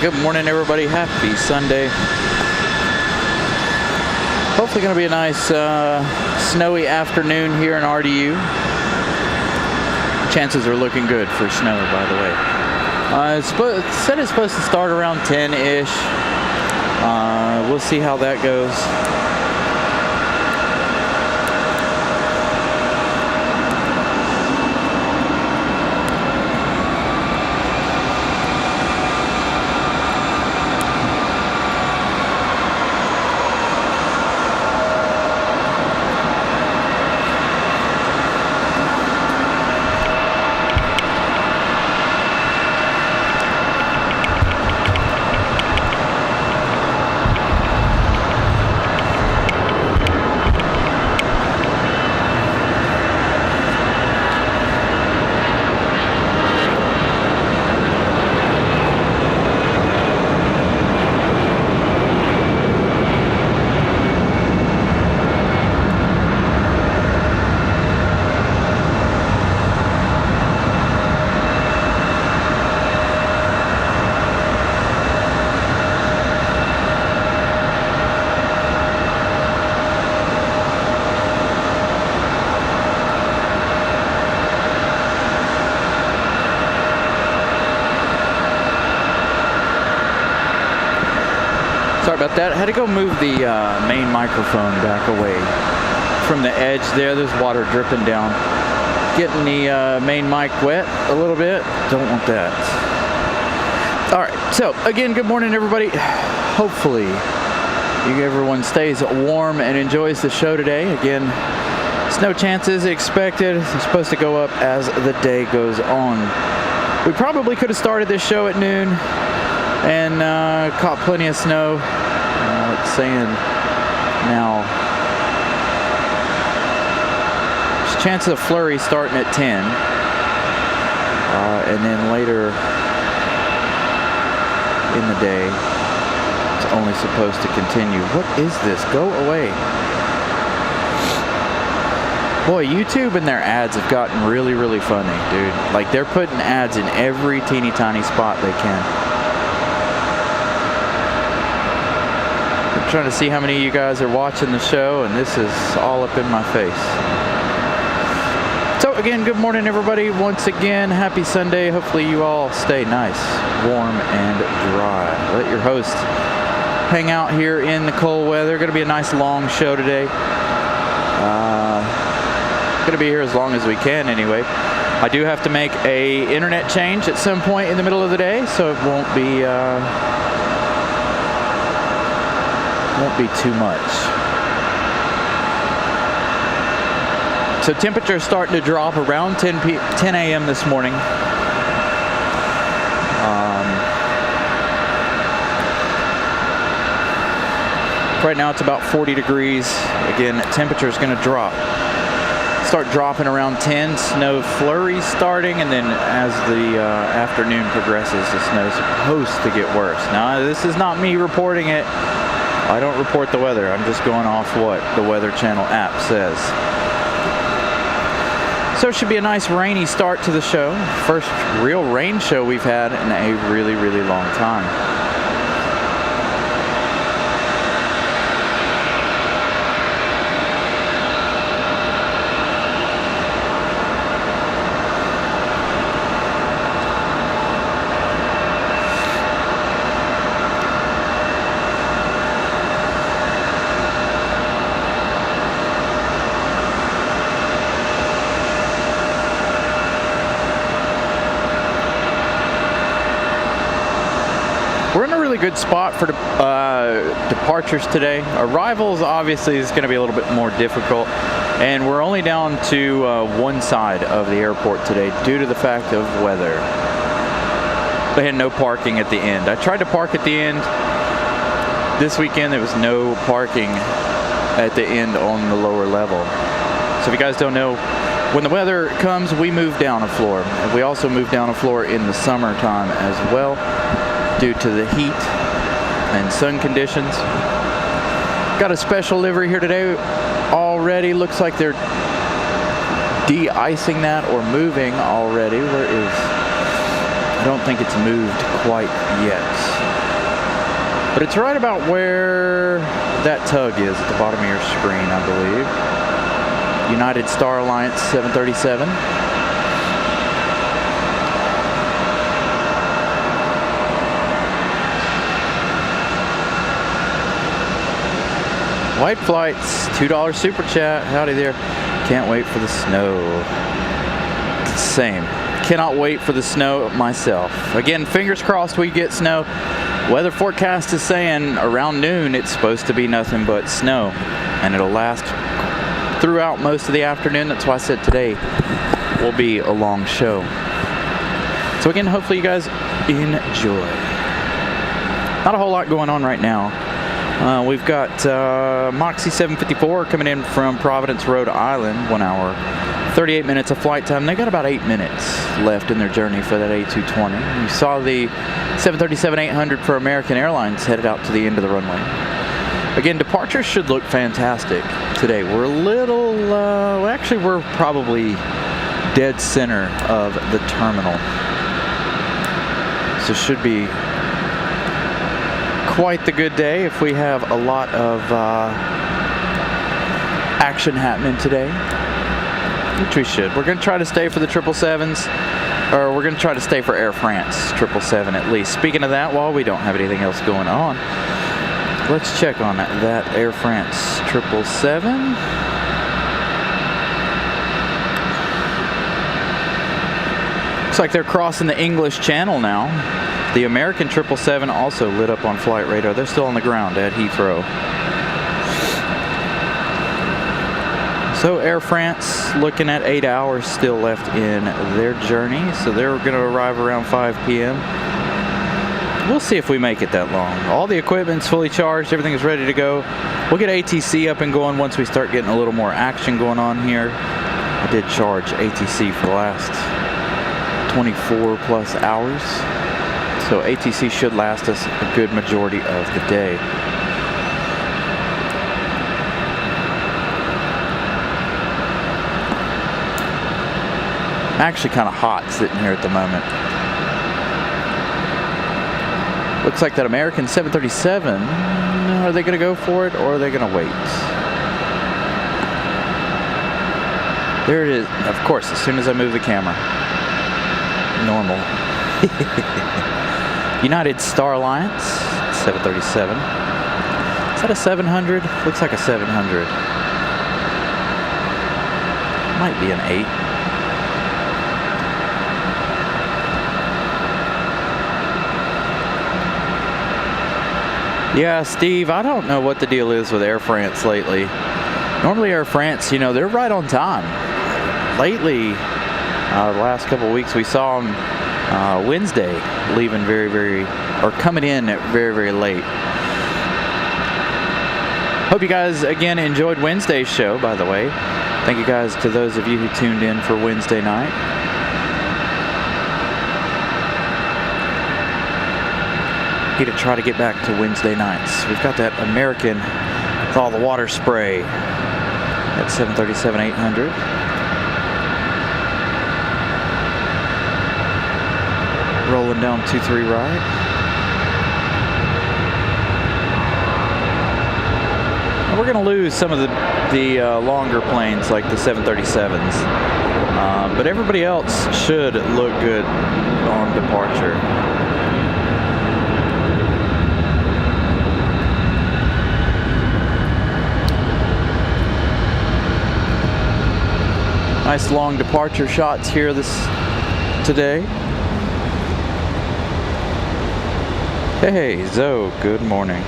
Good morning, everybody. Happy Sunday. Hopefully going to be a nice snowy afternoon here in RDU. Chances are looking good for snow, by the way. It said it's supposed to start around 10-ish. We'll see how that goes. Sorry about that. I had to go move the main microphone back away from the edge there. There's water dripping down. Getting the main mic wet a little bit. Don't want that. All right. So, again, good morning, everybody. Hopefully, everyone stays warm and enjoys the show today. Again, snow chances expected. It's supposed to go up as the day goes on. We probably could have started this show at noon and caught plenty of snow. It's saying now there's chances of flurries starting at 10, and then later in the day it's only supposed to continue. What is this? Go away. Boy, YouTube and their ads have gotten really, really funny, dude. Like, they're putting ads in every teeny tiny spot they can. I'm trying to see how many of you guys are watching the show, and this is all up in my face. So again, good morning, everybody. Once again, happy Sunday. Hopefully you all stay nice, warm, and dry. Let your host hang out here in the cold weather. Going to be a nice long show today. Going to be here as long as we can anyway. I do have to make a internet change at some point in the middle of the day, so it won't be too much. So temperatures starting to drop around 10 a.m. this morning. Right now it's about 40 degrees. Again, temperature is going to start dropping around 10. Snow flurries starting, and then as the afternoon progresses, the snow is supposed to get worse. Now, this is not me reporting it. I don't report the weather. I'm just going off what the Weather Channel app says. So it should be a nice rainy start to the show. First real rain show we've had in a really, really long time. We're in a really good spot for departures today. Arrivals obviously is going to be a little bit more difficult, and we're only down to one side of the airport today due to the fact of weather. They had no parking at the end. I tried to park at the end this weekend. There was no parking at the end on the lower level. So if you guys don't know, when the weather comes, we move down a floor. And we also move down a floor in the summertime as well, due to the heat and sun conditions. Got a special livery here today already. Looks like they're de-icing that or moving already. Where is... I don't think it's moved quite yet. But it's right about where that tug is at the bottom of your screen, I believe. United Star Alliance 737. White Flights, $2 super chat. Howdy there. Can't wait for the snow. Same. Cannot wait for the snow myself. Again, fingers crossed we get snow. Weather forecast is saying around noon it's supposed to be nothing but snow, and it'll last throughout most of the afternoon. That's why I said today will be a long show. So again, hopefully you guys enjoy. Not a whole lot going on right now. We've got Moxie 754 coming in from Providence, Rhode Island, 1 hour, 38 minutes of flight time. They got about 8 minutes left in their journey for that A220. You saw the 737-800 for American Airlines headed out to the end of the runway. Again, departures should look fantastic today. We're a little, actually we're probably dead center of the terminal. So it should be quite the good day if we have a lot of action happening today, which we should. We're going to try to stay for the 777s, or we're going to try to stay for Air France 777 at least. Speaking of that, while we don't have anything else going on, let's check on that Air France 777. Looks like they're crossing the English Channel now. The American 777 also lit up on flight radar. They're still on the ground at Heathrow. So Air France looking at 8 hours still left in their journey. So they're going to arrive around 5 p.m. We'll see if we make it that long. All the equipment's fully charged. Everything is ready to go. We'll get ATC up and going once we start getting a little more action going on here. I did charge ATC for the last 24 plus hours. So ATC should last us a good majority of the day. Actually kind of hot sitting here at the moment. Looks like that American 737, are they going to go for it or are they going to wait? There it is. Of course, as soon as I move the camera. Normal. United Star Alliance 737. Is that a 700? Looks like a 700. Might be an 8. Yeah, Steve, I don't know what the deal is with Air France lately. Normally Air France, you know, they're right on time. Lately, the last couple of weeks we saw them Wednesday leaving or coming in at very late. Hope you guys again enjoyed Wednesday's show, by the way. Thank you guys to those of you who tuned in for Wednesday night. Need to try to get back to Wednesday nights. We've got that American with all the water spray at 737-800. Rolling down 23 right. And we're going to lose some of the longer planes like the 737s. But everybody else should look good on departure. Nice long departure shots here today. Hey, Zoe, good morning.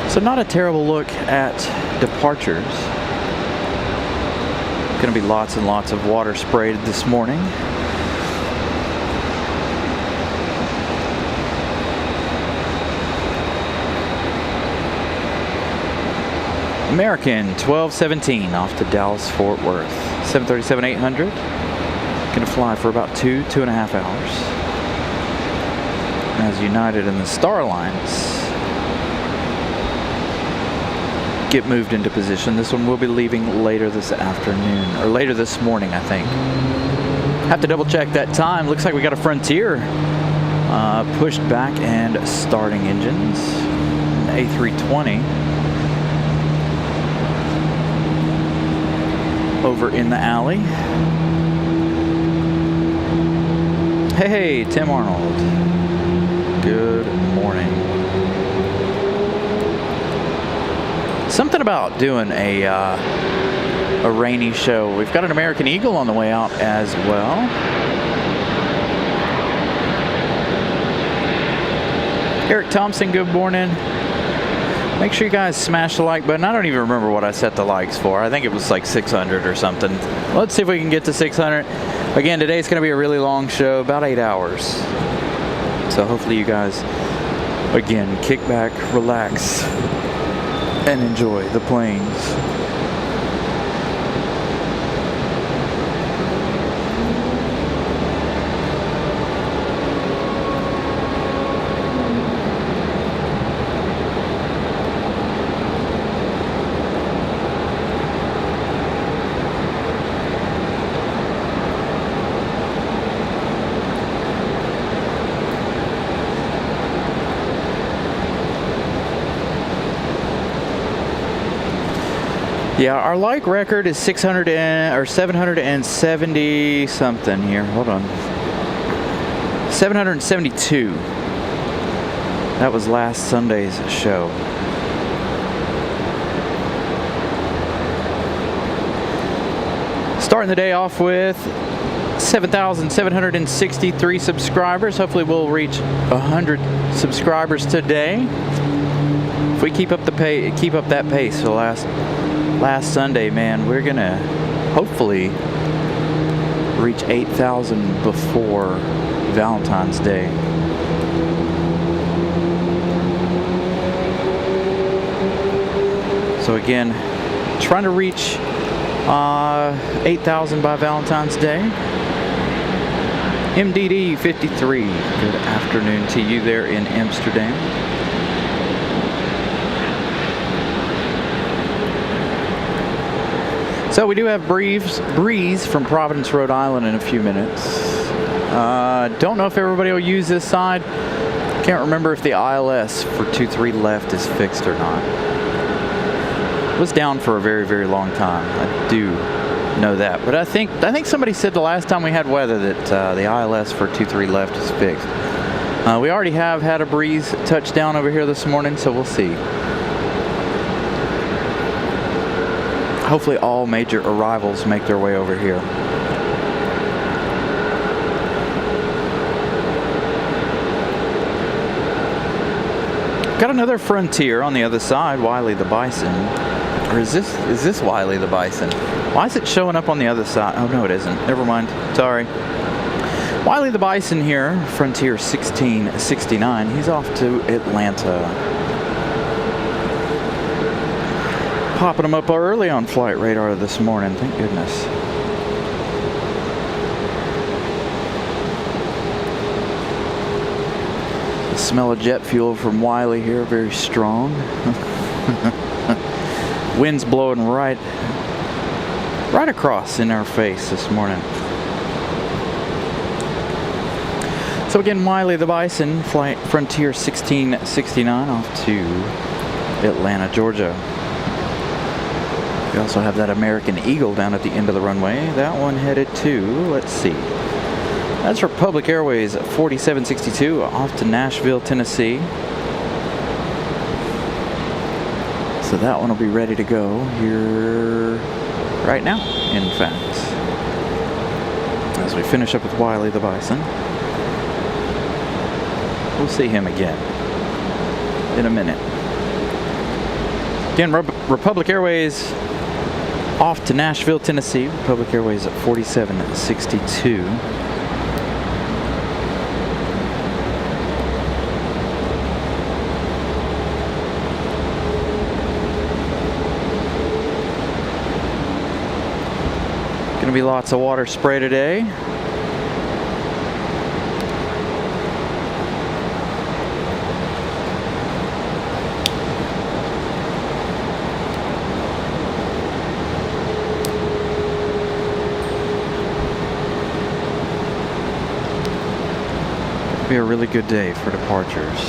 So not a terrible look at departures. Going to be lots and lots of water sprayed this morning. American 1217 off to Dallas Fort Worth. 737-800. Going to fly for about 2.5 hours. As United and the Star Alliance get moved into position. This one will be leaving later this afternoon, or later this morning, I think. Have to double check that time. Looks like we got a Frontier pushed back and starting engines. A320 over in the alley. Hey, Tim Arnold. Good morning. Something about doing a rainy show. We've got an American Eagle on the way out as well. Eric Thompson, good morning. Make sure you guys smash the like button. I don't even remember what I set the likes for. I think it was like 600 or something. Let's see if we can get to 600. Again, today's going to be a really long show, about 8 hours. So hopefully you guys, again, kick back, relax, and enjoy the planes. Yeah, our like record is 770 something here. Hold on. 772. That was last Sunday's show. Starting the day off with 7,763 subscribers. Hopefully we'll reach 100 subscribers today. If we keep up that pace for last Sunday, man, we're gonna hopefully reach 8,000 before Valentine's Day. So again, trying to reach 8,000 by Valentine's Day. MDD 53, good afternoon to you there in Amsterdam. So we do have Breeze from Providence, Rhode Island in a few minutes. Don't know if everybody will use this side. Can't remember if the ILS for 23 left is fixed or not. It was down for a very, very long time. I do know that. But I think somebody said the last time we had weather that the ILS for 23 left is fixed. We already have had a Breeze touchdown over here this morning, so we'll see. Hopefully all major arrivals make their way over here. Got another Frontier on the other side, Wiley the Bison. Or is this Wiley the Bison? Why is it showing up on the other side? Oh no, it isn't. Never mind. Sorry. Wiley the Bison here, Frontier 1669. He's off to Atlanta. Popping them up early on flight radar this morning, thank goodness. The smell of jet fuel from Wiley here, very strong. Wind's blowing right across in our face this morning. So again, Wiley the Bison, flight Frontier 1669 off to Atlanta, Georgia. We also have that American Eagle down at the end of the runway. That one headed to, let's see. That's Republic Airways 4762 off to Nashville, Tennessee. So that one will be ready to go here right now, in fact. As we finish up with Wiley the Bison. We'll see him again in a minute. Again, Republic Airways off to Nashville, Tennessee. Republic Airways at 4762. Gonna be lots of water spray today. Be a really good day for departures.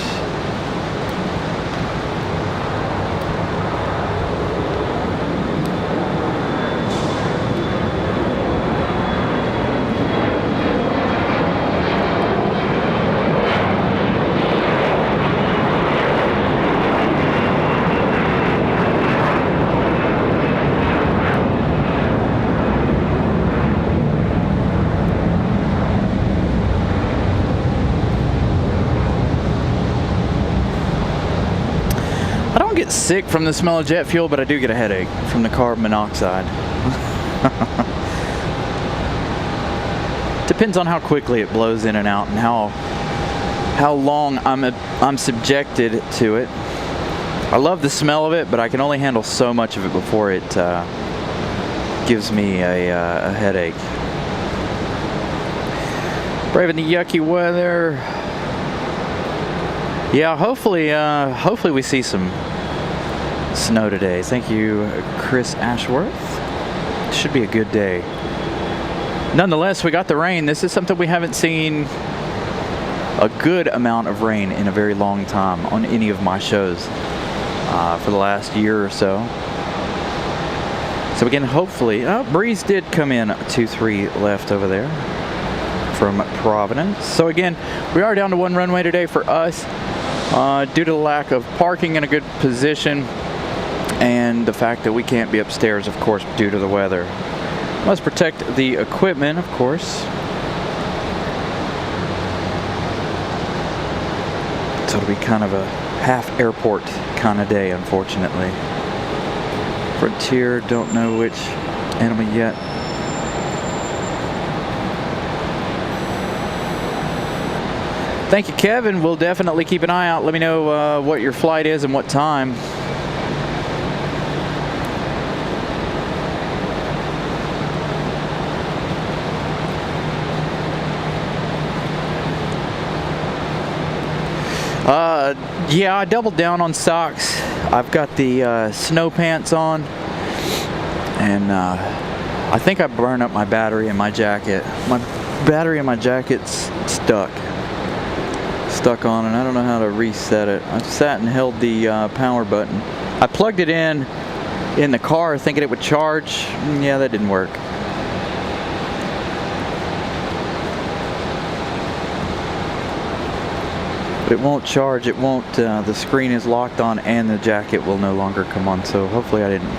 Sick from the smell of jet fuel, but I do get a headache from the carbon monoxide. Depends on how quickly it blows in and out and how long I'm subjected to it. I love the smell of it, but I can only handle so much of it before it gives me a headache. Braving the yucky weather. Yeah, hopefully we see some snow today. Thank you, Chris Ashworth. Should be a good day. Nonetheless, we got the rain. This is something we haven't seen a good amount of rain in a very long time on any of my shows for the last year or so. So again, hopefully, breeze did come in 2-3 left over there from Providence. So again, we are down to one runway today for us due to the lack of parking in a good position. And the fact that we can't be upstairs, of course, due to the weather. Must protect the equipment, of course. So it'll be kind of a half airport kind of day, unfortunately. Frontier, don't know which enemy yet. Thank you, Kevin. We'll definitely keep an eye out. Let me know what your flight is and what time. Yeah, I doubled down on socks. I've got the snow pants on, and I think I burned up my battery in my jacket. My battery in my jacket's stuck on, and I don't know how to reset it. I sat and held the power button. I plugged it in the car thinking it would charge. Yeah, that didn't work. It won't charge, it won't, the screen is locked on and the jacket will no longer come on, so hopefully I didn't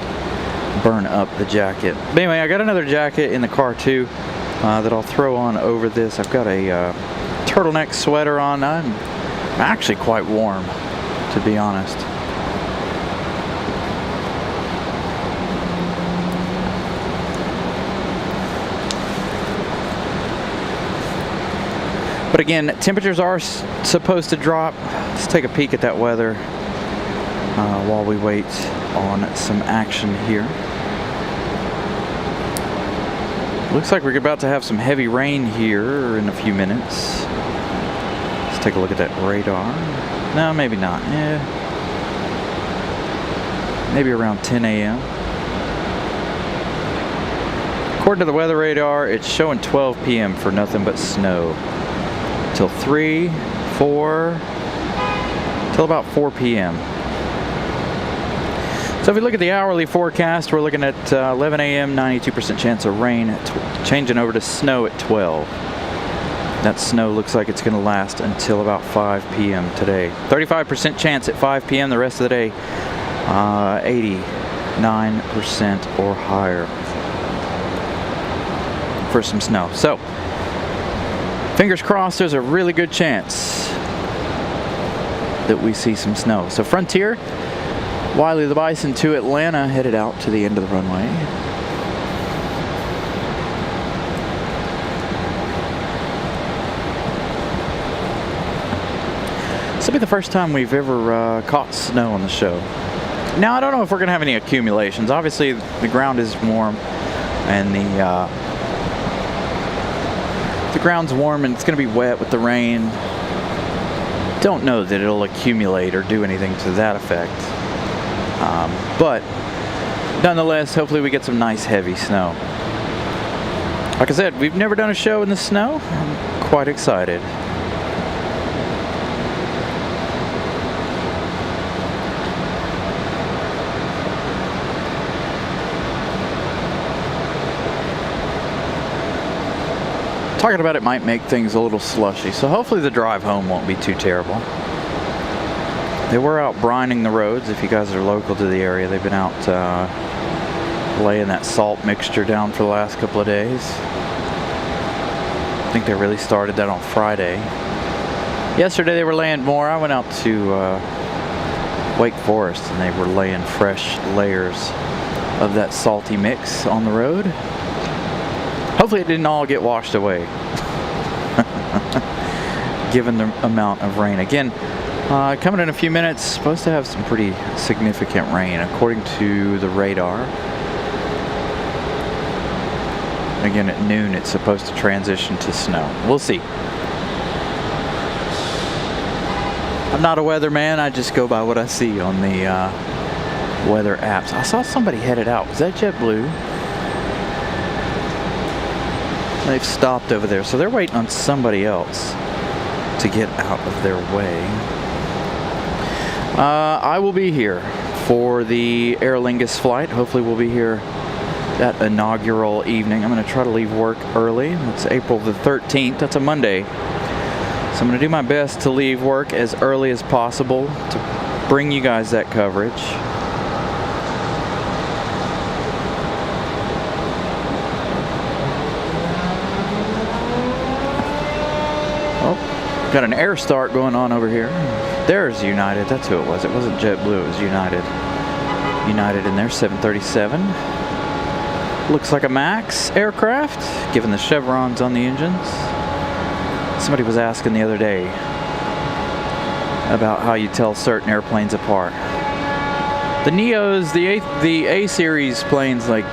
burn up the jacket. But anyway, I got another jacket in the car too that I'll throw on over this. I've got a turtleneck sweater on. I'm actually quite warm, to be honest. But again, temperatures are supposed to drop. Let's take a peek at that weather while we wait on some action here. Looks like we're about to have some heavy rain here in a few minutes. Let's take a look at that radar. No, maybe not. Yeah. Maybe around 10 a.m. According to the weather radar, it's showing 12 p.m. for nothing but snow. Till 3, 4, till about 4 p.m. So if we look at the hourly forecast, we're looking at 11 a.m., 92% chance of rain, changing over to snow at 12. That snow looks like it's going to last until about 5 p.m. today. 35% chance at 5 p.m. the rest of the day, 89% or higher for some snow. So fingers crossed, there's a really good chance that we see some snow. So Frontier, Wiley the Bison to Atlanta, headed out to the end of the runway. This will be the first time we've ever caught snow on the show. Now, I don't know if we're going to have any accumulations. Obviously, the ground is warm, and the ground's warm and it's going to be wet with the rain. Don't know that it'll accumulate or do anything to that effect. But nonetheless, hopefully we get some nice heavy snow. Like I said, we've never done a show in the snow. I'm quite excited. talking about it might make things a little slushy. So hopefully the drive home won't be too terrible. They were out brining the roads. If you guys are local to the area, they've been out laying that salt mixture down for the last couple of days. I think they really started that on Friday. Yesterday they were laying more. I went out to Wake Forest and they were laying fresh layers of that salty mix on the road. Hopefully it didn't all get washed away given the amount of rain. Again, coming in a few minutes, supposed to have some pretty significant rain according to the radar. Again, at noon it's supposed to transition to snow. We'll see. I'm not a weatherman, I just go by what I see on the weather apps. I saw somebody headed out. Was that JetBlue? They've stopped over there, so they're waiting on somebody else to get out of their way. I will be here for the Aer Lingus flight. Hopefully we'll be here that inaugural evening. I'm going to try to leave work early. It's April the 13th. That's a Monday. So I'm going to do my best to leave work as early as possible to bring you guys that coverage. Oh, got an air start going on over here. There's United. That's who it was. It wasn't JetBlue. It was United. United in there, 737. Looks like a MAX aircraft, given the chevrons on the engines. Somebody was asking the other day about how you tell certain airplanes apart. The Neos, the A series planes like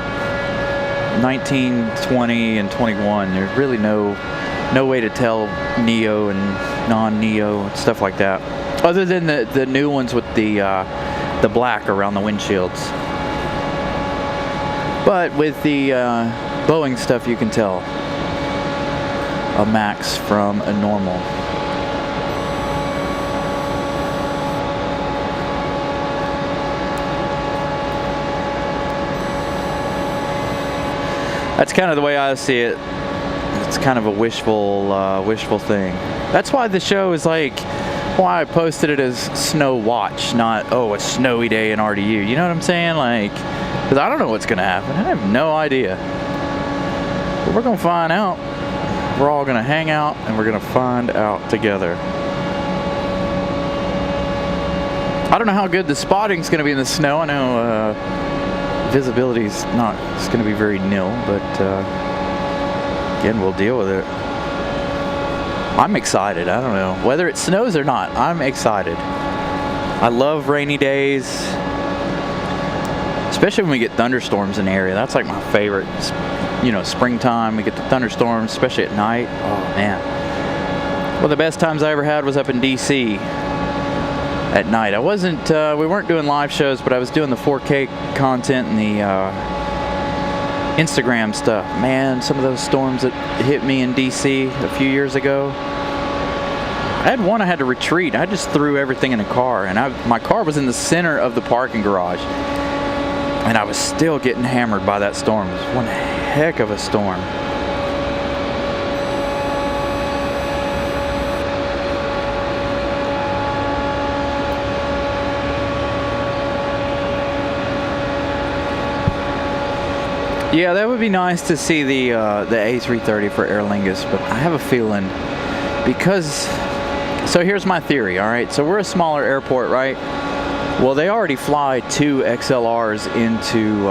19, 20, and 21, there's really no way to tell Neo and non-Neo and stuff like that, other than the new ones with the black around the windshields. But with the Boeing stuff, you can tell a MAX from a normal. That's kind of the way I see it. It's kind of a wishful thing. That's why the show is like, why I posted it as Snow Watch, not, oh, a snowy day in RDU. You know what I'm saying? Like, because I don't know what's going to happen. I have no idea. But we're going to find out. We're all going to hang out and we're going to find out together. I don't know how good the spotting's going to be in the snow. I know visibility's not, it's going to be very nil, but again, we'll deal with it. I'm excited. I don't know whether it snows or not. I'm excited. I love rainy days, especially when we get thunderstorms in the area. That's like my favorite. You know, springtime, we get the thunderstorms, especially at night. Oh man. One of the best times I ever had was up in DC at night. I wasn't, we weren't doing live shows, but I was doing the 4K content and the Instagram stuff. Man, some of those storms that hit me in DC a few years ago. I had one I had to retreat. I just threw everything in the car, and my car was in the center of the parking garage. And I was still getting hammered by that storm. It was one heck of a storm. Yeah, that would be nice to see the A330 for Aer Lingus, but I have a feeling because, so here's my theory, all right? So we're a smaller airport, right? Well, they already fly 2 XLRs into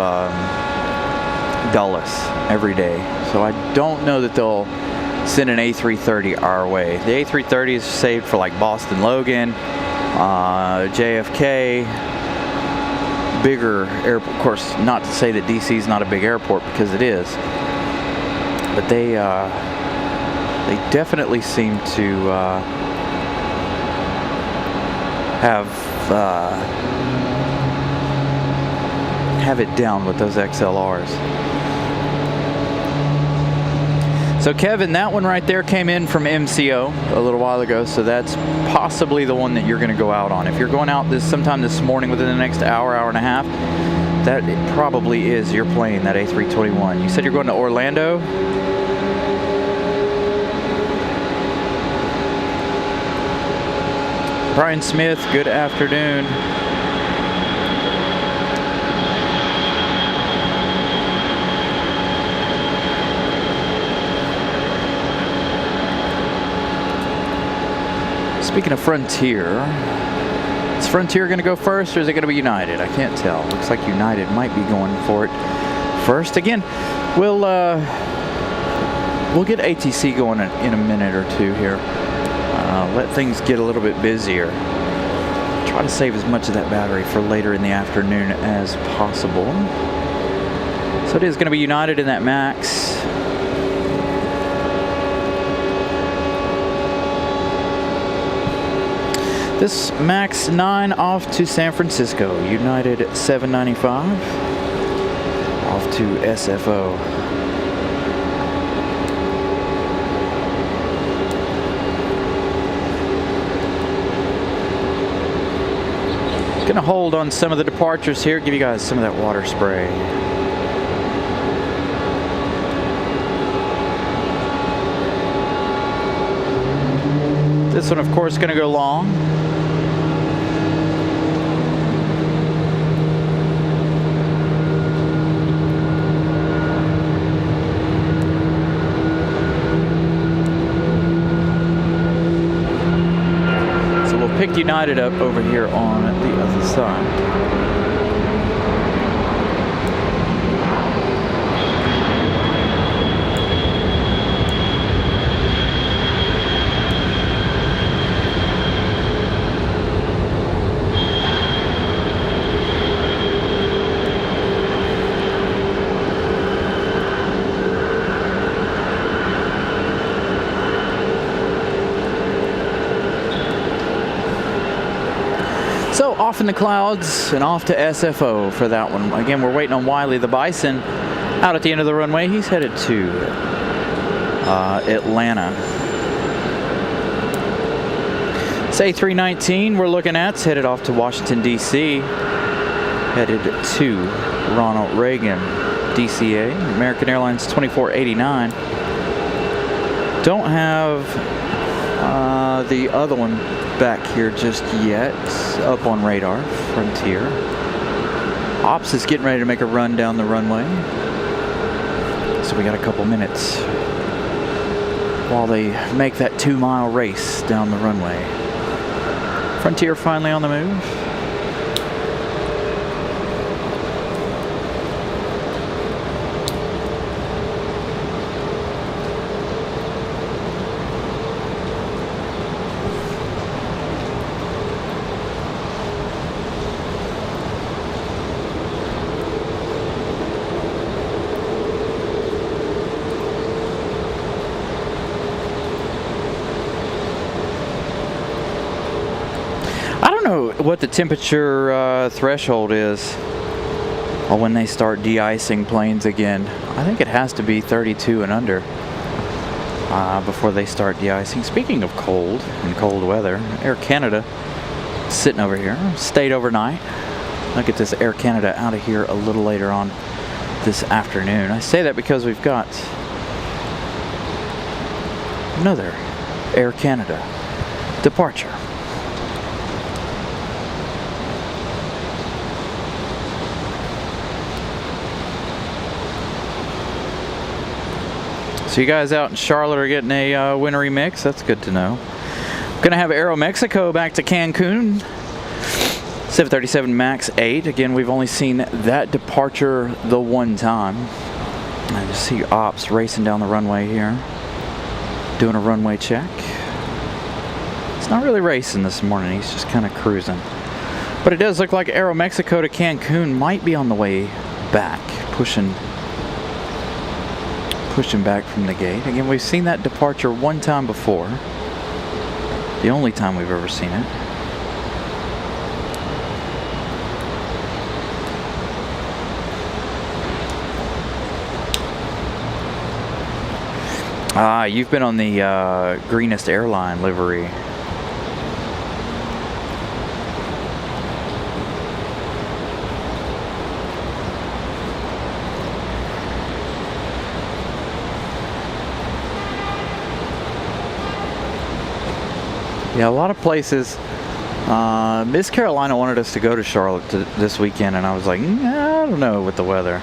Dulles every day. So I don't know that they'll send an A330 our way. The A330 is saved for like Boston Logan, JFK, bigger airport. Of course, not to say that DC is not a big airport, because it is. But they definitely seem to have it down with those XLRs. So Kevin, that one right there came in from MCO a little while ago, so that's possibly the one that you're going to go out on. If you're going out sometime this morning within the next hour and a half, that it probably is your plane, that A321. You said you're going to Orlando? Brian Smith, good afternoon. Speaking of Frontier, is Frontier going to go first or is it going to be United? I can't tell. Looks like United might be going for it first. Again, we'll get ATC going in a minute or two here. Let things get a little bit busier. Try to save as much of that battery for later in the afternoon as possible. So it is going to be United in that Max. This Max 9 off to San Francisco. United 795 off to SFO. Gonna hold on some of the departures here, give you guys some of that water spray. This one, of course, gonna go long. So we'll pick United up over here on the other side. So off in the clouds and off to SFO for that one. Again, we're waiting on Wiley the Bison out at the end of the runway. He's headed to Atlanta. Say 319 we're looking at. It's headed off to Washington, D.C. Headed to Ronald Reagan, DCA. American Airlines 2489. Don't have the other one back here just yet. Up on radar, Frontier. Ops is getting ready to make a run down the runway. So we got a couple minutes while they make that 2-mile race down the runway. Frontier finally on the move. What the temperature threshold is when they start de-icing planes again. I think it has to be 32 and under before they start de-icing. Speaking of cold and cold weather, Air Canada sitting over here, stayed overnight. I'll get this Air Canada out of here a little later on this afternoon. I say that because we've got another Air Canada departure. So you guys out in Charlotte are getting a wintry mix. That's good to know. Gonna have Aeromexico back to Cancun. 737 MAX 8. Again, we've only seen that departure the one time. I just see Ops racing down the runway here, doing a runway check. It's not really racing this morning. He's just kind of cruising. But it does look like Aeromexico to Cancun might be on the way back, pushing back from the gate. Again, we've seen that departure one time before. The only time we've ever seen it. Ah, you've been on the greenest airline livery. Yeah, a lot of places Miss Carolina wanted us to go to Charlotte this weekend, and I was like, nah, I don't know with the weather.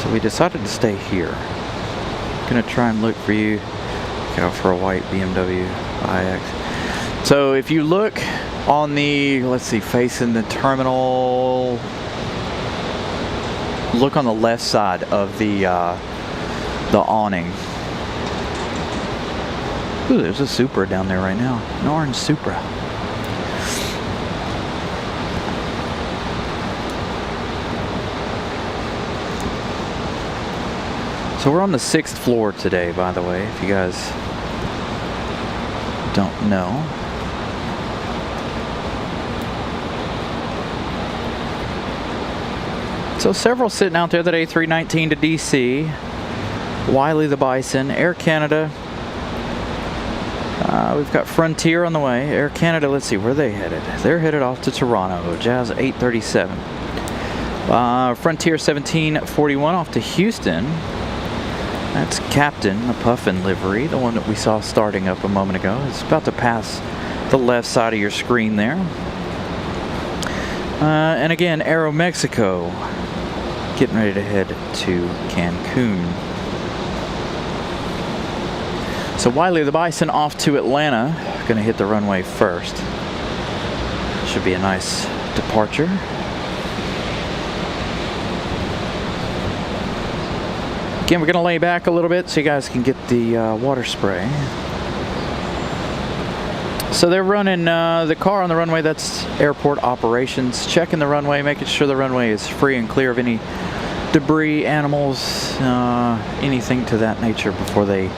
So we decided to stay here. Gonna try and look for you. Look out for a white BMW iX. So if you look on the, let's see, facing the terminal, look on the left side of the awning. Ooh, there's a Supra down there right now. An orange Supra. So we're on the 6th floor today, by the way, if you guys don't know. So several sitting out there, that A319 to DC, Wiley the Bison, Air Canada. We've got Frontier on the way. Air Canada, let's see, where are they headed? They're headed off to Toronto. Jazz 837. Frontier 1741 off to Houston. That's Captain, the Puffin livery, the one that we saw starting up a moment ago. It's about to pass the left side of your screen there. And again, Aeromexico getting ready to head to Cancun. So Wiley the Bison off to Atlanta. Gonna hit the runway first. Should be a nice departure. Again, we're gonna lay back a little bit so you guys can get the water spray. So they're running the car on the runway. That's airport operations. Checking the runway, making sure the runway is free and clear of any debris, animals, anything to that nature before they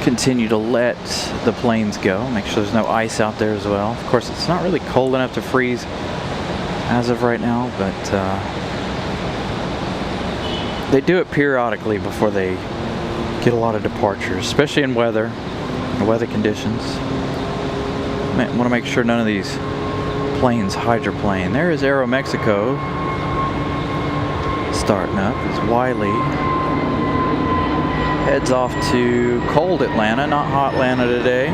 continue to let the planes go. Make sure there's no ice out there as well. Of course, it's not really cold enough to freeze as of right now, but they do it periodically before they get a lot of departures, especially in weather conditions. Want to make sure none of these planes hydroplane. There is Aeromexico starting up. It's Wiley. Heads off to cold Atlanta, not hot Atlanta today.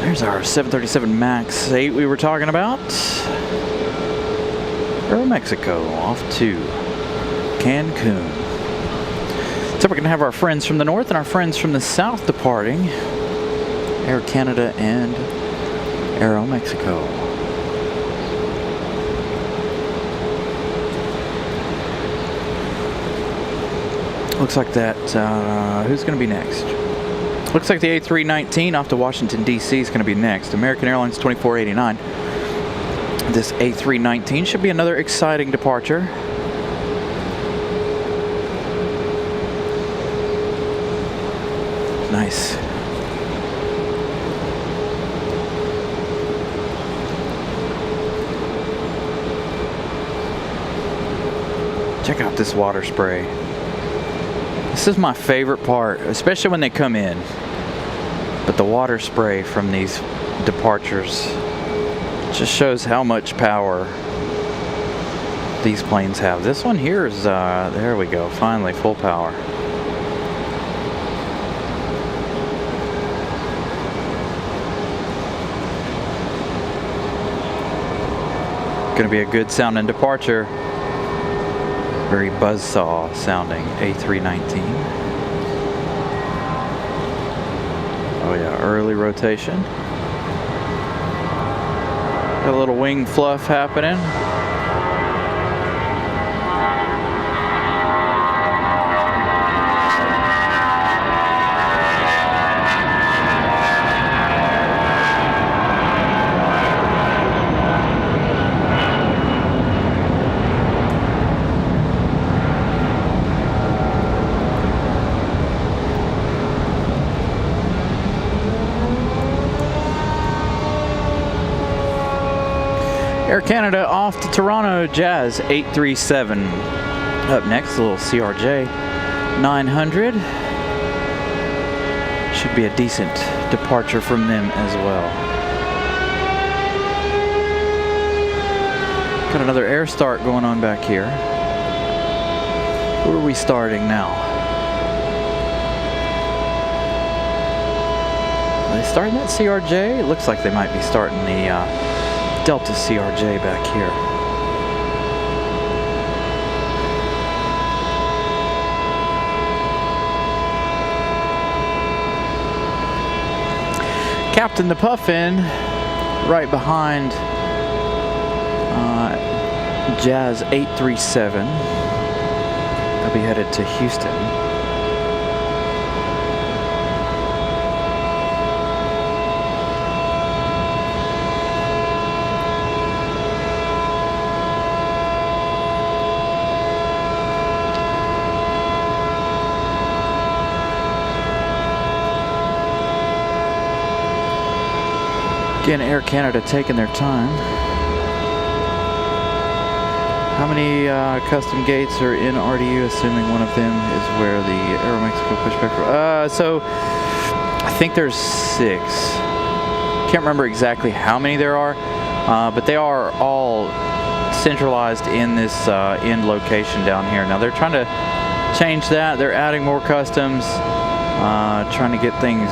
There's our 737 MAX 8 we were talking about. Aeromexico off to Cancun. So we're going to have our friends from the north and our friends from the south departing. Air Canada and Aeromexico. Looks like that, who's going to be next? Looks like the A319 off to Washington, D.C. is going to be next. American Airlines 2489. This A319 should be another exciting departure. Nice. Check out this water spray. This is my favorite part, especially when they come in. But the water spray from these departures just shows how much power these planes have. This one here is, there we go, finally full power. Gonna be a good sounding departure. Very buzzsaw sounding A319. Oh yeah, early rotation. Got a little wing fluff happening. Air Canada off to Toronto, Jazz 837. Up next, a little CRJ 900. Should be a decent departure from them as well. Got another air start going on back here. Where are we starting now? Are they starting that CRJ? It looks like they might be starting the Delta CRJ back here. Captain the Puffin right behind Jazz 837. They'll be headed to Houston. Again, Air Canada taking their time. How many custom gates are in RDU, assuming one of them is where the Aeromexico pushback? So I think there's 6. Can't remember exactly how many there are, but they are all centralized in this end location down here. Now they're trying to change that. They're adding more customs, trying to get things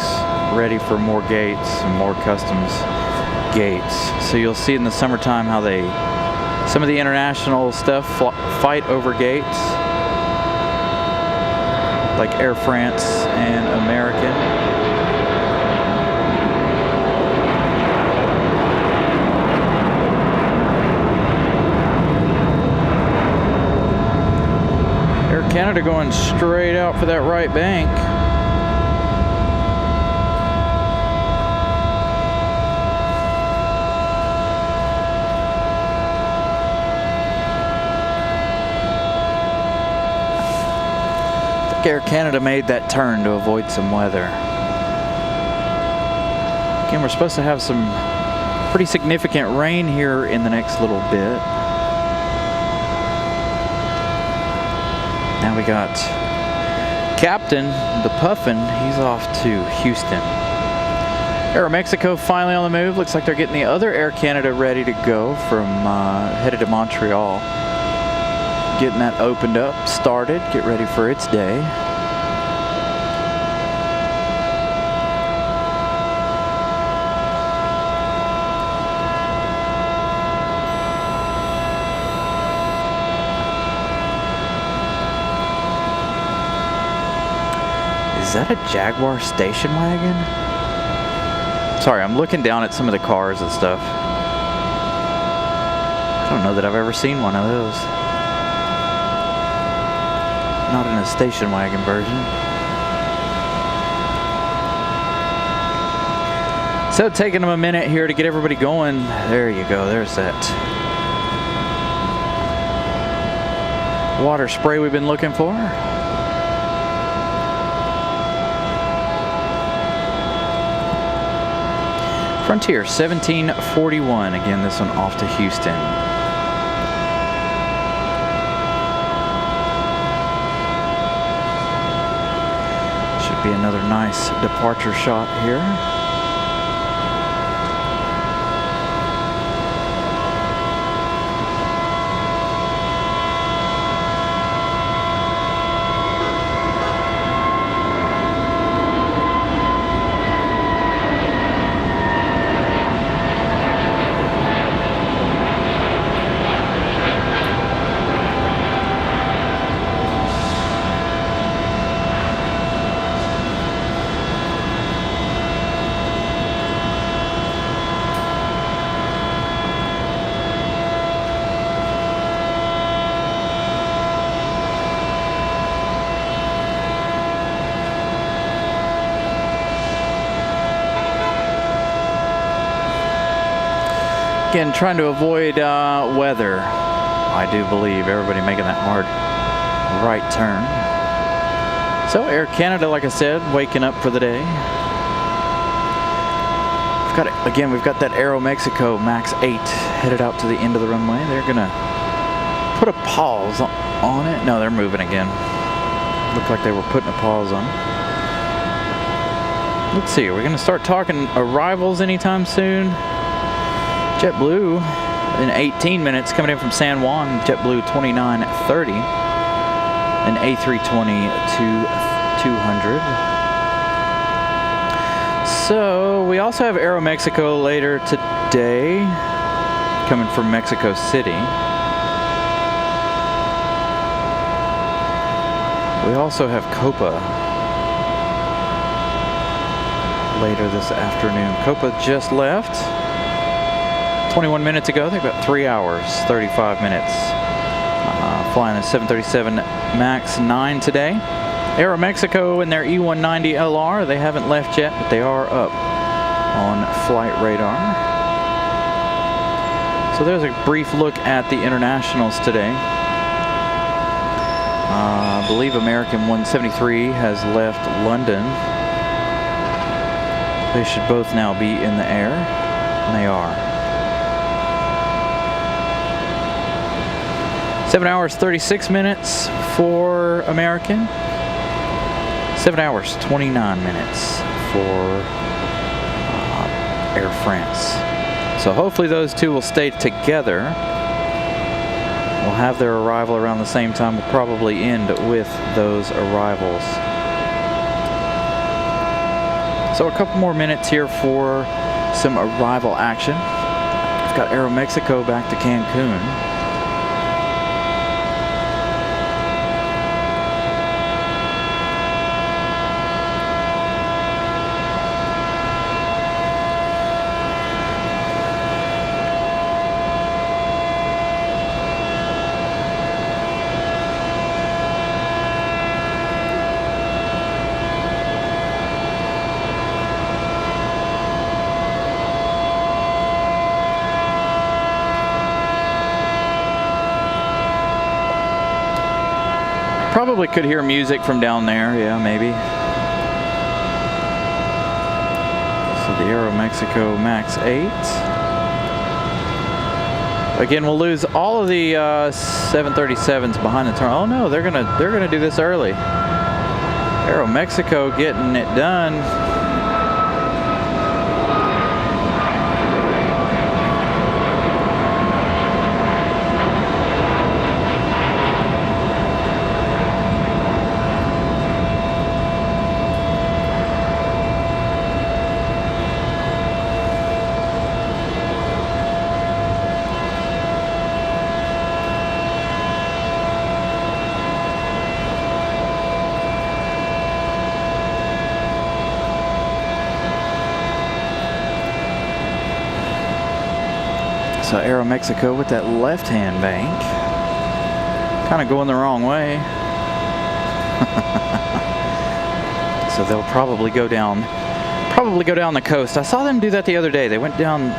ready for more gates and more customs gates. So you'll see in the summertime how some of the international stuff fight over gates, like Air France and American. Air Canada going straight out for that right bank. Air Canada made that turn to avoid some weather. Again, we're supposed to have some pretty significant rain here in the next little bit. Now we got Captain the Puffin. He's off to Houston. Aeromexico finally on the move. Looks like they're getting the other Air Canada ready to go from headed to Montreal. Getting that opened up, started, get ready for its day. Is that a Jaguar station wagon? Sorry, I'm looking down at some of the cars and stuff. I don't know that I've ever seen one of those. Not in a station wagon version. So taking them a minute here to get everybody going. There you go, there's that water spray we've been looking for. Frontier 1741, again this one off to Houston. Be another nice departure shot here. Again, trying to avoid weather. I do believe everybody making that hard right turn. So Air Canada, like I said, waking up for the day. We've got that Aeromexico Max 8 headed out to the end of the runway. They're gonna put a pause on it. No, they're moving again. Looked like they were putting a pause on. Let's see, are we going to start talking arrivals anytime soon? JetBlue in 18 minutes coming in from San Juan. JetBlue 2930. An A320 to 200. So we also have Aeromexico later today coming from Mexico City. We also have Copa later this afternoon. Copa just left 21 minutes ago. They've got 3 hours, 35 minutes. Flying the 737 MAX 9 today. Aeromexico in their E190 LR. They haven't left yet, but they are up on flight radar. So there's a brief look at the internationals today. I believe American 173 has left London. They should both now be in the air, and they are. 7 hours, 36 minutes for American. 7 hours, 29 minutes for Air France. So hopefully those two will stay together. We'll have their arrival around the same time. We'll probably end with those arrivals. So a couple more minutes here for some arrival action. We've got Aeromexico back to Cancun. Probably could hear music from down there, yeah, maybe. So the Aeromexico MAX 8. Again, we'll lose all of the 737s behind the terminal. Oh no, they're gonna do this early. Aeromexico getting it done. So Aeromexico with that left-hand bank, kind of going the wrong way. So they'll probably go down the coast. I saw them do that the other day. They went down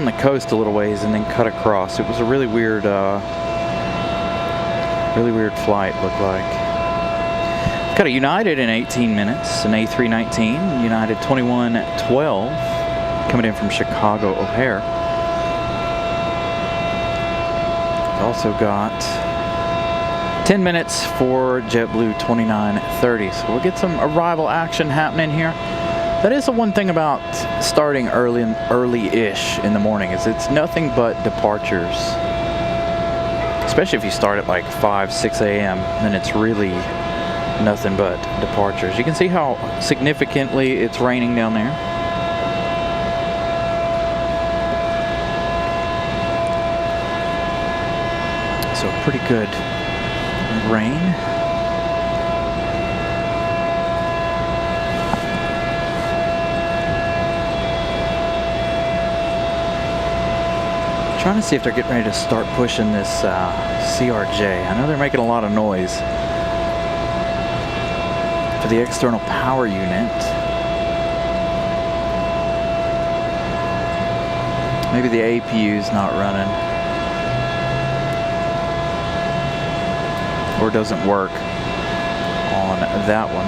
the coast a little ways and then cut across. It was a really weird flight, looked like. We've got a United in 18 minutes, an A319, United 2112, coming in from Chicago O'Hare. Also got 10 minutes for JetBlue 2930. So we'll get some arrival action happening here. That is the one thing about starting early-ish in the morning, is it's nothing but departures. Especially if you start at like 5, 6 a.m., then it's really nothing but departures. You can see how significantly it's raining down there. So pretty good rain. Trying to see if they're getting ready to start pushing this CRJ. I know they're making a lot of noise for the external power unit. Maybe the APU's not running, or doesn't work on that one.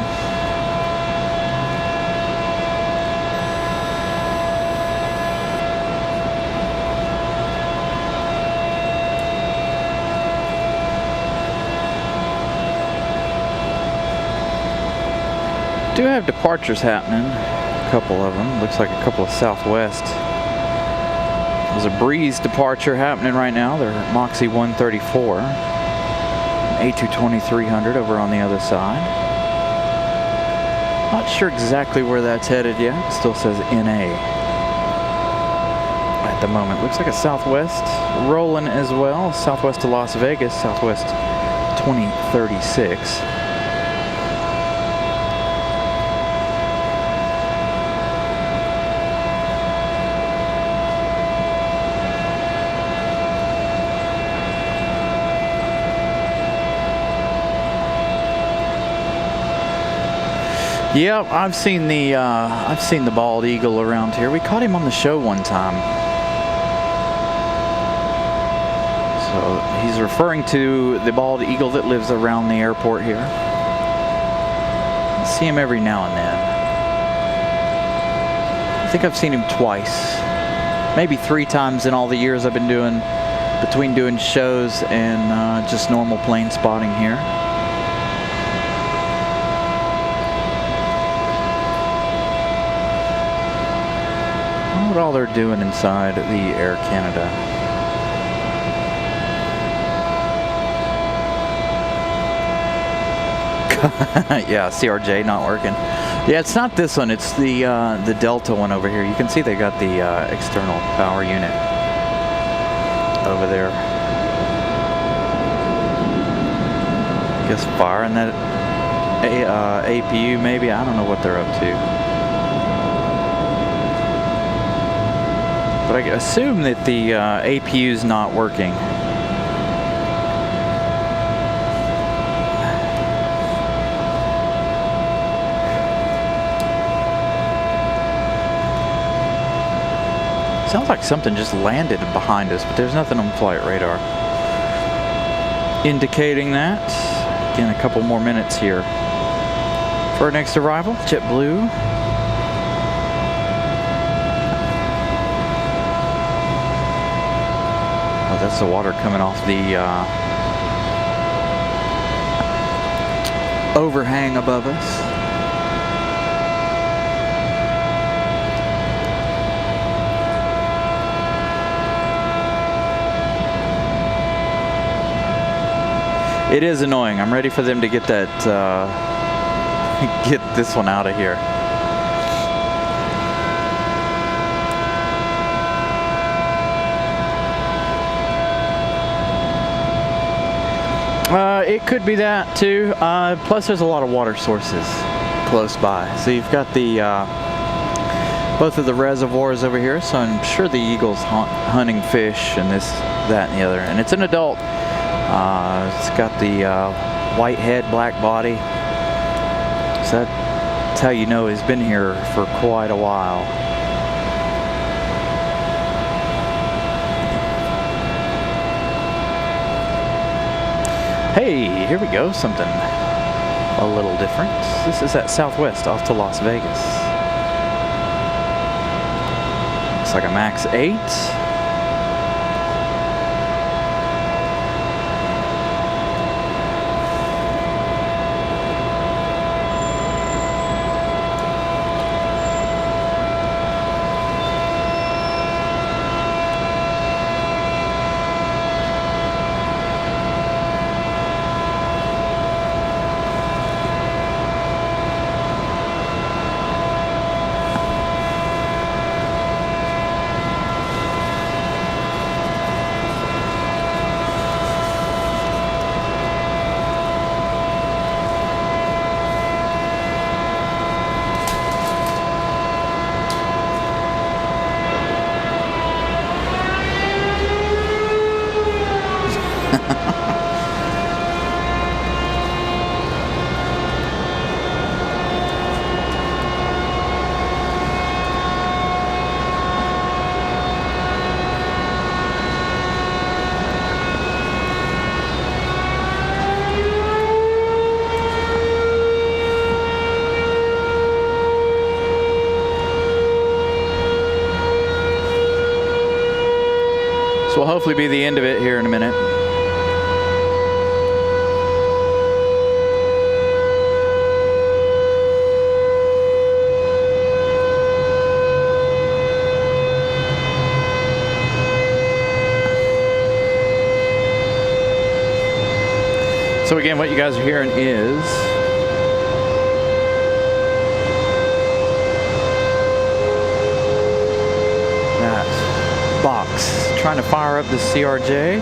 Do have departures happening, a couple of them. Looks like a couple of Southwest. There's a Breeze departure happening right now. They're Moxie 134, A220-300 over on the other side. Not sure exactly where that's headed yet. It still says NA at the moment. Looks like a Southwest rolling as well. Southwest to Las Vegas, Southwest 2036. Yeah, I've seen the bald eagle around here. We caught him on the show one time. So he's referring to the bald eagle that lives around the airport here. I see him every now and then. I think I've seen him twice, maybe 3 times in all the years I've been doing, between doing shows and just normal plane spotting here. What all they're doing inside the Air Canada. Yeah, CRJ not working. Yeah, it's not this one. It's the Delta one over here. You can see they got the external power unit over there. I guess firing that APU maybe. I don't know what they're up to. But I assume that the APU is not working. Sounds like something just landed behind us, but there's nothing on flight radar indicating that. Again, a couple more minutes here for our next arrival, JetBlue. That's the water coming off the overhang above us. It is annoying. I'm ready for them to get that, get this one out of here. It could be that too. Plus, there's a lot of water sources close by. So you've got the both of the reservoirs over here. So I'm sure the eagle's hunting fish and this, that, and the other. And it's an adult. It's got the white head, black body. So that's how you know he's been here for quite a while. Hey, here we go, something a little different. This is at Southwest off to Las Vegas. Looks like a Max 8. Will hopefully be the end of it here in a minute. So again, what you guys are hearing is that box trying to fire up the CRJ.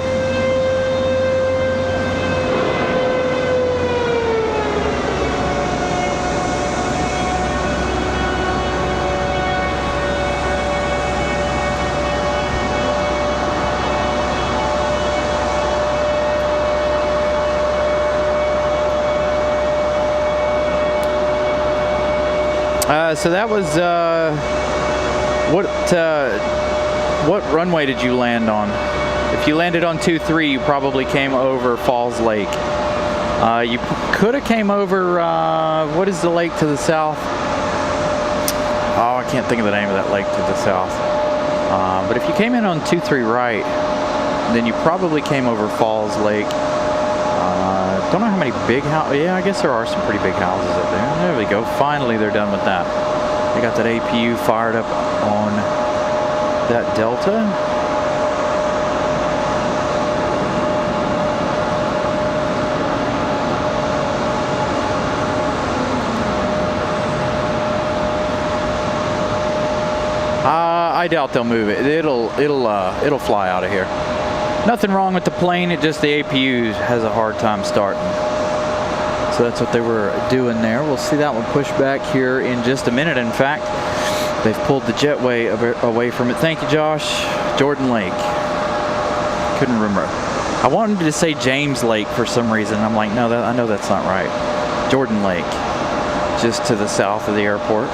So that was what runway did you land on? If you landed on 23, you probably came over Falls Lake. You could have came over what is the lake to the south? Oh, I can't think of the name of that lake to the south. But if you came in on 23 right, then you probably came over Falls Lake. Don't know how many big houses. Yeah, I guess there are some pretty big houses up there. There we go. Finally, they're done with that. They got that APU fired up on that Delta. I doubt they'll move it. It'll fly out of here. Nothing wrong with the plane, it just the APU has a hard time starting. So that's what they were doing there. We'll see that one push back here in just a minute. In fact, they've pulled the jetway away from it. Thank you, Josh. Jordan Lake. Couldn't remember. I wanted to say James Lake for some reason. I'm like, no, I know that's not right. Jordan Lake, just to the south of the airport.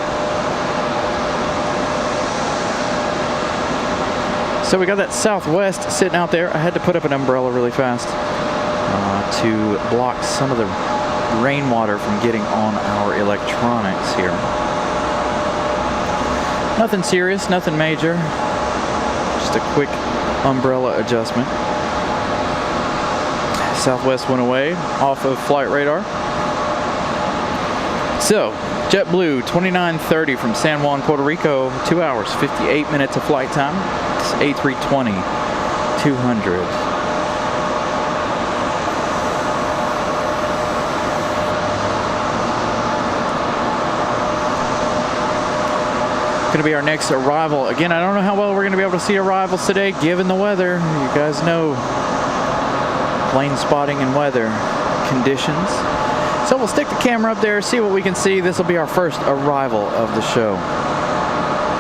So we got that Southwest sitting out there. I had to put up an umbrella really fast to block some of the rainwater from getting on our electronics here. Nothing serious, nothing major. Just a quick umbrella adjustment. Southwest went away off of flight radar. So, JetBlue 2930 from San Juan, Puerto Rico, 2 hours, 58 minutes of flight time. It's A320 200. Going to be our next arrival. Again, I don't know how well we're going to be able to see arrivals today, given the weather. You guys know plane spotting and weather conditions. So we'll stick the camera up there, see what we can see. This will be our first arrival of the show.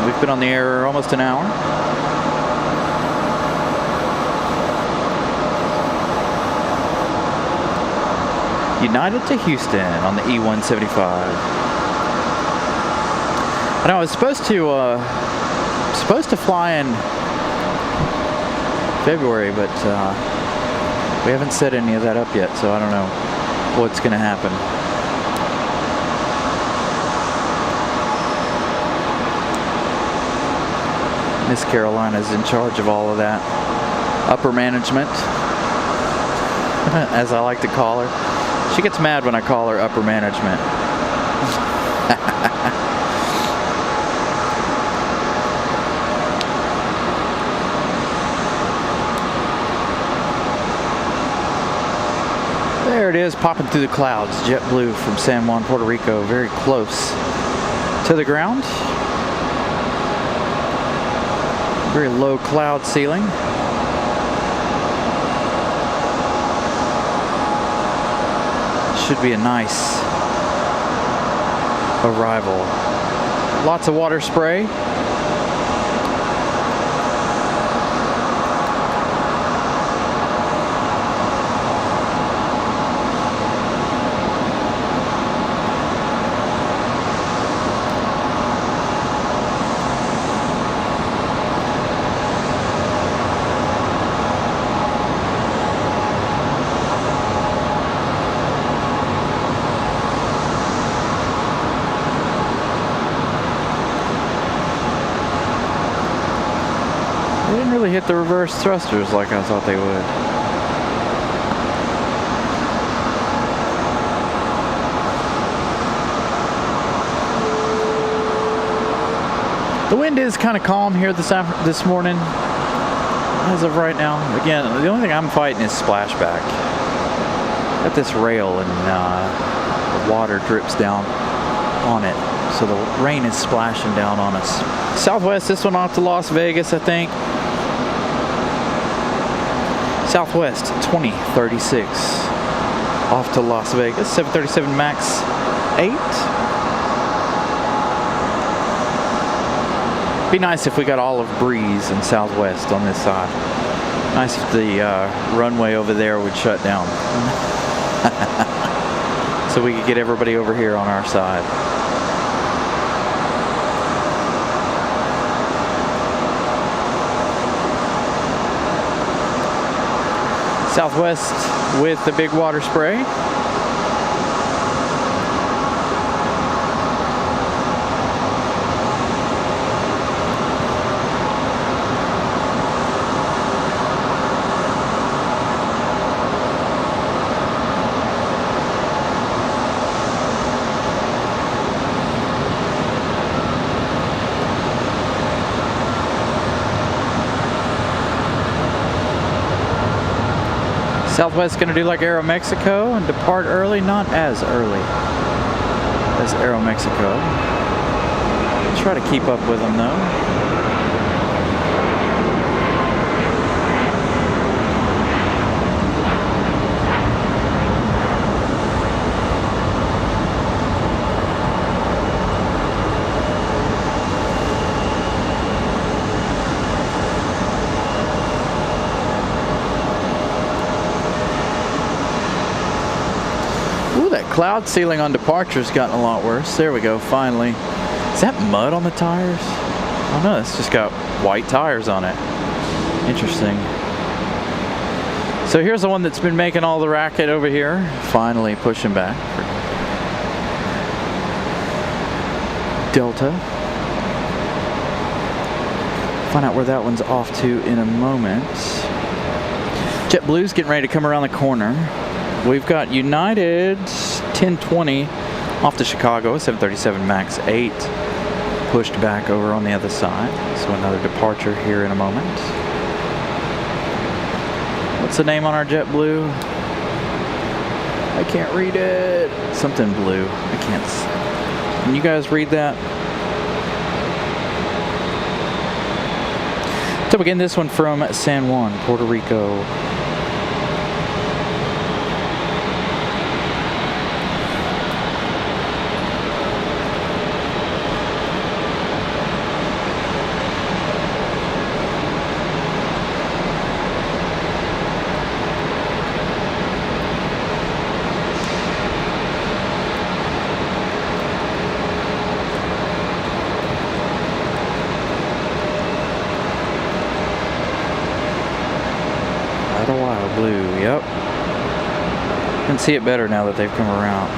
We've been on the air almost an hour. United to Houston on the E-175. And I was supposed to fly in February, but we haven't set any of that up yet, so I don't know what's going to happen. Miss Carolina's in charge of all of that. Upper management, as I like to call her. She gets mad when I call her upper management. There it is, popping through the clouds. JetBlue from San Juan, Puerto Rico, very close to the ground. Very low cloud ceiling. Should be a nice arrival. Lots of water spray. Hit the reverse thrusters like I thought they would. The wind is kind of calm here this morning as of right now. Again, the only thing I'm fighting is splashback. got this rail and the water drips down on it, so the rain is splashing down on us. Southwest, this one off to Las Vegas, I think. Southwest 2036 off to Las Vegas, 737 MAX 8. Be nice if we got olive breeze in Southwest on this side. Nice if the runway over there would shut down. So we could get everybody over here on our side. Southwest with the big water spray. Southwest going to do like Aeromexico and depart early, not as early as Aeromexico. Try to keep up with them though. Cloud sealing on departure's gotten a lot worse. There we go, finally. Is that mud on the tires? Oh no, it's just got white tires on it. Interesting. So here's the one that's been making all the racket over here. Finally pushing back for Delta. Find out where that one's off to in a moment. JetBlue's getting ready to come around the corner. We've got United 1020 off to Chicago, 737 MAX 8, pushed back over on the other side. So another departure here in a moment. What's the name on our JetBlue? I can't read it. Something blue. I can't. Can you guys read that? So again, this one from San Juan, Puerto Rico. Blue, yep. Can see it better now that they've come around.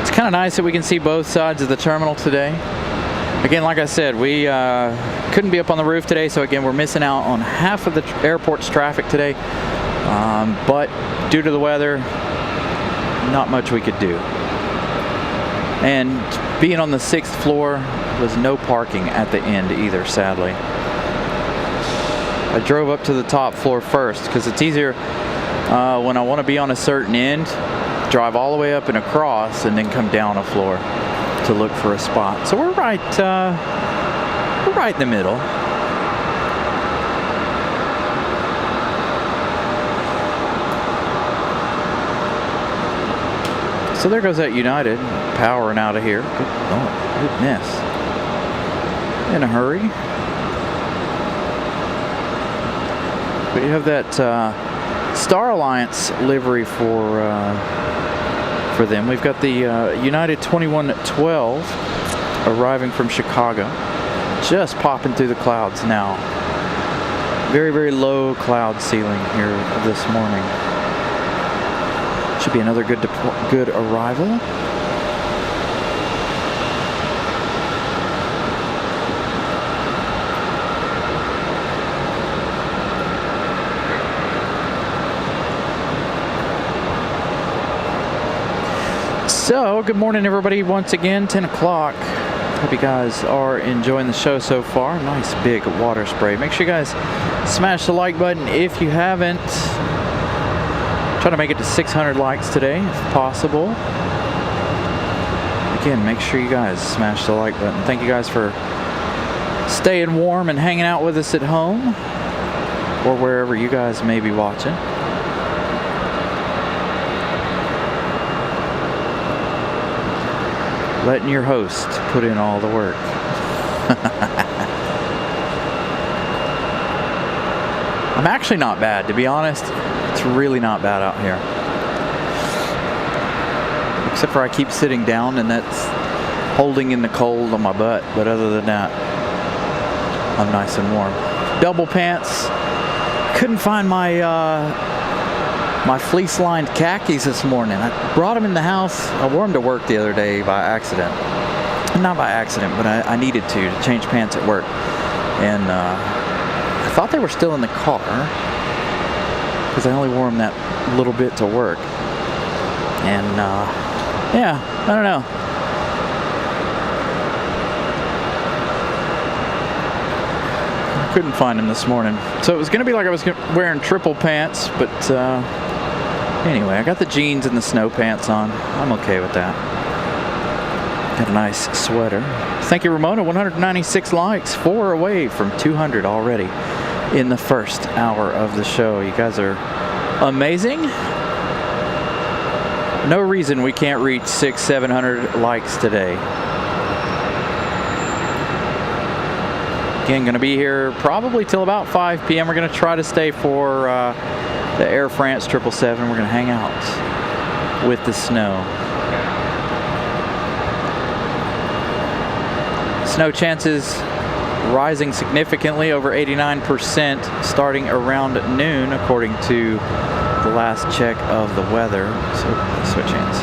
It's kind of nice that we can see both sides of the terminal today. Again, like I said, we couldn't be up on the roof today, so again, we're missing out on half of the airport's traffic today. But due to the weather, not much we could do. And being on the 6th floor was no parking at the end either, sadly. I drove up to the top floor first because it's easier when I want to be on a certain end, drive all the way up and across and then come down a floor to look for a spot. So we're right in the middle. So there goes that United powering out of here. Goodness. In a hurry. But you have that Star Alliance livery for them. We've got the United 2112 arriving from Chicago, just popping through the clouds now. Very, very low cloud ceiling here this morning. Should be another good arrival. So, good morning everybody once again, 10 o'clock. Hope you guys are enjoying the show so far. Nice big water spray. Make sure you guys smash the like button if you haven't. Trying to make it to 600 likes today, if possible. Again, make sure you guys smash the like button. Thank you guys for staying warm and hanging out with us at home or wherever you guys may be watching. Letting your host put in all the work. I'm actually not bad, to be honest. It's really not bad out here. Except for I keep sitting down and that's holding in the cold on my butt. But other than that, I'm nice and warm. Double pants. Couldn't find my my fleece-lined khakis this morning. I brought them in the house. I wore them to work the other day by accident. Not by accident, but I needed to change pants at work. And I thought they were still in the car because I only wore them that little bit to work. And yeah, I don't know. I couldn't find them this morning. So it was going to be like I was wearing triple pants, but anyway, I got the jeans and the snow pants on. I'm okay with that. Got a nice sweater. Thank you, Ramona. 196 likes, 4 away from 200 already in the first hour of the show. You guys are amazing. No reason we can't reach 600-700 likes today. Again, going to be here probably till about 5 p.m. We're going to try to stay for the Air France 777. We're going to hang out with the snow. Snow chances rising significantly, over 89% starting around noon, according to the last check of the weather. So switch hands.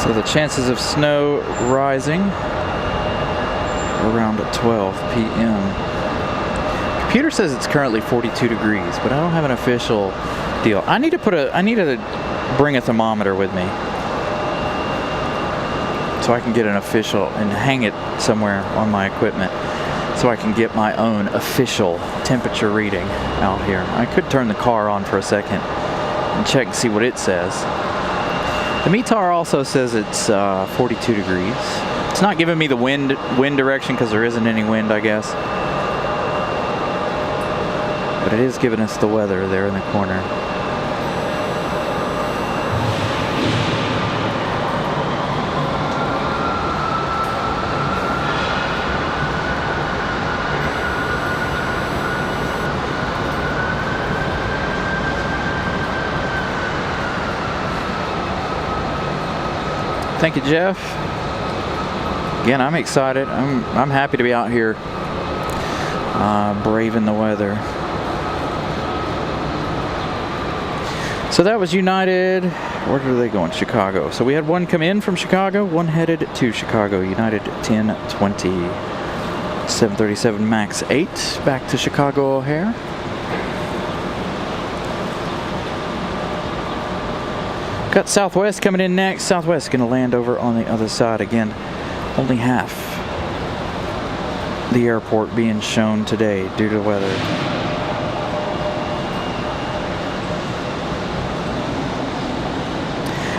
So the chances of snow rising around 12 p.m. Computer says it's currently 42 degrees, but I don't have an official deal. I need to bring a thermometer with me so I can get an official and hang it somewhere on my equipment so I can get my own official temperature reading out here. I could turn the car on for a second and check and see what it says. The METAR also says it's 42 degrees. It's not giving me the wind direction because there isn't any wind, I guess. But it is giving us the weather there in the corner. Thank you, Jeff. Again, I'm excited. I'm happy to be out here braving the weather. So that was United. Where are they going? Chicago. So we had one come in from Chicago, one headed to Chicago. United 1020. 737 MAX 8 back to Chicago O'Hare. Got Southwest coming in next. Southwest going to land over on the other side again. Only half the airport being shown today due to weather.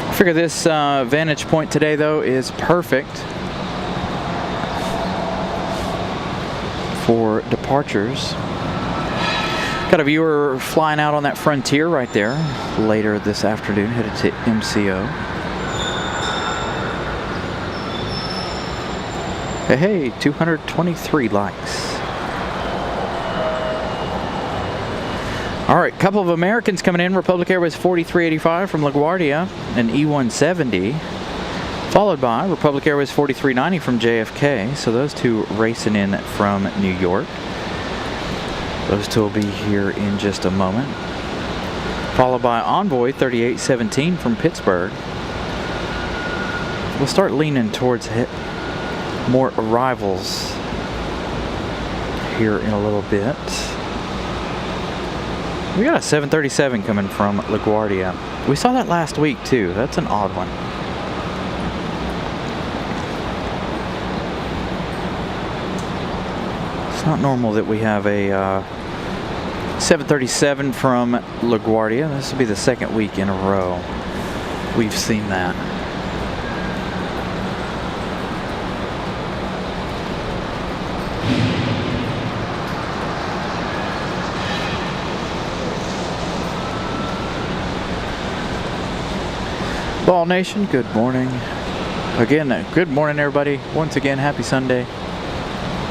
I figure this vantage point today, though, is perfect for departures. Got a viewer flying out on that Frontier right there later this afternoon, headed to MCO. Hey, 223 likes. All right, couple of Americans coming in. Republic Airways 4385 from LaGuardia, an E170. Followed by Republic Airways 4390 from JFK. So those two racing in from New York. Those two will be here in just a moment. Followed by Envoy 3817 from Pittsburgh. We'll start leaning towards more arrivals here in a little bit. We got a 737 coming from LaGuardia. We saw that last week too. That's an odd one. It's not normal that we have a 737 from LaGuardia. This will be the second week in a row we've seen that. Ball Nation, good morning. Again, good morning everybody. Once again, happy Sunday.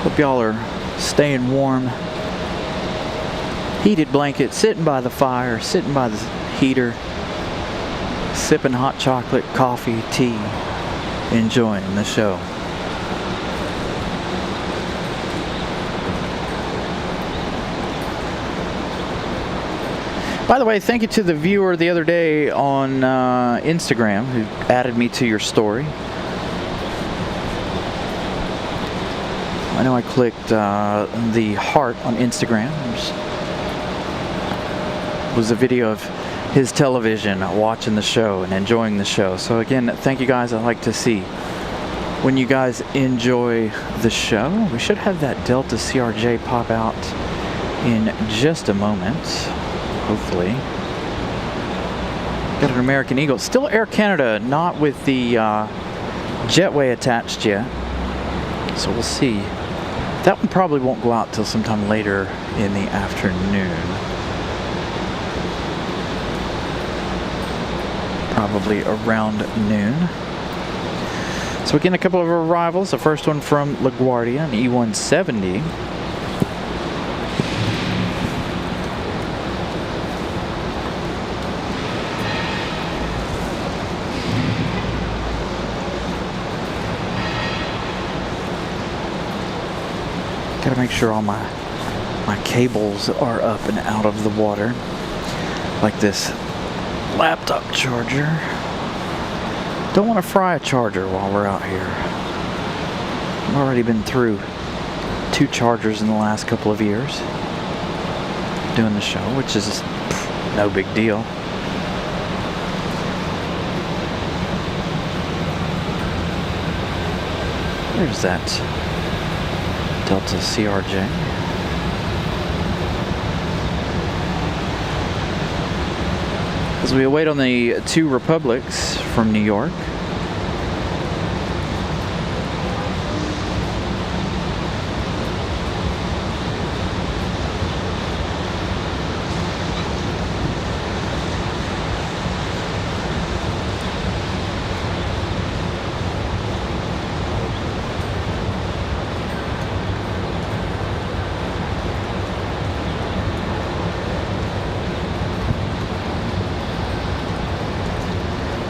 Hope y'all are staying warm. Heated blanket, sitting by the fire, sitting by the heater, sipping hot chocolate, coffee, tea, enjoying the show. By the way, thank you to the viewer the other day on Instagram who added me to your story. I know I clicked the heart on Instagram. It was a video of his television watching the show and enjoying the show. So again, thank you guys. I like to see when you guys enjoy the show. We should have that Delta CRJ pop out in just a moment. Hopefully. Got an American Eagle. Still Air Canada, not with the jetway attached yet. So we'll see. That one probably won't go out till sometime later in the afternoon. Probably around noon. So again, a couple of arrivals. The first one from LaGuardia, an E170. Gotta make sure all my cables are up and out of the water. Like this laptop charger. Don't want to fry a charger while we're out here. I've already been through 2 chargers in the last couple of years doing the show, which is no big deal. There's that Delta CRJ. As we await on the 2 Republics from New York.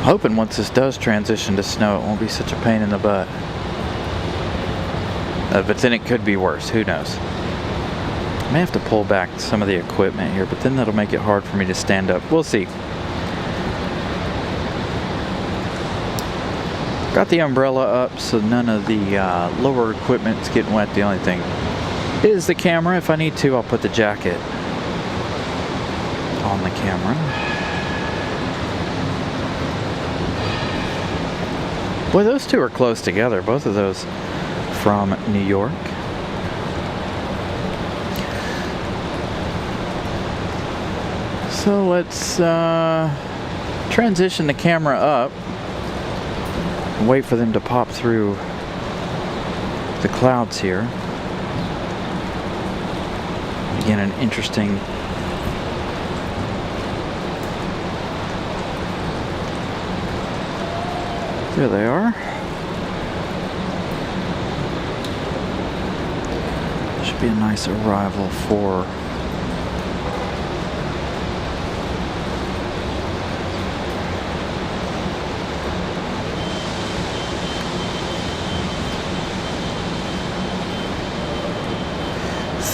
Hoping once this does transition to snow, it won't be such a pain in the butt. But then it could be worse. Who knows? I may have to pull back some of the equipment here, but then that'll make it hard for me to stand up. We'll see. Got the umbrella up so none of the lower equipment's getting wet. The only thing is the camera. If I need to, I'll put the jacket on the camera. Boy, those 2 are close together. Both of those from New York. So let's transition the camera up and wait for them to pop through the clouds here. Again, an interesting there they are. Should be a nice arrival for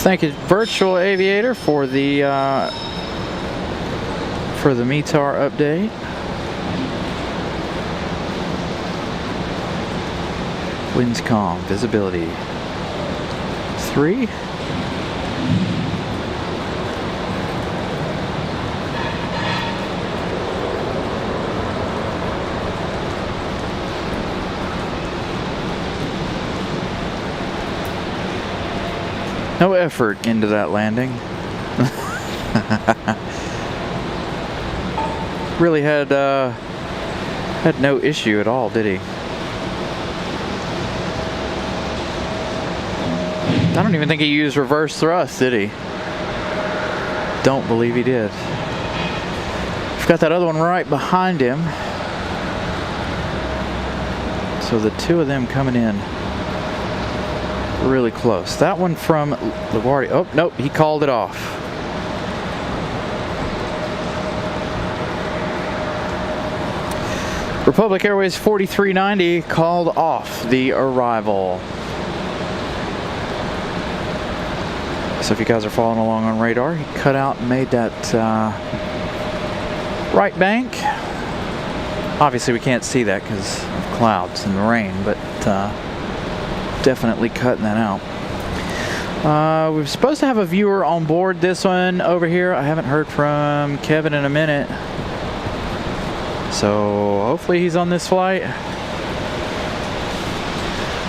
thank you, Virtual Aviator, for the METAR update. Winds calm, visibility 3. No effort into that landing. Really had no issue at all, did he? I don't even think he used reverse thrust, did he? Don't believe he did. We've got that other one right behind him. So the two of them coming in really close. That one from LaGuardia. Oh, nope, he called it off. Republic Airways 4390 called off the arrival. So if you guys are following along on radar, he cut out and made that right bank. Obviously we can't see that because of clouds and the rain, but definitely cutting that out. We're supposed to have a viewer on board this one over here. I haven't heard from Kevin in a minute. So hopefully he's on this flight.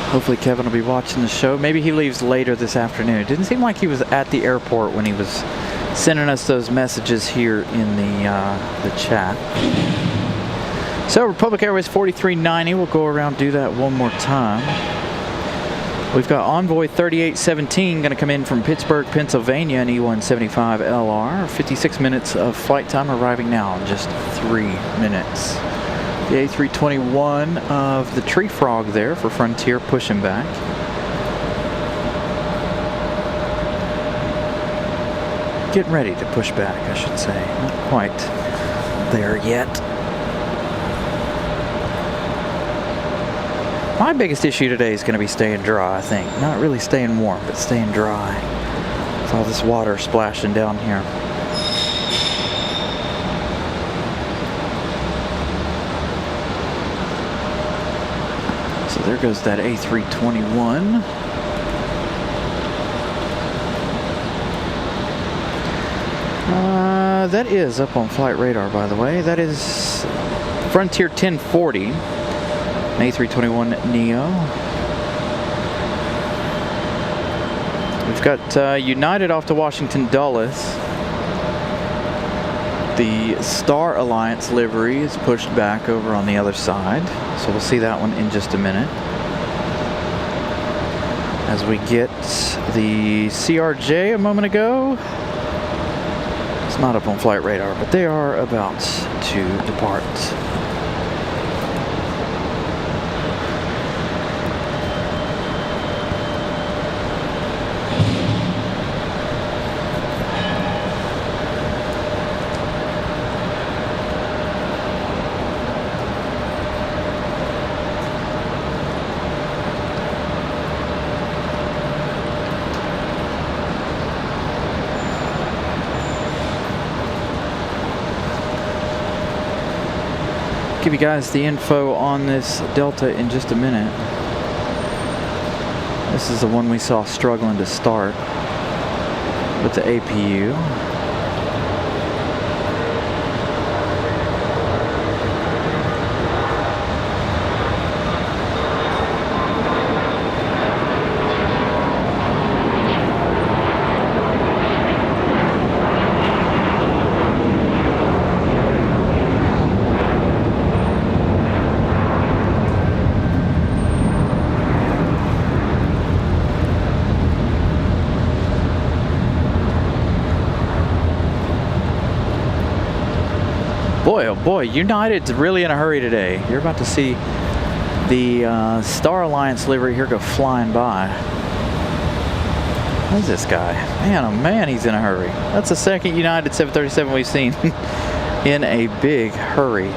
Hopefully Kevin will be watching the show. Maybe he leaves later this afternoon. It didn't seem like he was at the airport when he was sending us those messages here in the chat. So Republic Airways 4390, we'll go around and do that one more time. We've got Envoy 3817 going to come in from Pittsburgh, Pennsylvania, an E175LR. 56 minutes of flight time, arriving now in just 3 minutes. The A321 of the Tree Frog there for Frontier pushing back. Getting ready to push back, I should say. Not quite there yet. My biggest issue today is going to be staying dry, I think. Not really staying warm, but staying dry. With all this water splashing down here. So there goes that A321. That is up on flight radar, by the way. That is Frontier 1040. A321neo. We've got United off to Washington Dulles. The Star Alliance livery is pushed back over on the other side, so we'll see that one in just a minute. As we get the CRJ a moment ago. It's not up on flight radar, but they are about to depart. Give you guys the info on this Delta in just a minute. This is the one we saw struggling to start with the APU. Boy, oh boy, United's really in a hurry today. You're about to see the Star Alliance livery here go flying by. Who's this guy? Man, oh man, he's in a hurry. That's the second United 737 we've seen in a big hurry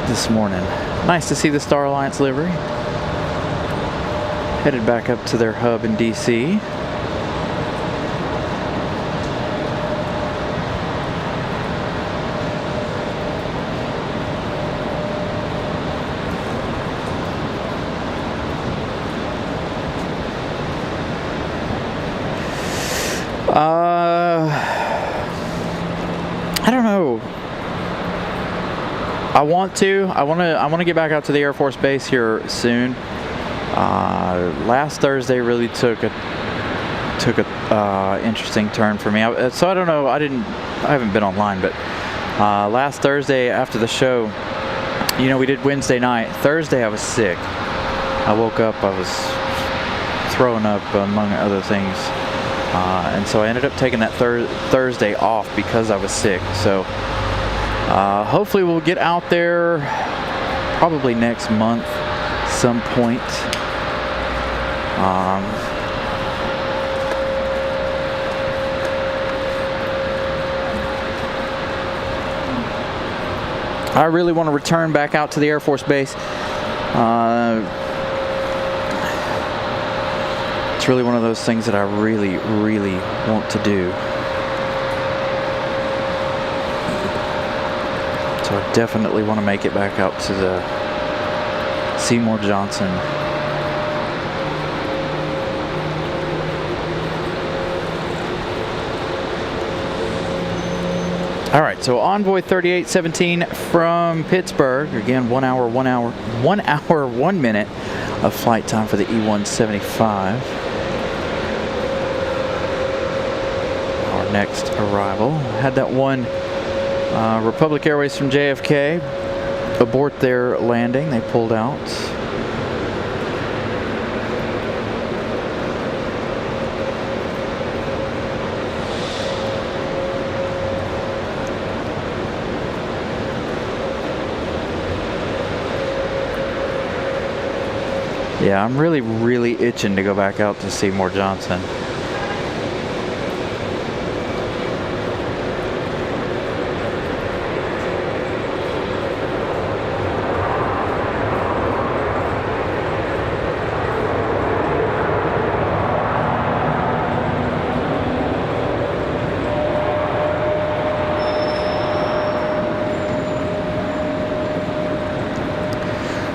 this morning. Nice to see the Star Alliance livery. Headed back up to their hub in DC. I don't know. I want to get back out to the Air Force Base here soon. Last Thursday really took a interesting turn for me. So I don't know. I haven't been online, but last Thursday after the show, you know, we did Wednesday night. Thursday I was sick. I woke up, I was throwing up among other things, and so I ended up taking that Thursday off because I was sick. So hopefully we'll get out there probably next month some point. I really want to return back out to the Air Force Base. It's really one of those things that I really, really want to do. So I definitely want to make it back out to the Seymour Johnson. All right, so Envoy 3817 from Pittsburgh. Again, 1 hour, 1 minute of flight time for the E-175. Our next arrival. Had that one Republic Airways from JFK abort their landing. They pulled out. Yeah, I'm really, really itching to go back out to Seymour Johnson.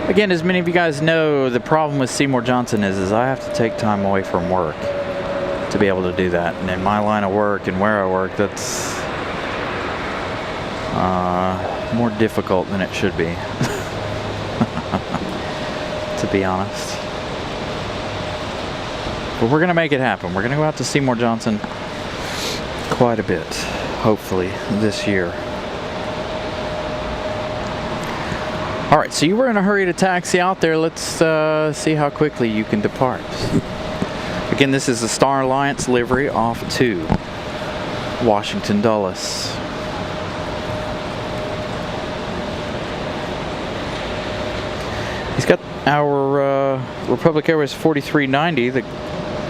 Again, as many of you guys know, the problem with Seymour Johnson is I have to take time away from work to be able to do that. And in my line of work and where I work, that's more difficult than it should be, to be honest. But we're going to make it happen. We're going to go out to Seymour Johnson quite a bit, hopefully, this year. All right, so you were in a hurry to taxi out there. Let's see how quickly you can depart. Again, this is the Star Alliance livery off to Washington Dulles. He's got our Republic Airways 4390,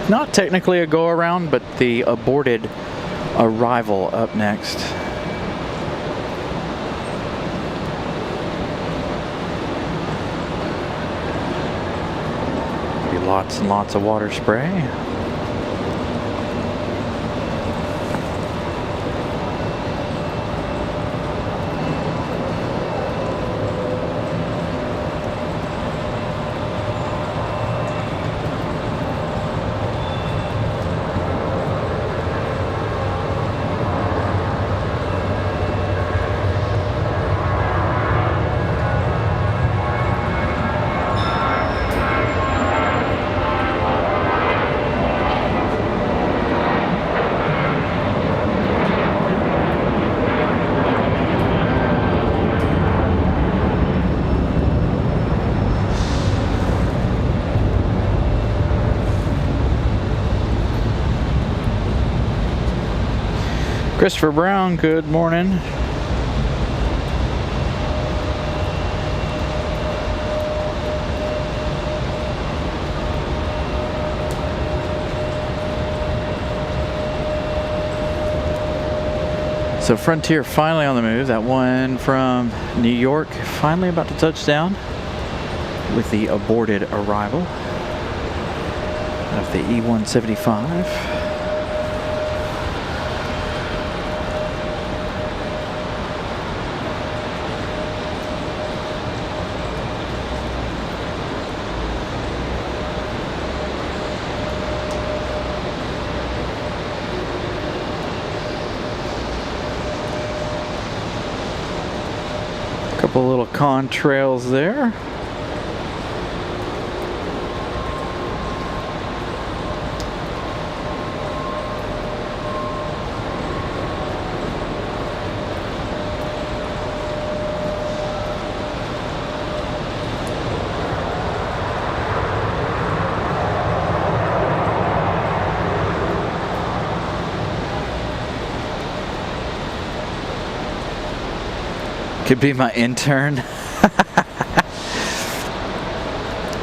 not technically a go-around, but the aborted arrival up next. Lots and lots of water spray. Christopher Brown, good morning. So Frontier finally on the move. That one from New York finally about to touch down with the aborted arrival of the E-175. Couple little contrails there. Could be my intern.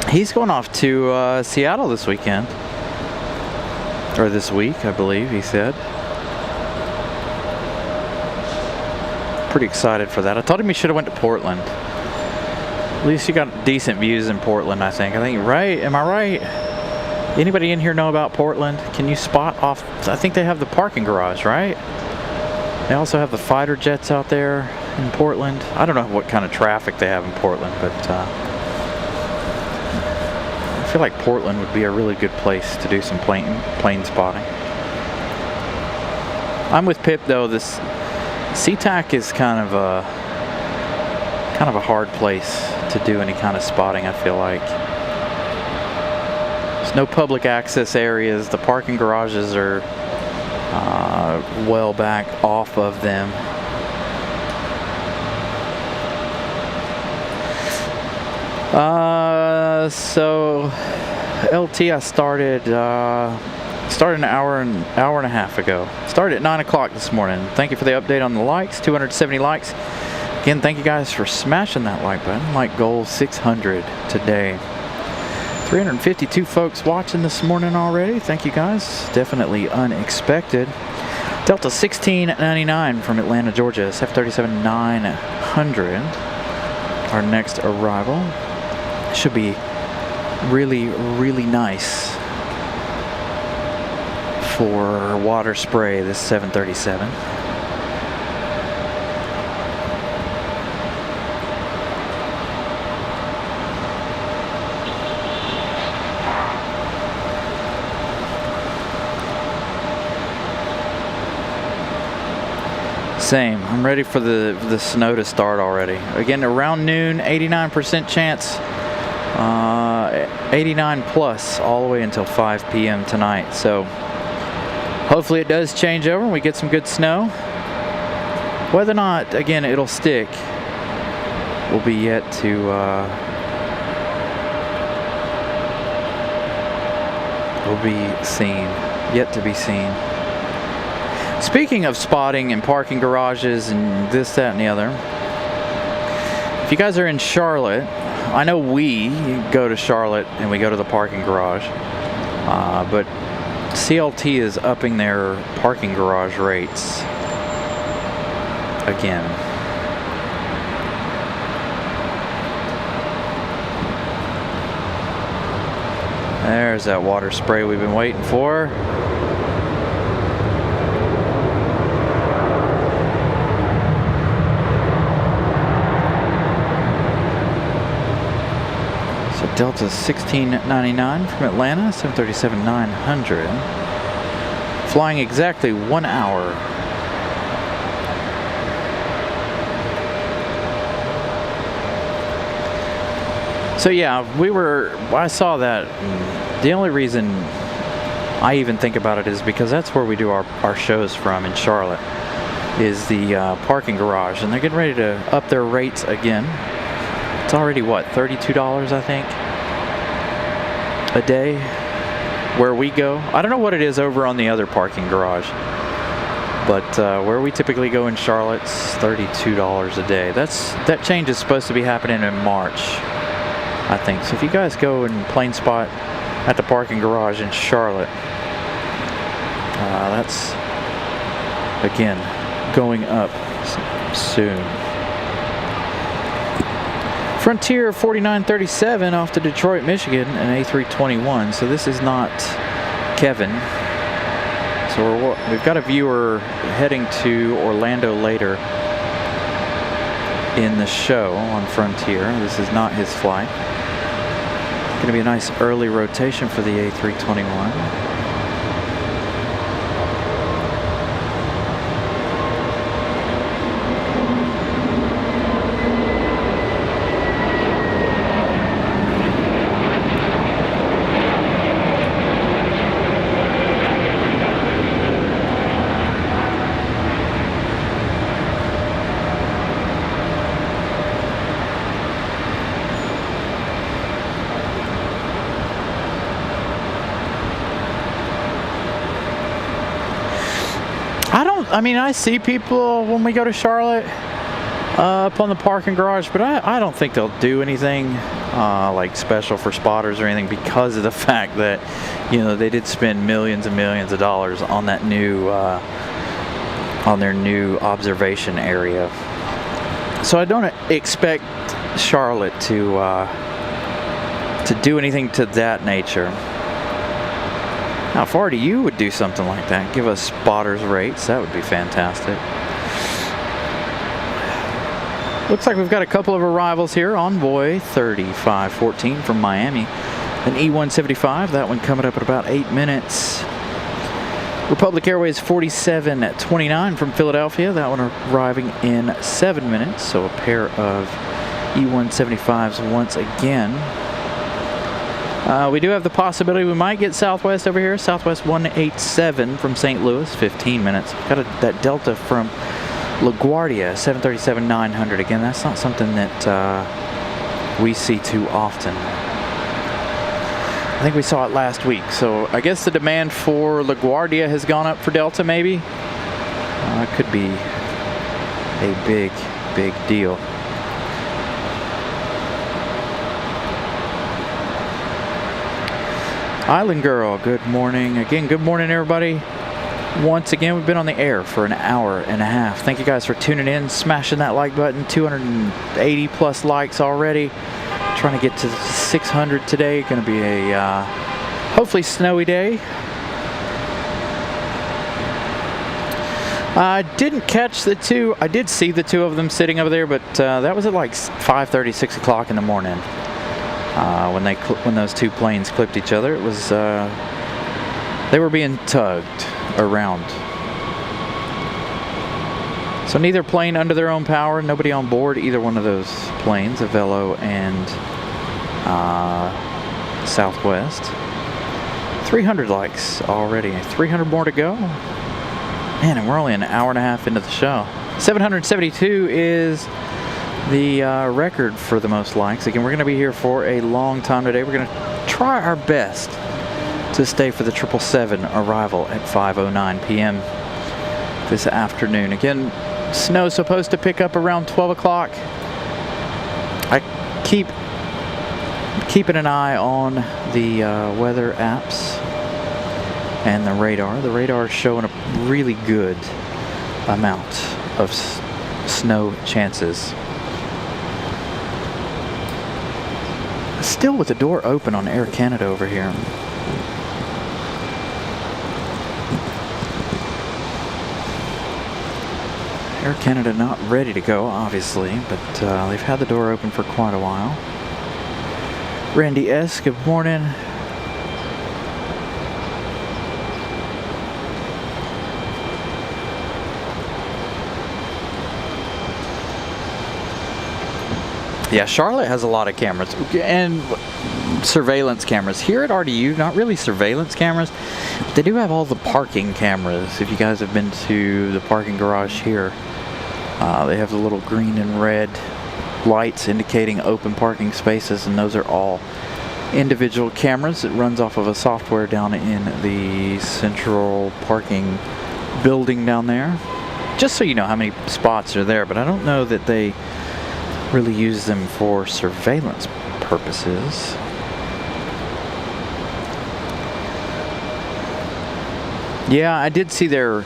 He's going off to Seattle this weekend. Or this week, I believe he said. Pretty excited for that. I told him he should have went to Portland. At least you got decent views in Portland, I think. Right? Am I right? Anybody in here know about Portland? Can you spot off? I think they have the parking garage, right? They also have the fighter jets out there in Portland. I don't know what kind of traffic they have in Portland, but I feel like Portland would be a really good place to do some plane spotting. I'm with Pip though. This SeaTac is kind of a hard place to do any kind of spotting. I feel like there's no public access areas. The parking garages are well back off of them. So LT I started an hour and a half ago. Started at 9 o'clock this morning. Thank you for the update on the likes. 270 likes. Again, thank you guys for smashing that like button. Like goal 600 today. 352 folks watching this morning already. Thank you guys. Definitely unexpected. Delta 1699 from Atlanta, Georgia. F37-900. Our next arrival. Should be really, really nice for water spray, this 737. Same. I'm ready for the snow to start already. Again, around noon, 89% chance. 89 plus all the way until 5 p.m. tonight. So hopefully it does change over and we get some good snow. Whether or not, again, it'll stick will be yet to yet to be seen. Speaking of spotting and parking garages and this, that, and the other, if you guys are in Charlotte, I know we go to Charlotte and we go to the parking garage, but CLT is upping their parking garage rates again. There's that water spray we've been waiting for. Delta 1699 from Atlanta, 737-900, flying exactly 1 hour. So yeah, I saw that. The only reason I even think about it is because that's where we do our shows from in Charlotte, is the parking garage, and they're getting ready to up their rates again. It's already what, $32 I think a day where we go. I don't know what it is over on the other parking garage, but where we typically go in Charlotte's $32 a day. That change is supposed to be happening in March, I think. So if you guys go and plane spot at the parking garage in Charlotte, that's again going up soon. Frontier 4937 off to Detroit, Michigan, an A321. So this is not Kevin. So we've got a viewer heading to Orlando later in the show on Frontier. This is not his flight. Going to be a nice early rotation for the A321. I mean, I see people when we go to Charlotte up on the parking garage, but I don't think they'll do anything like special for spotters or anything, because of the fact that, you know, they did spend millions and millions of dollars on that new on their new observation area. So I don't expect Charlotte to do anything to that nature. Now, if RDU would do something like that, give us spotters rates, that would be fantastic. Looks like we've got a couple of arrivals here. Envoy 3514 from Miami. An E175, that one coming up in about 8 minutes. Republic Airways 4729 from Philadelphia, that one arriving in 7 minutes. So a pair of E175s once again. We do have the possibility we might get Southwest over here. Southwest 187 from St. Louis, 15 minutes. Got that Delta from LaGuardia, 737-900. Again, that's not something that we see too often. I think we saw it last week. So I guess the demand for LaGuardia has gone up for Delta, maybe. It could be a big, big deal. Island Girl, good morning. Again, good morning, everybody. Once again, we've been on the air for an hour and a half. Thank you guys for tuning in, smashing that like button. 280 plus likes already. Trying to get to 600 today. Going to be a hopefully snowy day. I didn't catch the two. I did see the two of them sitting over there, but that was at like 5:30, 6 o'clock in the morning. When those two planes clipped each other, it was they were being tugged around. So neither plane under their own power, nobody on board either one of those planes, Avelo and Southwest. 300 likes already, 300 more to go. Man, and we're only an hour and a half into the show. 772 is the record for the most likes. Again, we're going to be here for a long time today. We're going to try our best to stay for the 777 arrival at 5:09 p.m. this afternoon. Again, snow's supposed to pick up around 12 o'clock. I keep keeping an eye on the weather apps and the radar. The radar is showing a really good amount of snow chances. Still with the door open on Air Canada over here. Air Canada not ready to go, obviously, but they've had the door open for quite a while. Randy S., good morning. Yeah, Charlotte has a lot of cameras and surveillance cameras. Here at RDU, not really surveillance cameras. But they do have all the parking cameras. If you guys have been to the parking garage here, they have the little green and red lights indicating open parking spaces, and those are all individual cameras. It runs off of a software down in the central parking building down there. Just so you know how many spots are there, but I don't know that they really use them for surveillance purposes. Yeah, I did see they're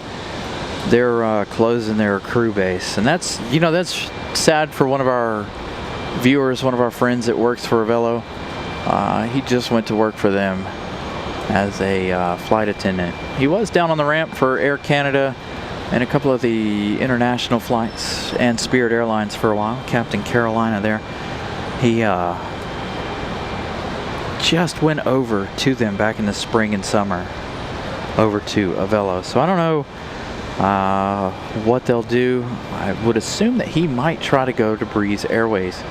closing their crew base, and that's, you know, that's sad for one of our viewers, one of our friends that works for Avelo. He just went to work for them as a flight attendant. He was down on the ramp for Air Canada and a couple of the international flights and Spirit Airlines for a while. Captain Carolina there. He just went over to them back in the spring and summer, over to Avelo. So I don't know what they'll do. I would assume that he might try to go to Breeze Airways,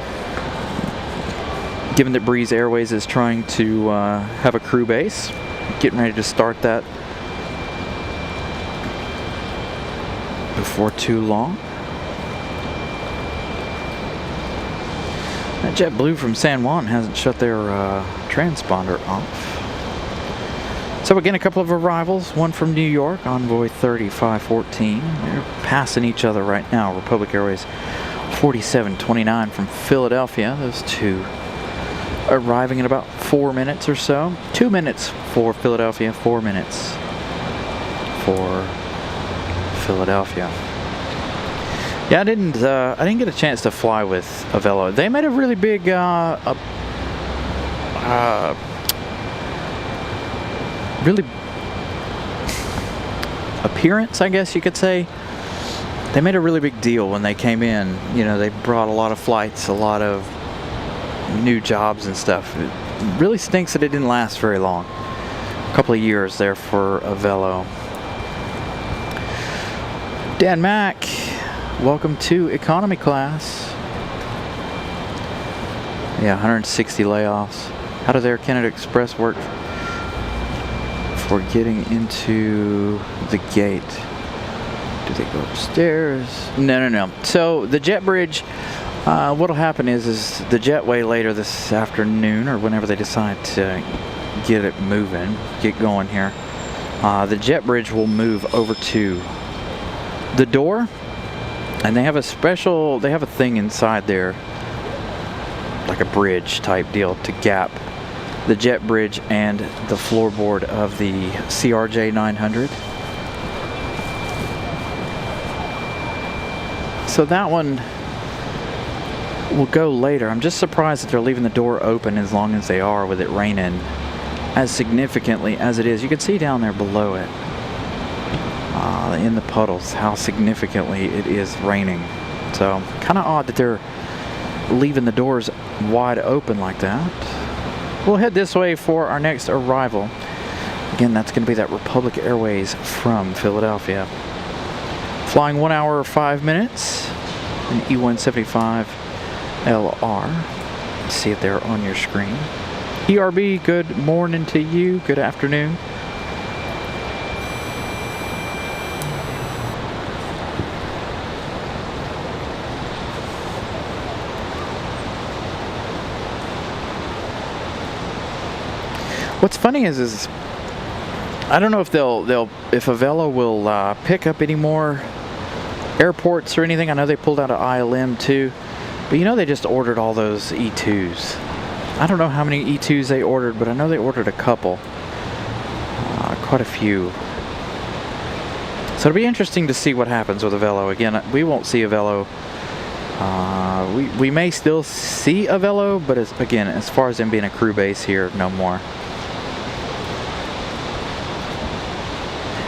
given that Breeze Airways is trying to have a crew base, getting ready to start that before too long. That JetBlue from San Juan hasn't shut their transponder off. So again, a couple of arrivals, one from New York, Envoy 3514. They're passing each other right now. Republic Airways 4729 from Philadelphia. Those two arriving in about 4 minutes or so. 2 minutes for Philadelphia, 4 minutes for Philadelphia. Yeah, I didn't get a chance to fly with Avelo. They made a really big really appearance, I guess you could say. They made a really big deal when they came in. You know, they brought a lot of flights, a lot of new jobs and stuff. It really stinks that it didn't last very long. A couple of years there for Avelo. Dan Mack, welcome to economy class. Yeah, 160 layoffs. How does Air Canada Express work for getting into the gate? Do they go upstairs? No. So the jet bridge, what'll happen is the jetway later this afternoon, or whenever they decide to get it moving, get going here, the jet bridge will move over to the door, and they have a thing inside there, like a bridge type deal, to gap the jet bridge and the floorboard of the CRJ 900. So that one will go later. I'm just surprised that they're leaving the door open as long as they are, with it raining as significantly as it is. You can see down there below it, in the puddles, how significantly it is raining. So kind of odd that they're leaving the doors wide open like that. We'll head this way for our next arrival. Again, that's going to be that Republic Airways from Philadelphia. Flying 1 hour 5 minutes, an E175 LR. See it there on your screen. ERB, good morning to you. Good afternoon. What's funny is I don't know if if Avelo will pick up any more airports or anything. I know they pulled out of ILM too, but you know, they just ordered all those E2s. I don't know how many E2s they ordered, but I know they ordered a couple, quite a few. So it'll be interesting to see what happens with Avelo. Again, we won't see Avelo. We may still see Avelo, but again, as far as them being a crew base here, no more.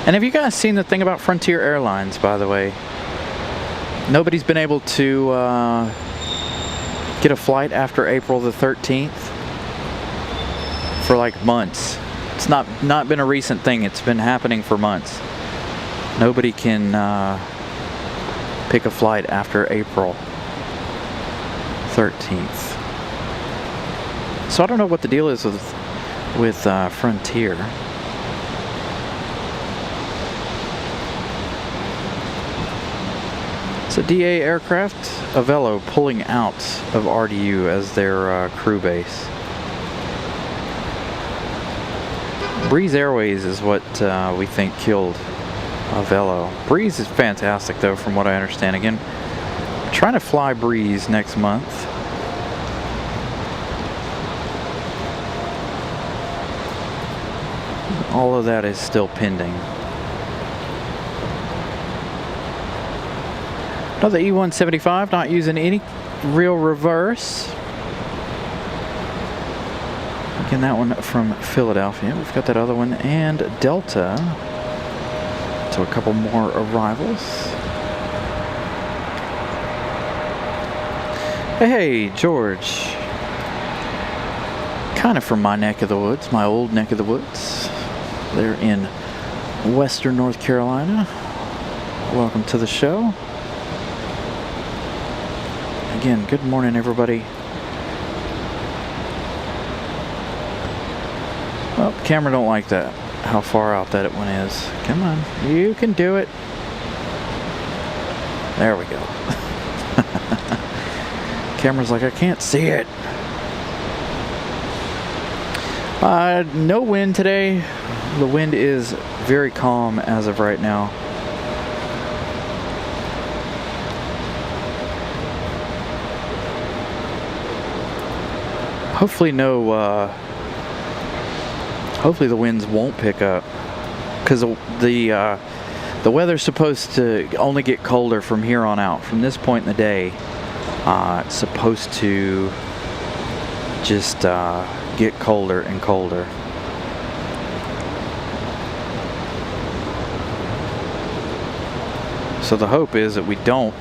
And have you guys seen the thing about Frontier Airlines, by the way? Nobody's been able to get a flight after April the 13th for like months. It's not been a recent thing. It's been happening for months. Nobody can pick a flight after April 13th. So I don't know what the deal is with Frontier. So DA Aircraft, Avelo pulling out of RDU as their crew base. Breeze Airways is what we think killed Avelo. Breeze is fantastic though, from what I understand. Again, trying to fly Breeze next month. All of that is still pending. Another E175, not using any real reverse. Again, that one from Philadelphia. We've got that other one, and Delta. So a couple more arrivals. Hey, George. Kind of from my neck of the woods, my old neck of the woods. They're in Western North Carolina. Welcome to the show. Again, good morning, everybody. Well, the camera don't like that, how far out that one is. Come on, you can do it. There we go. Camera's like, I can't see it. No wind today. The wind is very calm as of right now. Hopefully hopefully the winds won't pick up, because the weather's supposed to only get colder from here on out. From this point in the day, it's supposed to just get colder and colder. So the hope is that we don't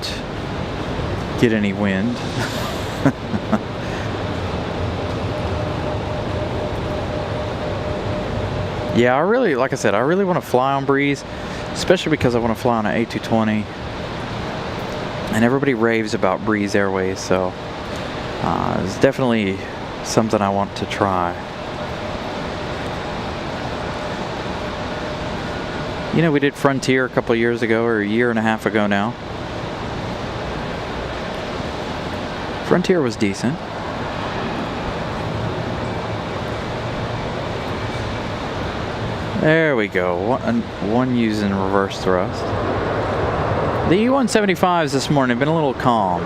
get any wind. Yeah, like I said, I really want to fly on breeze, especially because I want to fly on an A220. And everybody raves about Breeze Airways, so it's definitely something I want to try. You know, we did Frontier a couple years ago, or a year and a half ago now. Frontier was decent. There we go. One using reverse thrust. The E-175s this morning have been a little calm.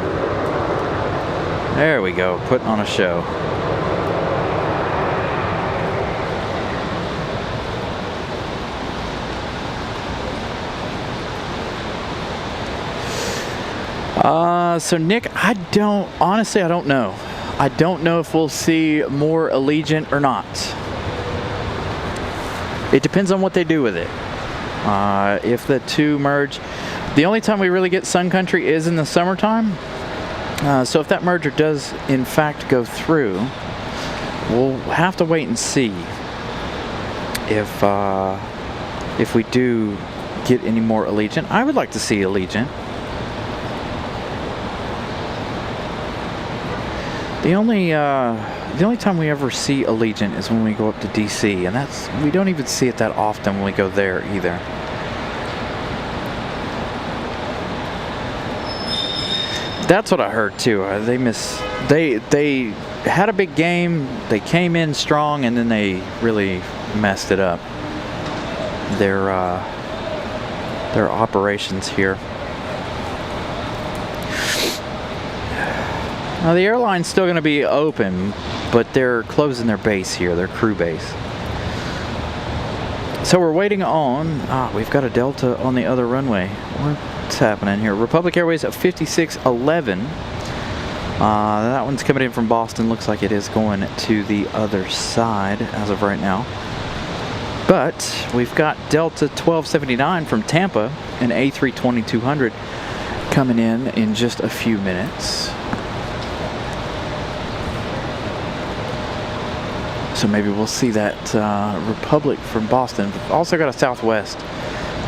There we go, putting on a show. So Nick, honestly, I don't know. I don't know if we'll see more Allegiant or not. It depends on what they do with it. If the two merge, the only time we really get Sun Country is in the summertime. So if that merger does in fact go through, we'll have to wait and see if we do get any more Allegiant. I would like to see Allegiant. The only time we ever see Allegiant is when we go up to DC, and we don't even see it that often when we go there either. That's what I heard too. They had a big game. They came in strong, and then they really messed it up. Their operations here. Now the airline's still going to be open, but they're closing their base here, their crew base. So we're waiting on, we've got a Delta on the other runway. What's happening here? Republic Airways at 5611. That one's coming in from Boston. Looks like it is going to the other side as of right now. But we've got Delta 1279 from Tampa, an A320-200, coming in just a few minutes. So maybe we'll see that Republic from Boston. We've also got a Southwest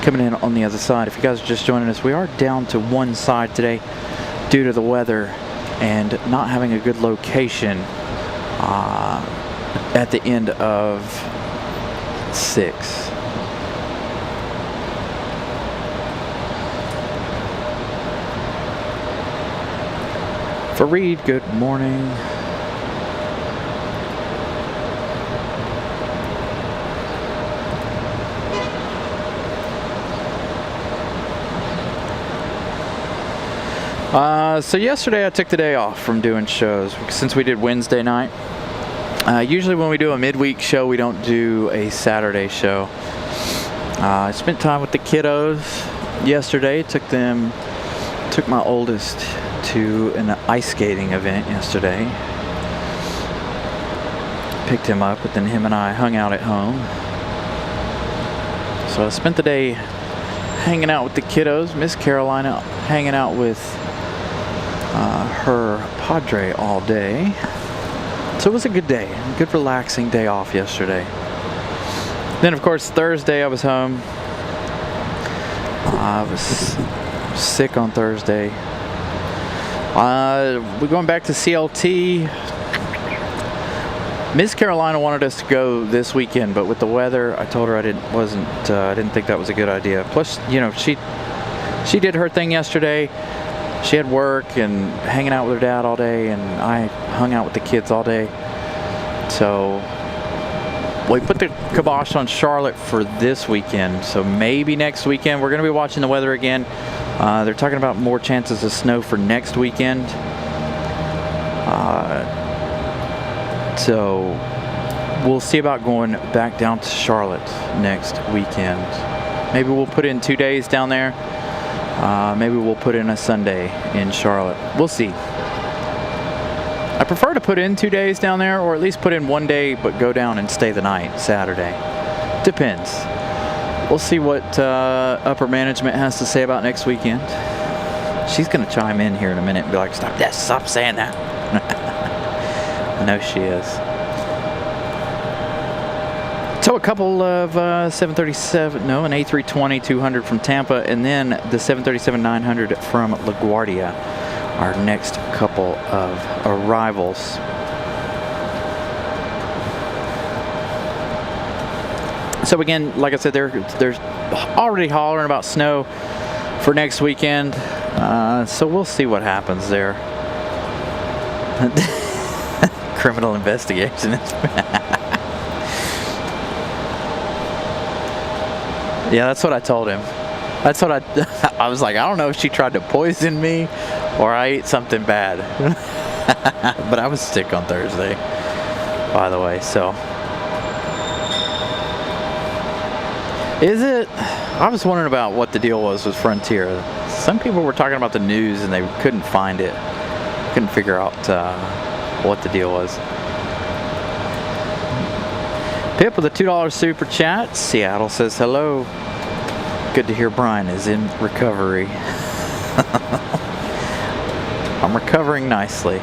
coming in on the other side. If you guys are just joining us, we are down to one side today due to the weather and not having a good location at the end of 6. Fareed, good morning. So yesterday I took the day off from doing shows since we did Wednesday night. Usually when we do a midweek show, we don't do a Saturday show. I spent time with the kiddos yesterday. Took my oldest to an ice skating event yesterday. Picked him up, but then him and I hung out at home. So I spent the day hanging out with the kiddos. Miss Carolina hanging out with her padre all day. So it was a good day, a good relaxing day off yesterday. Then of course Thursday I was home. I was sick on Thursday. We're going back to CLT. Miss Carolina wanted us to go this weekend, but with the weather, I told her I didn't think that was a good idea. Plus, you know, she did her thing yesterday. She had work and hanging out with her dad all day, and I hung out with the kids all day. So we put the kibosh on Charlotte for this weekend, so maybe next weekend. We're going to be watching the weather again. They're talking about more chances of snow for next weekend. So we'll see about going back down to Charlotte next weekend. Maybe we'll put in 2 days down there. Maybe we'll put in a Sunday in Charlotte. We'll see. I prefer to put in 2 days down there, or at least put in 1 day but go down and stay the night Saturday. Depends. We'll see what upper management has to say about next weekend. She's going to chime in here in a minute and be like, stop saying that. I know she is. So a couple of 737, no, an A320-200 from Tampa, and then the 737-900 from LaGuardia, our next couple of arrivals. So again, like I said, there's already hollering about snow for next weekend, so we'll see what happens there. Criminal investigation. Yeah, that's what I told him. That's what I was like, I don't know if she tried to poison me or I ate something bad. But I was sick on Thursday, by the way, so. Is it? I was wondering about what the deal was with Frontier. Some people were talking about the news and they couldn't find it. Couldn't figure out what the deal was. Pip with a $2 super chat. Seattle says hello. Good to hear Brian is in recovery. I'm recovering nicely.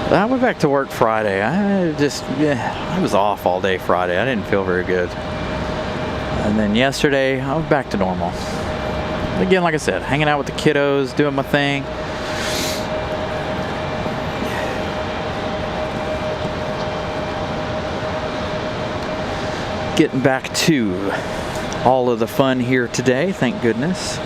I went back to work Friday. I was off all day Friday. I didn't feel very good. And then yesterday, I was back to normal. Again, like I said, hanging out with the kiddos, doing my thing. Getting back to all of the fun here today, thank goodness.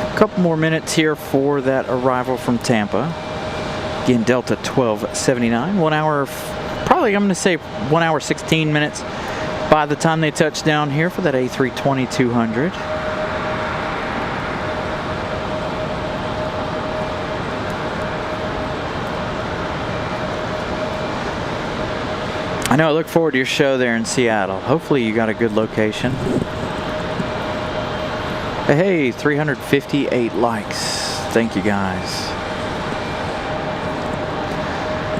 A couple more minutes here for that arrival from Tampa. Again, Delta 1279, 1 hour, probably I'm going to say 1 hour 16 minutes by the time they touch down here for that A320-200. I know, I look forward to your show there in Seattle. Hopefully you got a good location. Hey, 358 likes. Thank you guys.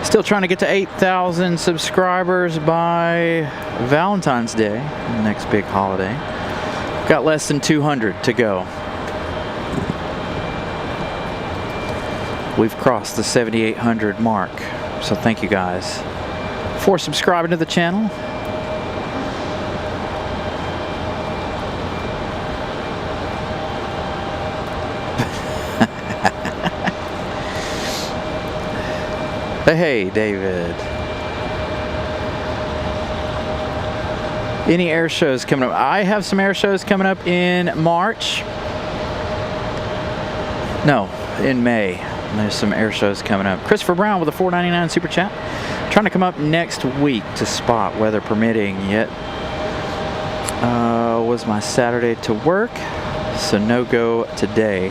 Still trying to get to 8,000 subscribers by Valentine's Day, the next big holiday. Got less than 200 to go. We've crossed the 7,800 mark. So thank you guys for subscribing to the channel. Hey, David. Any air shows coming up? I have some air shows coming up in March. No, in May. There's some air shows coming up. Christopher Brown with a $4.99 super chat. Trying to come up next week to spot, weather permitting. Yet was my Saturday to work, so no go today.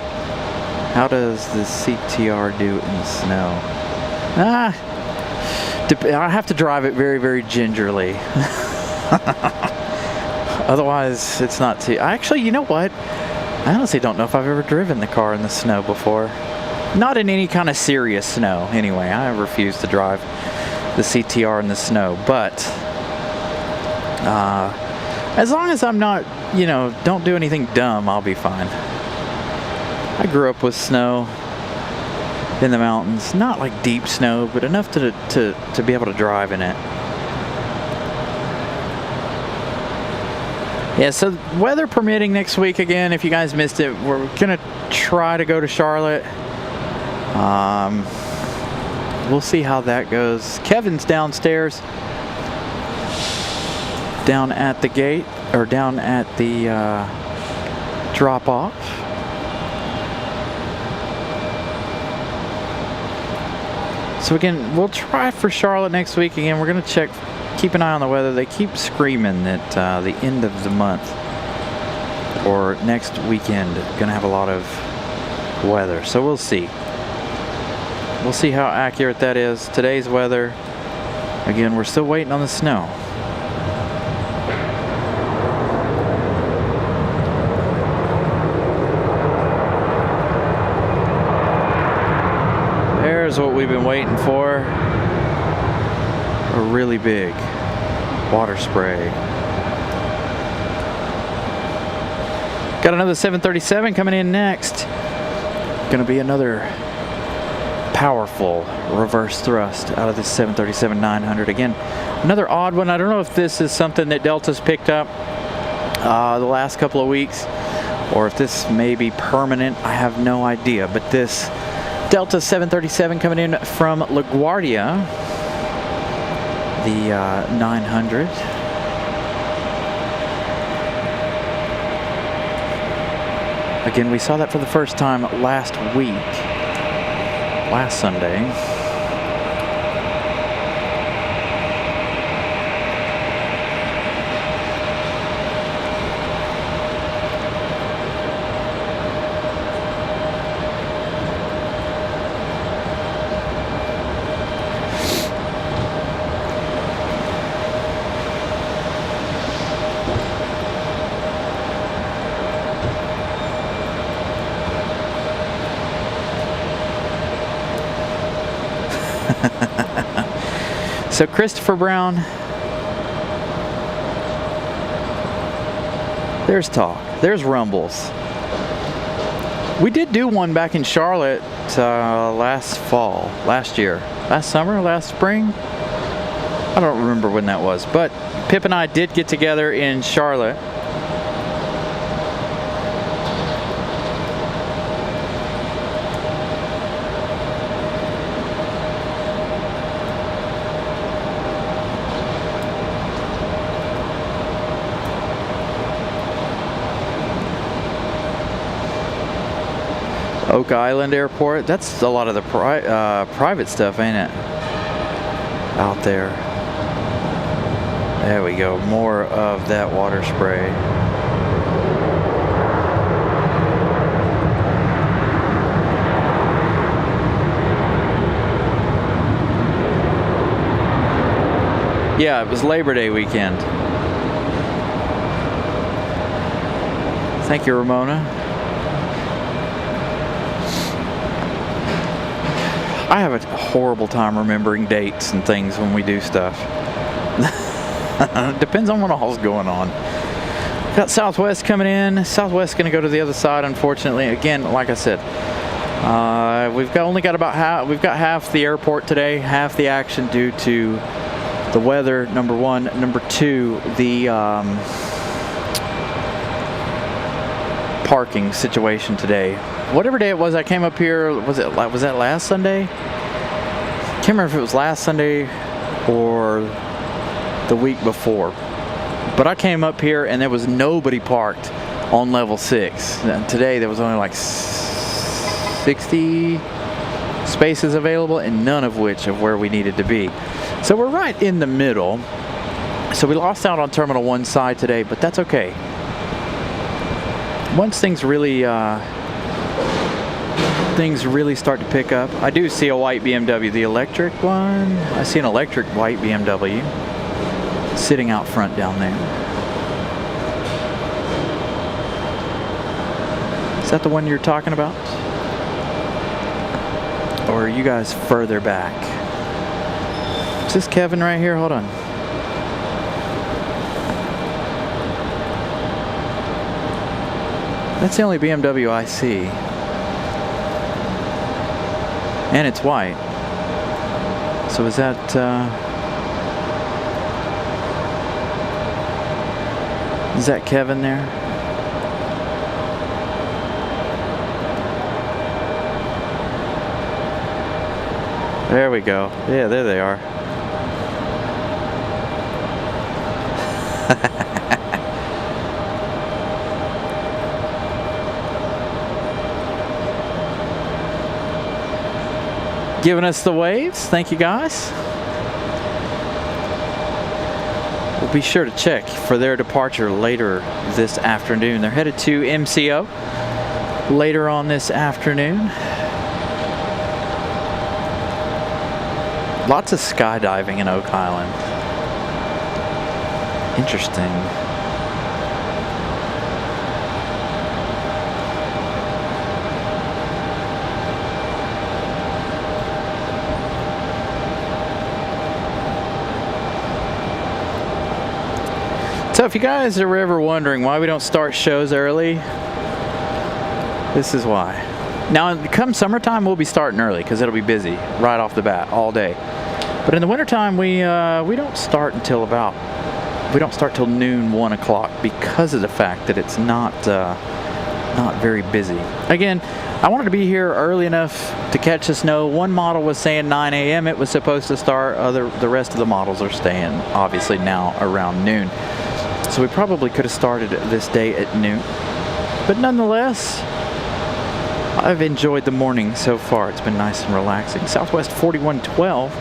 How does the CTR do in the snow? I have to drive it very, very gingerly. Otherwise, it's not too. Actually, you know what? I honestly don't know if I've ever driven the car in the snow before. Not in any kind of serious snow, anyway. I refuse to drive the CTR in the snow, but as long as I'm not, don't do anything dumb, I'll be fine. I grew up with snow in the mountains, not like deep snow, but enough to be able to drive in it. Yeah, so weather permitting next week again, if you guys missed it, we're gonna try to go to Charlotte. We'll see how that goes. Kevin's downstairs, down at the gate, or down at the drop-off. So again, we'll try for Charlotte next week. Again, we're going to check, keep an eye on the weather. They keep screaming that the end of the month or next weekend going to have a lot of weather. So we'll see. We'll see how accurate that is. Today's weather, again, we're still waiting on the snow. There's what we've been waiting for. A really big water spray. Got another 737 coming in next. Going to be another powerful reverse thrust out of this 737-900. Again, another odd one. I don't know if this is something that Delta's picked up the last couple of weeks, or if this may be permanent. I have no idea. But this Delta 737 coming in from LaGuardia, the 900. Again, we saw that for the first time last week, last Sunday. So Christopher Brown, there's talk, there's rumbles. We did do one back in Charlotte last summer, last spring. I don't remember when that was, but Pip and I did get together in Charlotte. Oak Island Airport. That's a lot of the private stuff, ain't it? Out there. There we go. More of that water spray. Yeah, it was Labor Day weekend. Thank you, Ramona. I have a horrible time remembering dates and things when we do stuff. Depends on what all's going on. Got Southwest coming in. Southwest going to go to the other side, unfortunately. Again, like I said, we've got about half. We've got half the airport today, half the action due to the weather. Number one, number two, the parking situation today. Whatever day it was, I came up here. Was that last Sunday? Can't remember if it was last Sunday or the week before. But I came up here and there was nobody parked on level 6. And today there was only like 60 spaces available, and none of which of where we needed to be. So we're right in the middle. So we lost out on Terminal 1 side today, but that's okay. Once things really start to pick up. I do see a white BMW, the electric one. I see an electric white BMW sitting out front down there. Is that the one you're talking about? Or are you guys further back? Is this Kevin right here? Hold on. That's the only BMW I see. And it's white. So is that Kevin there? There we go. Yeah, there they are. giving us the waves. Thank you, guys. We'll be sure to check for their departure later this afternoon. They're headed to MCO later on this afternoon. Lots of skydiving in Oak Island. Interesting. So if you guys are ever wondering why we don't start shows early, this is why. Now, come summertime, we'll be starting early because it'll be busy right off the bat all day. But in the wintertime, we don't start until till noon, 1 o'clock, because of the fact that it's not very busy. Again, I wanted to be here early enough to catch the snow. One model was saying 9 a.m. it was supposed to start. The rest of the models are staying, obviously, now around noon. So we probably could have started this day at noon. But nonetheless, I've enjoyed the morning so far. It's been nice and relaxing. Southwest 4112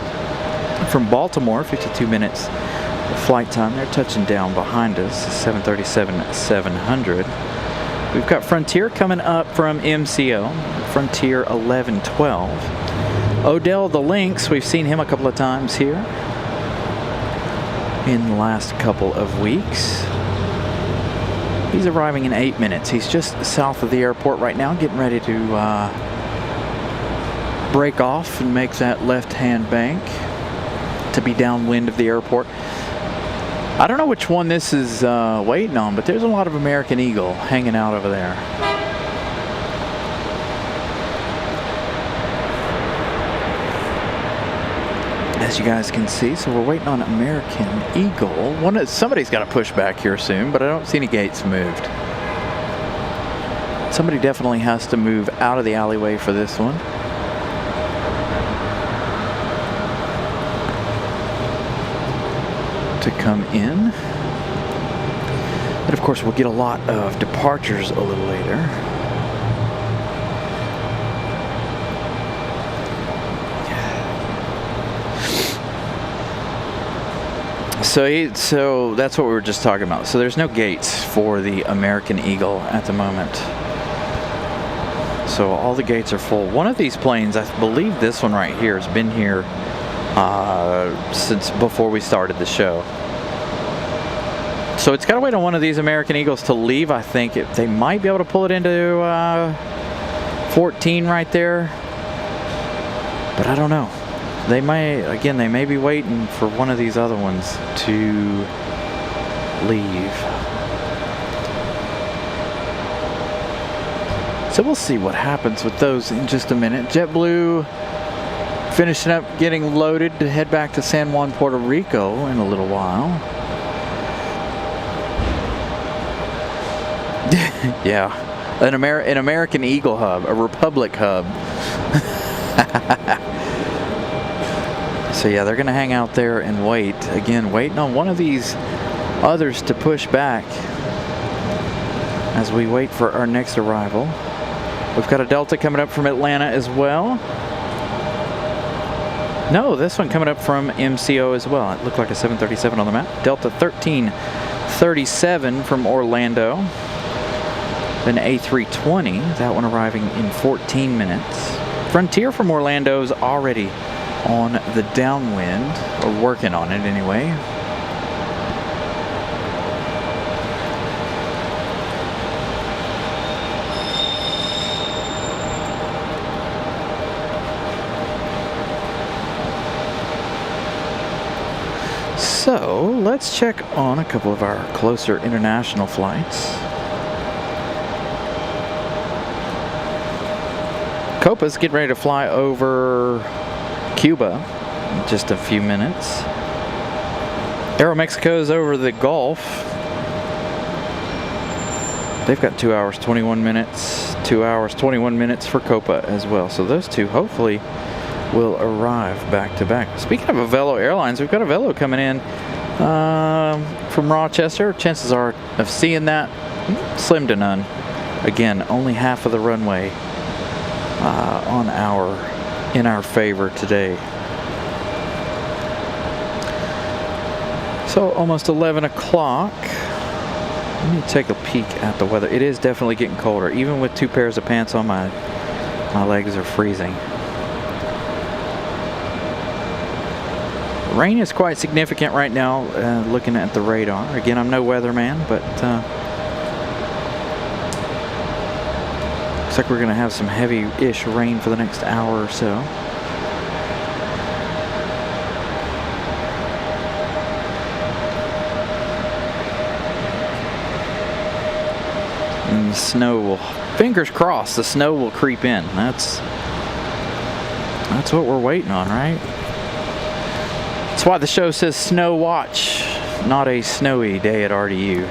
from Baltimore, 52 minutes of flight time. They're touching down behind us, 737-700. We've got Frontier coming up from MCO, Frontier 1112. Odell the Lynx, we've seen him a couple of times here in the last couple of weeks. He's arriving in 8 minutes. He's just south of the airport right now, getting ready to break off and make that left-hand bank to be downwind of the airport. I don't know which one this is waiting on, but there's a lot of American Eagle hanging out over there. As you guys can see, so we're waiting on American Eagle. Somebody's got to push back here soon, but I don't see any gates moved. Somebody definitely has to move out of the alleyway for this one. To come in. But of course, we'll get a lot of departures a little later. So that's what we were just talking about. So there's no gates for the American Eagle at the moment. So all the gates are full. One of these planes, I believe this one right here, has been here since before we started the show. So it's got to wait on one of these American Eagles to leave. I think they might be able to pull it into 14 right there. But I don't know. They may be waiting for one of these other ones to leave. So we'll see what happens with those in just a minute. JetBlue finishing up getting loaded to head back to San Juan, Puerto Rico in a little while. Yeah, an American Eagle hub, a Republic hub. So yeah, they're gonna hang out there and wait. Again, waiting on one of these others to push back as we wait for our next arrival. We've got a Delta coming up from Atlanta as well. No, this one coming up from MCO as well. It looked like a 737 on the map. Delta 1337 from Orlando. Then A320, that one arriving in 14 minutes. Frontier from Orlando is already on the downwind, or working on it anyway. So let's check on a couple of our closer international flights. Copa's getting ready to fly over Cuba in just a few minutes. Aeromexico's over the Gulf. They've got 2 hours, 21 minutes, 2 hours, 21 minutes for Copa as well. So those two hopefully will arrive back to back. Speaking of Avelo Airlines, we've got Avelo coming in from Rochester. Chances are of seeing that slim to none. Again, only half of the runway on our in our favor today. So almost 11 o'clock. Let me take a peek at the weather. It is definitely getting colder. Even with 2 pairs of pants on, my legs are freezing. Rain is quite significant right now, looking at the radar. Again, I'm no weatherman, but looks like we're going to have some heavy-ish rain for the next hour or so. And the snow will, fingers crossed, the snow will creep in. That's what we're waiting on, right? That's why the show says Snow Watch, not a snowy day at RDU.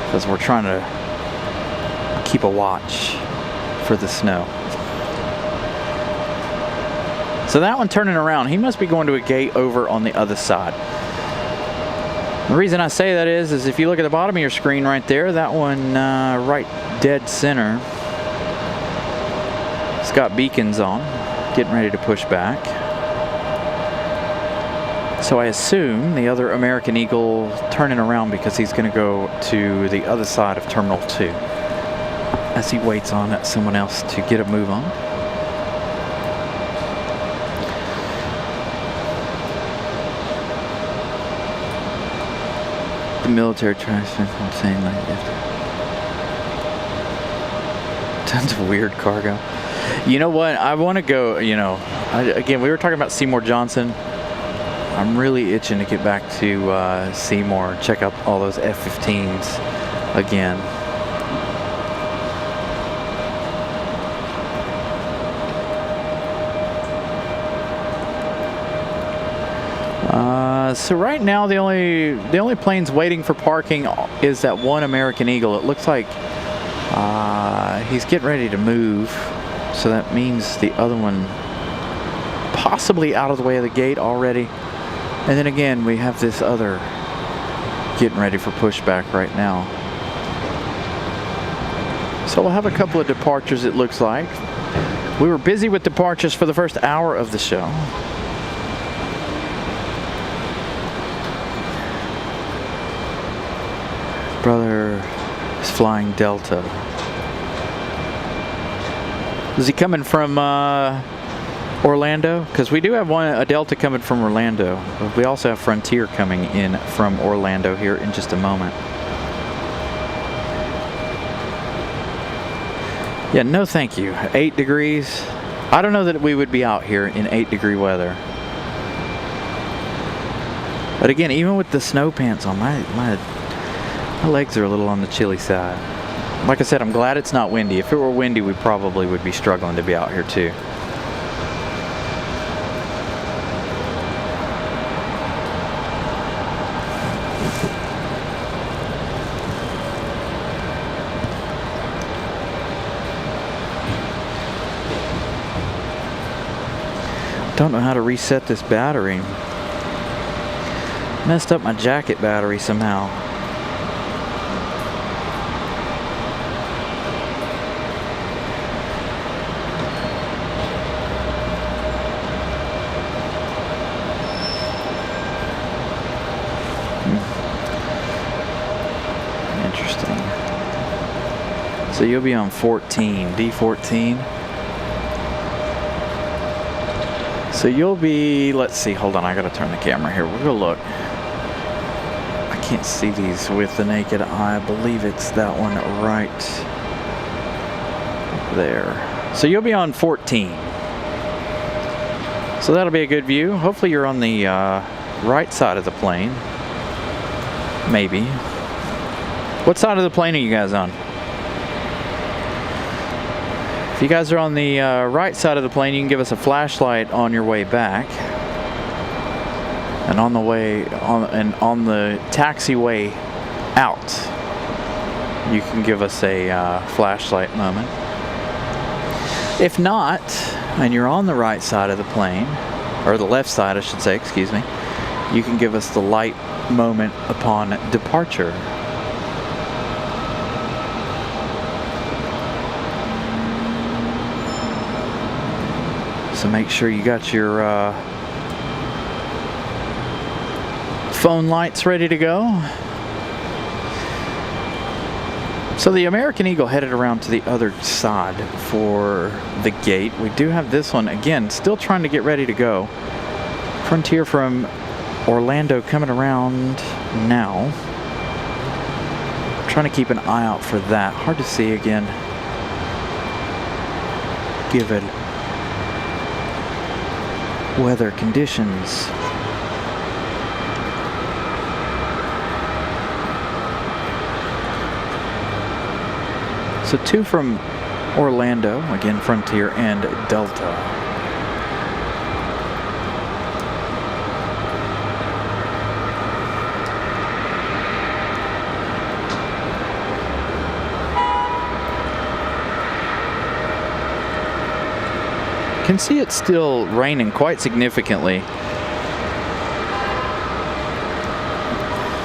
Because we're trying to keep a watch for the snow. So that one turning around, he must be going to a gate over on the other side. The reason I say that is if you look at the bottom of your screen right there, that one right dead center, it's got beacons on, getting ready to push back. So I assume the other American Eagle turning around because he's going to go to the other side of Terminal 2 as he waits on someone else to get a move on. The military transfer from saying like this. Tons of weird cargo. You know what? I want to go, again, we were talking about Seymour Johnson. I'm really itching to get back to Seymour, check out all those F-15s again. So right now the only planes waiting for parking is that one American Eagle. It looks like he's getting ready to move, so that means the other one possibly out of the way of the gate already. And then again, we have this other getting ready for pushback right now. So we'll have a couple of departures, it looks like. We were busy with departures for the first hour of the show. Brother is flying Delta. Is he coming from Orlando? Because we do have a Delta coming from Orlando. We also have Frontier coming in from Orlando here in just a moment. Yeah, no thank you. 8 degrees. I don't know that we would be out here in 8-degree weather. But again, even with the snow pants on, my legs are a little on the chilly side. Like I said, I'm glad it's not windy. If it were windy, we probably would be struggling to be out here too. Don't know how to reset this battery. Messed up my jacket battery somehow. Interesting. So you'll be on 14, D14. So you'll be, let's see, hold on, I gotta turn the camera here. We're gonna look. I can't see these with the naked eye. I believe it's that one right there. So you'll be on 14. So that'll be a good view. Hopefully you're on the right side of the plane. Maybe. What side of the plane are you guys on? If you guys are on the right side of the plane, you can give us a flashlight on your way back, and on the taxiway out, you can give us a flashlight moment. If not, and you're on the right side of the plane, or the left side, I should say, excuse me, you can give us the light moment upon departure. So make sure you got your phone lights ready to go. So the American Eagle headed around to the other side for the gate. We do have this one, again, still trying to get ready to go. Frontier from Orlando coming around now. Trying to keep an eye out for that. Hard to see again, given weather conditions. So two from Orlando, again Frontier and Delta. Can see it's still raining quite significantly.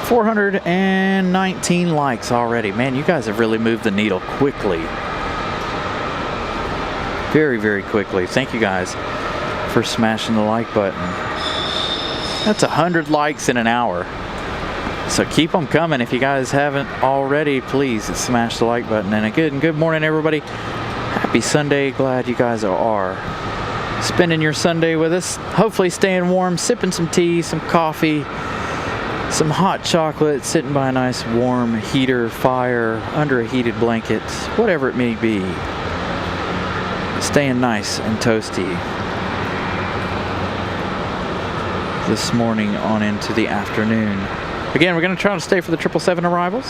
419 likes already. Man, you guys have really moved the needle quickly. Very, very quickly. Thank you guys for smashing the like button. That's 100 likes in an hour. So keep them coming. If you guys haven't already, please smash the like button. And again, good morning, everybody. Happy Sunday. Glad you guys are spending your Sunday with us. Hopefully staying warm, sipping some tea, some coffee, some hot chocolate, sitting by a nice warm heater, fire, under a heated blanket, whatever it may be. Staying nice and toasty this morning on into the afternoon. Again, we're going to try to stay for the 777 arrivals.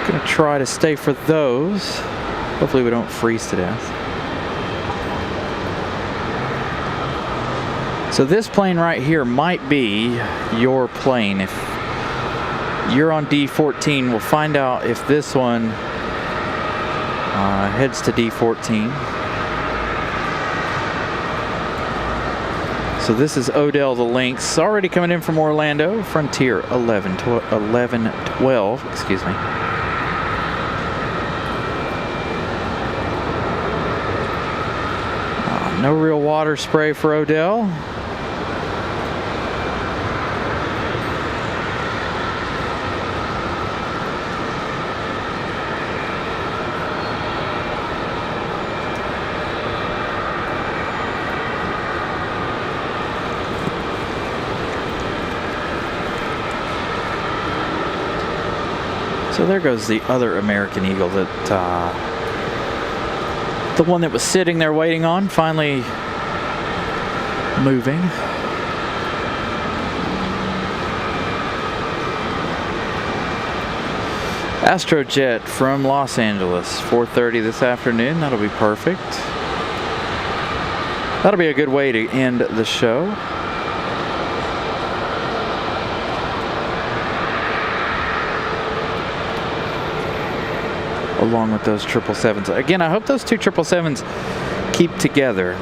Going to try to stay for those. Hopefully we don't freeze to death. So this plane right here might be your plane. If you're on D14, we'll find out if this one heads to D14. So this is Odell the Lynx, already coming in from Orlando, Frontier 1112, excuse me. No real water spray for Odell. So there goes the other American Eagle that the one that was sitting there waiting on, finally moving. Astrojet from Los Angeles, 4:30 this afternoon. That'll be perfect. That'll be a good way to end the show. Along with those 777s. Again, I hope those two 777s keep together.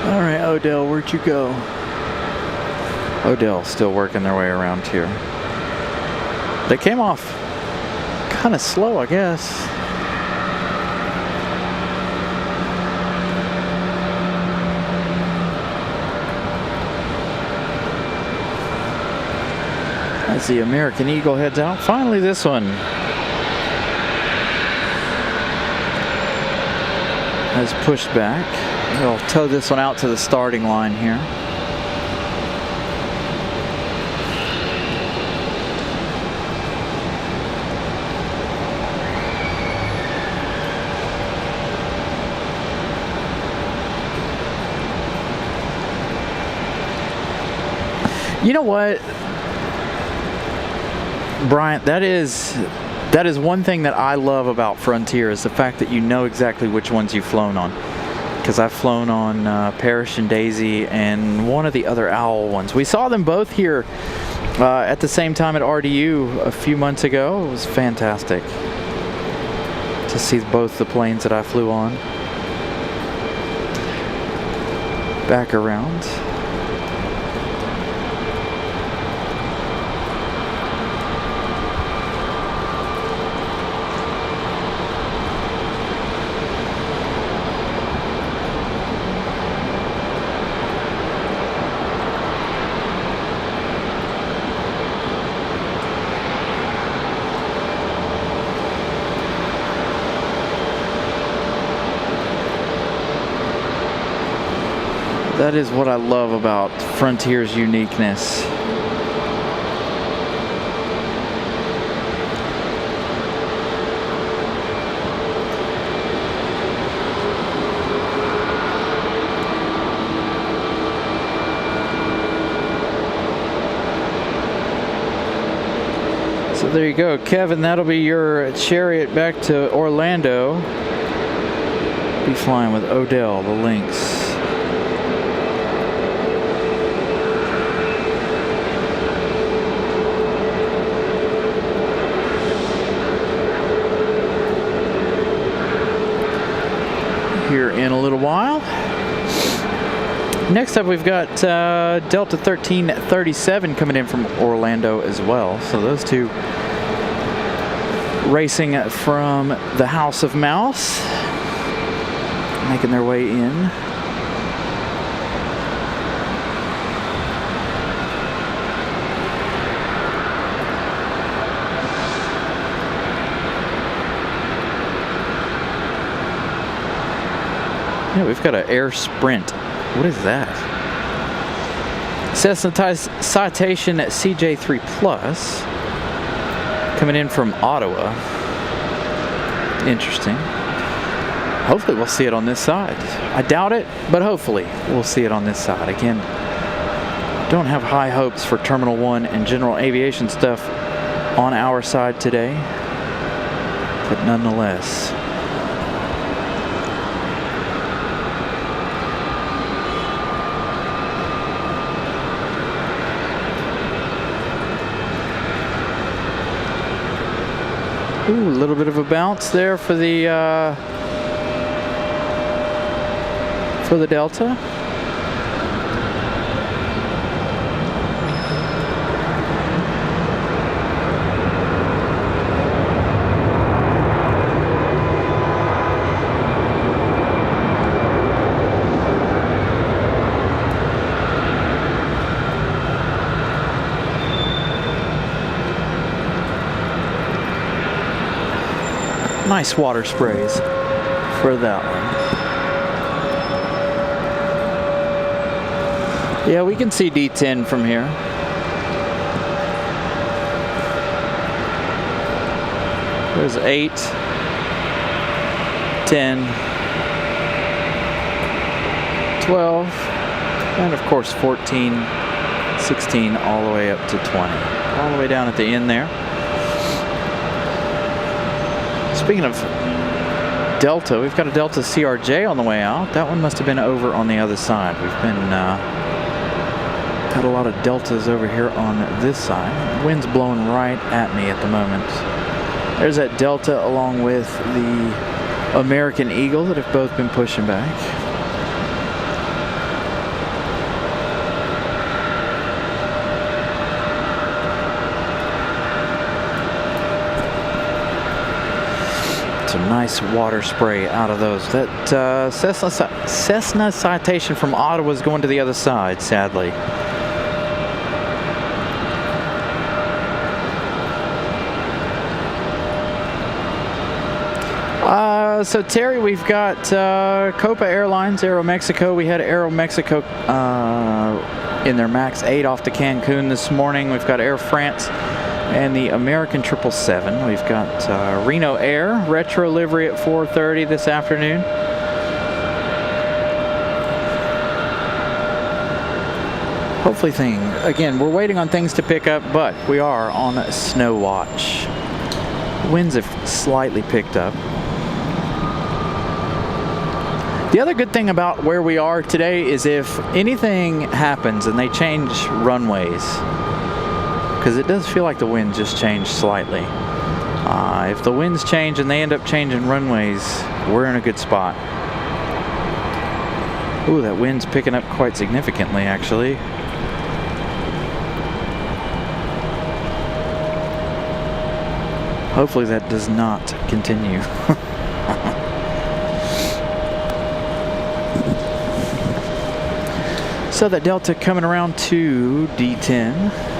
All right, Odell, where'd you go? Odell still working their way around here. They came off kind of slow, I guess. As the American Eagle heads out. Finally, this one has pushed back. We'll tow this one out to the starting line here. You know what, Bryant, that is one thing that I love about Frontier, is the fact that you know exactly which ones you've flown on. Because I've flown on Parrish and Daisy and one of the other Owl ones. We saw them both here at the same time at RDU a few months ago. It was fantastic to see both the planes that I flew on. Back around. That is what I love about Frontier's uniqueness. So there you go, Kevin, that'll be your chariot back to Orlando. Be flying with Odell, the Lynx. Here in a little while. Next up, we've got Delta 1337 coming in from Orlando as well. So those two racing from the House of Mouse, making their way in. Yeah, we've got an Air Sprint. What is that? Cessna Citation CJ3 Plus coming in from Ottawa. Interesting. Hopefully we'll see it on this side. I doubt it, but hopefully we'll see it on this side. Again, don't have high hopes for Terminal 1 and general aviation stuff on our side today, but nonetheless. Ooh, a little bit of a bounce there for the Delta. Nice water sprays for that one. Yeah, we can see D10 from here. There's 8, 10, 12, and of course 14, 16, all the way up to 20. All the way down at the end there. Speaking of Delta, we've got a Delta CRJ on the way out. That one must have been over on the other side. We've been got a lot of Deltas over here on this side. Wind's blowing right at me at the moment. There's that Delta along with the American Eagle that have both been pushing back. Nice water spray out of those. That Cessna Citation from Ottawa is going to the other side, sadly. So Terry, we've got Copa Airlines, Aeromexico. We had Aeromexico in their MAX 8 off to Cancun this morning. We've got Air France and the American 777. We've got Reno Air, retro livery at 4:30 this afternoon. Hopefully again, we're waiting on things to pick up, but we are on a snow watch. Winds have slightly picked up. The other good thing about where we are today is if anything happens and they change runways, because it does feel like the wind just changed slightly. If the winds change and they end up changing runways, we're in a good spot. Ooh, that wind's picking up quite significantly, actually. Hopefully that does not continue. So that Delta coming around to D10.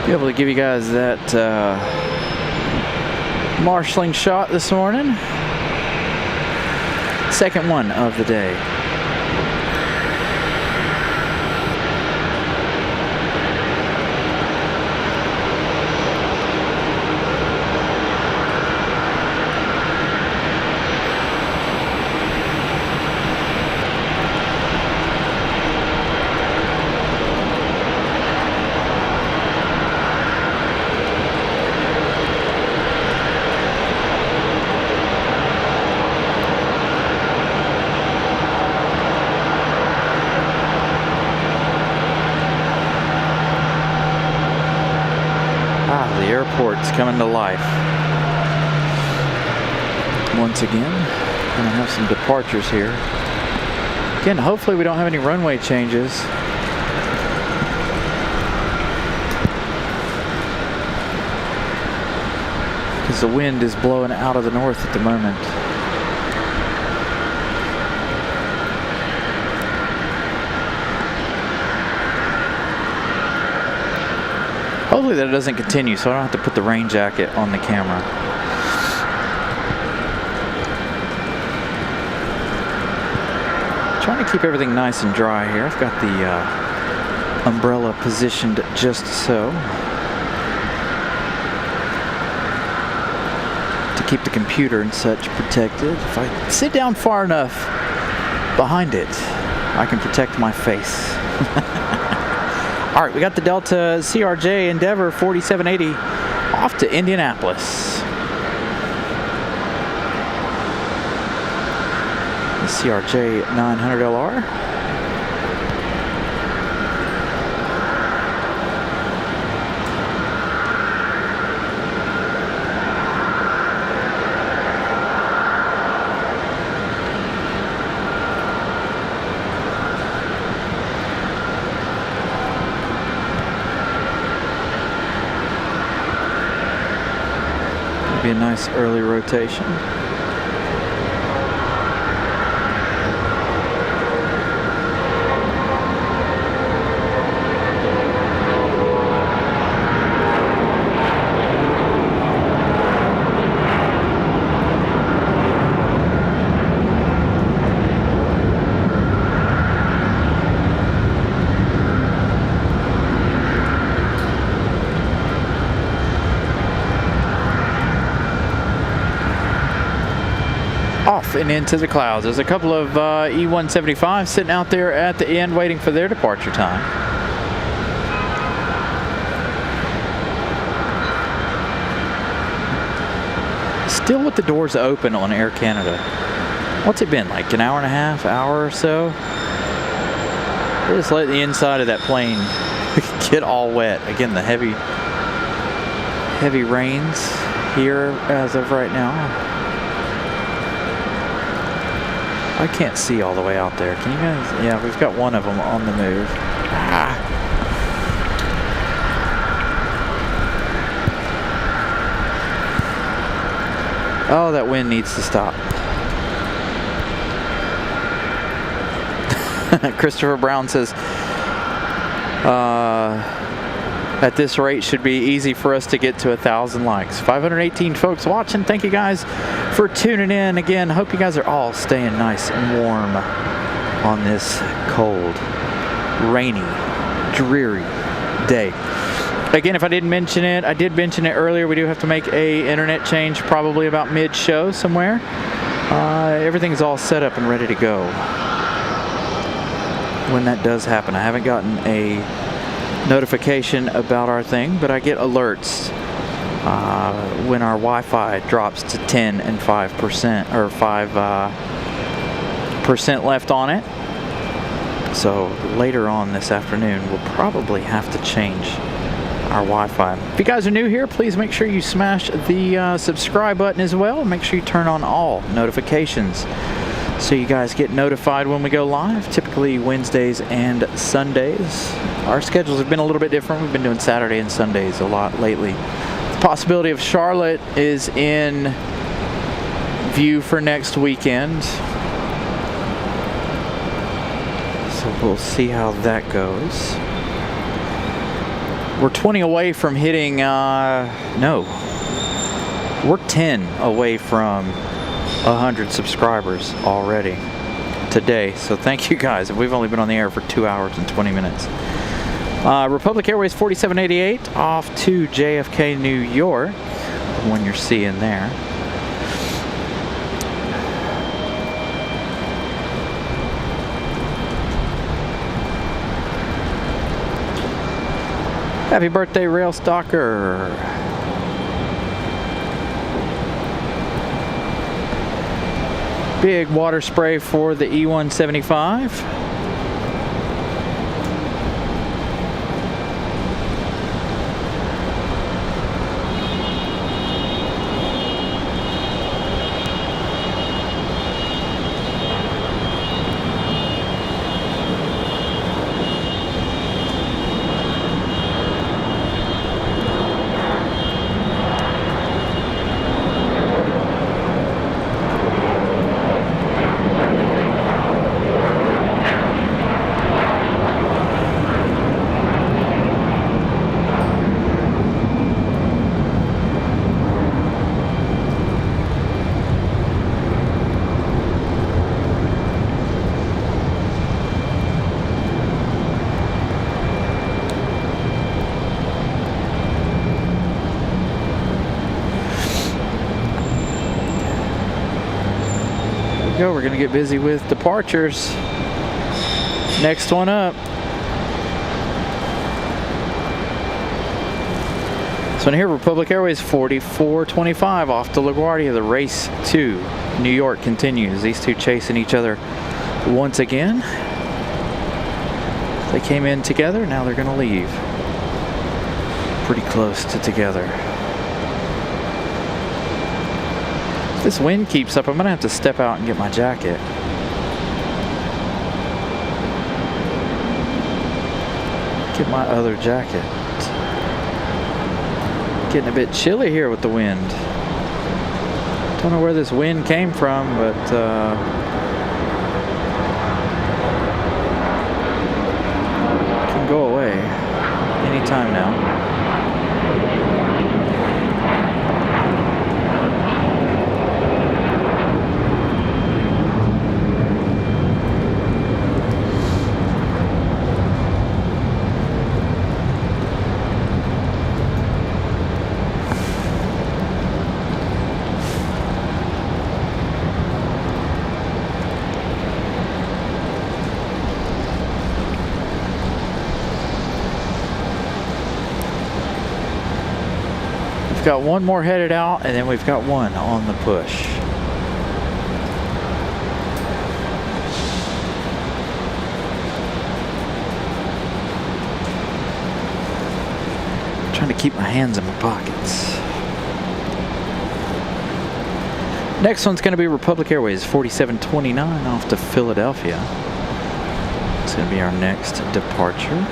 Be able to give you guys that marshalling shot this morning. Second one of the day. The airport's coming to life. Once again, gonna have some departures here. Again, hopefully we don't have any runway changes. Because the wind is blowing out of the north at the moment. Hopefully that doesn't continue, so I don't have to put the rain jacket on the camera. Trying to keep everything nice and dry here. I've got the umbrella positioned just so. To keep the computer and such protected. If I sit down far enough behind it, I can protect my face. All right, we got the Delta CRJ Endeavor 4780 off to Indianapolis. The CRJ 900LR. Be a nice early rotation. Off and into the clouds. There's a couple of E-175s sitting out there at the end waiting for their departure time. Still with the doors open on Air Canada. What's it been, like an hour and a half, hour or so? Just let the inside of that plane get all wet. Again, the heavy rains here as of right now. I can't see all the way out there. Can you guys? Yeah, we've got one of them on the move. Ah. Oh, that wind needs to stop. Christopher Brown says, at this rate should be easy for us to get to 1,000 likes. 518 folks watching. Thank you guys for tuning in. Again, hope you guys are all staying nice and warm on this cold, rainy, dreary day. Again, if I didn't mention it, I did mention it earlier. We do have to make a internet change probably about mid-show somewhere. Everything's all set up and ready to go when that does happen. I haven't gotten a notification about our thing, but I get alerts when our Wi-Fi drops to 10 and 5% or 5% left on it. So later on this afternoon, we'll probably have to change our Wi-Fi. If you guys are new here, please make sure you smash the subscribe button as well. Make sure you turn on all notifications so you guys get notified when we go live, typically Wednesdays and Sundays. Our schedules have been a little bit different. We've been doing Saturday and Sundays a lot lately. The possibility of Charlotte is in view for next weekend, so we'll see how that goes. We're 20 away from hitting, no, we're 10 away from 100 subscribers already today. So thank you guys. We've only been on the air for 2 hours and 20 minutes. Republic Airways 4788 off to JFK, New York, the one you're seeing there. Happy birthday, Rail Stalker. Big water spray for the E175. We're going to get busy with departures. Next one up. So in here, Republic Airways 4425 off to LaGuardia. The race to New York continues. These two chasing each other once again. They came in together, now they're going to leave. Pretty close to together. If this wind keeps up, I'm going to have to step out and get my jacket. Get my other jacket. Getting a bit chilly here with the wind. Don't know where this wind came from, but can go away anytime now. We've got one more headed out, and then we've got one on the push. trying to keep my hands in my pockets. Next one's going to be Republic Airways 4729 off to Philadelphia. It's going to be our next departure.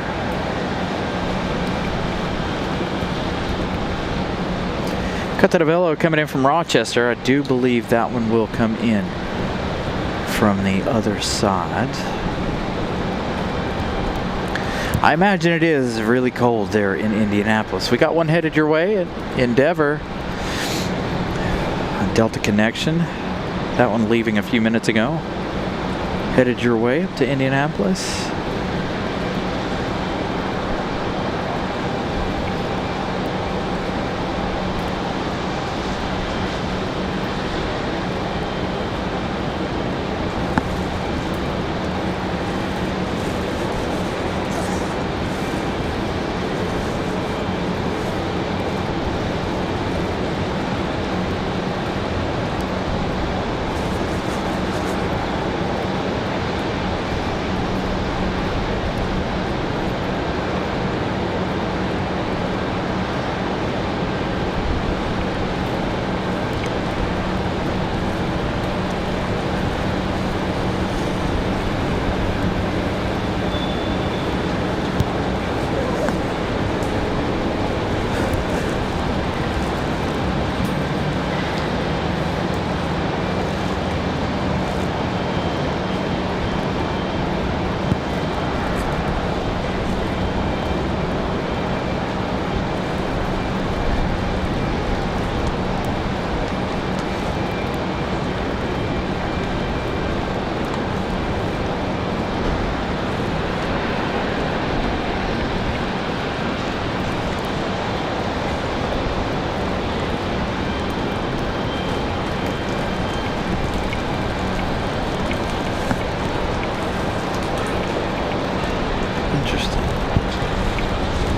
Cataravello coming in from Rochester. I do believe that one will come in from the other side. I imagine it is really cold there in Indianapolis. We got one headed your way at Endeavor. Delta Connection. That one leaving a few minutes ago. Headed your way up to Indianapolis.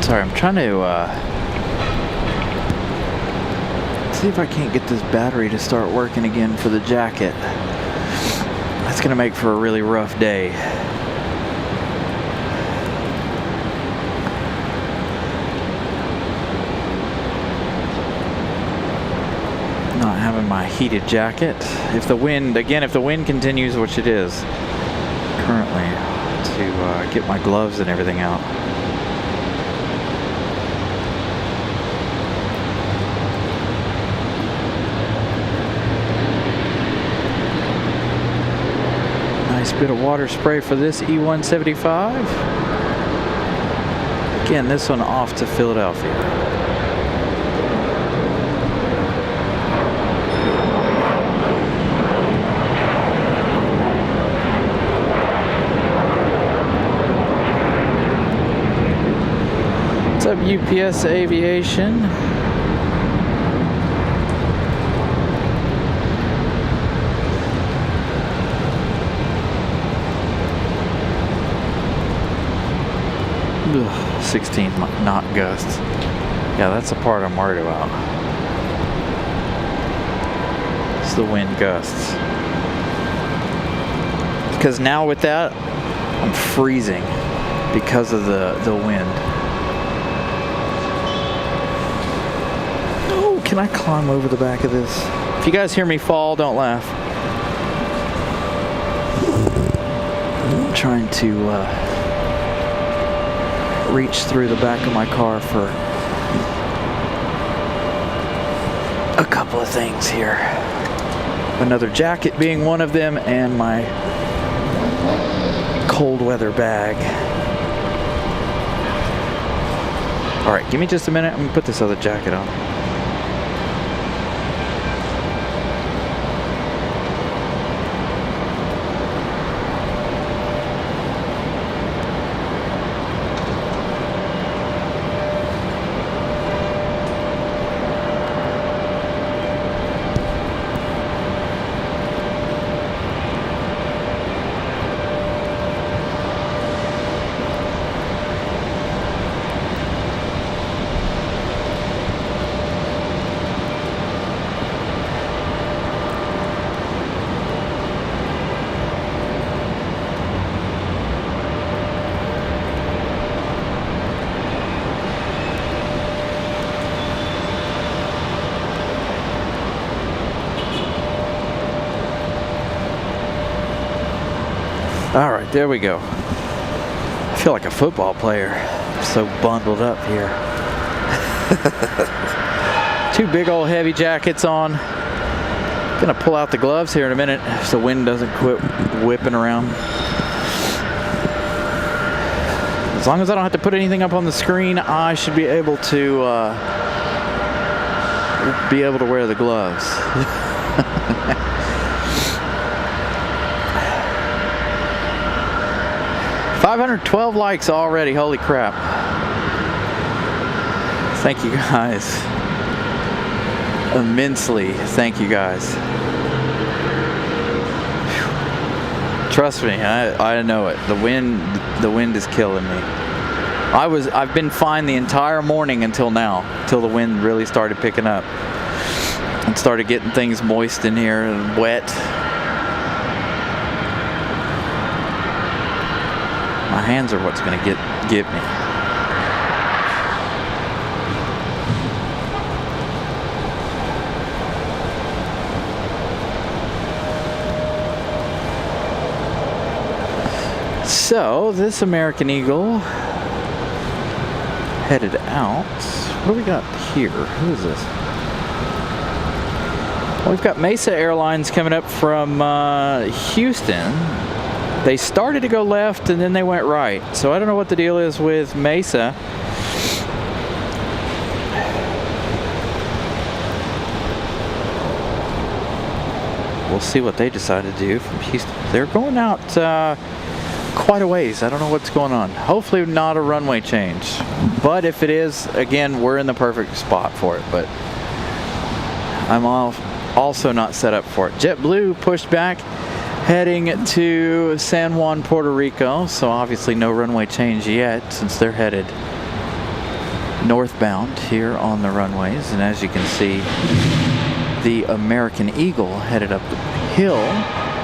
Sorry, I'm trying to see if I can't get this battery to start working again for the jacket. That's going to make for a really rough day. Not having my heated jacket. If the wind continues, which it is currently, to get my gloves and everything out. Nice bit of water spray for this E175. Again, this one off to Philadelphia. What's up, UPS Aviation? Ugh, 16 knot gusts. Yeah, that's the part I'm worried about. It's the wind gusts. Because now with that, I'm freezing because of the wind. Oh, can I climb over the back of this? If you guys hear me fall, don't laugh. I'm trying to reach through the back of my car for a couple of things here. Another jacket being one of them, and my cold weather bag. All right, give me just a minute. I'm gonna put this other jacket on. All right, there we go. I feel like a football player. I'm so bundled up here. 2 big old heavy jackets on. Gonna pull out the gloves here in a minute so the wind doesn't quit whipping around. As long as I don't have to put anything up on the screen, I should be able to wear the gloves. 512 likes already, holy crap. Thank you guys. Immensely, thank you guys. Trust me, I know it. The wind is killing me. I've been fine the entire morning until now, till the wind really started picking up and started getting things moist in here and wet. My hands are what's going to get me. So this American Eagle headed out. What do we got here? Who is this? Well, we've got Mesa Airlines coming up from Houston. They started to go left and then they went right. So I don't know what the deal is with Mesa. We'll see what they decide to do from Houston. They're going out quite a ways. I don't know what's going on. Hopefully not a runway change. But if it is, again, we're in the perfect spot for it. But I'm also not set up for it. JetBlue pushed back, heading to San Juan, Puerto Rico. So obviously no runway change yet since they're headed northbound here on the runways. And as you can see, the American Eagle headed up the hill.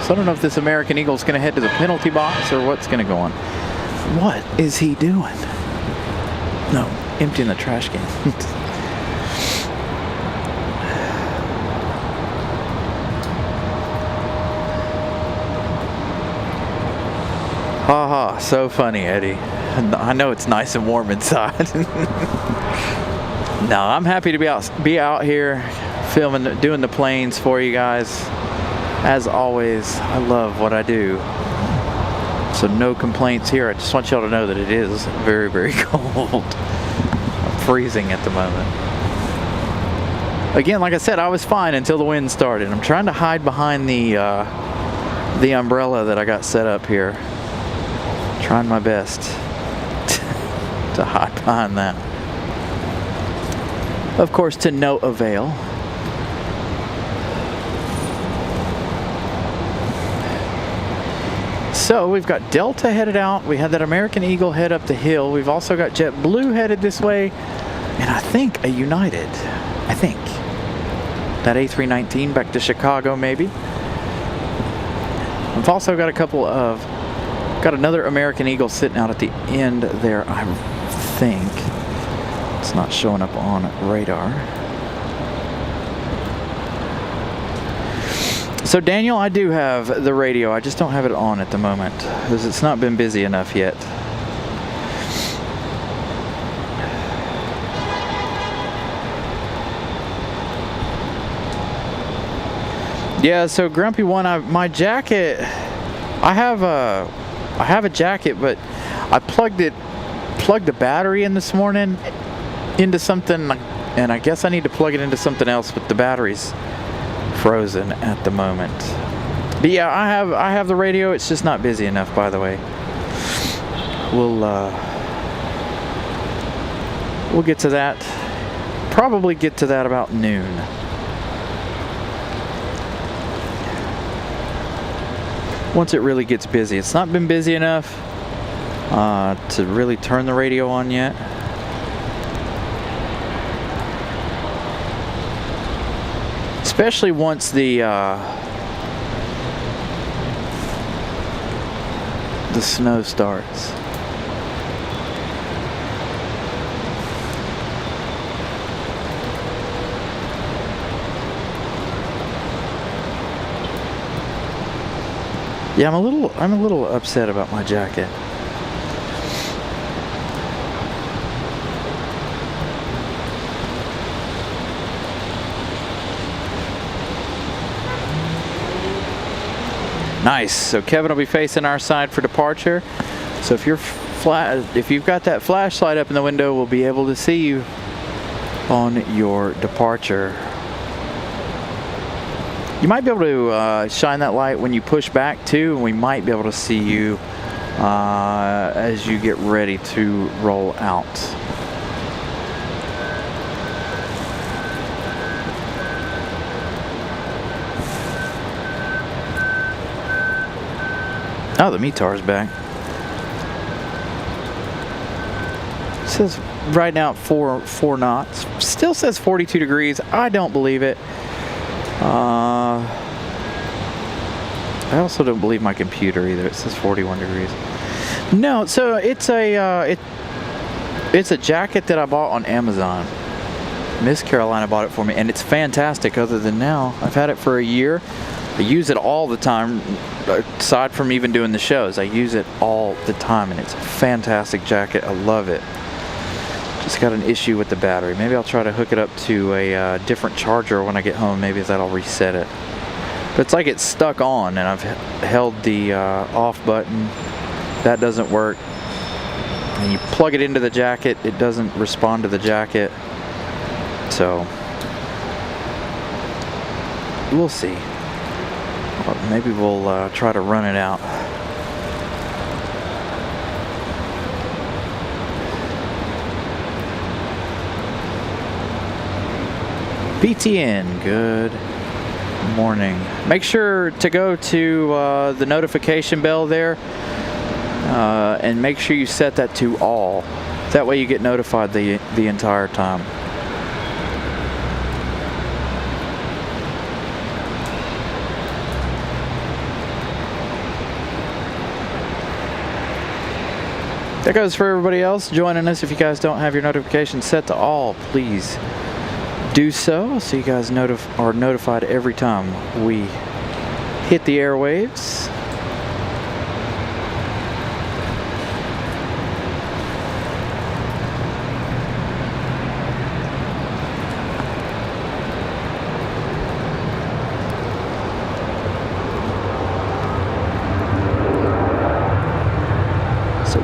So I don't know if this American Eagle is going to head to the penalty box or what's going to go on. What is he doing? No, emptying the trash can. Ha ha, so funny, Eddie. I know it's nice and warm inside. No, I'm happy to be out here filming, doing the planes for you guys. As always, I love what I do. So no complaints here. I just want y'all to know that it is very, very cold. I'm freezing at the moment. Again, like I said, I was fine until the wind started. I'm trying to hide behind the umbrella that I got set up here. Trying my best to hide behind that. Of course, to no avail. So we've got Delta headed out. We had that American Eagle head up the hill. We've also got JetBlue headed this way. And I think a United. I think. That A319 back to Chicago maybe. We've also got got another American Eagle sitting out at the end there, I think. It's not showing up on radar. So Daniel, I do have the radio. I just don't have it on at the moment because it's not been busy enough yet. Yeah, so Grumpy One, my jacket, I have a jacket, but I plugged the battery in this morning into something, and I guess I need to plug it into something else, but the battery's frozen at the moment. But yeah, I have the radio. It's just not busy enough, by the way. We'll get to that. Probably get to that about noon. Once it really gets busy. It's not been busy enough to really turn the radio on yet. Especially once the snow starts. Yeah, I'm a little upset about my jacket. Nice. So Kevin will be facing our side for departure. So if you've got that flashlight up in the window, we'll be able to see you on your departure. You might be able to shine that light when you push back too, and we might be able to see you as you get ready to roll out. Oh, the METAR's back. It says right now at 4 knots. Still says 42 degrees. I don't believe it. I also don't believe my computer either. It says 41 degrees. No, so it's a jacket that I bought on Amazon. Miss Carolina bought it for me, and it's fantastic. Other than now, I've had it for a year. I use it all the time. Aside from even doing the shows, I use it all the time, and it's a fantastic jacket. I love it. Just got an issue with the battery. Maybe I'll try to hook it up to a different charger when I get home. Maybe that'll reset it. But it's like it's stuck on, and I've held the off button. That doesn't work. And you plug it into the jacket, it doesn't respond to the jacket. So we'll see. Maybe we'll try to run it out. BTN, good morning. Make sure to go to the notification bell there and make sure you set that to all. That way you get notified the entire time. That goes for everybody else joining us. If you guys don't have your notifications set to all, please do so you guys are notified every time we hit the airwaves.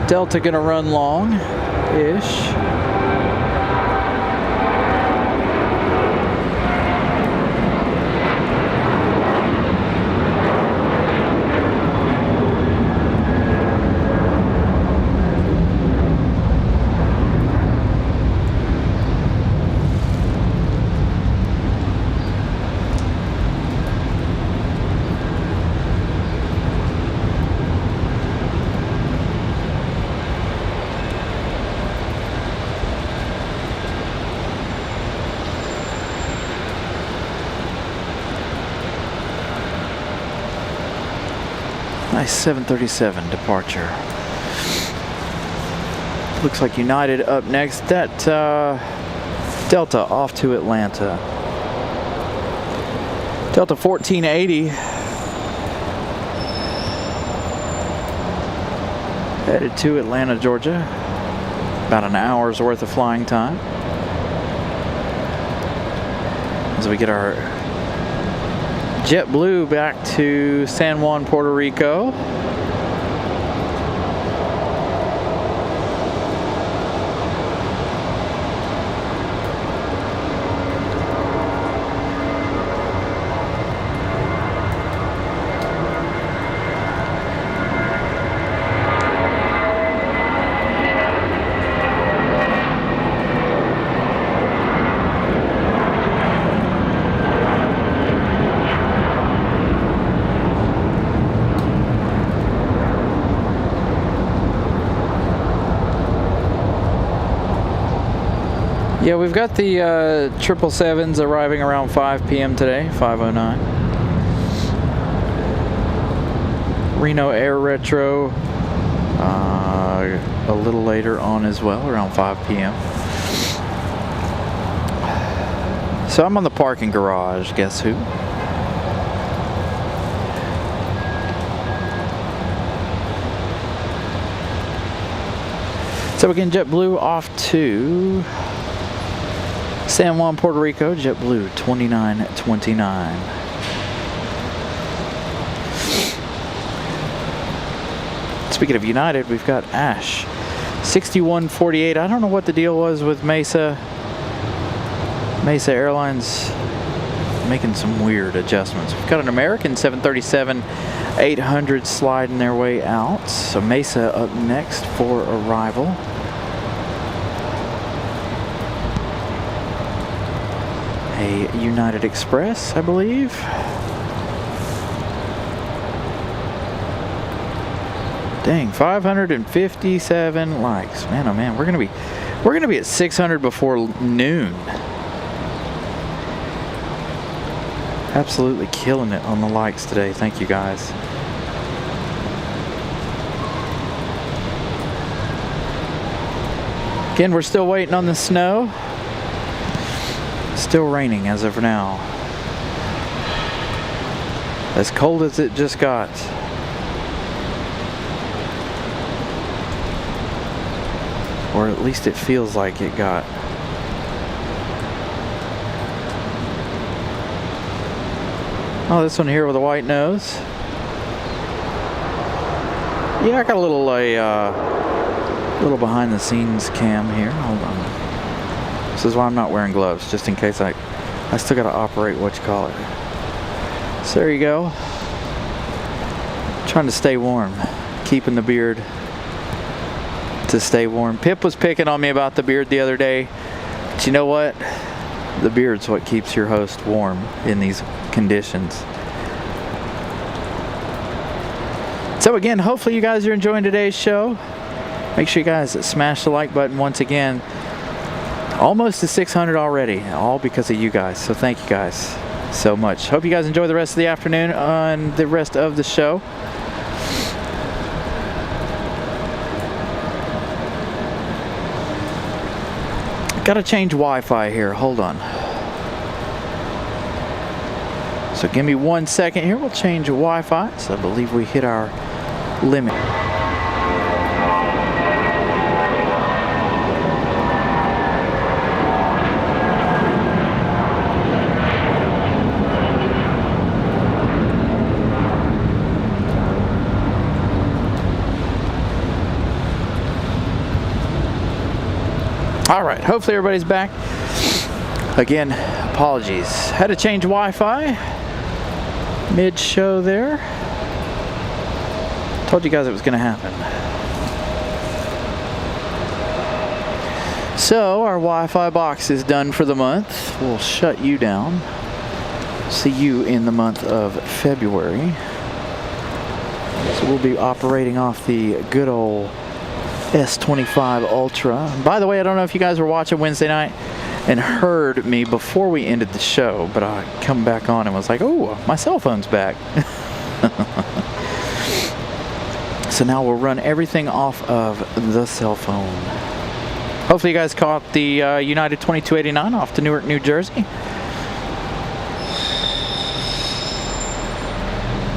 Delta gonna run long-ish. Nice 737 departure. Looks like United up next. That Delta off to Atlanta. Delta 1480 headed to Atlanta, Georgia. About an hour's worth of flying time as we get our JetBlue back to San Juan, Puerto Rico. Yeah, we've got the 777s arriving around 5 p.m. today, 5:09. Reno Air Retro a little later on as well, around 5 p.m. So I'm on the parking garage, guess who? So again, JetBlue off to San Juan, Puerto Rico, JetBlue 2929. Speaking of United, we've got Ash 6148. I don't know what the deal was with Mesa Airlines making some weird adjustments. We've got an American 737-800 sliding their way out. So Mesa up next for arrival. A United Express, I believe. Dang, 557 likes. Man, oh man, we're gonna be at 600 before noon. Absolutely killing it on the likes today. Thank you guys. Again, we're still waiting on the snow. Still raining as of now. As cold as it just got. Or at least it feels like it got. Oh, this one here with a white nose. Yeah, I got a little behind the scenes cam here. Hold on. This is why I'm not wearing gloves, just in case I still got to operate what you call it. So there you go. Trying to stay warm, keeping the beard to stay warm. Pip was picking on me about the beard the other day, but you know what? The beard's what keeps your host warm in these conditions. So again, hopefully you guys are enjoying today's show. Make sure you guys smash the like button once again. Almost to 600 already, all because of you guys. So thank you guys so much. Hope you guys enjoy the rest of the afternoon on the rest of the show. Gotta change Wi-Fi here. Hold on. So give me 1 second here. We'll change Wi-Fi. So I believe we hit our limit. All right, hopefully everybody's back. Again, apologies. Had to change Wi-Fi mid-show there. Told you guys it was going to happen. So our Wi-Fi box is done for the month. We'll shut you down. See you in the month of February. So we'll be operating off the good old S25 Ultra. By the way, I don't know if you guys were watching Wednesday night and heard me before we ended the show, but I come back on and was like, oh, my cell phone's back. So now we'll run everything off of the cell phone. Hopefully you guys caught the United 2289 off to Newark, New Jersey.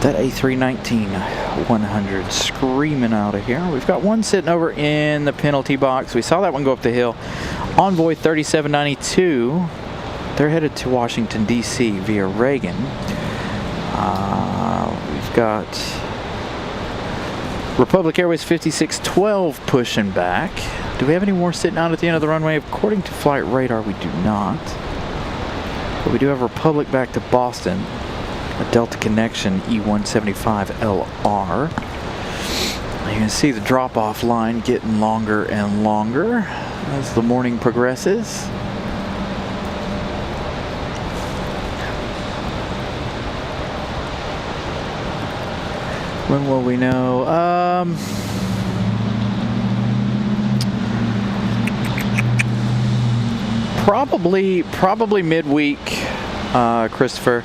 That A319-100 screaming out of here. We've got one sitting over in the penalty box. We saw that one go up the hill. Envoy 3792. They're headed to Washington, D.C. via Reagan. We've got Republic Airways 5612 pushing back. Do we have any more sitting out at the end of the runway? According to flight radar, we do not. But we do have Republic back to Boston. A Delta Connection E175LR. You can see the drop-off line getting longer and longer as the morning progresses. When will we know? Probably midweek, Christopher.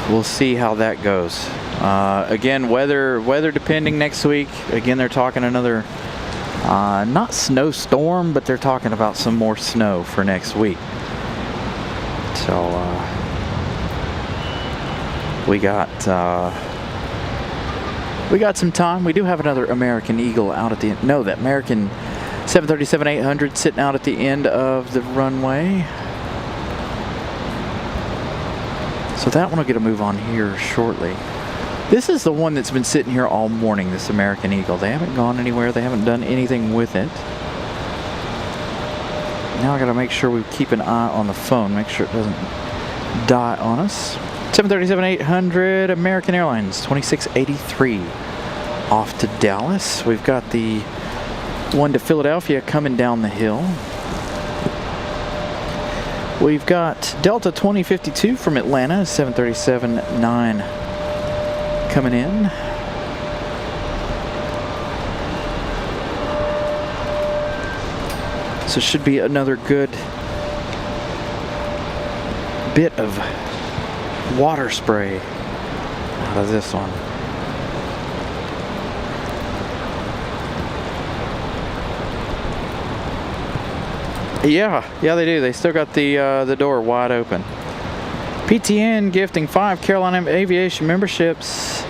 We'll see how that goes. Again, weather depending next week. Again, they're talking another, not snowstorm, but they're talking about some more snow for next week. So we got We got some time. We do have another American Eagle out at the end. No, that American 737-800 sitting out at the end of the runway. So that one will get a move on here shortly. This is the one that's been sitting here all morning, this American Eagle. They haven't gone anywhere. They haven't done anything with it. Now I gotta make sure we keep an eye on the phone, make sure it doesn't die on us. 737-800 American Airlines 2683 off to Dallas. We've got the one to Philadelphia coming down the hill. We've got Delta 2052 from Atlanta, 737-9 coming in. So should be another good bit of water spray out of this one. Yeah, they do. They still got the door wide open. PTN gifting 5 Carolina Aviation memberships.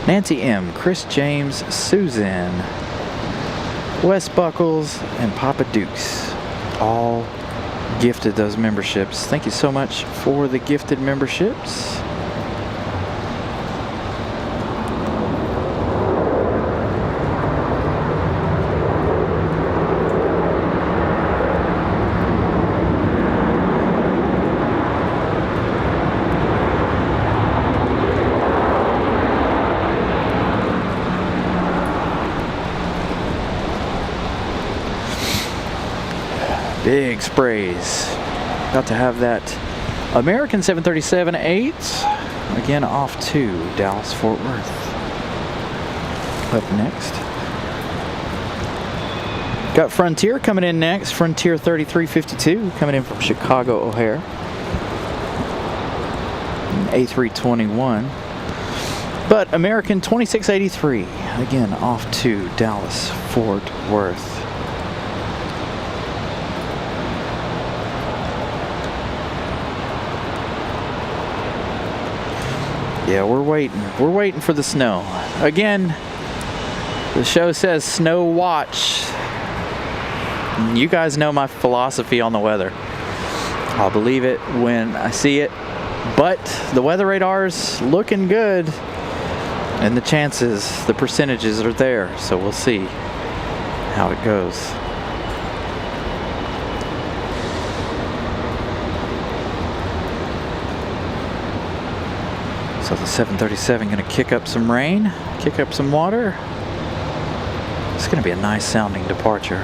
Nancy M, Chris James, Susan, Wes Buckles, and Papa Dukes all gifted those memberships. Thank you so much for the gifted memberships. Big sprays. Got to have that American 737-8 again off to Dallas-Fort Worth. Up next. Got Frontier coming in next. Frontier 3352 coming in from Chicago O'Hare. A321. But American 2683 again off to Dallas-Fort Worth. Yeah, we're waiting. We're waiting for the snow. Again, the show says snow watch. You guys know my philosophy on the weather. I'll believe it when I see it. But the weather radar's looking good. And the chances, the percentages are there. So we'll see how it goes. So the 737 going to kick up some rain, kick up some water. It's going to be a nice sounding departure.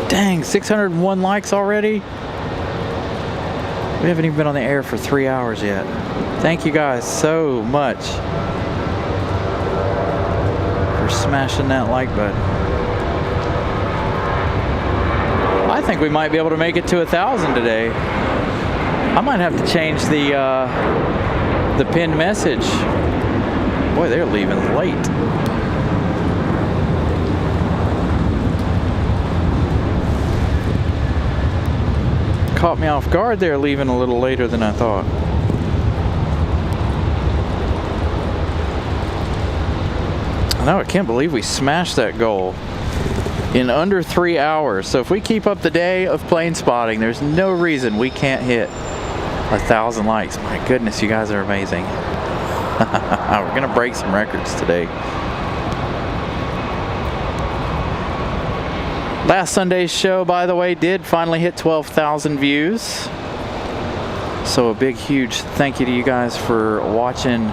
Dang, 601 likes already. We haven't even been on the air for 3 hours yet. Thank you guys so much for smashing that like button. I think we might be able to make it to 1,000 today. I might have to change the pinned message. Boy, they're leaving late. Caught me off guard there, leaving a little later than I thought. No, I can't believe we smashed that goal in under 3 hours. So if we keep up the day of plane spotting, there's no reason we can't hit 1,000 likes. My goodness, you guys are amazing. We're gonna break some records today. Last Sunday's show, by the way, did finally hit 12,000 views. So a big, huge thank you to you guys for watching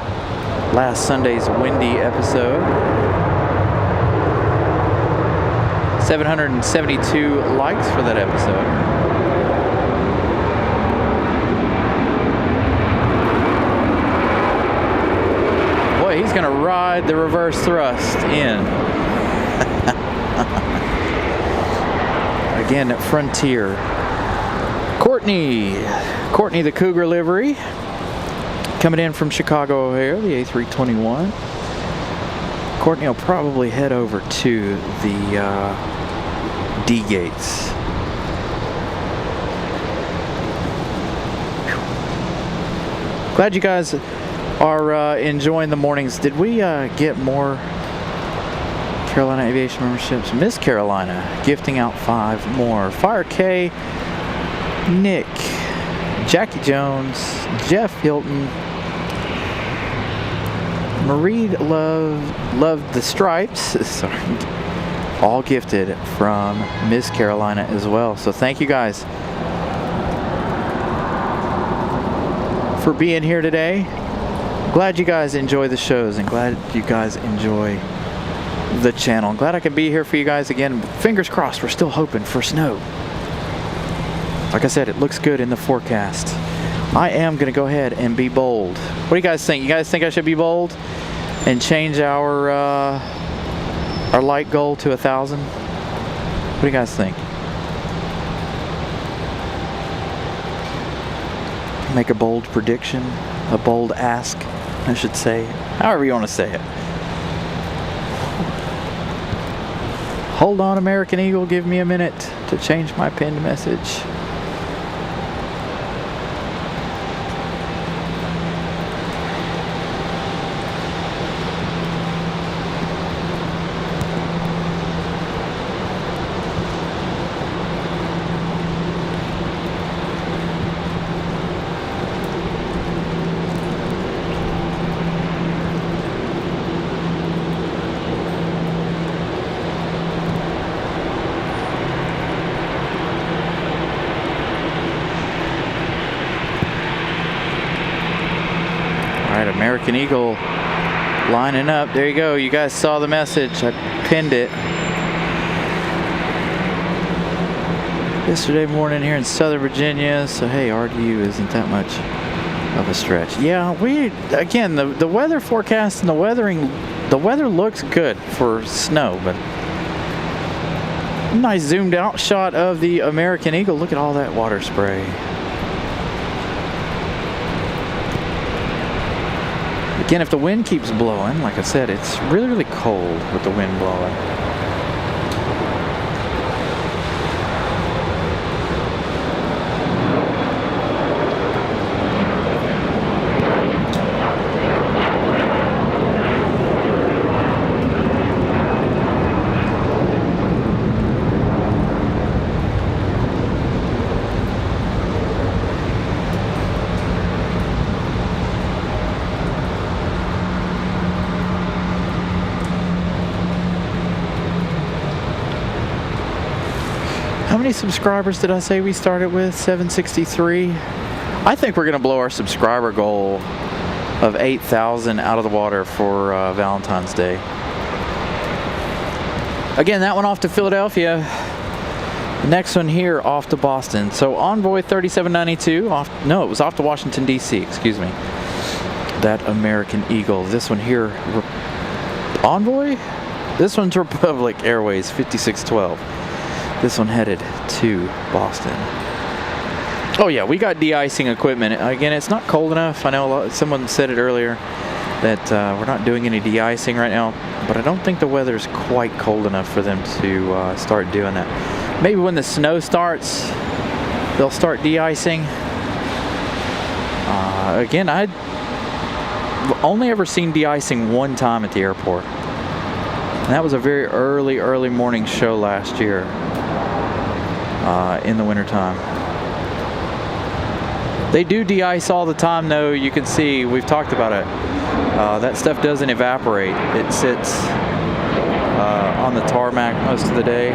last Sunday's windy episode. 772 likes for that episode. He's gonna ride the reverse thrust in. Again at Frontier. Courtney the Cougar livery. Coming in from Chicago O'Hare, the A321. Courtney will probably head over to the D gates. Glad you guys are enjoying the mornings. Did we get more Carolina Aviation memberships? Miss Carolina gifting out 5 more. Fire K, Nick, Jackie Jones, Jeff Hilton, Marie loved the stripes. Sorry. All gifted from Miss Carolina as well. So thank you guys for being here today. Glad you guys enjoy the shows and glad you guys enjoy the channel. Glad I could be here for you guys again. Fingers crossed, we're still hoping for snow. Like I said, it looks good in the forecast. I am going to go ahead and be bold. What do you guys think? You guys think I should be bold and change our light goal to 1,000? What do you guys think? Make a bold prediction, a bold ask, I should say. However you want to say it. Hold on, American Eagle, give me a minute to change my pinned message. American Eagle lining up. There you go. You guys saw the message. I pinned it yesterday morning here in Southern Virginia. So hey, RDU isn't that much of a stretch. Yeah, again, the weather forecast and the weather looks good for snow, but nice zoomed out shot of the American Eagle. Look at all that water spray. Again, if the wind keeps blowing, like I said, it's really, really cold with the wind blowing. How many subscribers did I say we started with? 763. I think we're going to blow our subscriber goal of 8,000 out of the water for Valentine's Day. Again, that one off to Philadelphia. The next one here off to Boston. So Envoy 3792 off. No, it was off to Washington D.C. Excuse me. That American Eagle. This one here, Envoy. This one's Republic Airways 5612. This one headed to Boston. Oh yeah, we got de-icing equipment. Again, it's not cold enough. I know someone said it earlier that we're not doing any de-icing right now, but I don't think the weather's quite cold enough for them to start doing that. Maybe when the snow starts, they'll start de-icing. Again, I've only ever seen de-icing one time at the airport. And that was a very early morning show last year. In the wintertime. They do de-ice all the time though. You can see, we've talked about it. That stuff doesn't evaporate. It sits on the tarmac most of the day.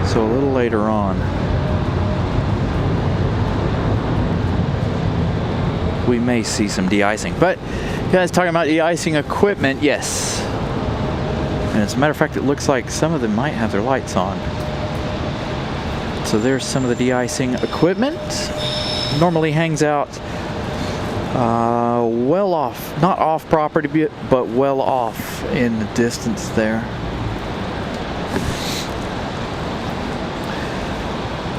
So a little later on, we may see some de-icing. But you guys talking about de-icing equipment, yes. And as a matter of fact, it looks like some of them might have their lights on. So there's some of the de-icing equipment. Normally hangs out well off, not off property, but well off in the distance there.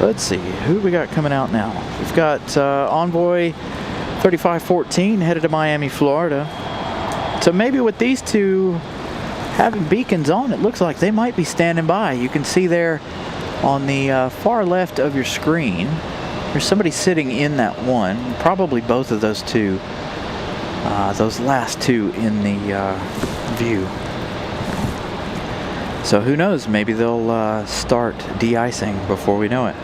Let's see, who we got coming out now? We've got Envoy 3514 headed to Miami, Florida. So maybe with these two having beacons on. It looks like they might be standing by. You can see there on the far left of your screen, there's somebody sitting in that one, probably both of those two, those last two in the view. So who knows, maybe they'll start de-icing before we know it.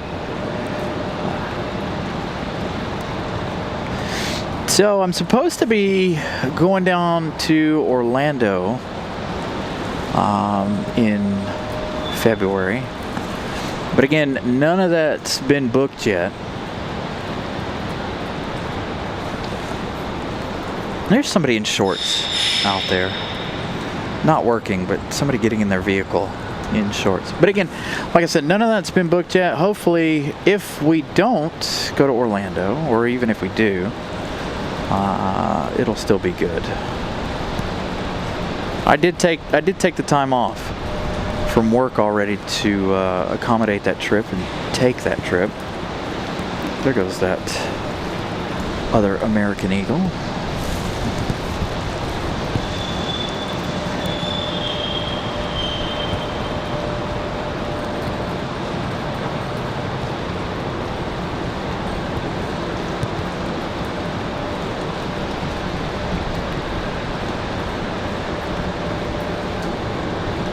So I'm supposed to be going down to Orlando in February. But again, none of that's been booked yet. There's somebody in shorts out there. Not working, but somebody getting in their vehicle in shorts. But again, like I said, none of that's been booked yet. Hopefully, if we don't go to Orlando, or even if we do, it'll still be good. I did take the time off from work already to accommodate that trip and take that trip. There goes that other American Eagle.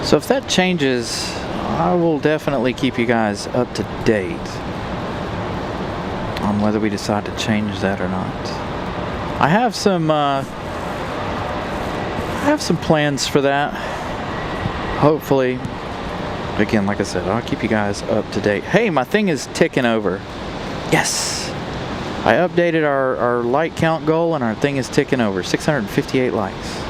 So if that changes, I will definitely keep you guys up to date on whether we decide to change that or not. I have some plans for that. Hopefully, again, like I said, I'll keep you guys up to date. Hey, my thing is ticking over. Yes, I updated our like count goal, and our thing is ticking over. 658 likes.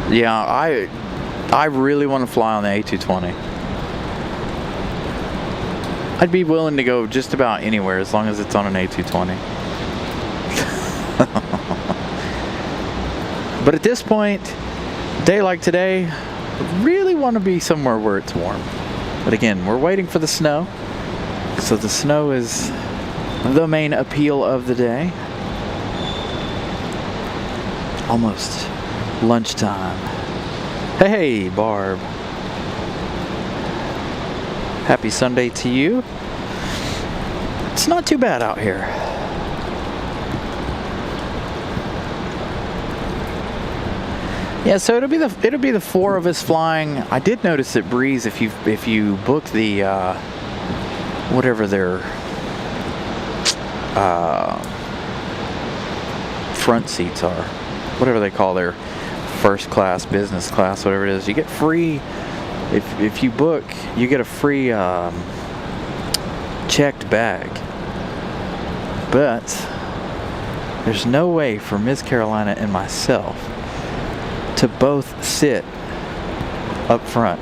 Yeah, I really want to fly on the A220. I'd be willing to go just about anywhere as long as it's on an A220. But at this point, a day like today, I really want to be somewhere where it's warm. But again, we're waiting for the snow. So the snow is the main appeal of the day. Almost lunchtime. Hey, Barb. Happy Sunday to you. It's not too bad out here. Yeah, so it'll be the four of us flying. I did notice that Breeze, if you book the whatever their front seats are, whatever they call their first class, business class, whatever it is, you get free, if you book, you get a free checked bag. But there's no way for Miss Carolina and myself to both sit up front.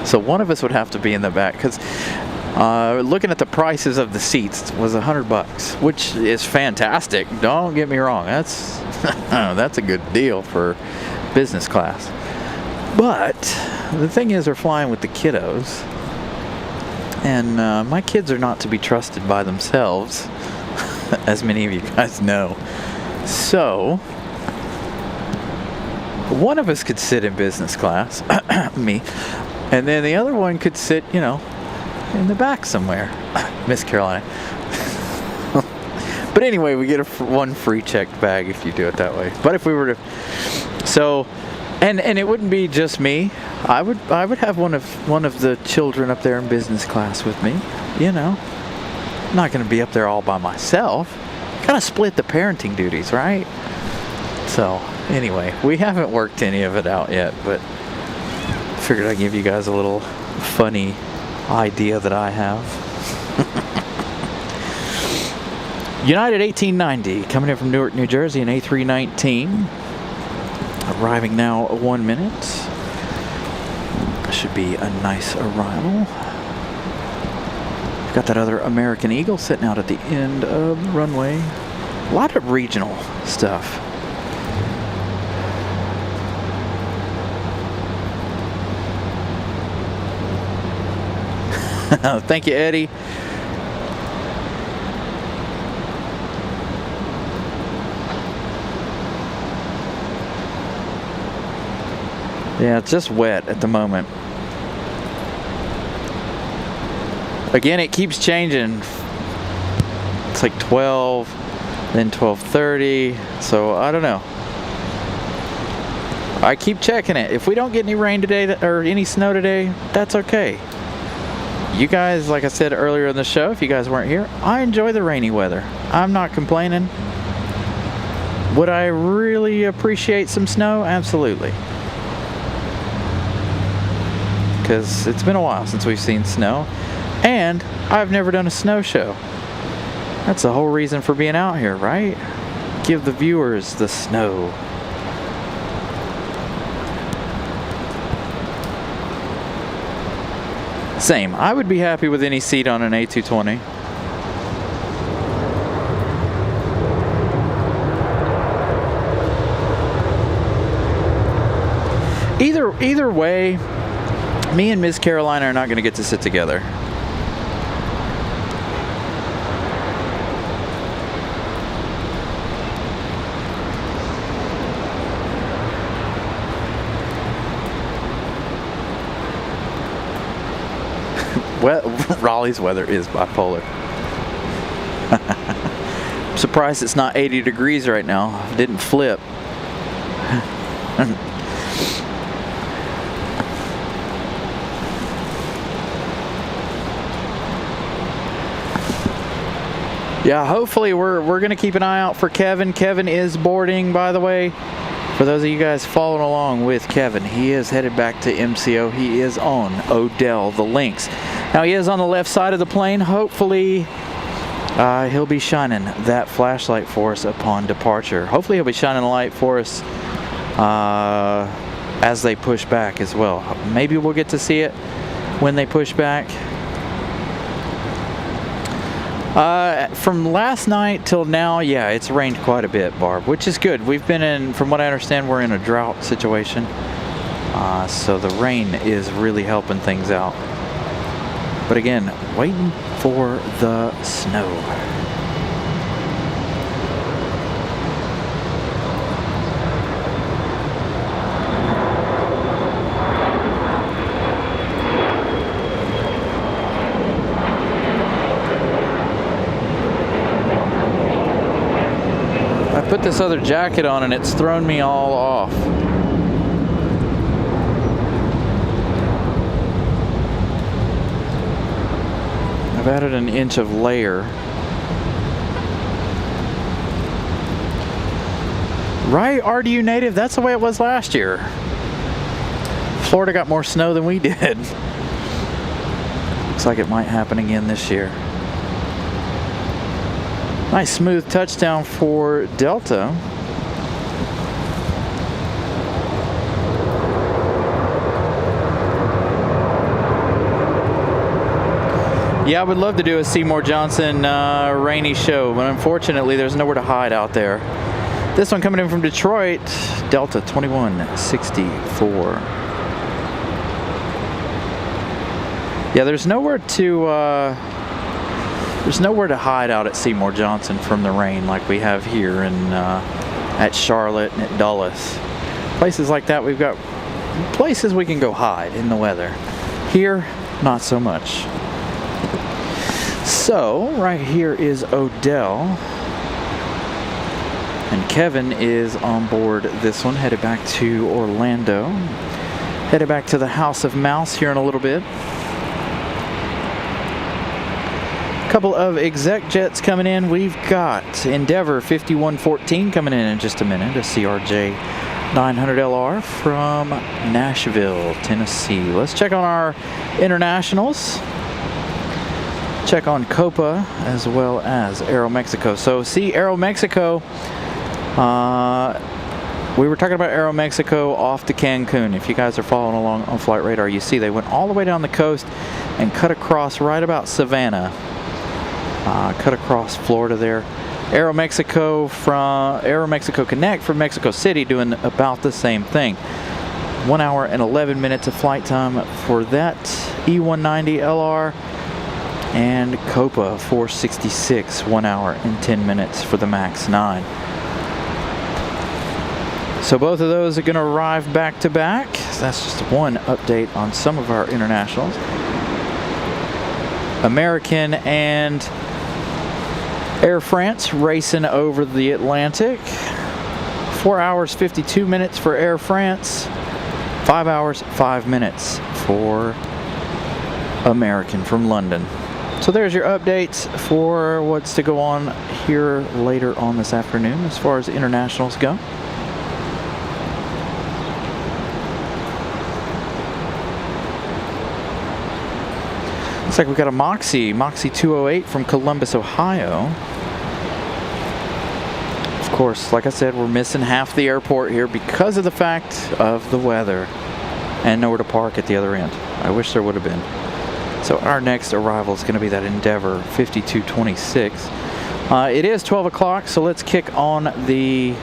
So one of us would have to be in the back, because looking at the prices of the seats was $100, which is fantastic. Don't get me wrong. That's that's a good deal for business class. But the thing is, we're flying with the kiddos, and my kids are not to be trusted by themselves, as many of you guys know. So one of us could sit in business class, me, and then the other one could sit, you know, in the back somewhere. Miss Carolina. But anyway, we get one free checked bag if you do it that way. But if we were to, so, and it wouldn't be just me. I would have one of the children up there in business class with me. You know, I'm not going to be up there all by myself. Kind of split the parenting duties, right? So anyway, we haven't worked any of it out yet, but figured I'd give you guys a little funny idea that I have. United 1890 coming in from Newark, New Jersey, in A319. Arriving now 1 minute. Should be a nice arrival. We've got that other American Eagle sitting out at the end of the runway. A lot of regional stuff. Thank you, Eddie. Yeah, it's just wet at the moment. Again, it keeps changing. It's like 12, then 12:30. So I don't know. I keep checking it. If we don't get any rain today or any snow today, that's okay. You guys, like I said earlier in the show, if you guys weren't here, I enjoy the rainy weather. I'm not complaining. Would I really appreciate some snow? Absolutely. Because it's been a while since we've seen snow, and I've never done a snow show. That's the whole reason for being out here, right? Give the viewers the snow. Same. I would be happy with any seat on an A220. Either way, me and Miss Carolina are not going to get to sit together. Well, Raleigh's weather is bipolar. I'm surprised it's not 80 degrees right now. It didn't flip. Yeah, hopefully we're going to keep an eye out for Kevin. Kevin is boarding, by the way. For those of you guys following along with Kevin, he is headed back to MCO. He is on Odell, the Lynx. Now, he is on the left side of the plane. Hopefully, he'll be shining that flashlight for us upon departure. Hopefully, he'll be shining a light for us as they push back as well. Maybe we'll get to see it when they push back. From last night till now, yeah, it's rained quite a bit, Barb, which is good. We've been in, from what I understand, we're in a drought situation. So the rain is really helping things out. But again, waiting for the snow. I put this other jacket on and it's thrown me all off. I've added an inch of layer. Right, RDU native, that's the way it was last year. Florida got more snow than we did. Looks like it might happen again this year. Nice smooth touchdown for Delta. Yeah, I would love to do a Seymour Johnson rainy show, but unfortunately there's nowhere to hide out there. This one coming in from Detroit, Delta 2164. Yeah, there's nowhere to hide out at Seymour Johnson from the rain like we have here in at Charlotte and at Dulles. Places like that, we've got places we can go hide in the weather. Here, not so much. So, right here is Odell. And Kevin is on board this one, headed back to Orlando. Headed back to the House of Mouse here in a little bit. Couple of exec jets coming in. We've got Endeavor 5114 coming in just a minute, a CRJ 900LR from Nashville, Tennessee. Let's check on our internationals. Check on Copa as well as Aeromexico. So see Aeromexico, we were talking about Aeromexico off to Cancun. If you guys are following along on Flight Radar, you see they went all the way down the coast and cut across right about Savannah. Cut across Florida there. Aeromexico Connect from Mexico City doing about the same thing. 1 hour and 11 minutes of flight time for that E190 LR. and Copa 466, 1 hour and 10 minutes for the MAX 9. So both of those are going to arrive back to back. That's just one update on some of our internationals. American and Air France racing over the Atlantic. 4 hours 52 minutes for Air France. 5 hours 5 minutes for American from London. So there's your updates for what's to go on here later on this afternoon as far as internationals go. Looks like we've got a Moxie 208 from Columbus, Ohio. Of course, like I said, we're missing half the airport here because of the fact of the weather and nowhere to park at the other end. I wish there would have been. So our next arrival is going to be that Endeavor 5226. It is 12 o'clock, so let's kick on the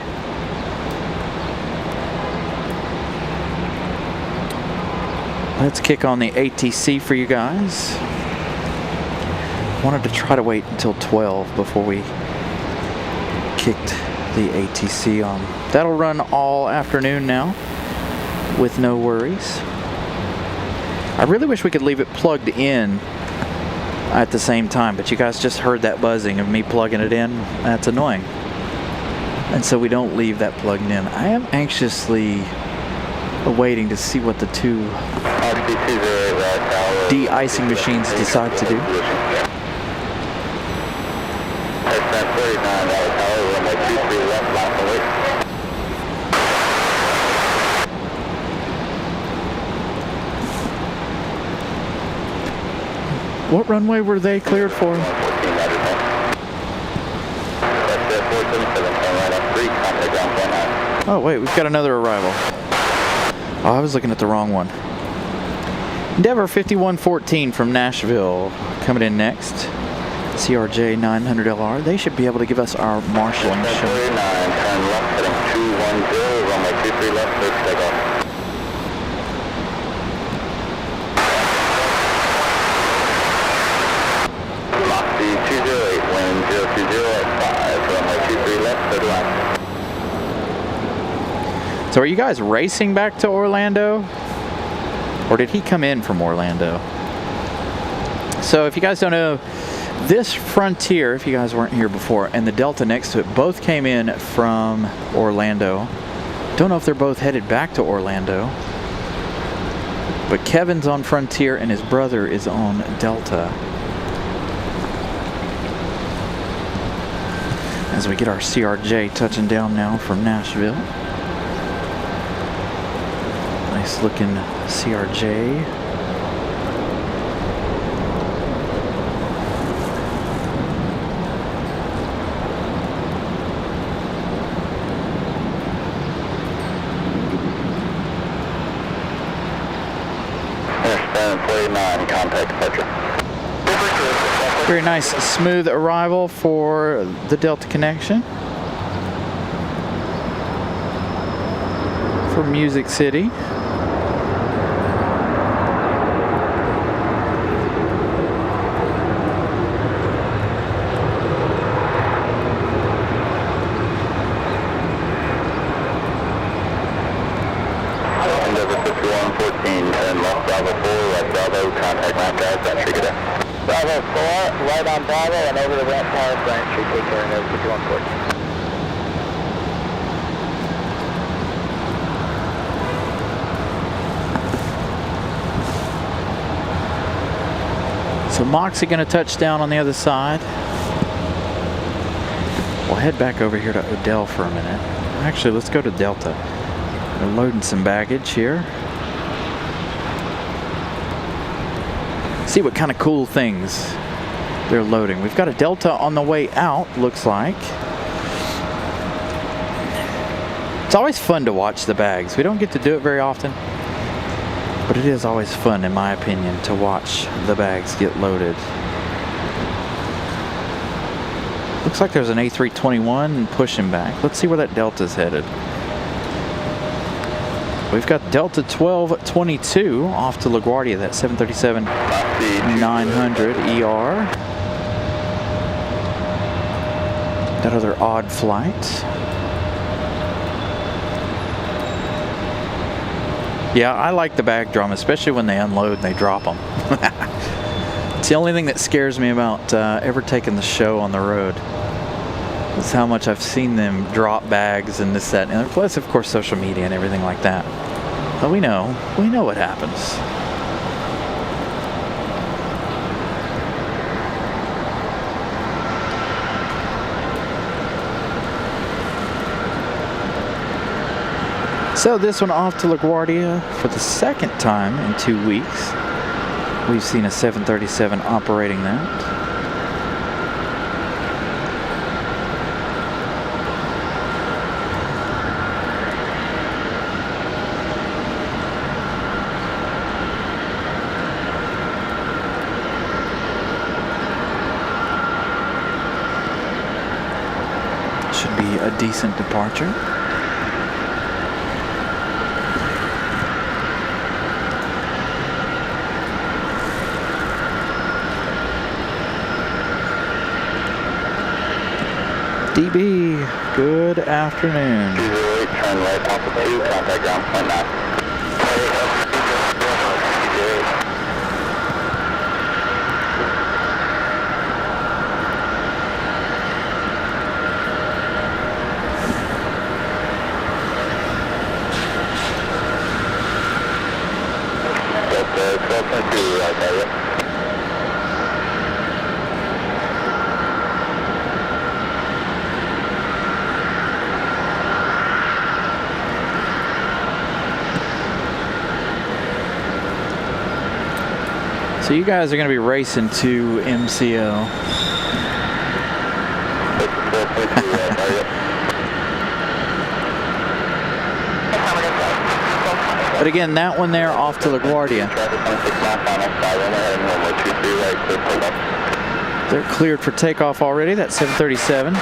ATC for you guys. Wanted to try to wait until 12 before we kicked the ATC on. That'll run all afternoon now with no worries. I really wish we could leave it plugged in at the same time, but you guys just heard that buzzing of me plugging it in. That's annoying. And so we don't leave that plugged in. I am anxiously awaiting to see what the two de-icing machines decide to do. What runway were they cleared for? Oh wait, we've got another arrival. Oh, I was looking at the wrong one. Endeavor 5114 from Nashville coming in next. CRJ 900LR. They should be able to give us our marshalling show. Turn left, heading 210, runway 23 left, clear for takeoff. Moxie 208, wind 020 at 5, runway 23 left, clear to land. So are you guys racing back to Orlando? Or did he come in from Orlando? So if you guys don't know, this Frontier, if you guys weren't here before, and the Delta next to it, both came in from Orlando. Don't know if they're both headed back to Orlando. But Kevin's on Frontier and his brother is on Delta. As we get our CRJ touching down now from Nashville. Nice looking CRJ. Contact departure. Very nice, smooth arrival for the Delta connection for Music City. Endeavor 5114, turn left Bravo 4, right Bravo, contact ramp guys, that should get in. Bravo 4, right on Bravo, and over the ramp tower, Brian should take care of Endeavor 5114. So Moxie going to touch down on the other side. We'll head back over here to Odell for a minute. Actually, let's go to Delta. We're loading some baggage here. See what kind of cool things they're loading. We've got a Delta on the way out, looks like. It's always fun to watch the bags. We don't get to do it very often, but it is always fun, in my opinion, to watch the bags get loaded. Looks like there's an A321 and pushing back. Let's see where that Delta's headed. We've got Delta 1222 off to LaGuardia, that 737-900 ER. That other odd flight. Yeah, I like the back drum, especially when they unload and they drop them. It's the only thing that scares me about ever taking the show on the road. It's how much I've seen them drop bags and this, that, and the other. Plus, of course, social media and everything like that. But we know what happens. So this one off to LaGuardia for the second time in 2 weeks. We've seen a 737 operating that. Should be a decent departure. DB, good afternoon. 208, turn right off of 2, contact ground point 9. Delta 1222, right there, yep. So you guys are going to be racing to MCO. But again, that one there off to LaGuardia. They're cleared for takeoff already. That's 737.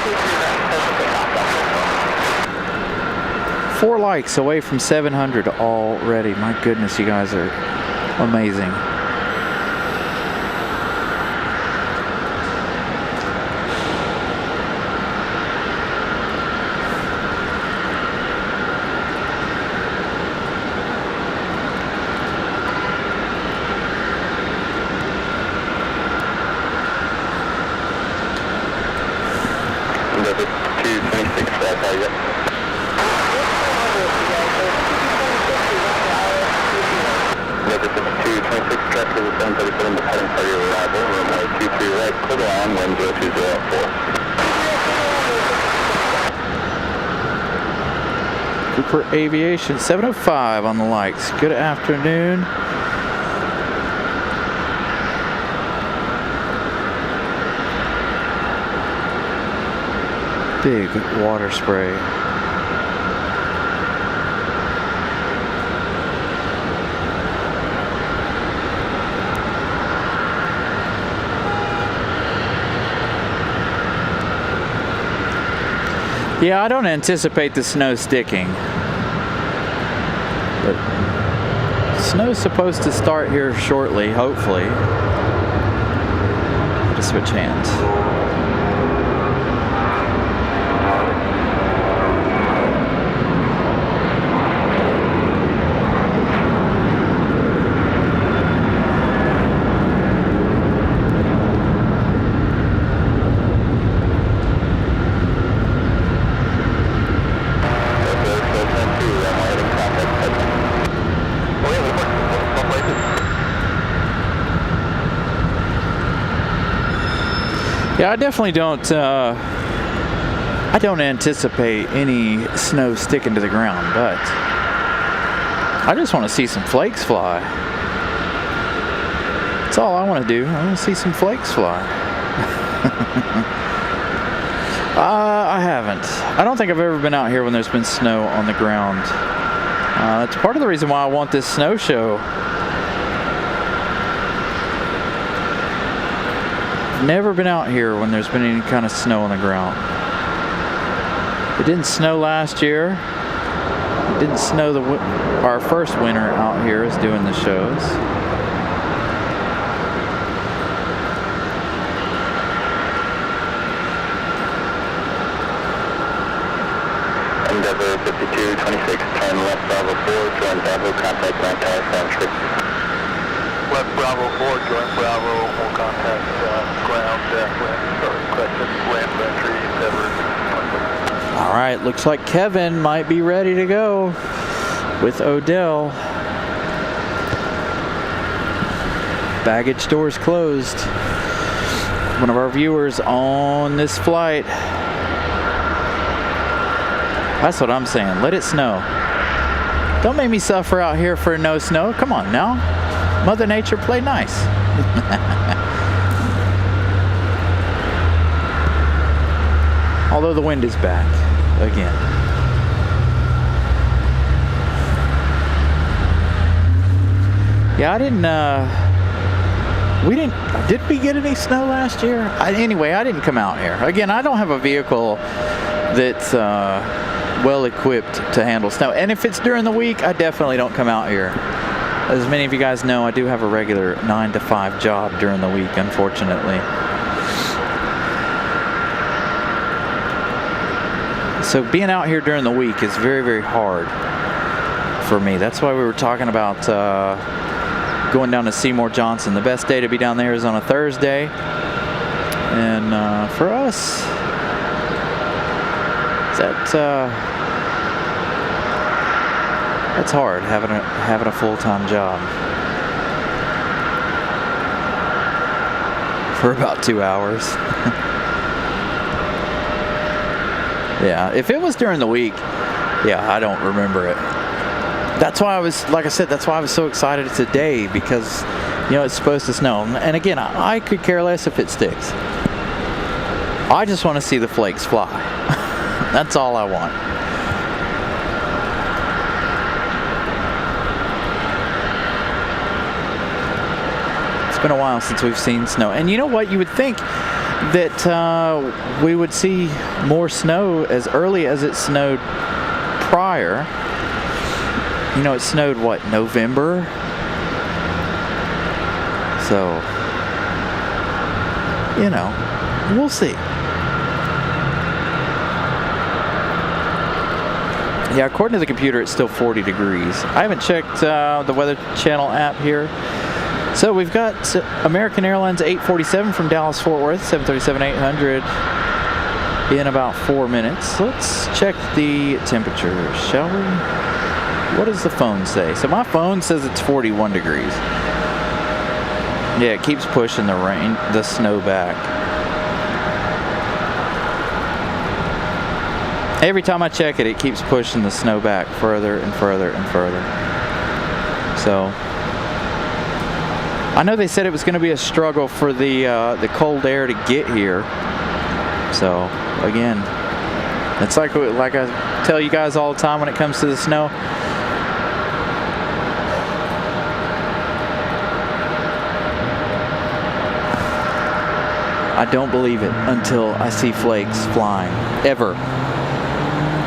4 likes away from 700 already. My goodness, you guys are amazing. Delta 226, right there, yep. Delta 226, traffic is 737, departing for your arrival, runway 23 right, clear to land, wind 0204. Cooper Aviation, 705 on the likes. Good afternoon. Big water spray. Yeah, I don't anticipate the snow sticking. But snow's supposed to start here shortly, hopefully. Just switch hands. Yeah, I definitely don't. I don't anticipate any snow sticking to the ground, but I just want to see some flakes fly. That's all I want to do. I want to see some flakes fly. I haven't. I don't think I've ever been out here when there's been snow on the ground. That's part of the reason why I want this snow show. Never been out here when there's been any kind of snow on the ground. It didn't snow last year. Didn't snow our first winter out here is doing the shows. Endeavor 5226, turn left Bravo 4, join Bravo, contact land tower, entry. Left Bravo 4, join Bravo, will contact ground, land entry, Endeavor 5226. All right, looks like Kevin might be ready to go with Odell. Baggage doors closed. One of our viewers on this flight. That's what I'm saying. Let it snow. Don't make me suffer out here for no snow. Come on now. Mother Nature, play nice. Although the wind is back again. Yeah, did we get any snow last year? Anyway, I didn't come out here. Again, I don't have a vehicle that's well equipped to handle snow. And if it's during the week, I definitely don't come out here. As many of you guys know, I do have a regular 9-to-5 job during the week, unfortunately. So being out here during the week is very, very hard for me. That's why we were talking about going down to Seymour Johnson. The best day to be down there is on a Thursday. And for us, that's hard, having a full-time job for about 2 hours. Yeah, if it was during the week, yeah, I don't remember it. That's why I was, like I said, that's why I was so excited today, because, you know, it's supposed to snow. And again, I could care less if it sticks. I just want to see the flakes fly. That's all I want. It's been a while since we've seen snow. And you know what? You would think that we would see more snow as early as it snowed prior. You know, it snowed, what, November? So, you know, we'll see. Yeah, according to the computer, it's still 40 degrees. I haven't checked the Weather Channel app here. So we've got American Airlines 847 from Dallas Fort Worth, 737-800 in about 4 minutes. Let's check the temperature, shall we? What does the phone say? So my phone says it's 41 degrees. Yeah, it keeps pushing the snow back. Every time I check it, it keeps pushing the snow back further and further and further. So I know they said it was going to be a struggle for the cold air to get here. So again, it's like I tell you guys all the time when it comes to the snow. I don't believe it until I see flakes flying, ever.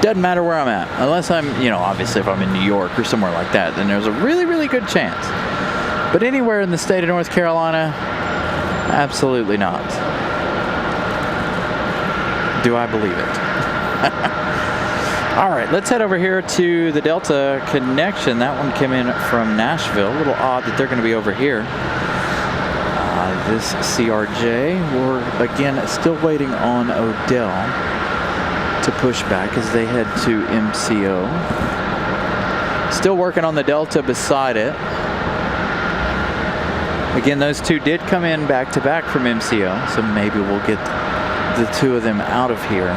Doesn't matter where I'm at, unless I'm, you know, obviously if I'm in New York or somewhere like that, then there's a really, really good chance. But anywhere in the state of North Carolina, absolutely not. Do I believe it? All right, let's head over here to the Delta connection. That one came in from Nashville. A little odd that they're going to be over here. This CRJ, we're again still waiting on Odell to push back as they head to MCO. Still working on the Delta beside it. Again, those two did come in back to back from MCO, so maybe we'll get the two of them out of here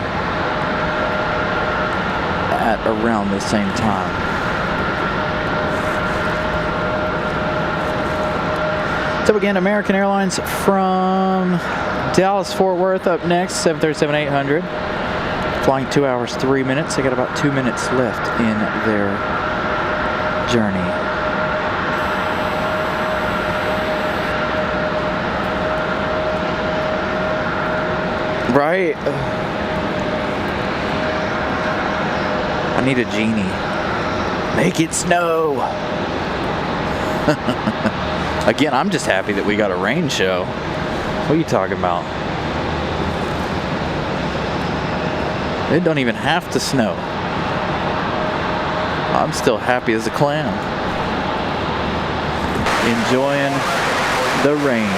at around the same time. So again, American Airlines from Dallas Fort Worth up next, 737-800. Flying 2 hours, 3 minutes. They got about 2 minutes left in their journey. Right? I need a genie. Make it snow. Again, I'm just happy that we got a rain show. What are you talking about? It don't even have to snow. I'm still happy as a clam. Enjoying the rain.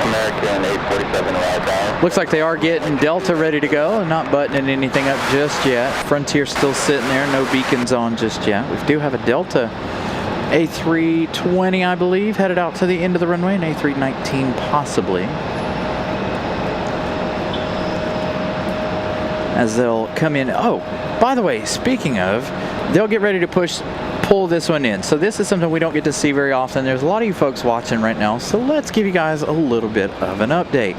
American 847 arrived. Looks like they are getting Delta ready to go and not buttoning anything up just yet. Frontier still sitting there, no beacons on just yet. We do have a Delta A320, I believe, headed out to the end of the runway, and A319 possibly. As they'll come in. Oh, by the way, speaking of, they'll get ready to pull this one in. So this is something we don't get to see very often. There's a lot of you folks watching right now, so let's give you guys a little bit of an update.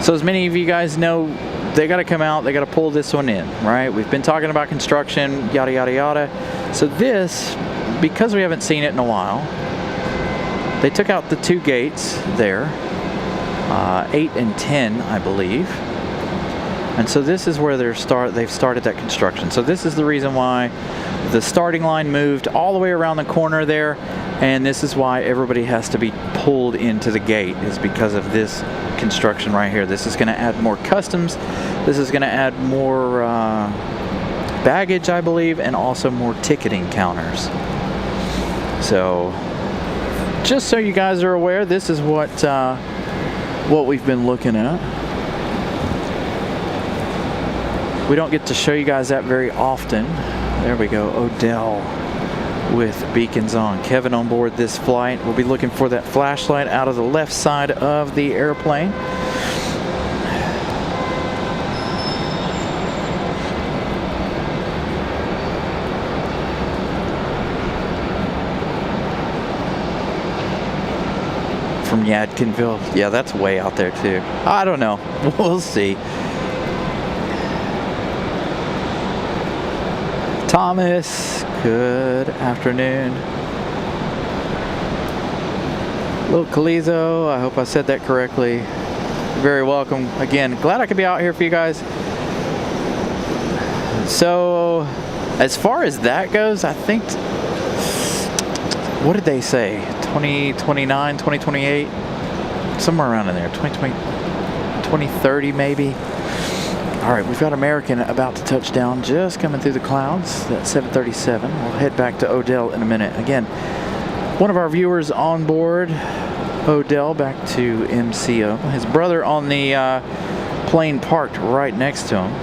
So as many of you guys know, they got to come out, they got to pull this one in, right? We've been talking about construction, yada, yada, yada. So this, because we haven't seen it in a while, they took out the 2 gates there, 8 and 10, I believe. And so this is where they've started that construction. So this is the reason why the starting line moved all the way around the corner there, and this is why everybody has to be pulled into the gate, is because of this construction right here. This is going to add more customs. This is going to add more baggage, I believe, and also more ticketing counters. So just so you guys are aware, this is what we've been looking at. We don't get to show you guys that very often. There we go, Odell with beacons on. Kevin on board this flight. We'll be looking for that flashlight out of the left side of the airplane. From Yadkinville. Yeah, that's way out there too. I don't know. We'll see. Thomas, good afternoon. Little Calizo, I hope I said that correctly. You're very welcome. Again, glad I could be out here for you guys. So, as far as that goes, I think, what did they say? 2029, 2028? Somewhere around in there. 2020, 2030 maybe? All right, we've got American about to touch down, just coming through the clouds. That's 737. We'll head back to Odell in a minute. Again, one of our viewers on board, Odell, back to MCO. His brother on the plane parked right next to him.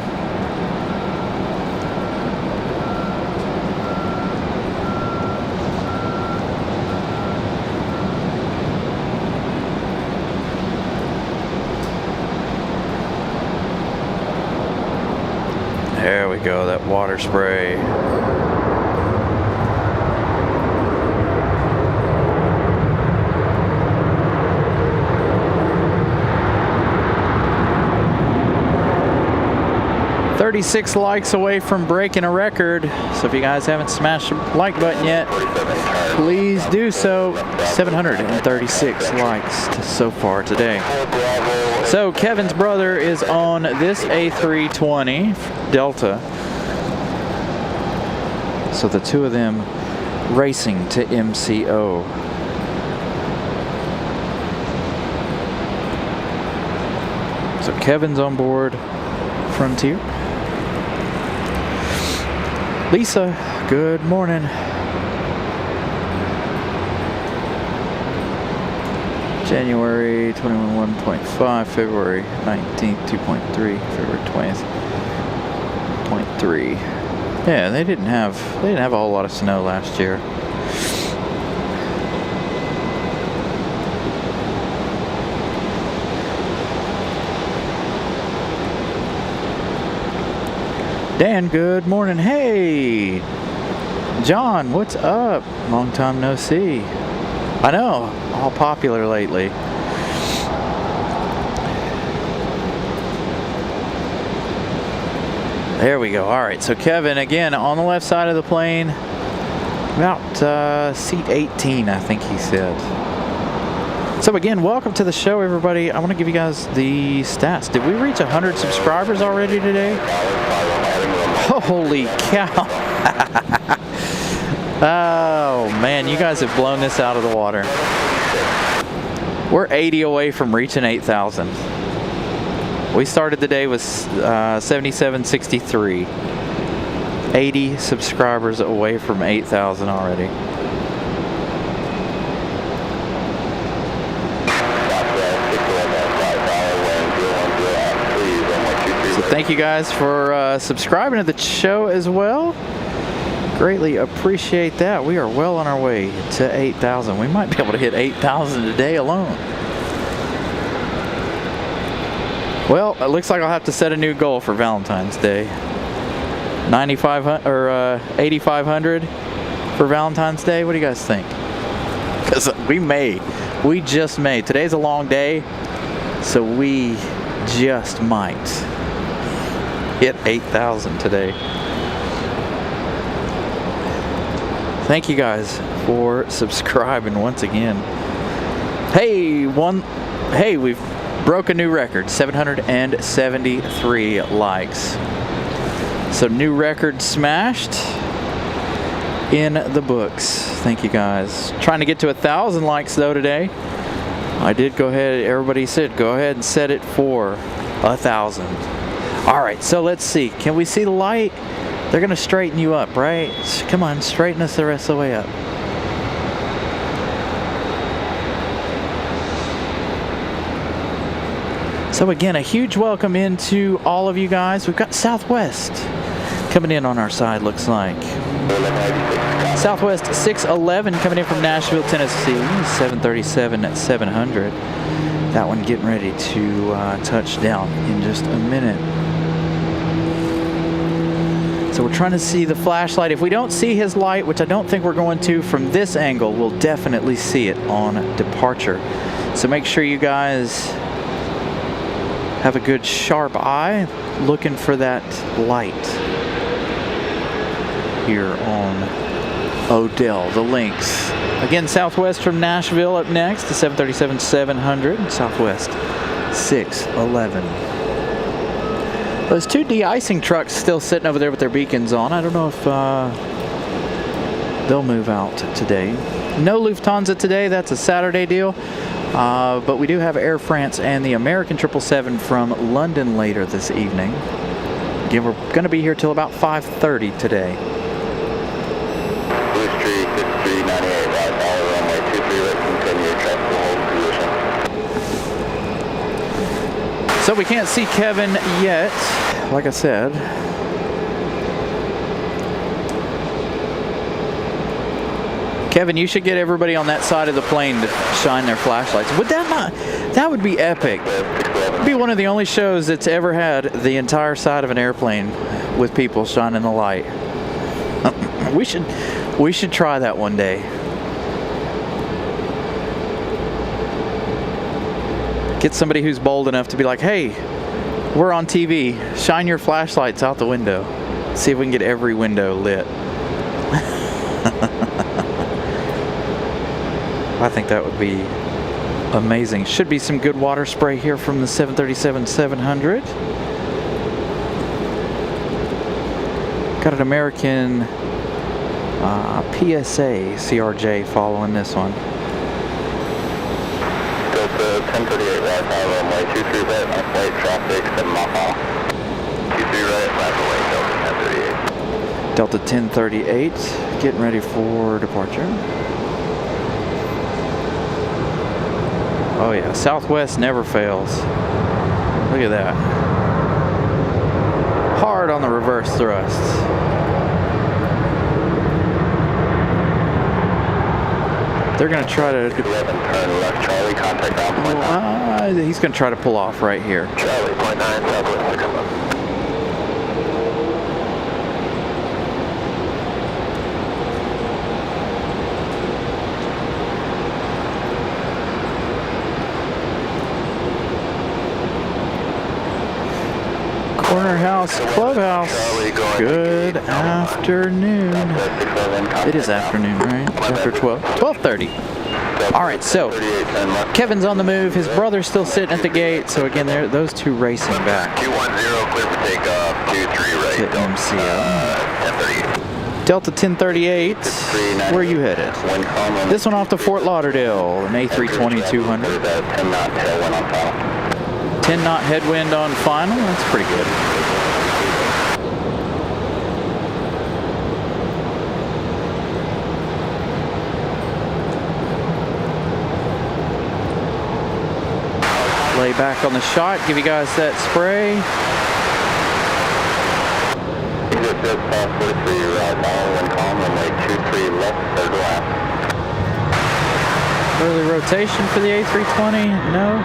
There we go, that water spray. "36 likes away from breaking a record." So if you guys haven't smashed the like button yet, please do so. 736 likes so far today. So Kevin's brother is on this A320 Delta. So the two of them racing to MCO. So Kevin's on board Frontier. Lisa, good morning. January 21, 1.5, February 19th, 2.3, February 20th, 0.3. Yeah, they didn't have a whole lot of snow last year. Dan, good morning. Hey, John, what's up? Long time no see. I know, all popular lately. There we go. All right, so Kevin, again, on the left side of the plane, about seat 18, I think he said. So again, welcome to the show, everybody. I want to give you guys the stats. Did we reach 100 subscribers already today? Holy cow. Oh man, you guys have blown this out of the water. We're 80 away from reaching 8,000. We started the day with 7763. 80 subscribers away from 8,000 already. So thank you guys for subscribing to the show as well. Greatly appreciate that. We are well on our way to 8,000. We might be able to hit 8,000 today alone. Well, it looks like I'll have to set a new goal for Valentine's Day. 9,500 or 8,500 for Valentine's Day. What do you guys think? Because we just may. Today's a long day, so we just might hit 8,000 today. Thank you guys for subscribing once again. Hey, we've broke a new record, 773 likes. So new record smashed in the books. Thank you guys. Trying to get to 1,000 likes though today. I did go ahead, everybody said go ahead and set it for 1,000. All right, so let's see. Can we see the light? They're gonna straighten you up, right? Come on, straighten us the rest of the way up. So again, a huge welcome into all of you guys. We've got Southwest coming in on our side, looks like. Southwest 611 coming in from Nashville, Tennessee, 737 at 700. That one getting ready to touch down in just a minute. So we're trying to see the flashlight. If we don't see his light, which I don't think we're going to from this angle, we'll definitely see it on departure. So make sure you guys have a good sharp eye looking for that light here on Odell, the Lynx. Again, Southwest from Nashville up next, the 737-700, Southwest 611. Those two de-icing trucks still sitting over there with their beacons on. I don't know if they'll move out today. No Lufthansa today, that's a Saturday deal. But we do have Air France and the American 777 from London later this evening. Again, we're going to be here till about 5:30 today. Blue Street, 5398, right, all runway 23, let's continue, traffic hold position. So we can't see Kevin yet, like I said. Kevin, you should get everybody on that side of the plane to shine their flashlights. Would that not? That would be epic. It'd be one of the only shows that's ever had the entire side of an airplane with people shining the light. We should try that one day. Get somebody who's bold enough to be like, hey, we're on TV. Shine your flashlights out the window. See if we can get every window lit. I think that would be amazing. Should be some good water spray here from the 737-700. Got an American PSA CRJ following this one. Delta 1038 right, runway 23 right, left white traffic, 7 mile. 23 right, left away, Delta 1038. Delta 1038, getting ready for departure. Oh yeah, Southwest never fails. Look at that. Hard on the reverse thrust. They're going to try to... 11, turn left, Charlie, contact ground point 9. He's going to try to pull off right here. Charlie, point 9, Southwest to come up. Corner House Clubhouse. Good afternoon. It is afternoon, right? After 12. 12:30. All right, so Kevin's on the move. His brother's still sitting at the gate. So again, those two racing back. 210, clear for takeoff. 23 right. Hit MCO. 1038. Delta 1038. Where are you headed? This one off to Fort Lauderdale, an A320-200. 10 knot tailwind on final. 10 knot headwind on final. That's pretty good. Lay back on the shot, give you guys that spray. Just 43 right now, one calm, runway 23 left, third lap. Early rotation for the A320, no.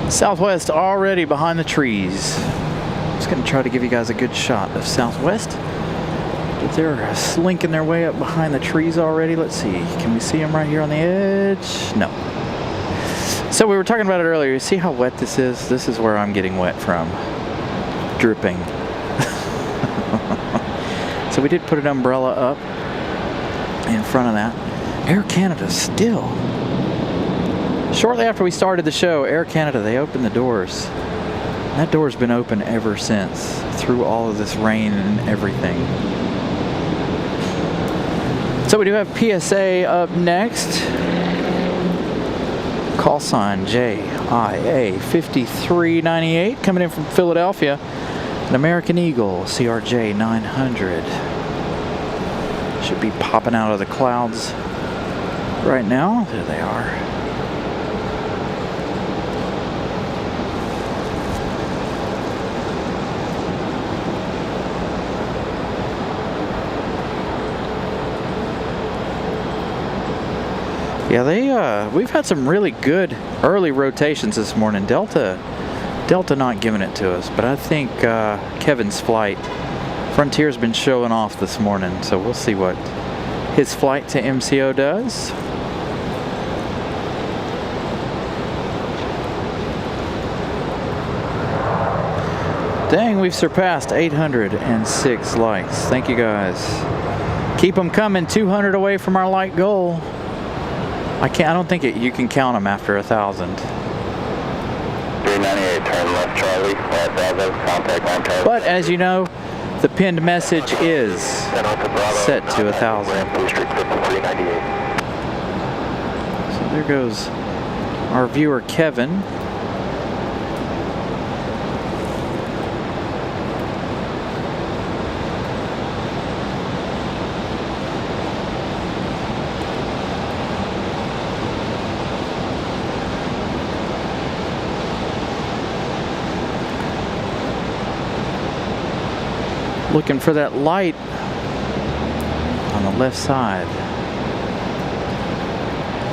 Southwest already behind the trees. Just gonna try to give you guys a good shot of Southwest. But they're slinking their way up behind the trees already. Let's see, can we see them right here on the edge? No. So we were talking about it earlier. You see how wet this is? This is where I'm getting wet from. Dripping. So we did put an umbrella up in front of that. Air Canada still. Shortly after we started the show, Air Canada, they opened the doors. That door's been open ever since, through all of this rain and everything. So we do have PSA up next. Call sign JIA 5398 coming in from Philadelphia. An American Eagle CRJ 900. Should be popping out of the clouds right now. There they are. Yeah, we've had some really good early rotations this morning. Delta not giving it to us, but I think Kevin's flight, Frontier's been showing off this morning, so we'll see what his flight to MCO does. Dang, we've surpassed 806 likes. Thank you guys. Keep them coming. 200 away from our like goal. I don't think you can count them after 1,000. 398, turn left Charlie, Bravo, contact 9 Charlie. But as you know, the pinned message is set to 1,000. So there goes our viewer Kevin. Looking for that light on the left side.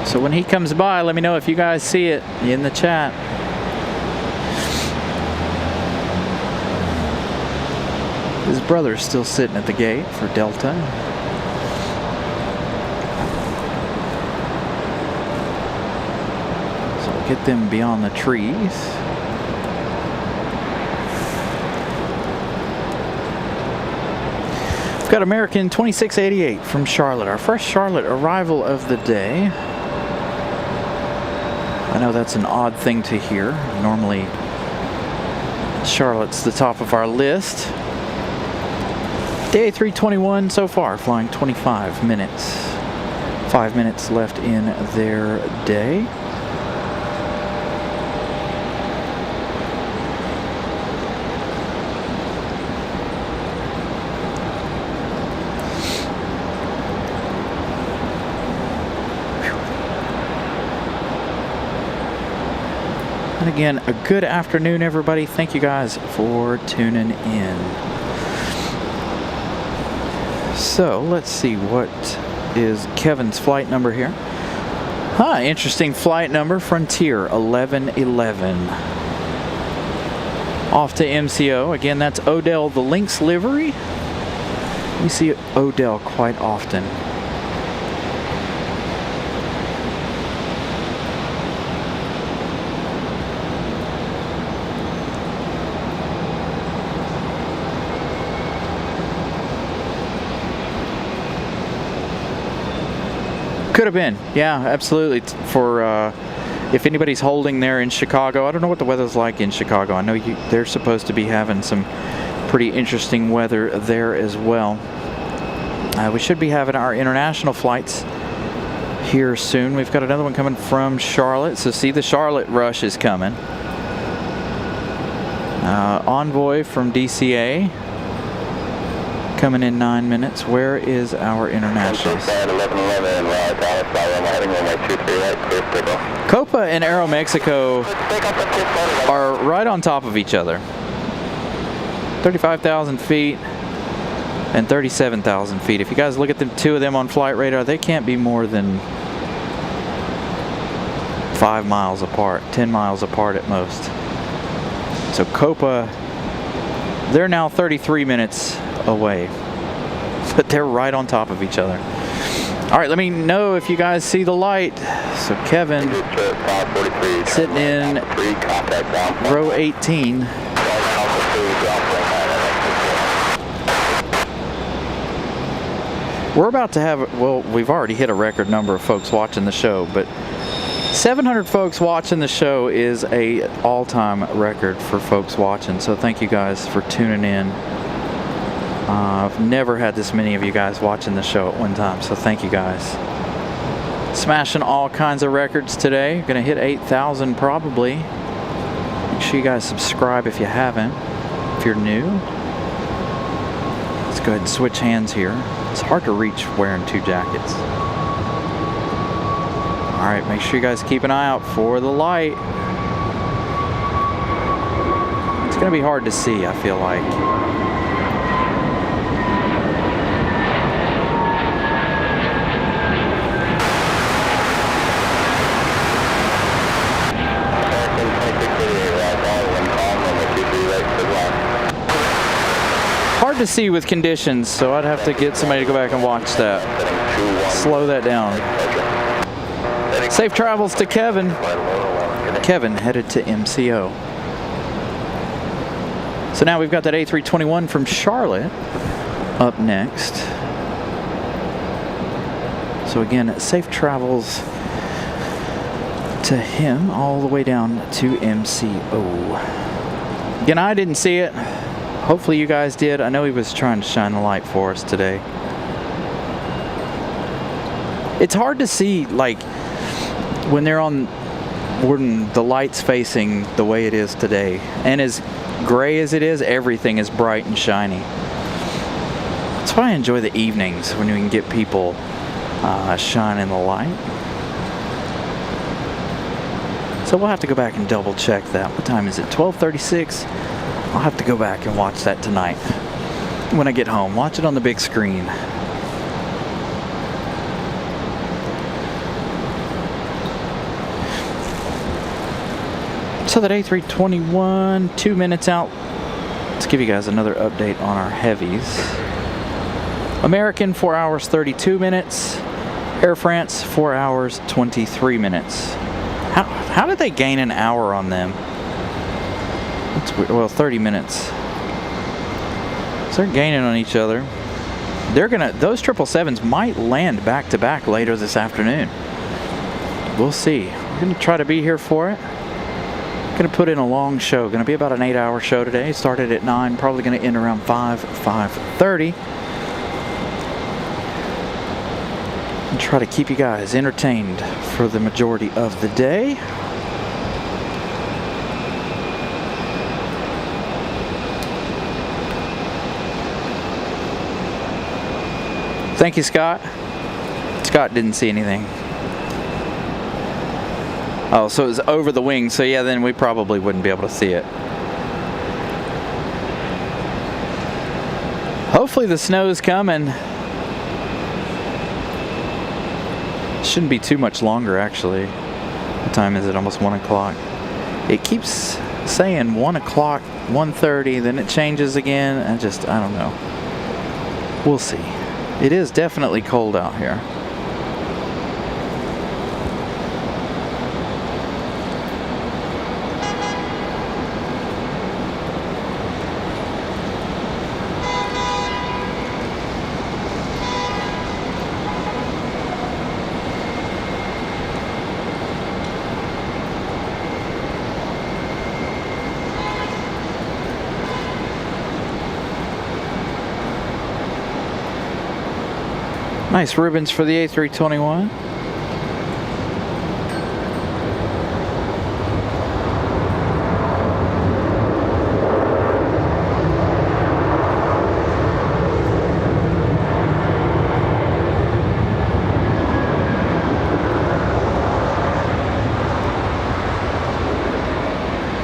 So when he comes by, let me know if you guys see it in the chat. His brother's still sitting at the gate for Delta. So we'll get them beyond the trees. We've got American 2688 from Charlotte, our first Charlotte arrival of the day. I know that's an odd thing to hear. Normally, Charlotte's the top of our list. Day 321 so far, flying 25 minutes. 5 minutes left in their day. And again, a good afternoon, everybody. Thank you guys for tuning in. So let's see, what is Kevin's flight number here? Interesting flight number, Frontier 1111. Off to MCO. Again, that's Odell the Lynx livery. We see Odell quite often. Could have been, yeah, absolutely. For if anybody's holding there in Chicago, I don't know what the weather's like in Chicago. I know they're supposed to be having some pretty interesting weather there as well. We should be having our international flights here soon. We've got another one coming from Charlotte, so see, the Charlotte rush is coming. Envoy from DCA coming in 9 minutes. Where is our internationals? Copa and Aeromexico are right on top of each other. 35,000 feet and 37,000 feet. If you guys look at the two of them on flight radar, they can't be more than 5 miles apart, 10 miles apart at most. So Copa, they're now 33 minutes away, but they're right on top of each other. All right, let me know if you guys see the light. So Kevin sitting in row 18. We're about to have, well, we've already hit a record number of folks watching the show, but 700 folks watching the show is a all-time record for folks watching. So thank you guys for tuning in. I've never had this many of you guys watching the show at one time, so thank you guys. Smashing all kinds of records today. Gonna hit 8,000 probably. Make sure you guys subscribe if you haven't, if you're new. Let's go ahead and switch hands here. It's hard to reach wearing two jackets. All right, make sure you guys keep an eye out for the light. It's gonna be hard to see, I feel like. Hard to see with conditions, so I'd have to get somebody to go back and watch that. Slow that down. Safe travels to Kevin. Kevin headed to MCO. So now we've got that A321 from Charlotte up next. So again, safe travels to him all the way down to MCO. Again, I didn't see it. Hopefully you guys did. I know he was trying to shine the light for us today. It's hard to see, like, when they're on, when the light's facing the way it is today. And as gray as it is, everything is bright and shiny. That's why I enjoy the evenings, when we can get people shining the light. So we'll have to go back and double check that. What time is it? 12:36. I'll have to go back and watch that tonight when I get home. Watch it on the big screen. So that A321, 2 minutes out. Let's give you guys another update on our heavies. American, 4 hours 32 minutes. Air France, 4 hours 23 minutes. How did they gain an hour on them? That's weird. Well, 30 minutes. So they're gaining on each other. Those 777s might land back to back later this afternoon. We'll see. We're gonna try to be here for it. Gonna put in a long show. Gonna be about an 8-hour show today. Started at 9, probably gonna end around 5:30. And try to keep you guys entertained for the majority of the day. Thank you, Scott. Scott didn't see anything. Oh, so it was over the wing. So yeah, then we probably wouldn't be able to see it. Hopefully the snow's coming. Shouldn't be too much longer, actually. What time is it? Almost 1 o'clock. It keeps saying 1 o'clock, 1:30, then it changes again. I don't know. We'll see. It is definitely cold out here. Nice ribbons for the A321.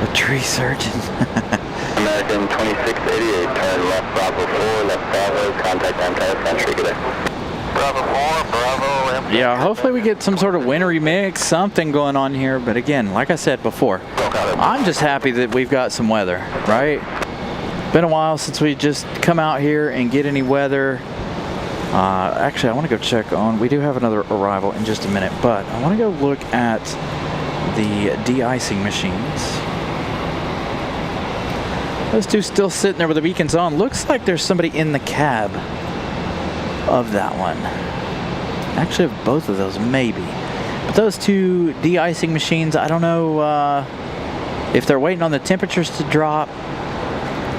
The tree surgeon. American 2688, turn left Bravo 4, left Bravo, contact anti-sentry, good day. Bravo 4, Bravo, empty. Yeah, hopefully we get some sort of wintry mix, something going on here. But again, like I said before, I'm just happy that we've got some weather, right? Been a while since we just come out here and get any weather. Actually, I want to go check on, we do have another arrival in just a minute, but I want to go look at the de-icing machines. Those two still sitting there with the beacons on. Looks like there's somebody in the cab of that one. Actually, of both of those, maybe. But those two de-icing machines, I don't know if they're waiting on the temperatures to drop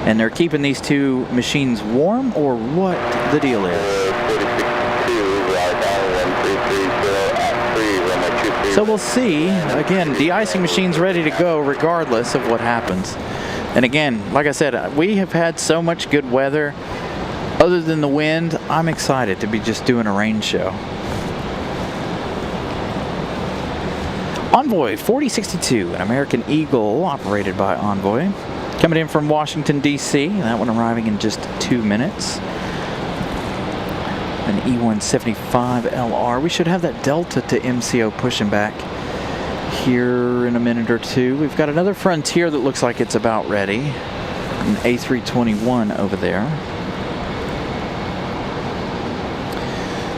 and they're keeping these two machines warm, or what the deal is. So we'll see. Again, de-icing machines ready to go regardless of what happens. And again, like I said, we have had so much good weather. Other than the wind, I'm excited to be just doing a rain show. Envoy 4062, an American Eagle operated by Envoy. Coming in from Washington, D.C. That one arriving in just 2 minutes. An E175LR. We should have that Delta to MCO pushing back here in a minute or two. We've got another Frontier that looks like it's about ready. An A321 over there.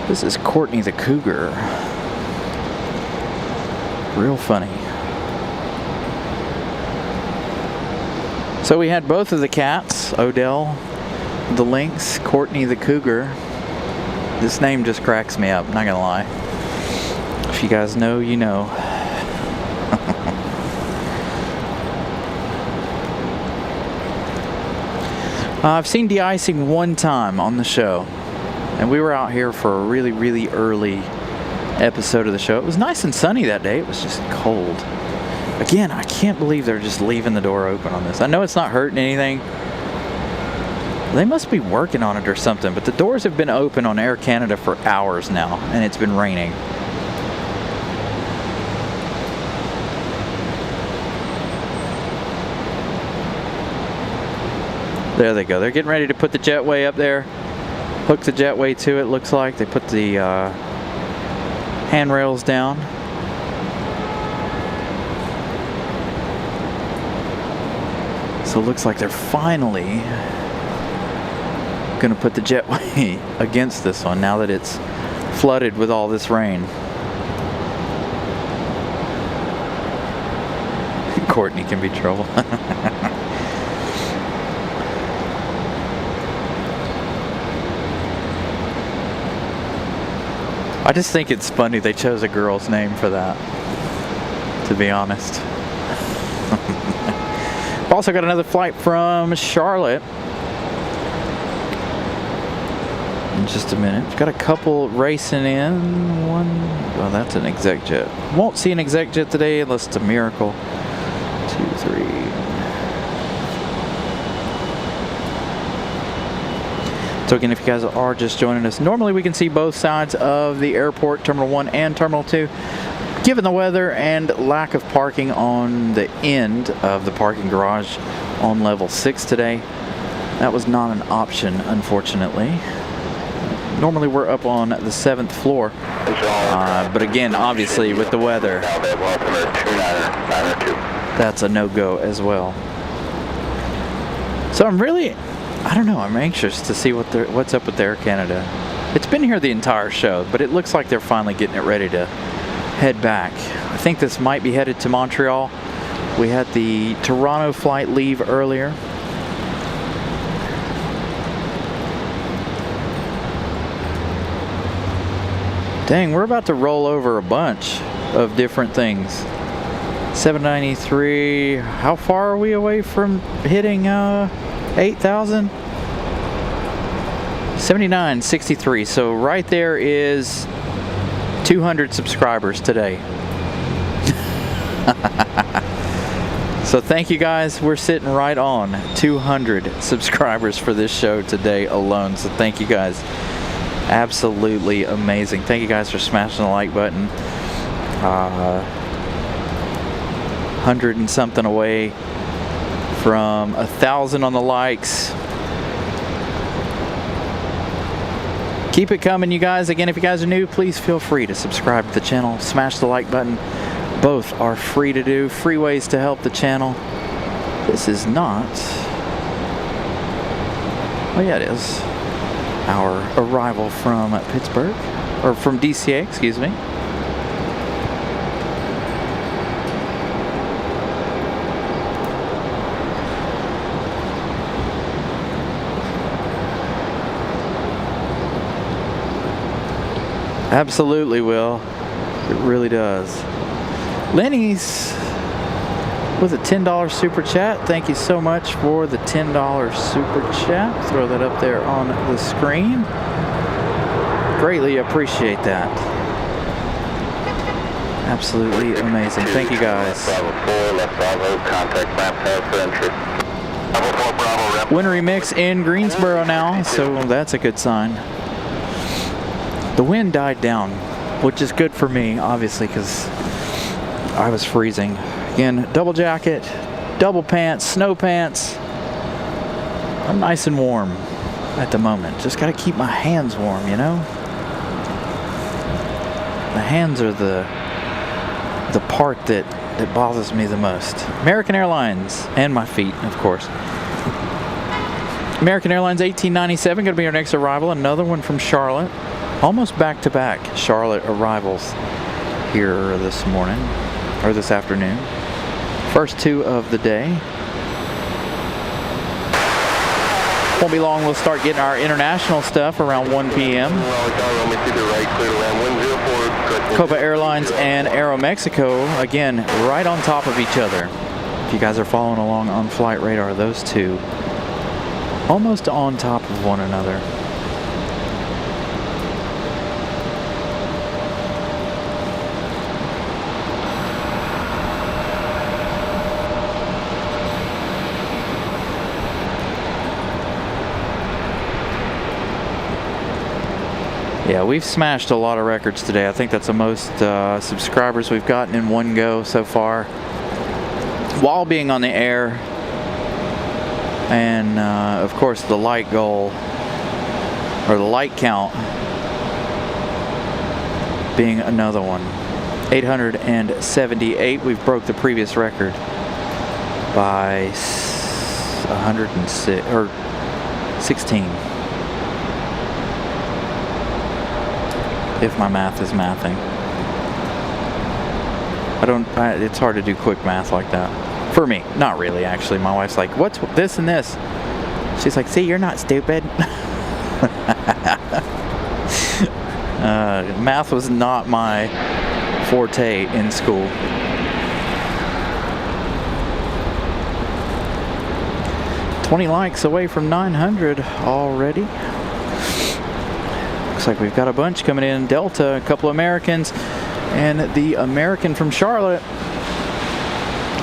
This is Courtney the Cougar. Real funny. So we had both of the cats, Odell the Lynx, Courtney the Cougar. This name just cracks me up, not gonna lie. If you guys know, you know. I've seen de-icing one time on the show, and we were out here for a really, really early episode of the show. It was nice and sunny that day. It was just cold. Again, I can't believe they're just leaving the door open on this. I know it's not hurting anything. They must be working on it or something, but the doors have been open on Air Canada for hours now, and it's been raining. There they go. They're getting ready to put the jetway up there. Hook the jetway to it, looks like. They put the handrails down. So it looks like they're finally going to put the jetway against this one now that it's flooded with all this rain. Courtney can be trouble. I just think it's funny they chose a girl's name for that, to be honest. We've also got another flight from Charlotte in just a minute. We've got a couple racing in. One, well, that's an exec jet. Won't see an exec jet today unless it's a miracle. 2, 3. So again, if you guys are just joining us, normally we can see both sides of the airport, Terminal 1 and Terminal 2. Given the weather and lack of parking on the end of the parking garage on level 6 today, that was not an option, unfortunately. Normally we're up on the 7th floor. But again, obviously with the weather, that's a no-go as well. So I'm anxious to see what's up with Air Canada. It's been here the entire show, but it looks like they're finally getting it ready to head back. I think this might be headed to Montreal. We had the Toronto flight leave earlier. Dang, we're about to roll over a bunch of different things. 793, how far are we away from hitting 8,000? 7963, so right there is 200 subscribers today. So thank you guys, we're sitting right on 200 subscribers for this show today alone, so thank you guys. Absolutely amazing. Thank you guys for smashing the like button. 100 and something away from 1,000 on the likes. Keep it coming, you guys. Again, if you guys are new, please feel free to subscribe to the channel. Smash the like button. Both are free to do. Free ways to help the channel. This is not... Oh yeah, it is. Our arrival from Pittsburgh. Or from DCA, excuse me. Absolutely will. It really does. Lenny's with a $10 super chat. Thank you so much for the $10 super chat. Throw that up there on the screen. Greatly appreciate that. Absolutely amazing. Thank you guys. Bravo 4, left Bravo, contact map for entry. Bravo 4, Bravo, Wintry mix in Greensboro now, so that's a good sign. The wind died down, which is good for me, obviously, because I was freezing. Again, double jacket, double pants, snow pants. I'm nice and warm at the moment. Just got to keep my hands warm, you know? The hands are the part that bothers me the most. American Airlines, and my feet, of course. American Airlines 1897, going to be our next arrival. Another one from Charlotte. Almost back-to-back Charlotte arrivals here this morning, or this afternoon. First two of the day. Won't be long, we'll start getting our international stuff around 1 p.m. Copa Airlines and Aeromexico, again, right on top of each other. If you guys are following along on Flight Radar, those two almost on top of one another. Yeah, we've smashed a lot of records today. I think that's the most subscribers we've gotten in one go so far, while being on the air. And of course the like goal, or the like count, being another one. 878. We've broke the previous record by 106 or 16. If my math is mathing. It's hard to do quick math like that. For me, not really, actually. My wife's like, what's this and this? She's like, see, you're not stupid. Math was not my forte in school. $20 likes away from 900 already. Looks like we've got a bunch coming in. Delta, a couple Americans, and the American from Charlotte,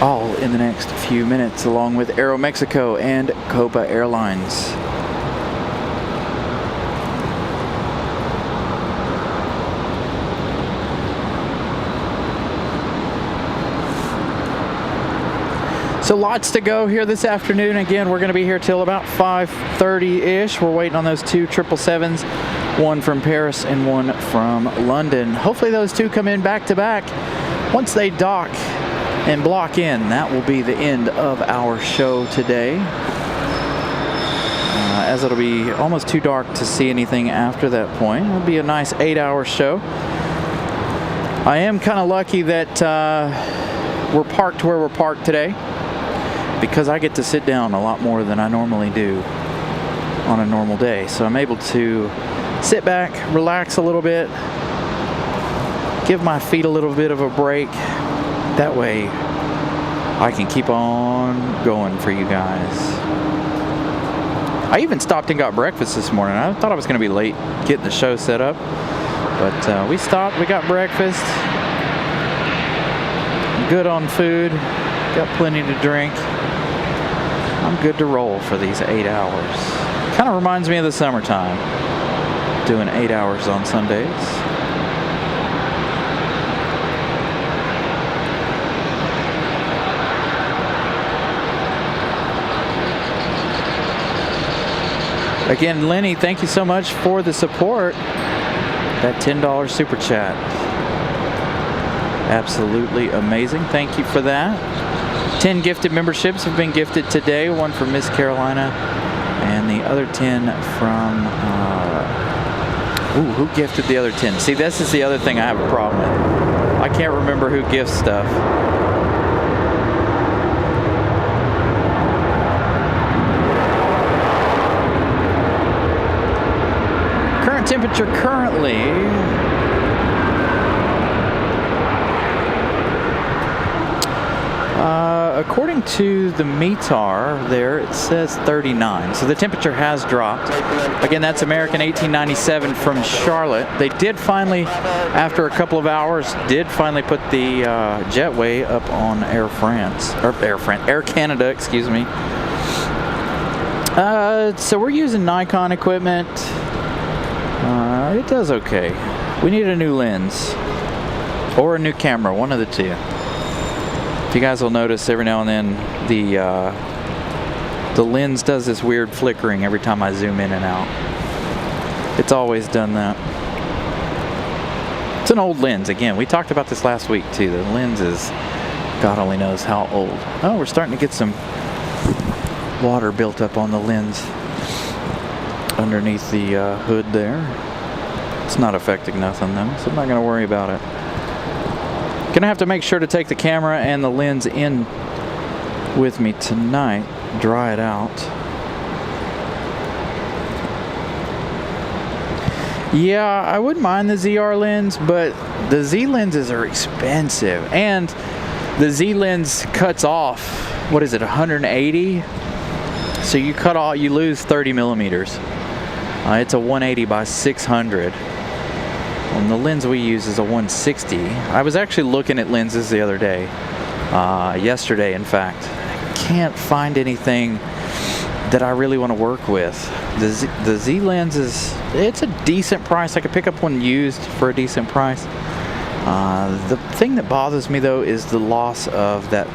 all in the next few minutes, along with Aeromexico and Copa Airlines. So lots to go here this afternoon. Again, we're going to be here till about 5:30-ish. We're waiting on those two 777s, one from Paris and one from London. Hopefully those two come in back to back. Once they dock and block in, that will be the end of our show today. As it'll be almost too dark to see anything after that point. It'll be a nice 8-hour show. I am kind of lucky that we're parked where we're parked today, because I get to sit down a lot more than I normally do on a normal day. So I'm able to sit back, relax a little bit, give my feet a little bit of a break. That way I can keep on going for you guys. I even stopped and got breakfast this morning. I thought I was going to be late getting the show set up, but we stopped, we got breakfast. Good on food, got plenty to drink. I'm good to roll for these 8 hours. Kind of reminds me of the summertime, doing 8 hours on Sundays. Again, Lenny, thank you so much for the support. That $10 super chat. Absolutely amazing. Thank you for that. 10 gifted memberships have been gifted today. One from Miss Carolina and the other 10 from... who gifted the other 10? See, this is the other thing I have a problem with. I can't remember who gifts stuff. Current temperature currently... according to the METAR there, it says 39. So the temperature has dropped. Again, that's American 1897 from Charlotte. They did finally, after a couple of hours, did finally put the jetway up on Air Canada, excuse me. So we're using Nikon equipment. It does okay. We need a new lens or a new camera, one of the two. You guys will notice every now and then the lens does this weird flickering every time I zoom in and out. It's always done that. It's an old lens. Again, we talked about this last week too. The lens is God only knows how old. Oh, we're starting to get some water built up on the lens underneath the hood there. It's not affecting nothing though, so I'm not going to worry about it. Gonna have to make sure to take the camera and the lens in with me tonight, dry it out. Yeah, I wouldn't mind the ZR lens, but the Z lenses are expensive, and the Z lens cuts off, what is it, 180? So you cut off, you lose 30 millimeters. It's a 180 by 600. And the lens we use is a 160. I was actually looking at lenses the other day, yesterday in fact. I can't find anything that I really want to work with. The Z lens it's a decent price. I could pick up one used for a decent price. The thing that bothers me though is the loss of that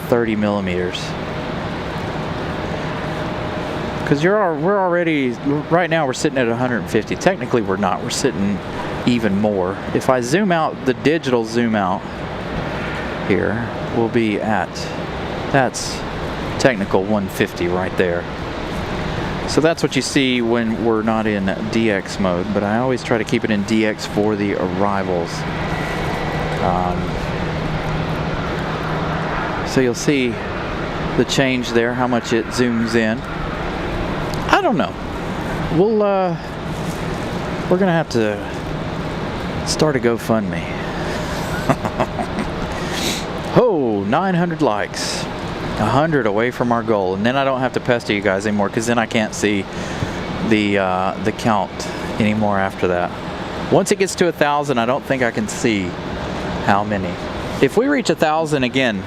30 millimeters. Because we're already, right now we're sitting at 150. Technically we're not, we're sitting even more. If I zoom out, the digital zoom out here will be at, that's technical 150 right there. So that's what you see when we're not in DX mode, but I always try to keep it in DX for the arrivals. So you'll see the change there, how much it zooms in. I don't know. We're gonna have to start a GoFundMe. Oh, 900 likes, 100 away from our goal, and then I don't have to pester you guys anymore, because then I can't see the count anymore after that. Once it gets to 1,000, I don't think I can see how many. If we reach 1,000 again,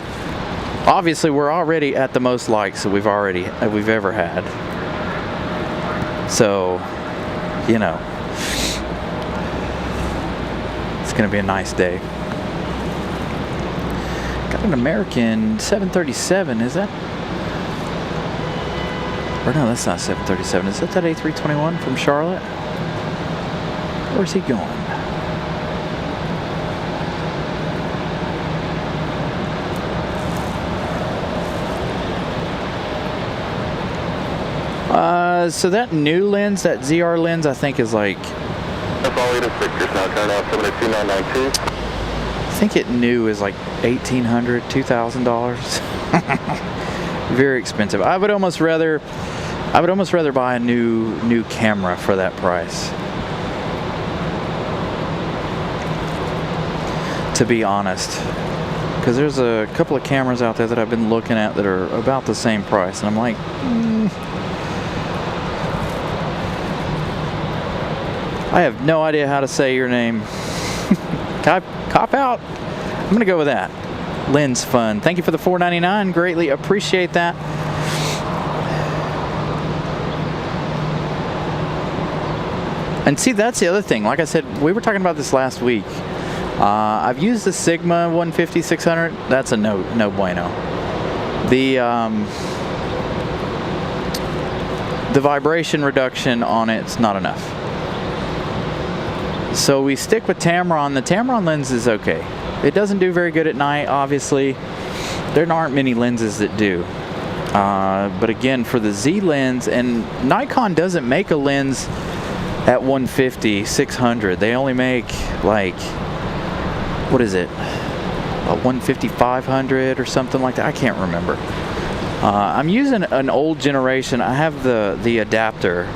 obviously we're already at the most likes that we've ever had. So, you know, it's gonna be a nice day. Got an American 737. Is that? Or no, that's not 737. Is that A321 from Charlotte? Where's he going? So that new lens, that ZR lens, I think is like... That's all 8 Victor's now, turn out 72992. I think it new is like $1,800, $2,000. Very expensive. I would almost rather buy a new camera for that price. To be honest, because there's a couple of cameras out there that I've been looking at that are about the same price, and I'm like, I have no idea how to say your name. Cop out. I'm gonna go with that. Lens Fun. Thank you for the $4.99. Greatly appreciate that. And see, that's the other thing. Like I said, we were talking about this last week. I've used the Sigma 150-600. That's a no bueno. The vibration reduction on it's not enough. So we stick with Tamron. The Tamron lens is okay. It doesn't do very good at night, obviously. There aren't many lenses that do. But again, for the Z lens, and Nikon doesn't make a lens at 150-600. They only make like, what is it? A 150-500 or something like that. I can't remember. I'm using an old generation. I have the adapter.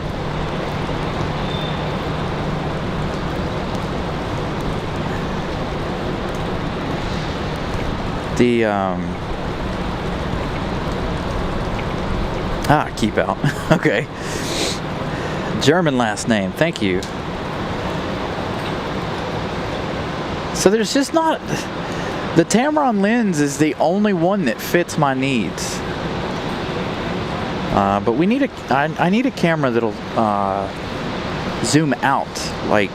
Keep out. Okay. German last name. Thank you. So there's just not... The Tamron lens is the only one that fits my needs. But we need I need a camera that'll zoom out like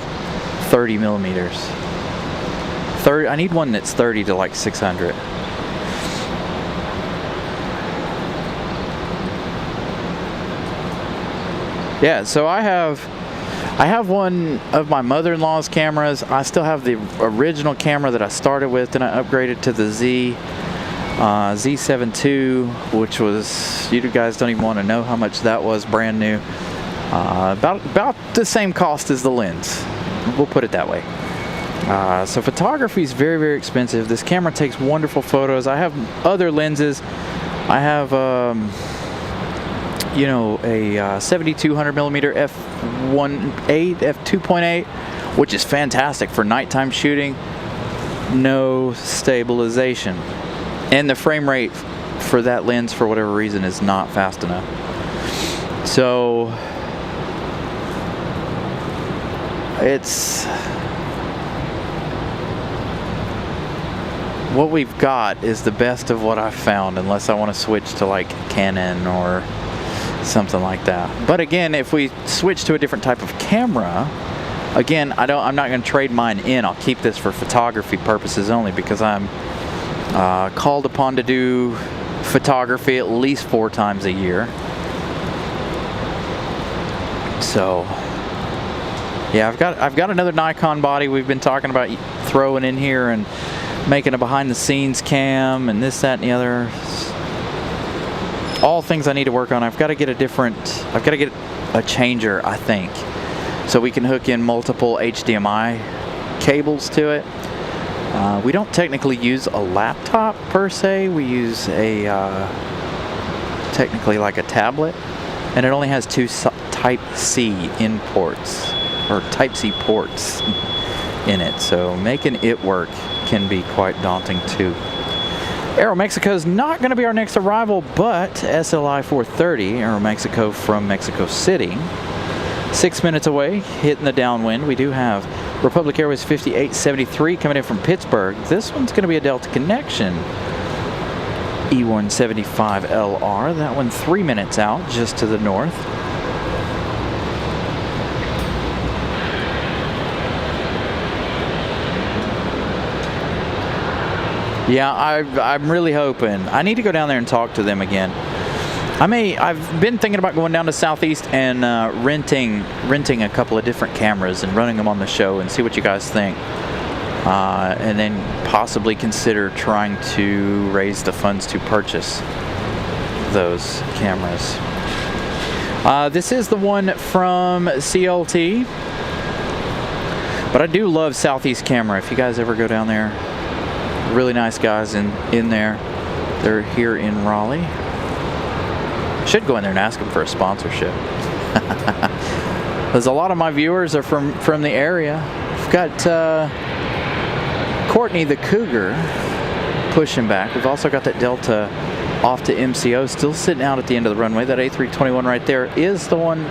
30 millimeters. I need one that's 30 to like 600. Yeah, so I have one of my mother-in-law's cameras. I still have the original camera that I started with, and I upgraded to the Z7 II, which was, you guys don't even want to know how much that was brand new. About the same cost as the lens. We'll put it that way. So photography is very, very expensive. This camera takes wonderful photos. I have other lenses. I have, you know, a 7200 millimeter f2.8, which is fantastic for nighttime shooting. No stabilization, and the frame rate for that lens, for whatever reason, is not fast enough. So it's what we've got is the best of what I've found, unless I want to switch to like Canon or something like that. But again, if we switch to a different type of camera, again, I'm not going to trade mine in. I'll keep this for photography purposes only, because I'm called upon to do photography at least 4 times a year. So yeah, I've got another Nikon body we've been talking about throwing in here and making a behind the scenes cam and this, that, and the other. All things I need to work on. I've got to get a changer, I think, so we can hook in multiple HDMI cables to it. We don't technically use a laptop per se. We use a technically like a tablet, and it only has 2 Type-C in ports, or Type-C ports in it. So making it work can be quite daunting too. Aeromexico is not going to be our next arrival, but SLI 430, Aeromexico from Mexico City, 6 minutes away, hitting the downwind. We do have Republic Airways 5873 coming in from Pittsburgh. This one's going to be a Delta Connection E175LR. That one 3 minutes out, just to the north. Yeah, I'm really hoping. I need to go down there and talk to them again. I've been thinking about going down to Southeast and renting a couple of different cameras and running them on the show and see what you guys think. And then possibly consider trying to raise the funds to purchase those cameras. This is the one from CLT, but I do love Southeast Camera. If you guys ever go down there, really nice guys in there. They're here in Raleigh. Should go in there and ask them for a sponsorship. Because a lot of my viewers are from the area. We've got Courtney the Cougar pushing back. We've also got that Delta off to MCO, still sitting out at the end of the runway. That A321 right there is the one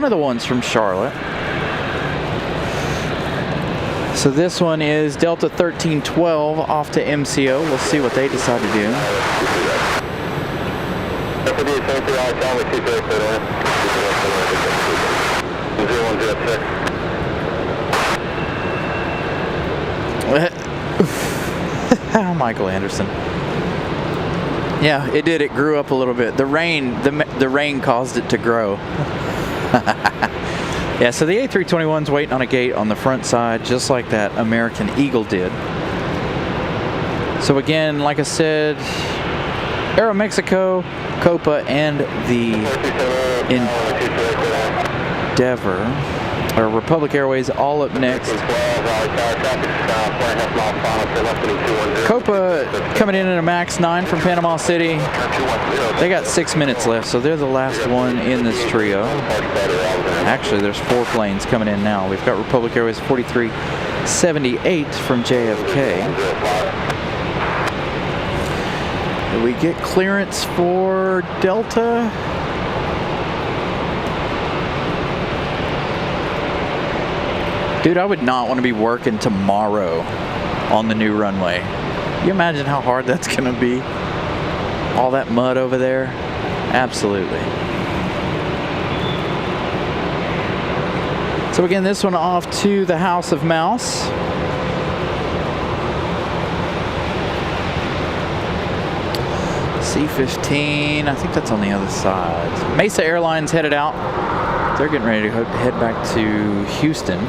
of the ones from Charlotte. So this one is Delta 1312 off to MCO. We'll see what they decide to do. Michael Anderson. Yeah, it did. It grew up a little bit. The rain caused it to grow. Yeah, so the A321's waiting on a gate on the front side, just like that American Eagle did. So again, like I said, Aeromexico, Copa, and the Endeavor, or Republic Airways, all up next. Copa coming in at a max 9 from Panama City. They got 6 minutes left, so they're the last one in this trio. Actually, there's 4 planes coming in now. We've got Republic Airways 4378 from JFK. Do we get clearance for Delta? Dude, I would not want to be working tomorrow on the new runway. You imagine how hard that's going to be? All that mud over there? Absolutely. So again, this one off to the House of Mouse. C-15, I think that's on the other side. Mesa Airlines headed out. They're getting ready to head back to Houston.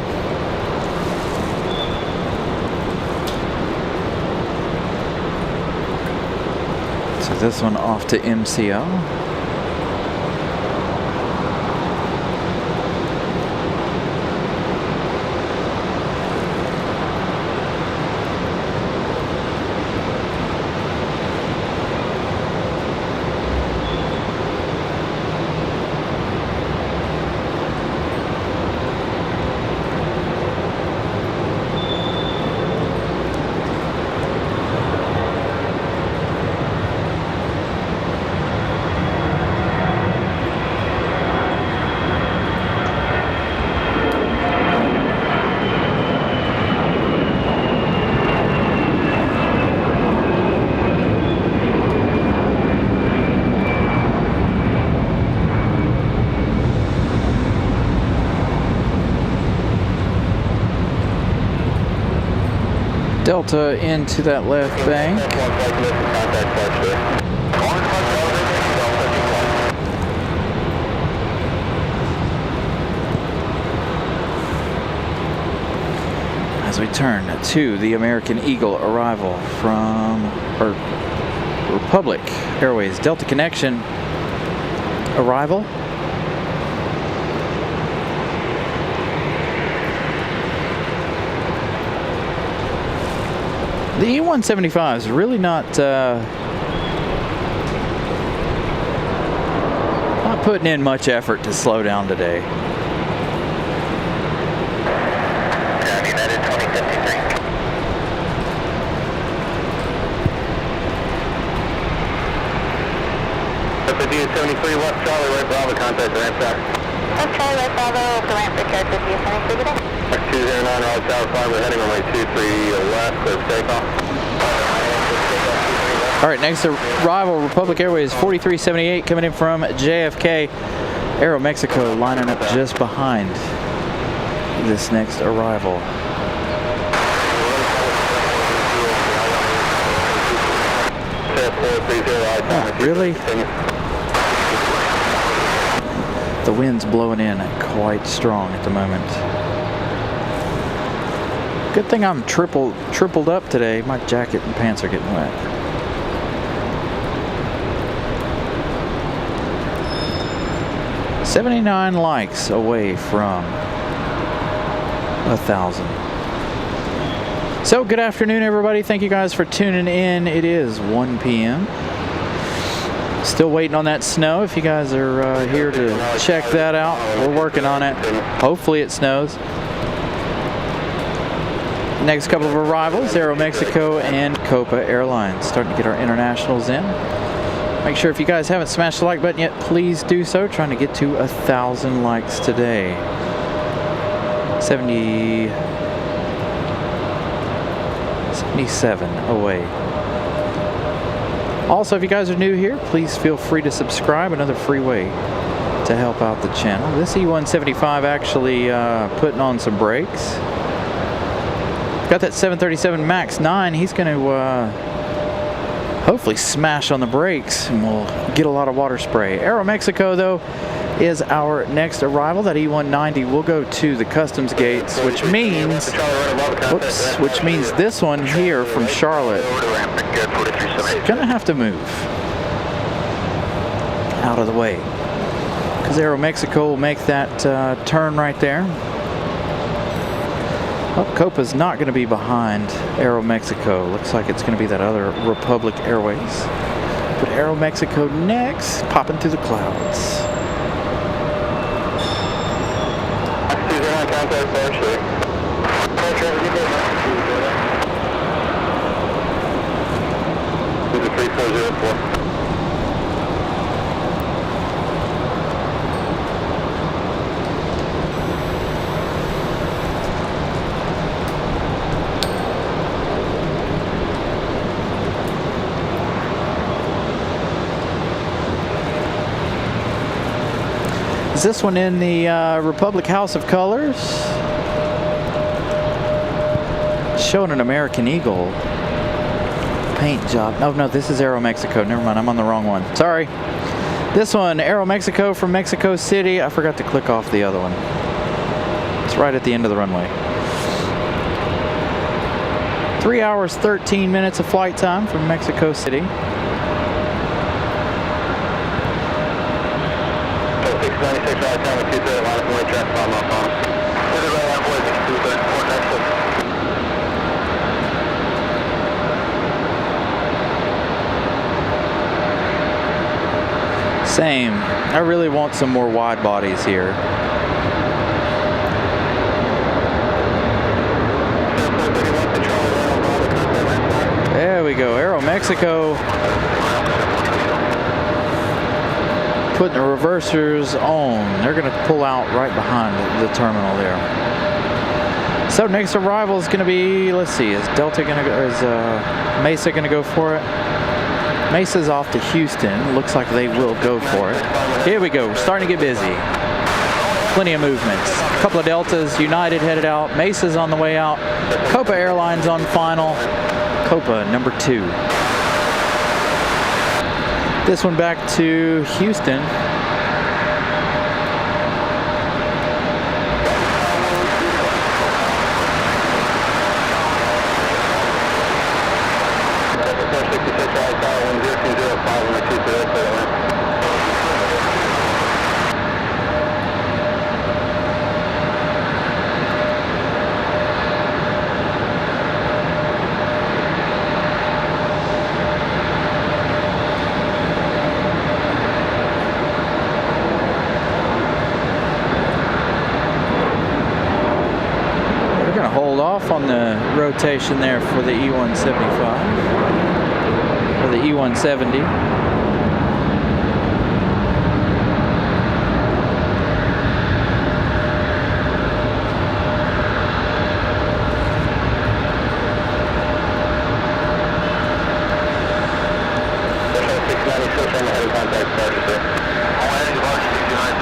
So this one off to MCO. Delta into that left bank. As we turn to the American Eagle arrival from Republic Airways Delta Connection arrival. The E-175 is really not putting in much effort to slow down today. United 2053. Delta D-73 West Charlie, right Bravo, contact ramp track. West Charlie, right Bravo, the ramp for character D-73 today. 209 Raleigh Tower 5, we're heading runway 23 left, clear for takeoff. All right, next arrival, Republic Airways 4378 coming in from JFK. Aeromexico lining up just behind this next arrival. Oh, really? The wind's blowing in quite strong at the moment. Good thing I'm tripled up today. My jacket and pants are getting wet. $79 likes away from 1,000. So good afternoon, everybody. Thank you guys for tuning in. It is 1 p.m. Still waiting on that snow. If you guys are here to check that out, we're working on it. Hopefully it snows. Next couple of arrivals, Aeromexico and Copa Airlines. Starting to get our internationals in. Make sure if you guys haven't smashed the like button yet, please do so. Trying to get to 1,000 likes today. 77 away. Also, if you guys are new here, please feel free to subscribe. Another free way to help out the channel. This E175 actually putting on some brakes. Got that 737 MAX 9. He's going to hopefully smash on the brakes and we'll get a lot of water spray. Aeromexico, though, is our next arrival. That E190 will go to the customs gates, which means, this one here from Charlotte is gonna have to move out of the way because Aeromexico will make that turn right there. Oh, Copa's not going to be behind Aeromexico. Looks like it's going to be that other Republic Airways. But Aeromexico next, popping through the clouds. Is this one in the Republic House of Colors? Showing an American Eagle paint job. Oh no, this is Aeromexico. Never mind, I'm on the wrong one. Sorry. This one, Aeromexico from Mexico City. I forgot to click off the other one. It's right at the end of the runway. 3 hours, 13 minutes of flight time from Mexico City. Same. I really want some more wide bodies here. There we go. Aeromexico putting the reversers on. They're going to pull out right behind the terminal there. So next arrival is going to be, let's see, is Delta going to go, is Mesa going to go for it? Mesa's off to Houston. Looks like they will go for it. Here we go. Starting to get busy. Plenty of movements. A couple of Deltas. United headed out. Mesa's on the way out. Copa Airlines on final. Copa number 2. This one back to Houston. On the rotation there for the E175 or the E170.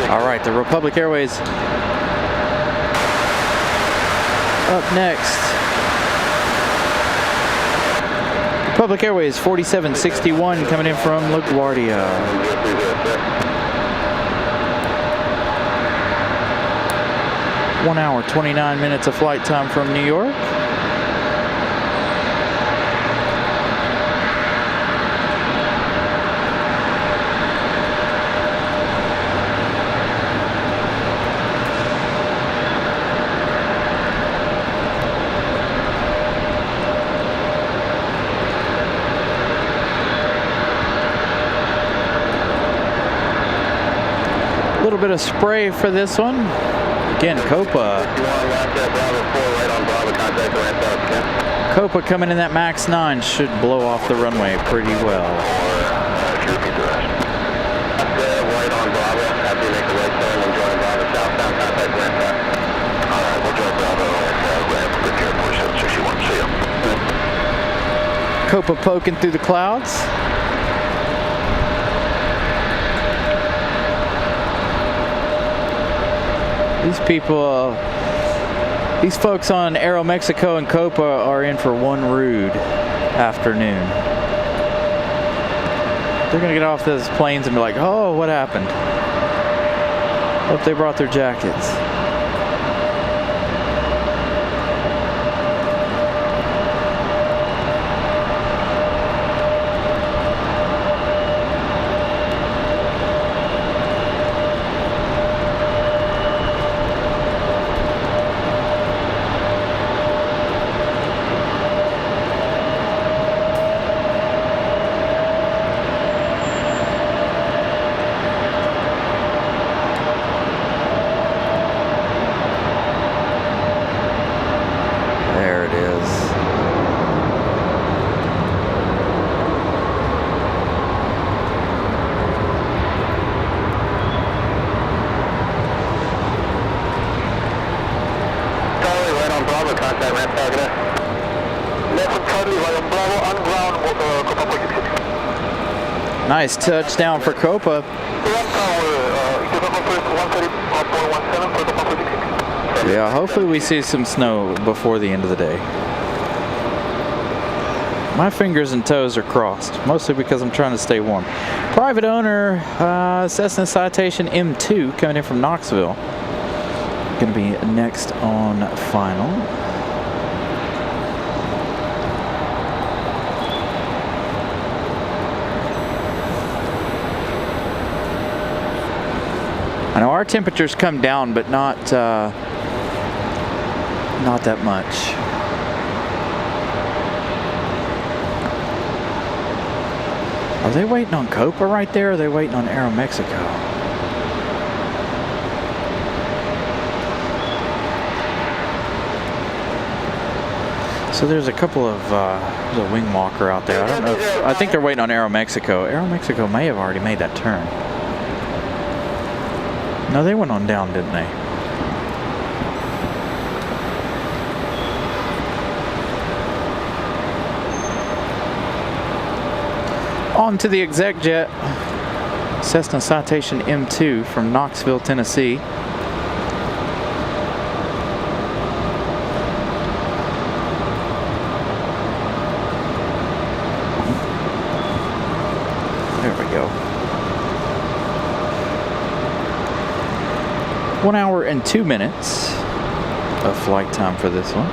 All right, the Republic Airways up next. Republic Airways 4761 coming in from LaGuardia. 1 hour, 29 minutes of flight time from New York. A little bit of spray for this one. Again, Copa. Copa coming in that Max 9 should blow off the runway pretty well. Copa poking through the clouds. These people, these folks on Aeromexico and Copa are in for one rude afternoon. They're gonna get off those planes and be like, oh, what happened? Hope they brought their jackets. Nice touchdown for Copa. Yeah, hopefully we see some snow before the end of the day. My fingers and toes are crossed, mostly because I'm trying to stay warm. Private owner, Cessna Citation M2 coming in from Knoxville. Going to be next on final. I know our temperatures come down, but not that much. Are they waiting on Copa right there, or are they waiting on Aeromexico? So there's a couple of there's a wing walker out there. I don't know. I think they're waiting on Aeromexico. Aeromexico may have already made that turn. No, they went on down, didn't they? On to the exec jet, Cessna Citation M2 from Knoxville, Tennessee. There we go. 1 hour and 2 minutes of flight time for this one.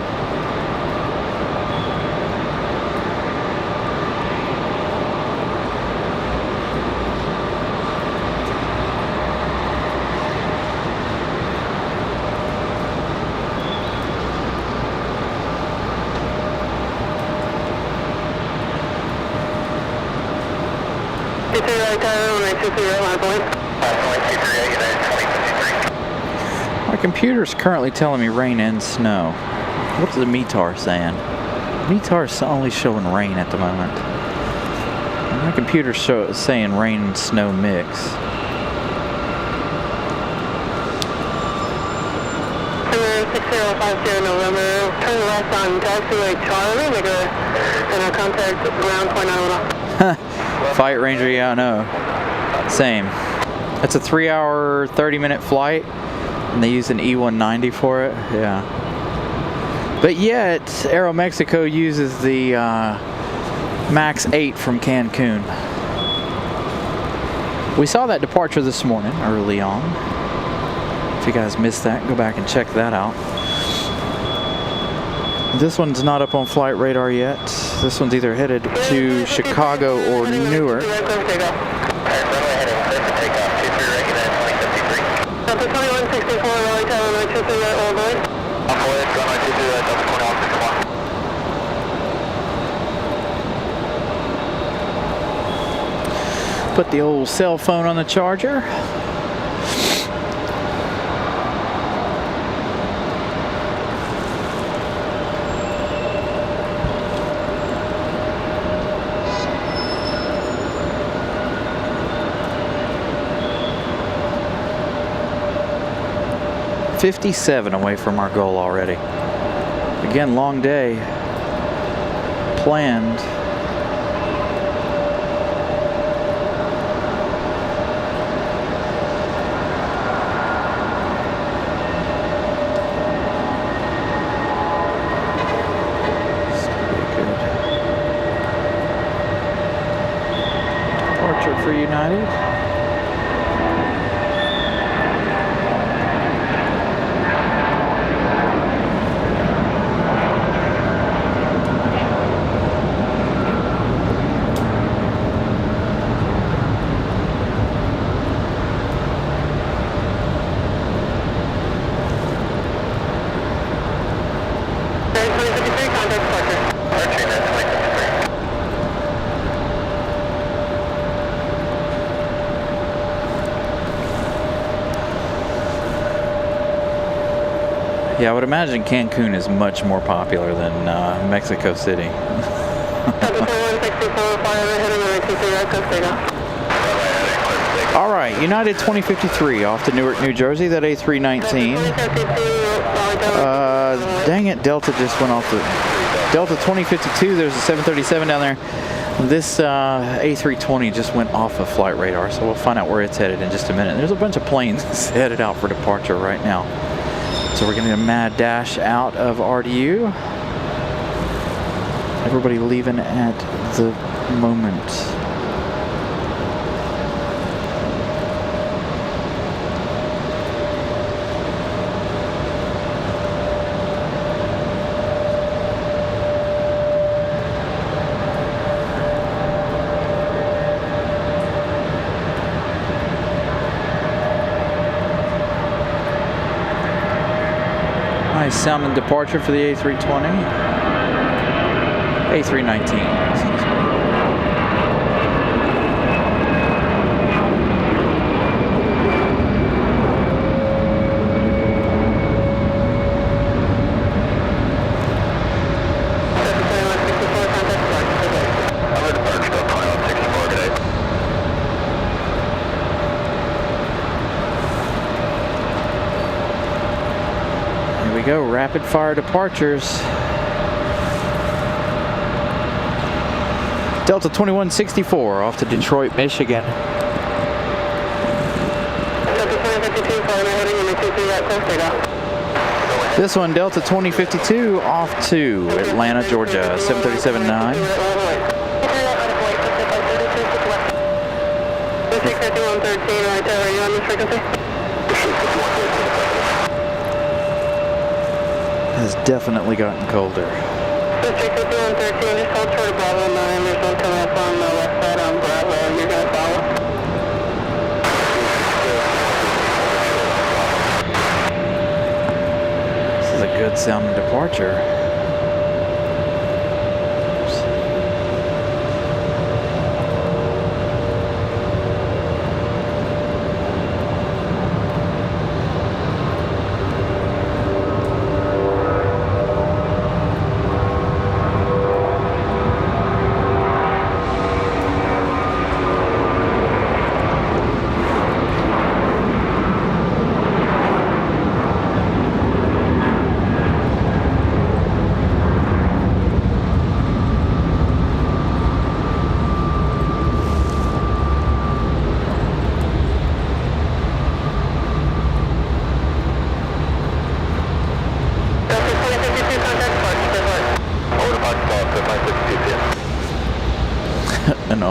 My computer's currently telling me rain and snow. What's the METAR saying? METAR's only showing rain at the moment. My computer's saying rain and snow mix. November, turn left on taxiway Charlie, and our contact ground 2910. Fight Ranger, yeah, I know. Same. It's a 3 hour, 30-minute flight, and they use an E190 for it. Yeah. But yet, Aeromexico uses the Max 8 from Cancun. We saw that departure this morning early on. If you guys missed that, go back and check that out. This one's not up on flight radar yet. This one's either headed to Chicago or Newark. Delta 2164, Raleigh, Tower, 23 right, all boys. Delta 2161. Put the old cell phone on the charger. .57 away from our goal already. Again, long day planned. Departure for United. Yeah, I would imagine Cancun is much more popular than Mexico City. All right, United 2053 off to Newark, New Jersey. That A319. Dang it, Delta just went off the Delta 2052. There's a 737 down there. This A320 just went off of flight radar, so we'll find out where it's headed in just a minute. There's a bunch of planes headed out for departure right now. So we're getting a mad dash out of RDU. Everybody leaving at the moment. Nice sounding departure for the A320. A319, excuse me. Go rapid fire departures. Delta 2164 off to Detroit, Michigan. This one, Delta 2052 off to Atlanta, Georgia, 737-9. Has definitely gotten colder. District 5113, just hold short of Bravo 9. There's one coming up on the left side on Bravo. You're going to follow. This is a good sounding departure.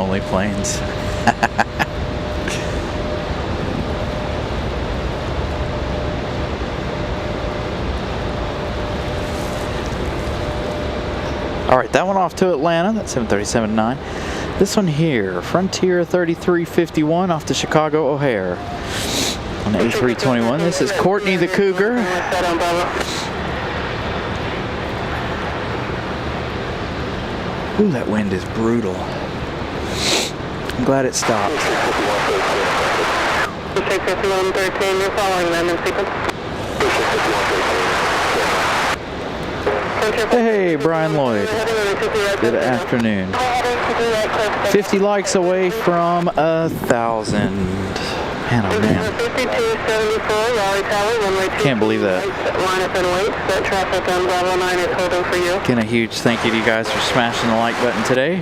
only planes. All right, that one off to Atlanta. That's 737-9. This one here, Frontier 3351 off to Chicago O'Hare on the A321. This is Courtney the Cougar. Ooh, that wind is brutal. I'm glad it stopped. 5113, you're following them in sequence. Hey, Brian Lloyd. Good afternoon. 50 likes away from 1,000. Man, oh man. 5274, Raleigh Tower, runway 2. Can't believe that. Line up and wait. That traffic on Bravo 9 is holding for you. Again, a huge thank you to you guys for smashing the like button today.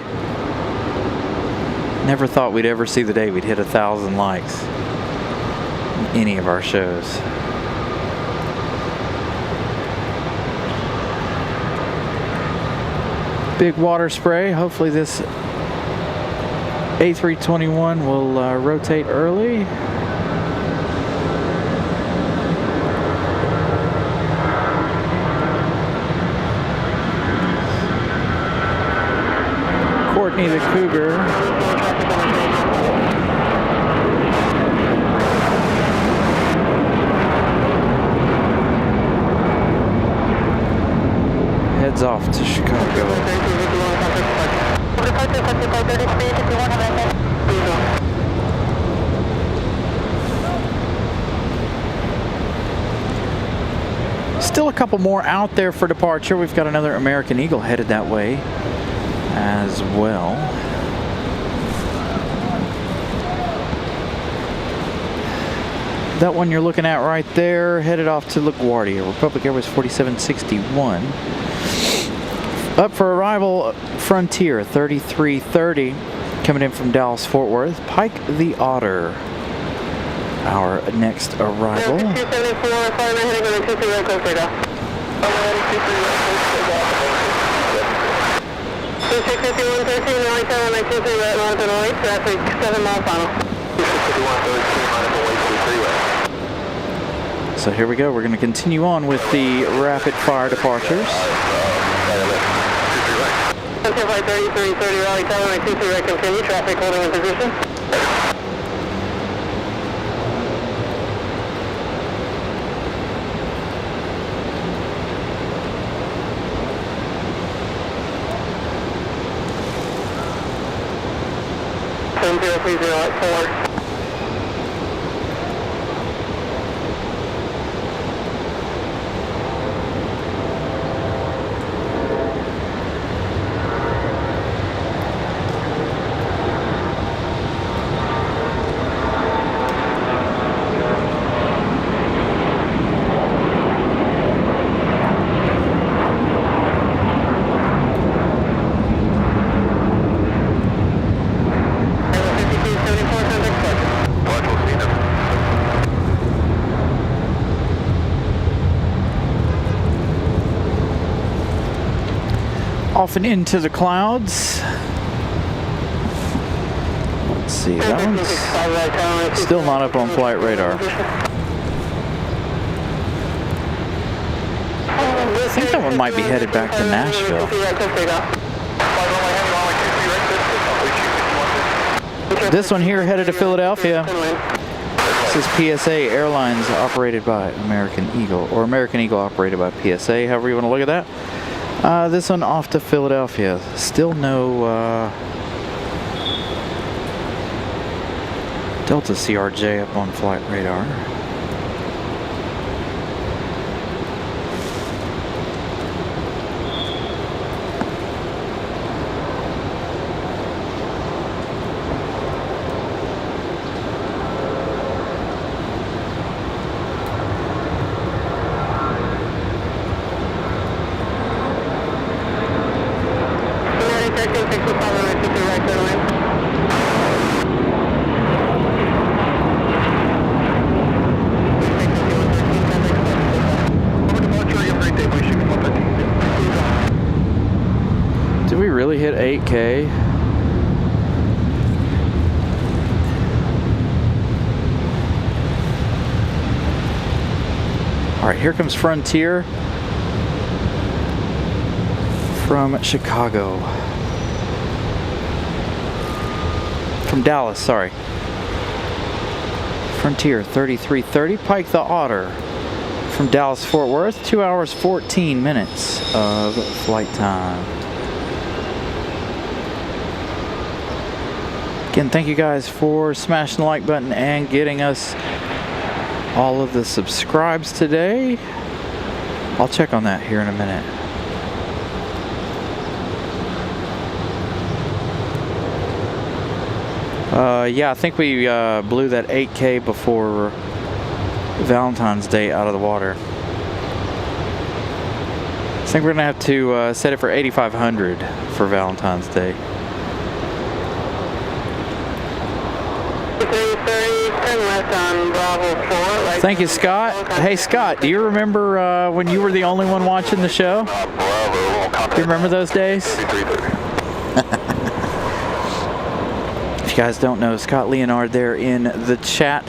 Never thought we'd ever see the day we'd hit 1,000 likes in any of our shows. Big water spray. Hopefully this A321 will rotate early. Courtney the Cougar. Heads off to Chicago. Still a couple more out there for departure. We've got another American Eagle headed that way as well. That one you're looking at right there, headed off to LaGuardia, Republic Airways 4761. Up for arrival, Frontier 3330, coming in from Dallas Fort Worth. Pike the Otter, our next arrival. 274, flying heading on the 23 right close right now. 265113, Raleigh Tower, 923 right, line up and wait. Traffic 7 mile final. 265113, line up and wait, 23 right. So here we go. We're going to continue on with the rapid fire departures. Frontier flight 3330, Raleigh Tower, 923 right, continue. Traffic holding in position. at 4. Off and into the clouds. Let's see, that one's still not up on flight radar. I think that one might be headed back to Nashville. This one here headed to Philadelphia. This is PSA Airlines operated by American Eagle, or American Eagle operated by PSA, however you want to look at that. This one off to Philadelphia. Still no Delta CRJ up on flight radar. Did we really hit 8K? All right, here comes Frontier from Chicago. From Dallas, sorry. Frontier 3330, Pike the Otter from Dallas Fort Worth, 2 hours 14 minutes of flight time. Again, thank you guys for smashing the like button and getting us all of the subscribes today. I'll check on that here in a minute. Yeah, I think we blew that 8K before Valentine's Day out of the water. I think we're gonna have to set it for 8,500 for Valentine's Day. 330, turn left on Bravo 4. Right. Thank you, Scott. Hey, Scott, do you remember when you were the only one watching the show? Do you remember those days? If you guys don't know, Scott Leonard there in the chat,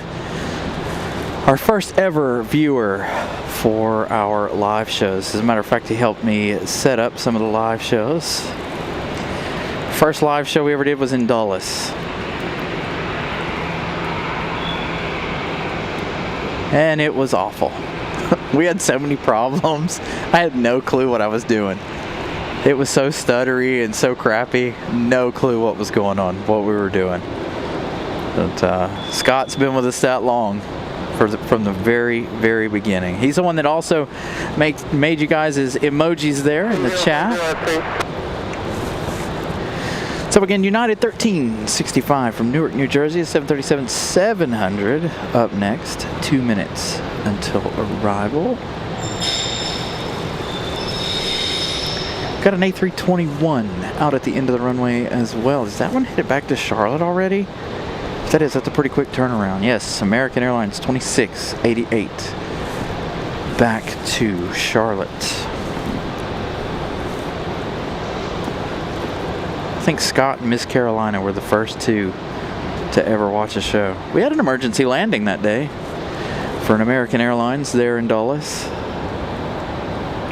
our first ever viewer for our live shows. As a matter of fact, he helped me set up some of the live shows. First live show we ever did was in Dulles. And it was awful. We had so many problems. I had no clue what I was doing. It was so stuttery and so crappy. No clue what was going on, what we were doing. But Scott's been with us that long, from the very, very beginning. He's the one that also made you guys' emojis there in the chat. So again, United 1365 from Newark, New Jersey, 737-700 up next. 2 minutes until arrival. Got an A321 out at the end of the runway as well. Is that one headed back to Charlotte already? If that is, that's a pretty quick turnaround. Yes, American Airlines 2688 back to Charlotte. I think Scott and Miss Carolina were the first two to ever watch a show. We had an emergency landing that day for an American Airlines there in Dulles.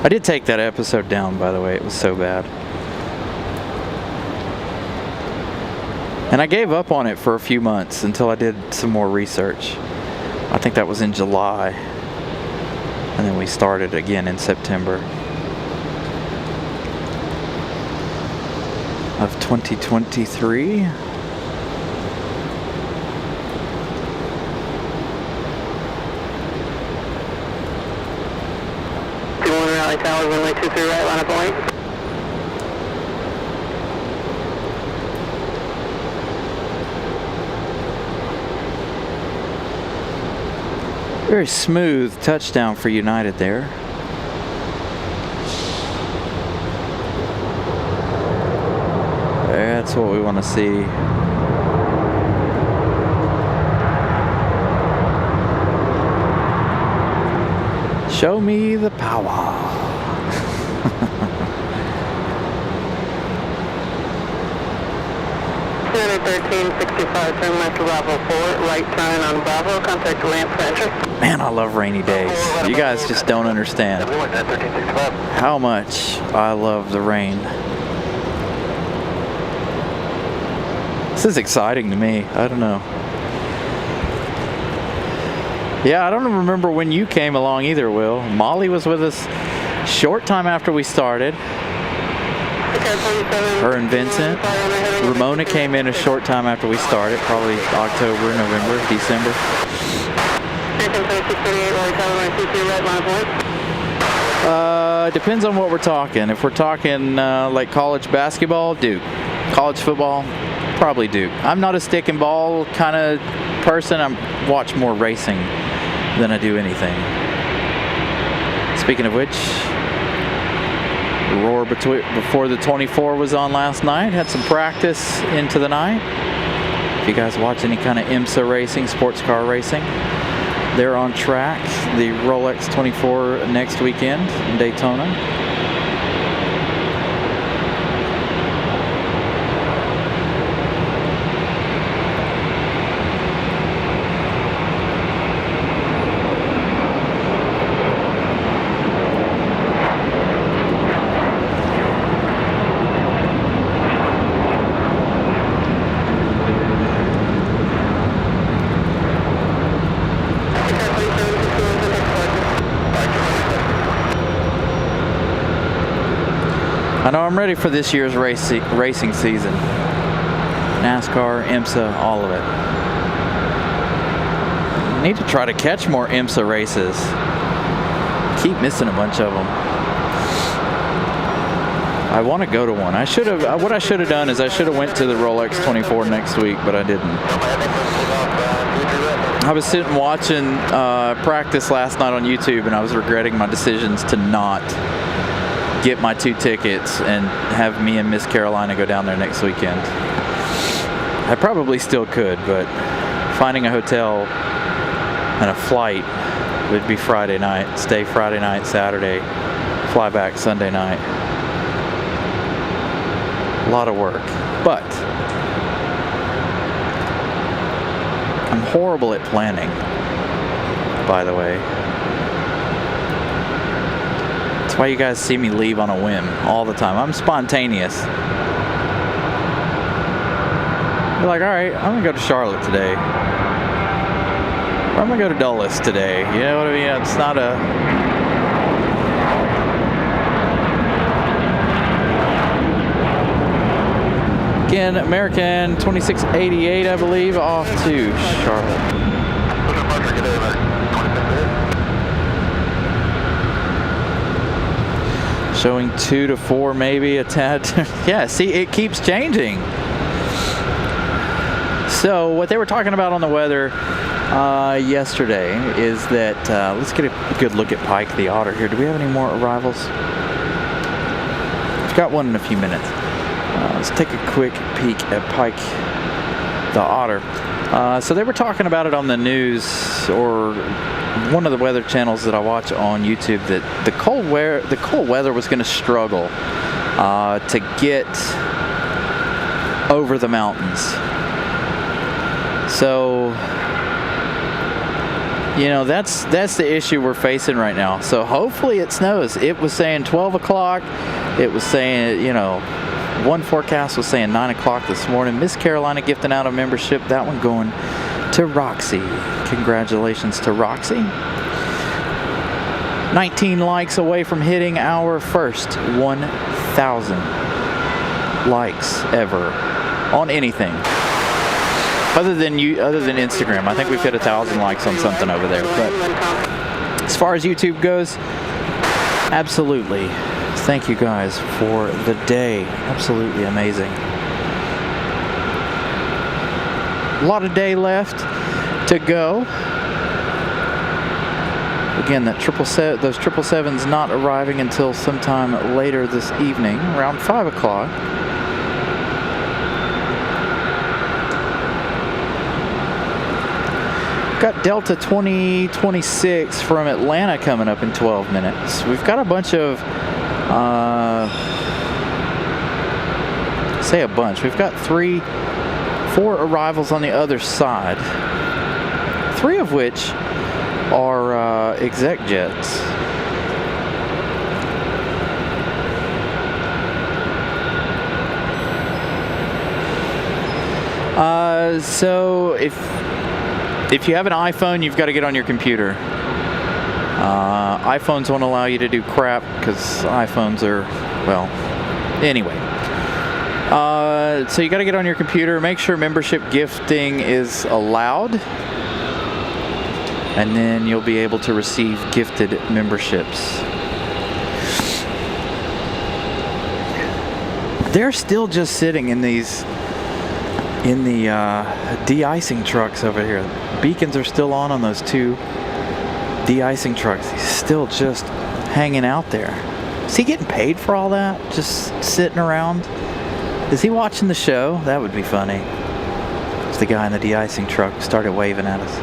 I did take that episode down, by the way. It was so bad. And I gave up on it for a few months until I did some more research. I think that was in July. And then we started again in September of 2023. Raleigh Tower, runway 23 right, line up point. Very smooth touchdown for United there. That's what we want to see. Show me the power. 1365, turn left to Bravo 4, right turn on Bravo, contact ramp for entry. Man, I love rainy days. You guys just don't understand how much I love the rain. This is exciting to me. I don't know. Yeah, I don't remember when you came along either, Will. Molly was with us short time after we started. Her and Vincent. Ramona came in a short time after we started, probably October, November, December. Depends on what we're talking. If we're talking like college basketball, Duke. College football, probably Duke. I'm not a stick and ball kind of person. I watch more racing than I do anything. Speaking of which, the roar before the 24 was on last night. Had some practice into the night. If you guys watch any kind of IMSA racing, sports car racing, they're on track. The Rolex 24 next weekend in Daytona. I know I'm ready for this year's racing season. NASCAR, IMSA, all of it. I need to try to catch more IMSA races. Keep missing a bunch of them. I want to go to one. I should have. What I should have done is I should have went to the Rolex 24 next week, but I didn't. I was sitting watching practice last night on YouTube, and I was regretting my decisions to not get my 2 tickets and have me and Miss Carolina go down there next weekend. I probably still could, but finding a hotel and a flight would be Friday night. Stay Friday night, Saturday, fly back Sunday night. A lot of work, but I'm horrible at planning, by the way. That's why you guys see me leave on a whim all the time. I'm spontaneous. You're like, all right, I'm gonna go to Charlotte today. Or I'm gonna go to Dulles today. You know what I mean? It's not a... Again, American 2688, I believe, off to Charlotte. Showing 2 to 4, maybe a tad. Yeah, see, it keeps changing. So what they were talking about on the weather yesterday is that, let's get a good look at Pike the Otter here. Do we have any more arrivals? We've got one in a few minutes. Let's take a quick peek at Pike the Otter. So they were talking about it on the news, or one of the weather channels that I watch on YouTube, that the cold weather was going to struggle to get over the mountains. So, you know, that's the issue we're facing right now. So hopefully it snows. It was saying 12 o'clock. It was saying, you know, one forecast was saying 9 o'clock this morning. Miss Carolina gifting out a membership. That one going to Roxy. Congratulations to Roxy. 19 likes away from hitting our first 1,000 likes ever on anything. Other than Instagram. I think we've hit 1,000 likes on something over there. But as far as YouTube goes, absolutely. Thank you guys for the day. Absolutely amazing. A lot of day left to go. Again, those 777s not arriving until sometime later this evening, around 5 o'clock. Got Delta 2026 from Atlanta coming up in 12 minutes. We've got a bunch of, we've got 4 arrivals on the other side, 3 of which are exec jets. So if you have an iPhone, you've got to get on your computer. iPhones won't allow you to do crap because iPhones are, well, anyway. So you got to get on your computer, make sure membership gifting is allowed, and then you'll be able to receive gifted memberships. They're still just sitting in the de-icing trucks over here. Beacons are still on those 2 de-icing trucks. He's still just hanging out there. Is he getting paid for all that? Just sitting around? Is he watching the show? That would be funny. It's the guy in the de-icing truck started waving at us.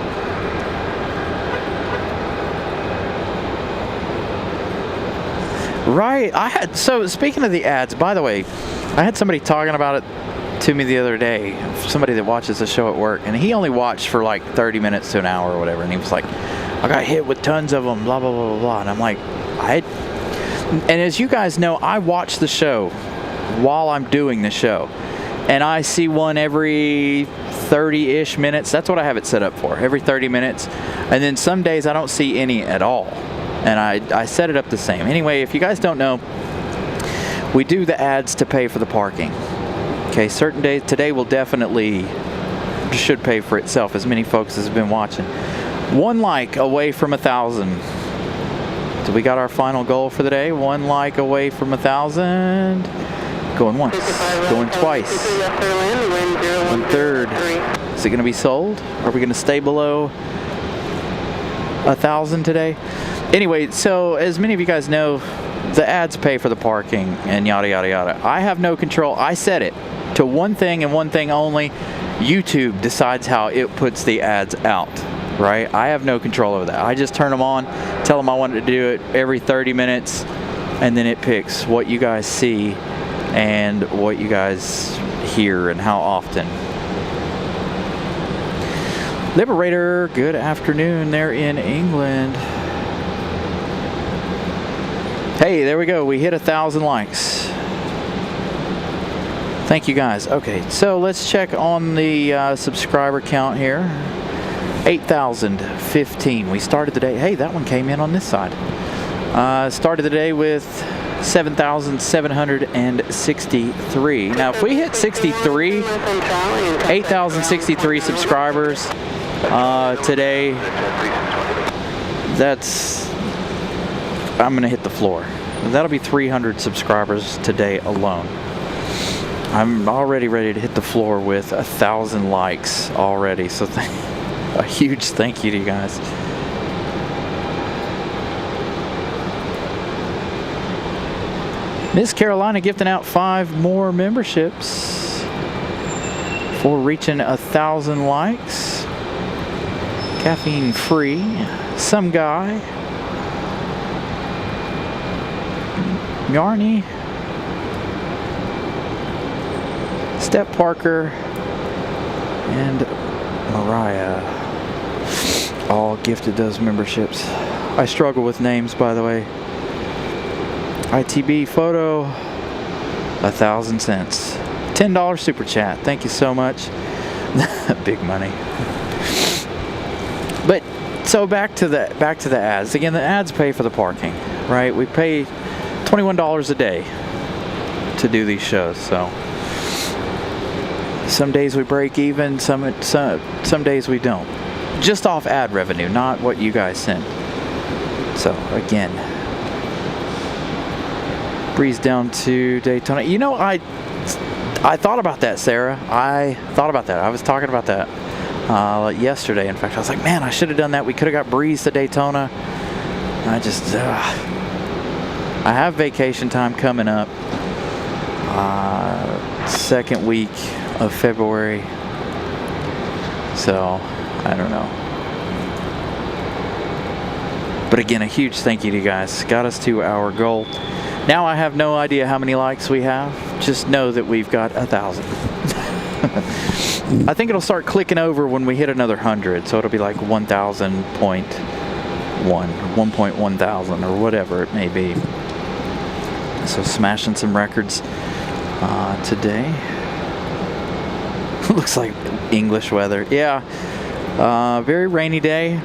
Right. So speaking of the ads, by the way, I had somebody talking about it to me the other day, somebody that watches the show at work, and he only watched for like 30 minutes to an hour or whatever, and he was like, I got hit with tons of them, blah, blah, blah, blah, blah. And I'm like, and as you guys know, I watch the show while I'm doing the show, and I see one every 30-ish minutes. That's what I have it set up for, every 30 minutes. And then some days I don't see any at all, and I set it up the same. Anyway, if you guys don't know, we do the ads to pay for the parking. Okay, certain days, today will definitely should pay for itself, as many folks as have been watching. 1 like away from 1,000. So we got our final goal for the day. 1 like away from 1,000. Going once, going twice. 1/3. Is it going to be sold? Are we going to stay below 1,000 today? Anyway, so as many of you guys know, the ads pay for the parking and yada yada yada. I have no control. I set it to one thing and one thing only. YouTube decides how it puts the ads out, right? I have no control over that. I just turn them on, tell them I want to do it every 30 minutes, and then it picks what you guys see and what you guys hear and how often. Liberator, good afternoon there in England. Hey, there we go. We hit 1,000 likes. Thank you guys. Okay, so let's check on the subscriber count here. 8,015. We started the day. Hey, that one came in on this side. Started the day with 7,763. Now, if we hit 63, 8,063 subscribers today, I'm gonna hit the floor. That'll be 300 subscribers today alone. I'm already ready to hit the floor with 1,000 likes already. So a huge thank you to you guys. Miss Carolina gifting out 5 more memberships for reaching 1,000 likes. Caffeine free. Some guy. Yarny. Step Parker. And Mariah. All gifted those memberships. I struggle with names, by the way. ITB photo, 1,000 cents. $10 super chat. Thank you so much. Big money. But so back to the ads. Again, the ads pay for the parking, right? We pay $21 a day to do these shows. So some days we break even, some days we don't. Just off ad revenue, not what you guys send. So again, breeze down to Daytona. You know, I thought about that, Sarah. I thought about that. I was talking about that yesterday. In fact, I was like, man, I should have done that. We could have got breeze to Daytona. I just, I have vacation time coming up. Second week of February. So, I don't know. But again, a huge thank you to you guys. Got us to our goal. Now I have no idea how many likes we have. Just know that we've got 1,000. I think it'll start clicking over when we hit another 100. So it'll be like 1,000.1, 1.1,000 or whatever it may be. So smashing some records today. Looks like English weather. Yeah, very rainy day.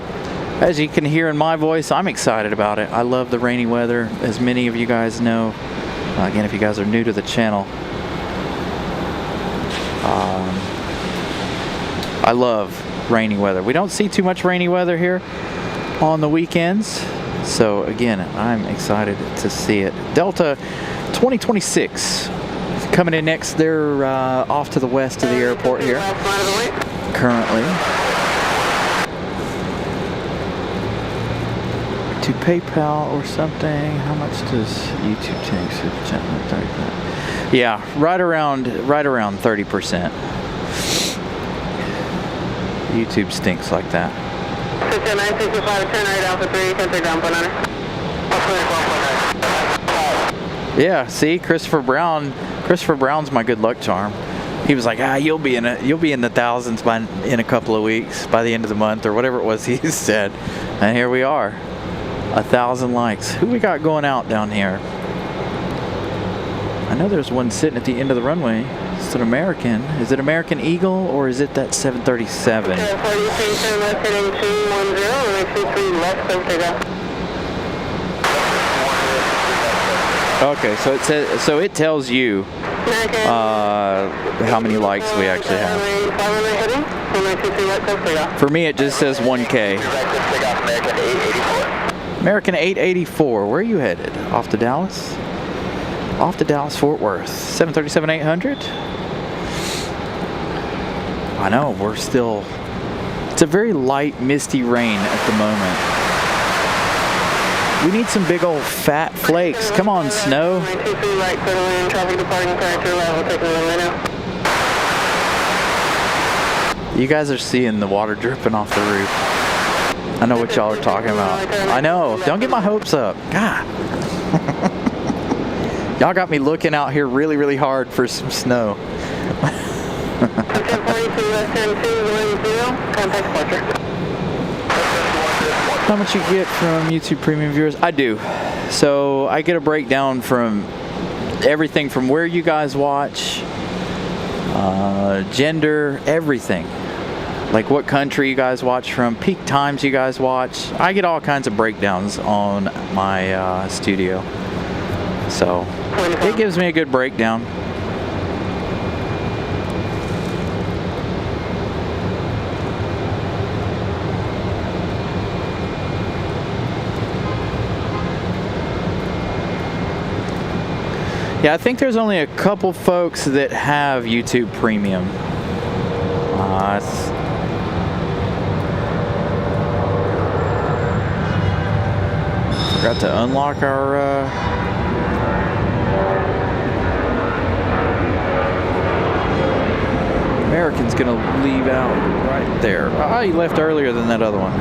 As you can hear in my voice, I'm excited about it. I love the rainy weather, as many of you guys know. Again, if you guys are new to the channel, I love rainy weather. We don't see too much rainy weather here on the weekends. So again, I'm excited to see it. Delta 2026 coming in next. They're off to the west of the airport here currently. To PayPal or something. How much does YouTube take? Yeah, right around 30%. YouTube stinks like that. Yeah, see, Christopher Brown's my good luck charm. He was like, you'll be in the thousands in a couple of weeks, by the end of the month, or whatever it was he said. And here we are. 1,000 likes. Who we got going out down here? I know there's one sitting at the end of the runway. It's an American. Is it American Eagle or is it that 737? Okay, so it says, so it tells you how many likes we actually have. For me, it just says 1K. American 884. Where are you headed? Off to Dallas? Off to Dallas Fort Worth. 737-800. I know we're still. It's a very light, misty rain at the moment. We need some big old fat flakes. Come on, snow. You guys are seeing the water dripping off the roof. I know what y'all are talking about. I know. Don't get my hopes up. God. Y'all got me looking out here really, really hard for some snow. How much you get from YouTube Premium viewers? I do. So I get a breakdown from everything from where you guys watch, gender, everything. Like what country you guys watch from, peak times you guys watch. I get all kinds of breakdowns on my studio. So it gives me a good breakdown. Yeah, I think there's only a couple folks that have YouTube Premium. Forgot to unlock our American's gonna leave out right there. Ah, he left earlier than that other one.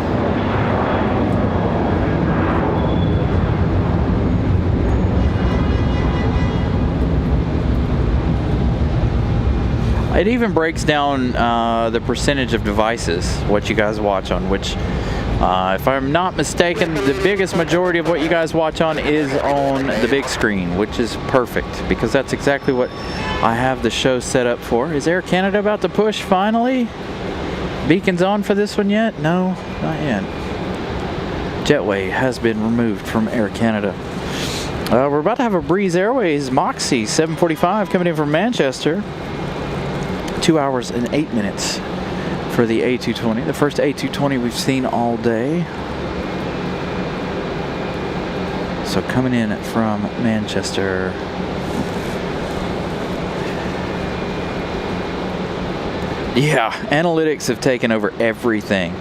It even breaks down the percentage of devices, what you guys watch on, which, if I'm not mistaken, the biggest majority of what you guys watch on is on the big screen, which is perfect, because that's exactly what I have the show set up for. Is Air Canada about to push finally? Beacons on for this one yet? No, not yet. Jetway has been removed from Air Canada. We're about to have a Breeze Airways Moxie 745 coming in from Manchester. 2 hours and 8 minutes for the A220. The first A220 we've seen all day. So coming in from Manchester. Yeah, analytics have taken over everything.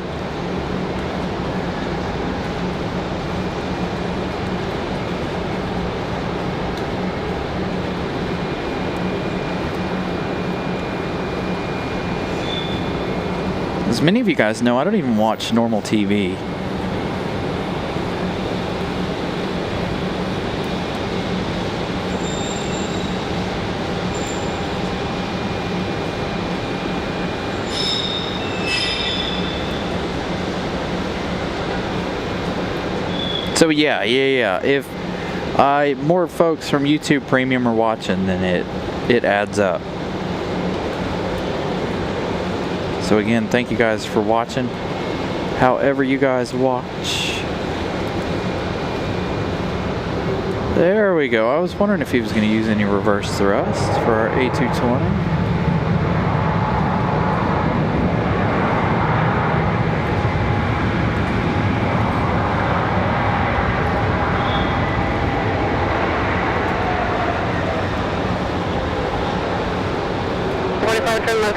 As many of you guys know, I don't even watch normal TV. So yeah. If more folks from YouTube Premium are watching, then it adds up. So again, thank you guys for watching. However you guys watch. There we go. I was wondering if he was going to use any reverse thrust for our A220.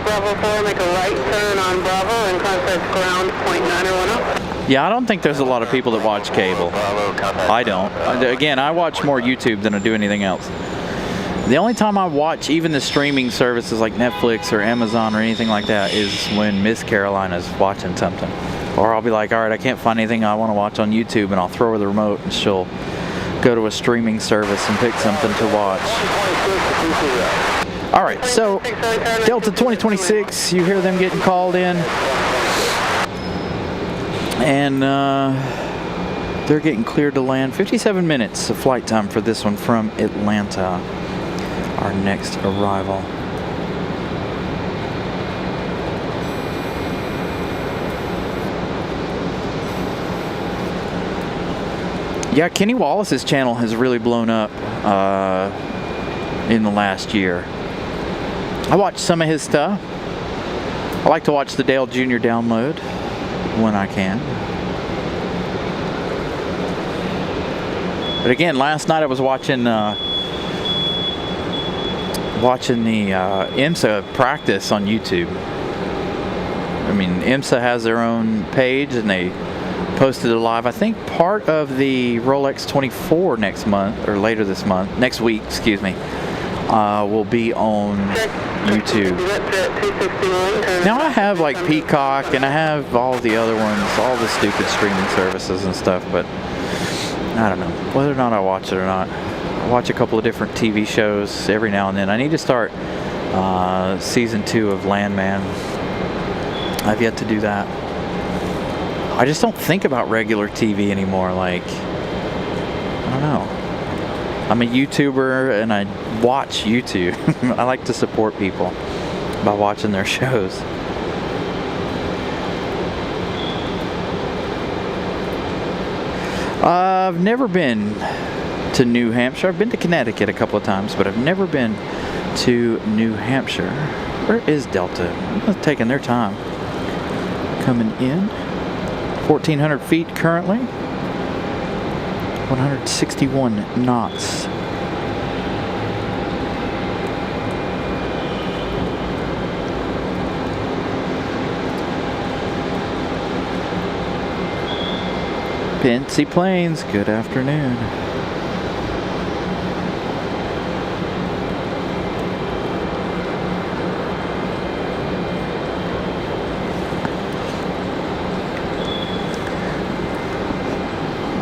Bravo 4, make a right turn on Bravo and contact ground 0.910. Yeah, I don't think there's a lot of people that watch cable. I don't. Again, I watch more YouTube than I do anything else. The only time I watch even the streaming services like Netflix or Amazon or anything like that is when Miss Carolina's watching something. Or I'll be like, all right, I can't find anything I want to watch on YouTube, and I'll throw her the remote and she'll go to a streaming service and pick something to watch. All right, so Delta 2026, you hear them getting called in, and they're getting cleared to land. 57 minutes of flight time for this one from Atlanta, our next arrival. Yeah, Kenny Wallace's channel has really blown up in the last year. I watch some of his stuff. I like to watch the Dale Jr. download when I can. But again, last night I was watching the IMSA practice on YouTube. I mean, IMSA has their own page and they posted it live. I think part of the Rolex 24 next month, or later this month, next week, excuse me, will be on YouTube. Now I have like Peacock and I have all the other ones, all the stupid streaming services and stuff, but I don't know whether or not I watch it or not. I watch a couple of different TV shows every now and then. I need to start season 2 of Landman. I've yet to do that. I just don't think about regular TV anymore. Like, I don't know. I'm a YouTuber and I watch YouTube. I like to support people by watching their shows. I've never been to New Hampshire. I've been to Connecticut a couple of times, but I've never been to New Hampshire. Where is Delta? They're taking their time coming in. 1,400 feet currently. 161 knots. Pincy Plains, good afternoon.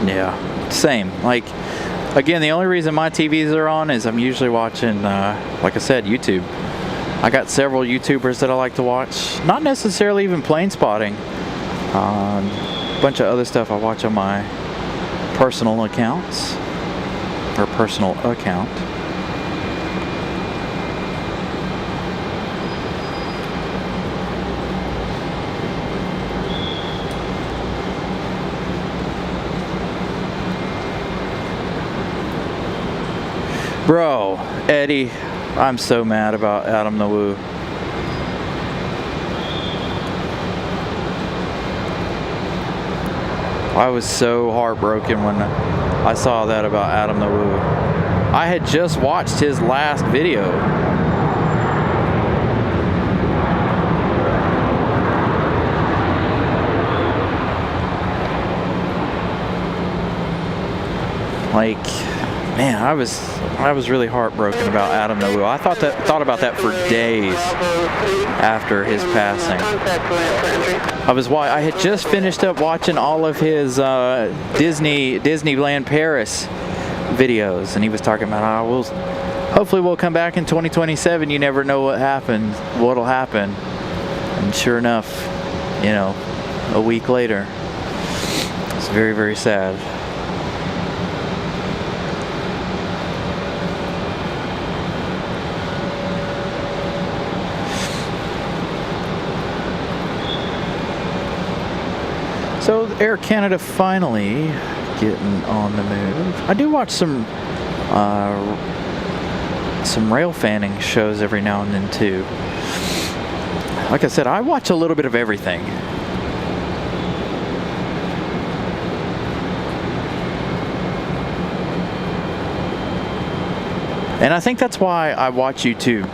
Yeah, same. Like, again, the only reason my TVs are on is I'm usually watching, like I said, YouTube. I got several YouTubers that I like to watch. Not necessarily even plane spotting. Bunch of other stuff I watch on my personal accounts, or personal account. Bro, Eddie, I'm so mad about Adam Nawu. I was so heartbroken when I saw that about Adam Nawu. I had just watched his last video. Like, man, I was really heartbroken about Adam Nawu. I thought about that for days after his passing. I had just finished up watching all of his Disneyland Paris videos, and he was talking about hopefully we'll come back in 2027. You never know what'll happen. And sure enough, you know, a week later, it's very, very sad. So Air Canada finally getting on the move. I do watch some rail fanning shows every now and then too. Like I said, I watch a little bit of everything. And I think that's why I watch YouTube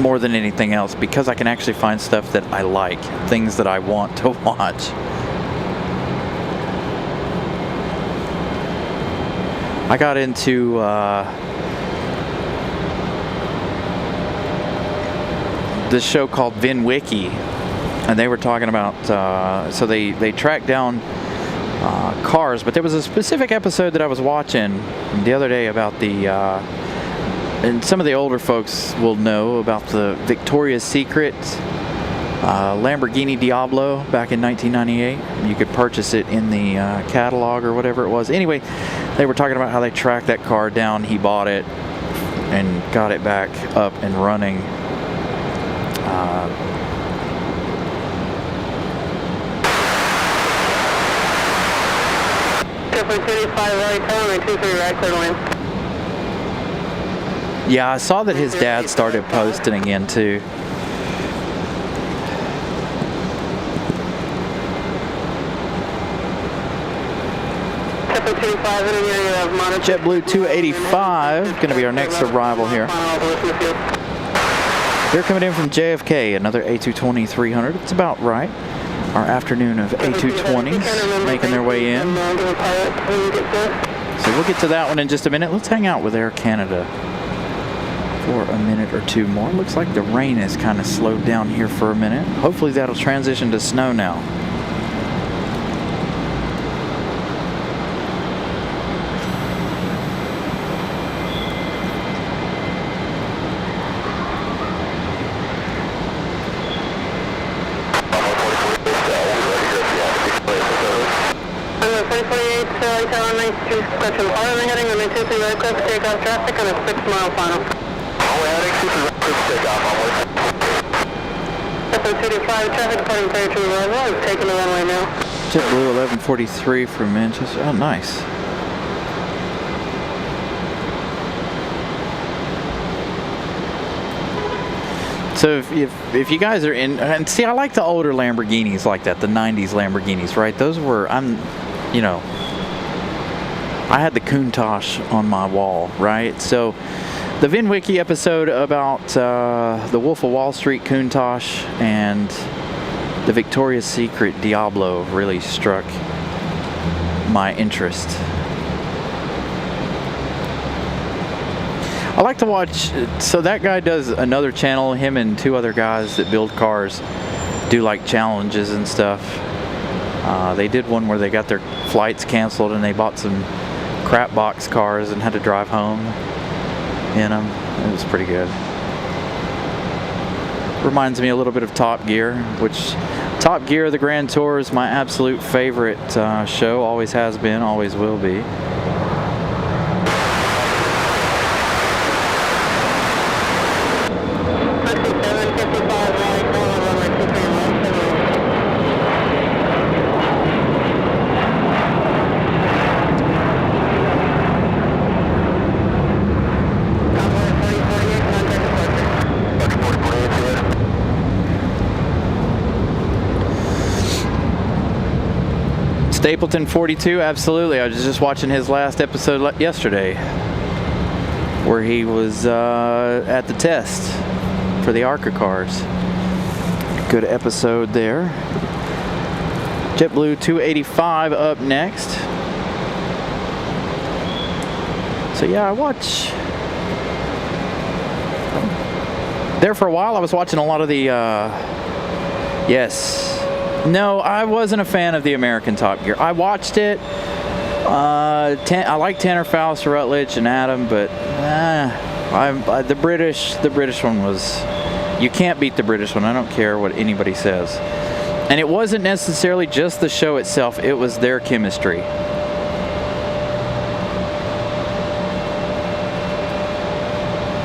more than anything else, because I can actually find stuff that I like, things that I want to watch. I got into this show called VinWiki, and they were talking about, so they tracked down cars, but there was a specific episode that I was watching the other day about the, and some of the older folks will know about the Victoria's Secret Lamborghini Diablo back in 1998. You could purchase it in the catalog or whatever it was. Anyway, they were talking about how they tracked that car down. He bought it and got it back up and running. Triplet 285 Raleigh Tower, 923 right, clear to land. Yeah, I saw that his dad started posting again too. Triplet 285 in the area of monitor. JetBlue 285, going to be our next arrival here. They're coming in from JFK, another A220-300. It's about right. Our afternoon of A220s making their way in. So we'll get to that one in just a minute. Let's hang out with Air Canada for a minute or two more. Looks like the rain has kind of slowed down here for a minute. Hopefully that'll transition to snow now. Heading on 923 right, close to takeoff traffic on a 6-mile final. We're heading to takeoff, Triplet 285 traffic departing Fairtree arrival is taking the runway now. JetBlue 1143 from Manchester. Oh, nice. So if you guys are in, and see, I like the older Lamborghinis like that, the 90s Lamborghinis, right? Those were, you know, I had the Countach on my wall, right? So the VinWiki episode about the Wolf of Wall Street Countach and the Victoria's Secret Diablo really struck my interest. I like to watch, so that guy does another channel, him and two other guys that build cars do like challenges and stuff. They did one where they got their flights canceled and they bought some crap box cars and had to drive home in them. It was pretty good. Reminds me a little bit of Top Gear, which Top Gear, the Grand Tour, is my absolute favorite show. Always has been, always will be. Stapleton 42, absolutely. I was just watching his last episode yesterday where he was at the test for the ARCA cars. Good episode there. JetBlue 285 up next. So yeah, I watch. There for a while I was watching a lot of the, yes. No, I wasn't a fan of the American Top Gear. I watched it. I like Tanner Faust, Rutledge, and Adam, but the British one was. You can't beat the British one. I don't care what anybody says. And it wasn't necessarily just the show itself. It was their chemistry.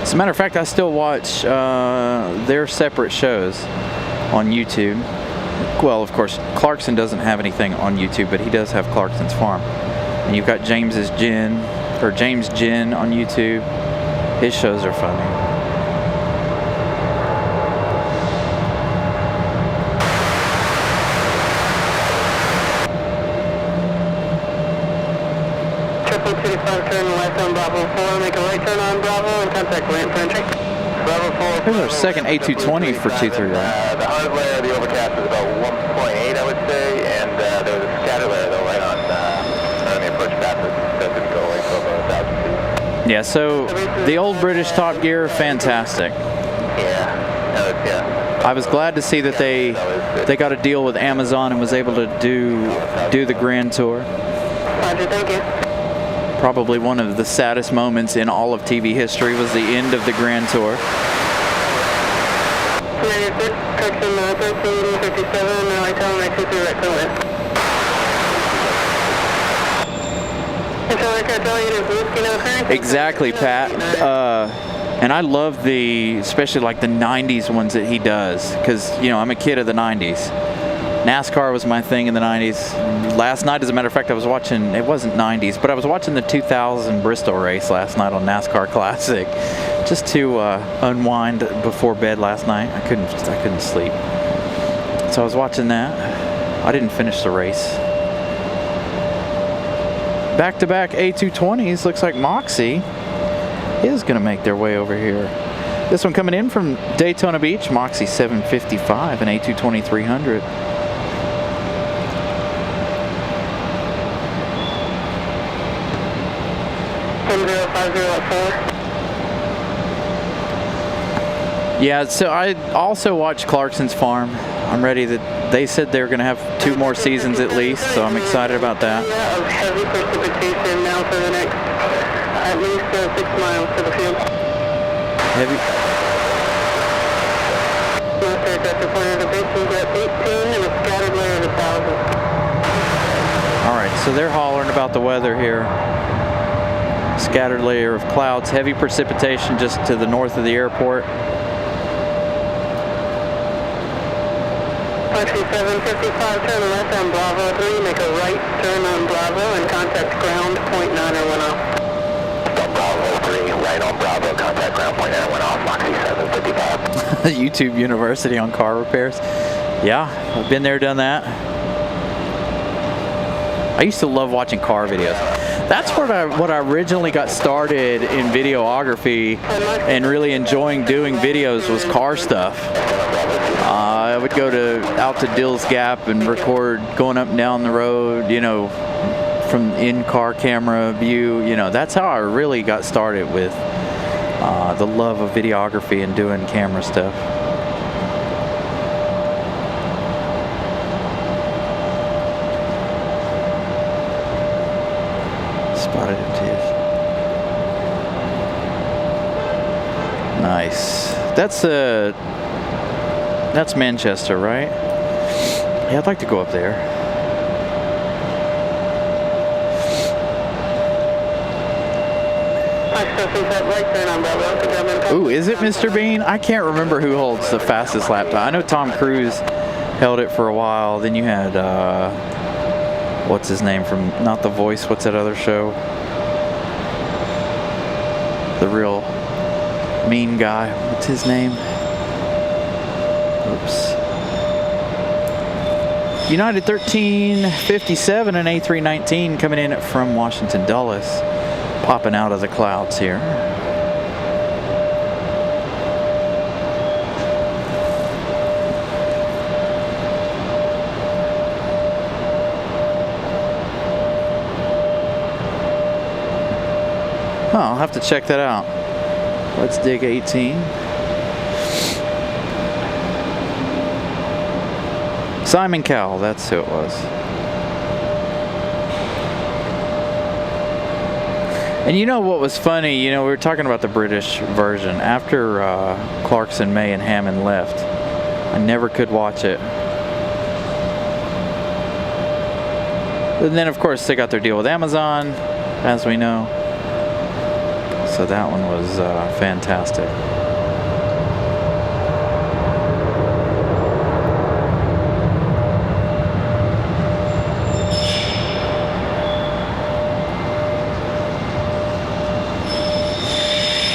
As a matter of fact, I still watch their separate shows on YouTube. Well, of course, Clarkson doesn't have anything on YouTube, but he does have Clarkson's Farm. And you've got James Gin on YouTube. His shows are funny. Triple 285 turn left on Bravo 4, make a right turn on Bravo and contact land for entry. Bravo 4. Here's our second A220 for 231. The hard layer of the overcast is about 1.8, I would say, and there was a scatter layer though right on the approach path that didn't go away for about 1,000 feet. Yeah, so the old British Top Gear, fantastic. Yeah. I was glad to see that they got a deal with Amazon and was able to do the Grand Tour. Roger, thank you. Probably one of the saddest moments in all of TV history was the end of the Grand Tour. Exactly, Pat. And I love especially like the 90s ones that he does, because, you know, I'm a kid of the 90s. NASCAR was my thing in the 90s. Last night, as a matter of fact, I was watching, it wasn't 90s, but I was watching the 2000 Bristol race last night on NASCAR Classic, just to unwind before bed last night. I couldn't sleep. So I was watching that. I didn't finish the race. Back-to-back A220s. Looks like Moxie is going to make their way over here. This one coming in from Daytona Beach, Moxie 755 and A220 300. Yeah, so I also watched Clarkson's Farm. I'm ready that they said they're going to have 2 more seasons at least, so I'm excited about that. Of heavy precipitation now for the next at least 6 miles to the field. Heavy. Most aircraft reported a base wind at 18 and a scattered layer of 1,000. All right, so they're hollering about the weather here. Scattered layer of clouds, heavy precipitation just to the north of the airport. Taxi 755, turn left on Bravo 3, make a right turn on Bravo and contact ground, point 9 or 1 off. On Bravo 3, right on Bravo, contact ground, point 9 or 1 off, Moxie 755. YouTube University on car repairs. Yeah, I've been there, done that. I used to love watching car videos. That's what I originally got started in videography and really enjoying doing videos was car stuff. I would go out to Dill's Gap and record going up and down the road, you know, from in-car camera view. You know, that's how I really got started with the love of videography and doing camera stuff. Spotted him too. Nice. That's Manchester, right? Yeah, I'd like to go up there. Ooh, is it Mr. Bean? I can't remember who holds the fastest lap time. I know Tom Cruise held it for a while. Then you had what's his name from not The Voice? What's that other show? The real mean guy. What's his name? Oops. United 1357 and A319 coming in from Washington Dulles, popping out of the clouds here. Oh, I'll have to check that out. Let's dig 18. Simon Cowell, that's who it was. And you know what was funny? You know, we were talking about the British version. After Clarkson, May, and Hammond left, I never could watch it. And then, of course, they got their deal with Amazon, as we know. So that one was fantastic.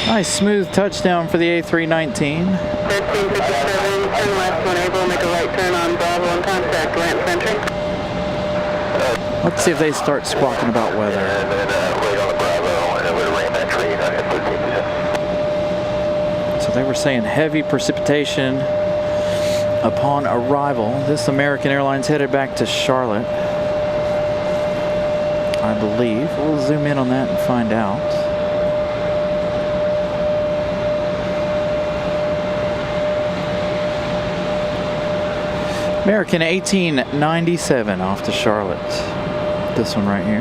Nice smooth touchdown for the A319. 1357, turn left when able, make a right turn on Bravo and contact Grant Century. Let's see if they start squawking about weather. And then right on the Bravo, and it would rain that tree at 13%. So they were saying heavy precipitation upon arrival. This American Airlines headed back to Charlotte, I believe. We'll zoom in on that and find out. American 1897 off to Charlotte. This one right here.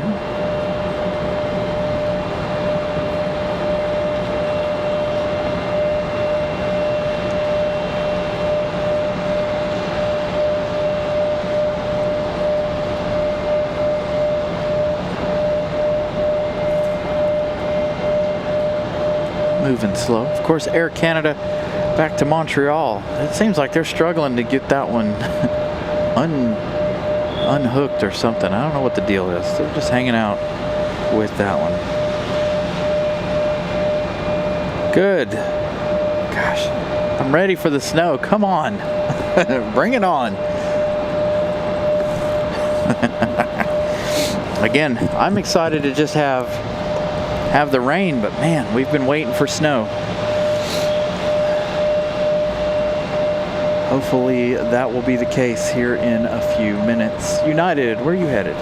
Moving slow. Of course, Air Canada back to Montreal. It seems like they're struggling to get that one unhooked or something. I don't know what the deal is. They're just hanging out with that one. Good. Gosh, I'm ready for the snow. Come on. Bring it on. Again, I'm excited to just have the rain, but man, we've been waiting for snow. Hopefully that will be the case here in a few minutes. United, where are you headed?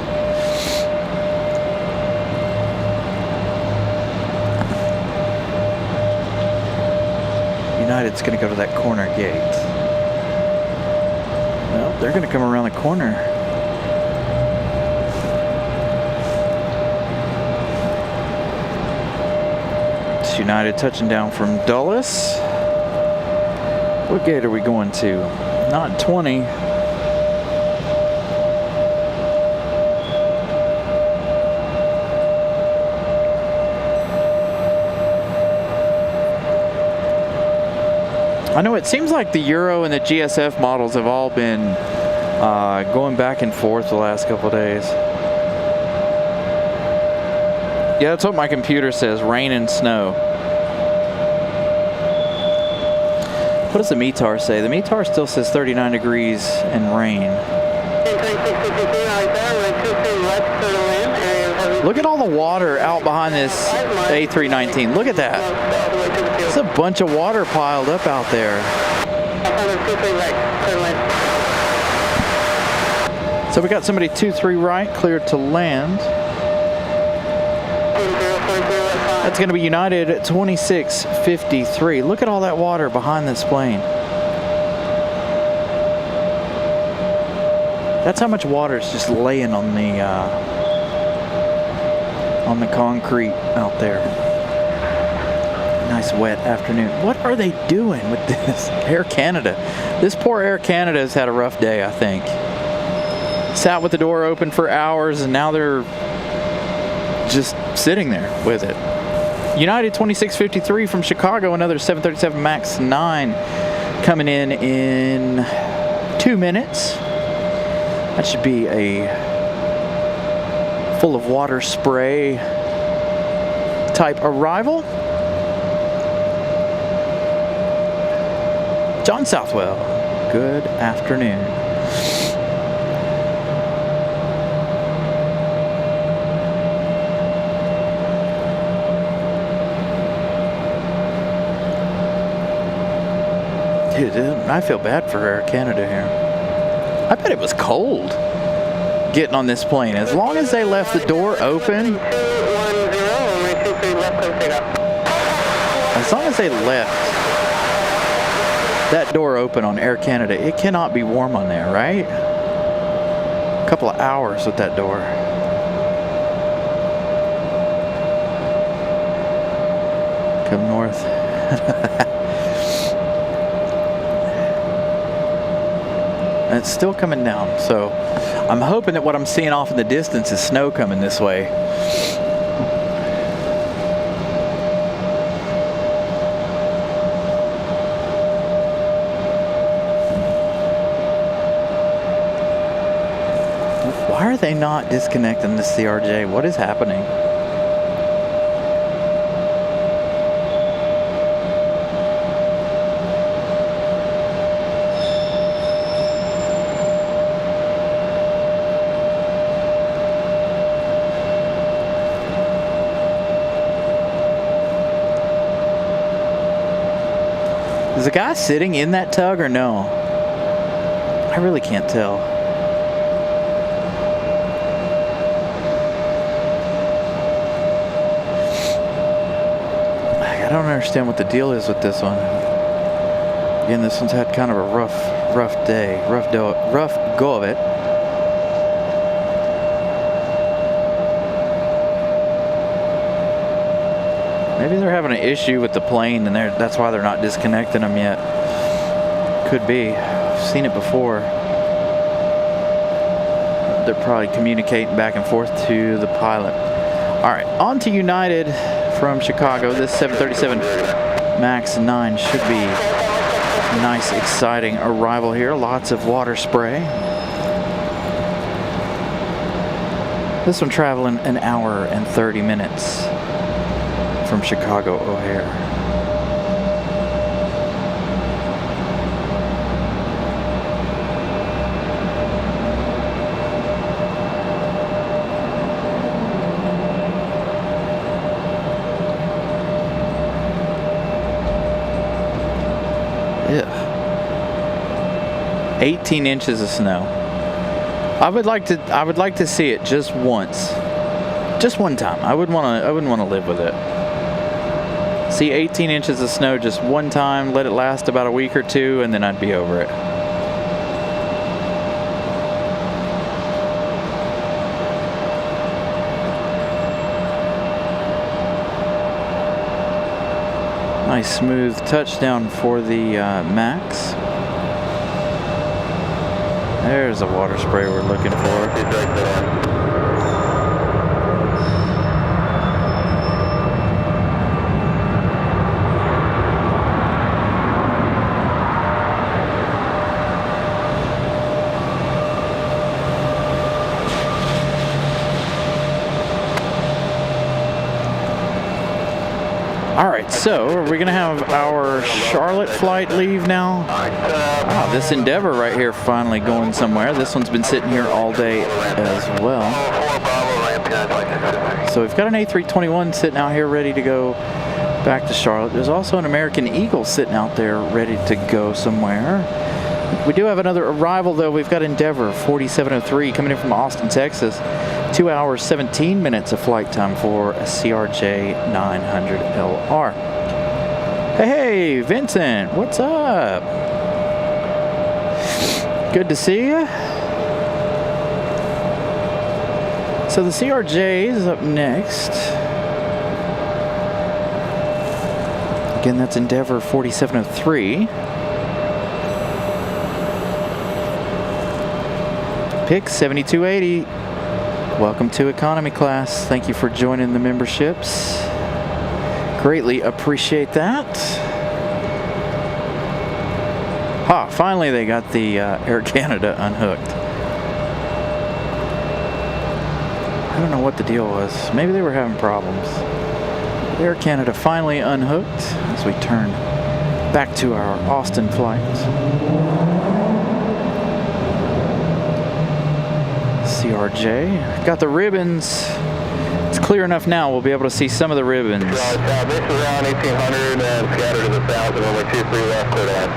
United's going to go to that corner gate. Well, they're going to come around the corner. It's United touching down from Dulles. What gate are we going to? Not 20. I know it seems like the Euro and the GSF models have all been going back and forth the last couple of days. Yeah, that's what my computer says, rain and snow. What does the METAR say? The METAR still says 39 degrees and rain. Look at all the water out behind this A319. Look at that. There's a bunch of water piled up out there. So we got somebody 23 right, cleared to land. That's going to be United at 2653. Look at all that water behind this plane. That's how much water is just laying on the concrete out there. Nice wet afternoon. What are they doing with this? Air Canada. This poor Air Canada has had a rough day, I think. Sat with the door open for hours and now they're just sitting there with it. United 2653 from Chicago, another 737 MAX 9 coming in 2 minutes. That should be a full of water spray type arrival. John Southwell, good afternoon. Dude, I feel bad for Air Canada here. I bet it was cold getting on this plane. As long as they left the door open. As long as they left that door open on Air Canada, it cannot be warm on there, right? A couple of hours with that door. Come north. And it's still coming down, so I'm hoping that what I'm seeing off in the distance is snow coming this way. Why are they not disconnecting the CRJ? What is happening? Is the guy sitting in that tug or no? I really can't tell. I don't understand what the deal is with this one. Again, this one's had kind of a rough day, rough go of it. Maybe they're having an issue with the plane and that's why they're not disconnecting them yet. Could be. I've seen it before. They're probably communicating back and forth to the pilot. All right, on to United from Chicago. This 737 MAX 9 should be a nice, exciting arrival here. Lots of water spray. This one traveling an hour and 30 minutes from Chicago O'Hare. Yeah. 18 inches of snow. I would like to see it just once. Just one time. I wouldn't want to live with it. See 18 inches of snow just one time, let it last about a week or two, and then I'd be over it. Nice smooth touchdown for the Max. There's a water spray we're looking for. All right, so are we gonna have our Charlotte flight leave now? Wow, this Endeavor right here finally going somewhere. This one's been sitting here all day as well. So we've got an A321 sitting out here ready to go back to Charlotte. There's also an American Eagle sitting out there ready to go somewhere. We do have another arrival though. We've got Endeavor 4703 coming in from Austin, Texas. 2 hours, 17 minutes of flight time for a CRJ 900LR. Hey, Vincent, what's up? Good to see you. So the CRJ is up next. Again, that's Endeavor 4703. Pick 7280. Welcome to economy class. Thank you for joining the memberships. Greatly appreciate that. Finally they got the Air Canada unhooked. I don't know what the deal was. Maybe they were having problems. Air Canada finally unhooked as we turn back to our Austin flight. CRJ. Got the ribbons. It's clear enough now. We'll be able to see some of the ribbons. Base around 1800 and scattered to the south and only 23 left, clear to land.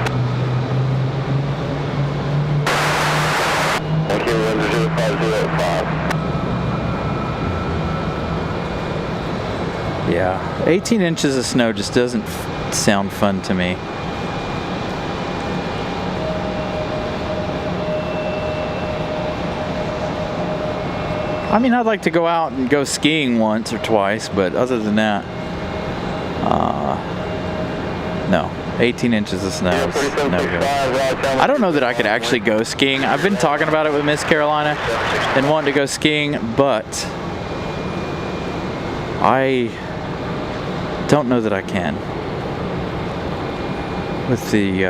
Thank you, winds are 0505. Yeah, 18 inches of snow just doesn't sound fun to me. I mean, I'd like to go out and go skiing once or twice, but other than that, no. 18 inches of snow is no good. I don't know that I could actually go skiing. I've been talking about it with Miss Carolina and wanting to go skiing, but I don't know that I can with the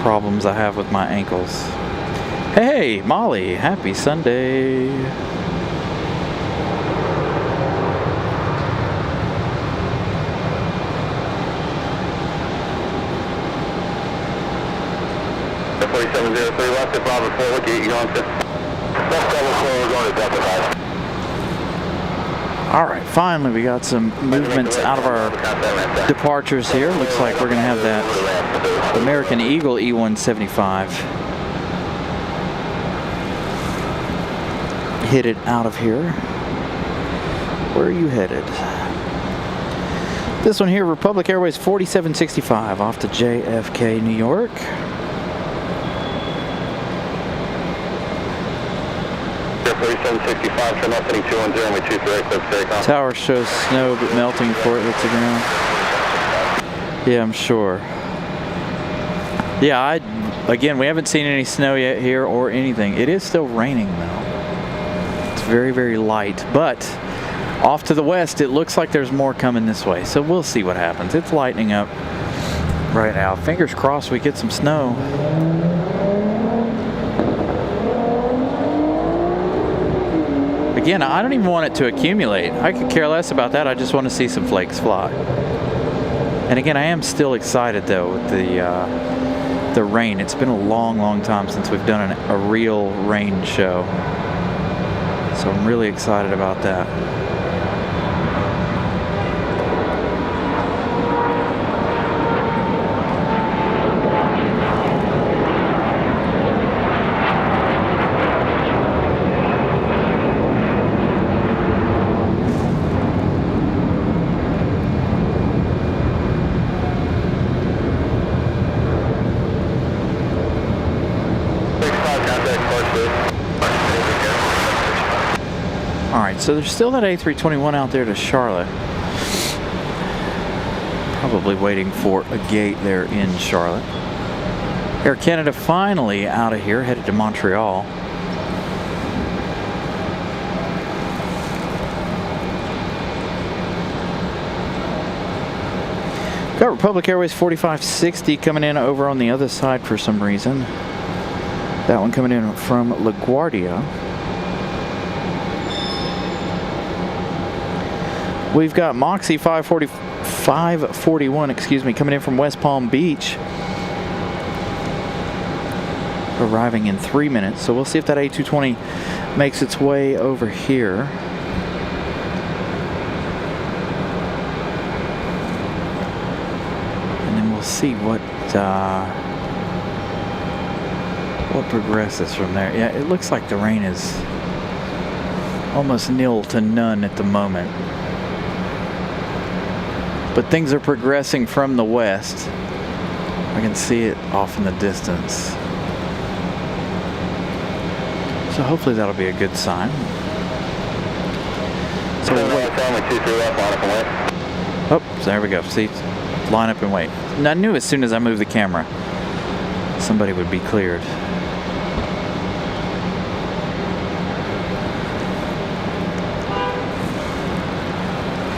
problems I have with my ankles. Hey, Molly, happy Sunday. The 4703 left at Bravo 4, what gate you going to? Left Bravo 4, we're going to Delta 5. All right, finally we got some movements out of our departures here. Looks like we're gonna have that American Eagle E175 headed out of here. Where are you headed? This one here, Republic Airways 4765 off to JFK, New York. Air 4765, turn left heading 210, we 23, clear for takeoff. Tower shows snow but melting before it hits the ground. Yeah, I'm sure. Yeah, again, we haven't seen any snow yet here or anything. It is still raining though. It's very, very light, but off to the west, it looks like there's more coming this way. So we'll see what happens. It's lightening up right now. Fingers crossed we get some snow. Again, I don't even want it to accumulate. I could care less about that. I just want to see some flakes fly. And again, I am still excited though with the rain. It's been a long, long time since we've done a real rain show. So I'm really excited about that. So there's still that A321 out there to Charlotte. Probably waiting for a gate there in Charlotte. Air Canada finally out of here, headed to Montreal. Got Republic Airways 4560 coming in over on the other side for some reason. That one coming in from LaGuardia. We've got Moxie 541, coming in from West Palm Beach. Arriving in 3 minutes. So we'll see if that A220 makes its way over here. And then we'll see what progresses from there. Yeah, it looks like the rain is almost nil to none at the moment. But things are progressing from the west. I can see it off in the distance. So hopefully that'll be a good sign. So we'll wait. Oh, there we go. See, line up and wait. And I knew as soon as I moved the camera, somebody would be cleared.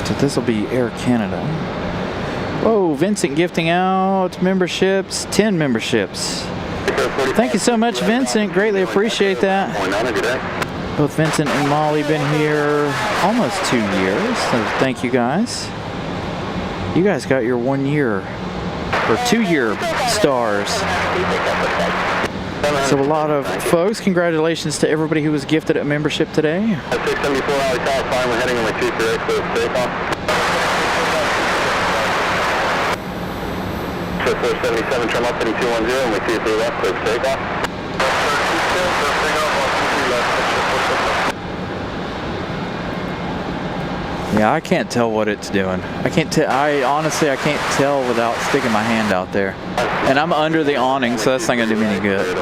So this will be Air Canada. Whoa, Vincent gifting out memberships, 10 memberships. Thank you so much, Vincent. Greatly appreciate that. Both Vincent and Molly been here almost 2 years, so thank you guys. You guys got your 1 year or 2 year stars. So a lot of folks, congratulations to everybody who was gifted a membership today. 674 Raleigh South, fine, we're heading on my 238 for takeoff. 477, trim up, heading 210, and we 23 left, clear for takeoff. Yeah, I can't tell what it's doing. I can't tell. Honestly, I can't tell without sticking my hand out there. And I'm under the awning, so that's not gonna do me any good.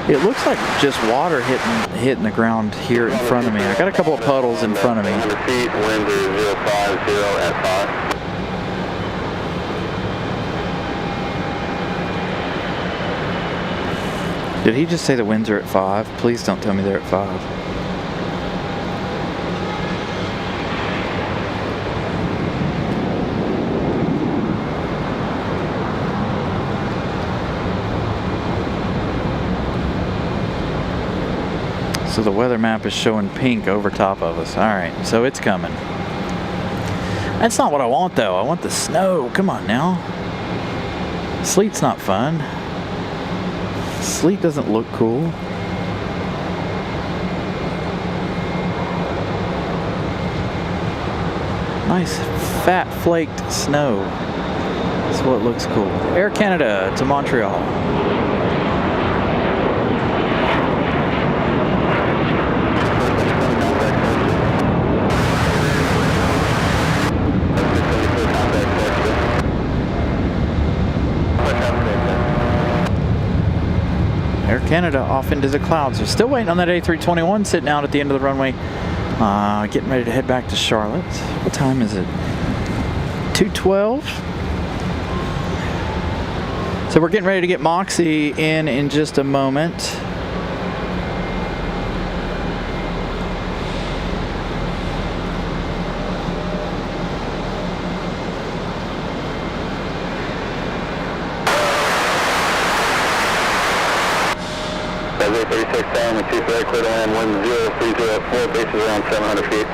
It looks like just water hitting the ground here in front of me. I got a couple of puddles in front of me. Winds are 050 at 5. Did he just say the winds are at 5? Please don't tell me they're at 5. So the weather map is showing pink over top of us. All right, so it's coming. That's not what I want though. I want the snow. Come on now. Sleet's not fun. Sleet doesn't look cool. Nice fat flaked snow. That's what looks cool. Air Canada to Montreal. Air Canada off into the clouds. We're still waiting on that A321 sitting out at the end of the runway. Getting ready to head back to Charlotte. What time is it? 2:12. So we're getting ready to get Moxie in just a moment. 2 flight, clear to land 10304, base is around 700 feet.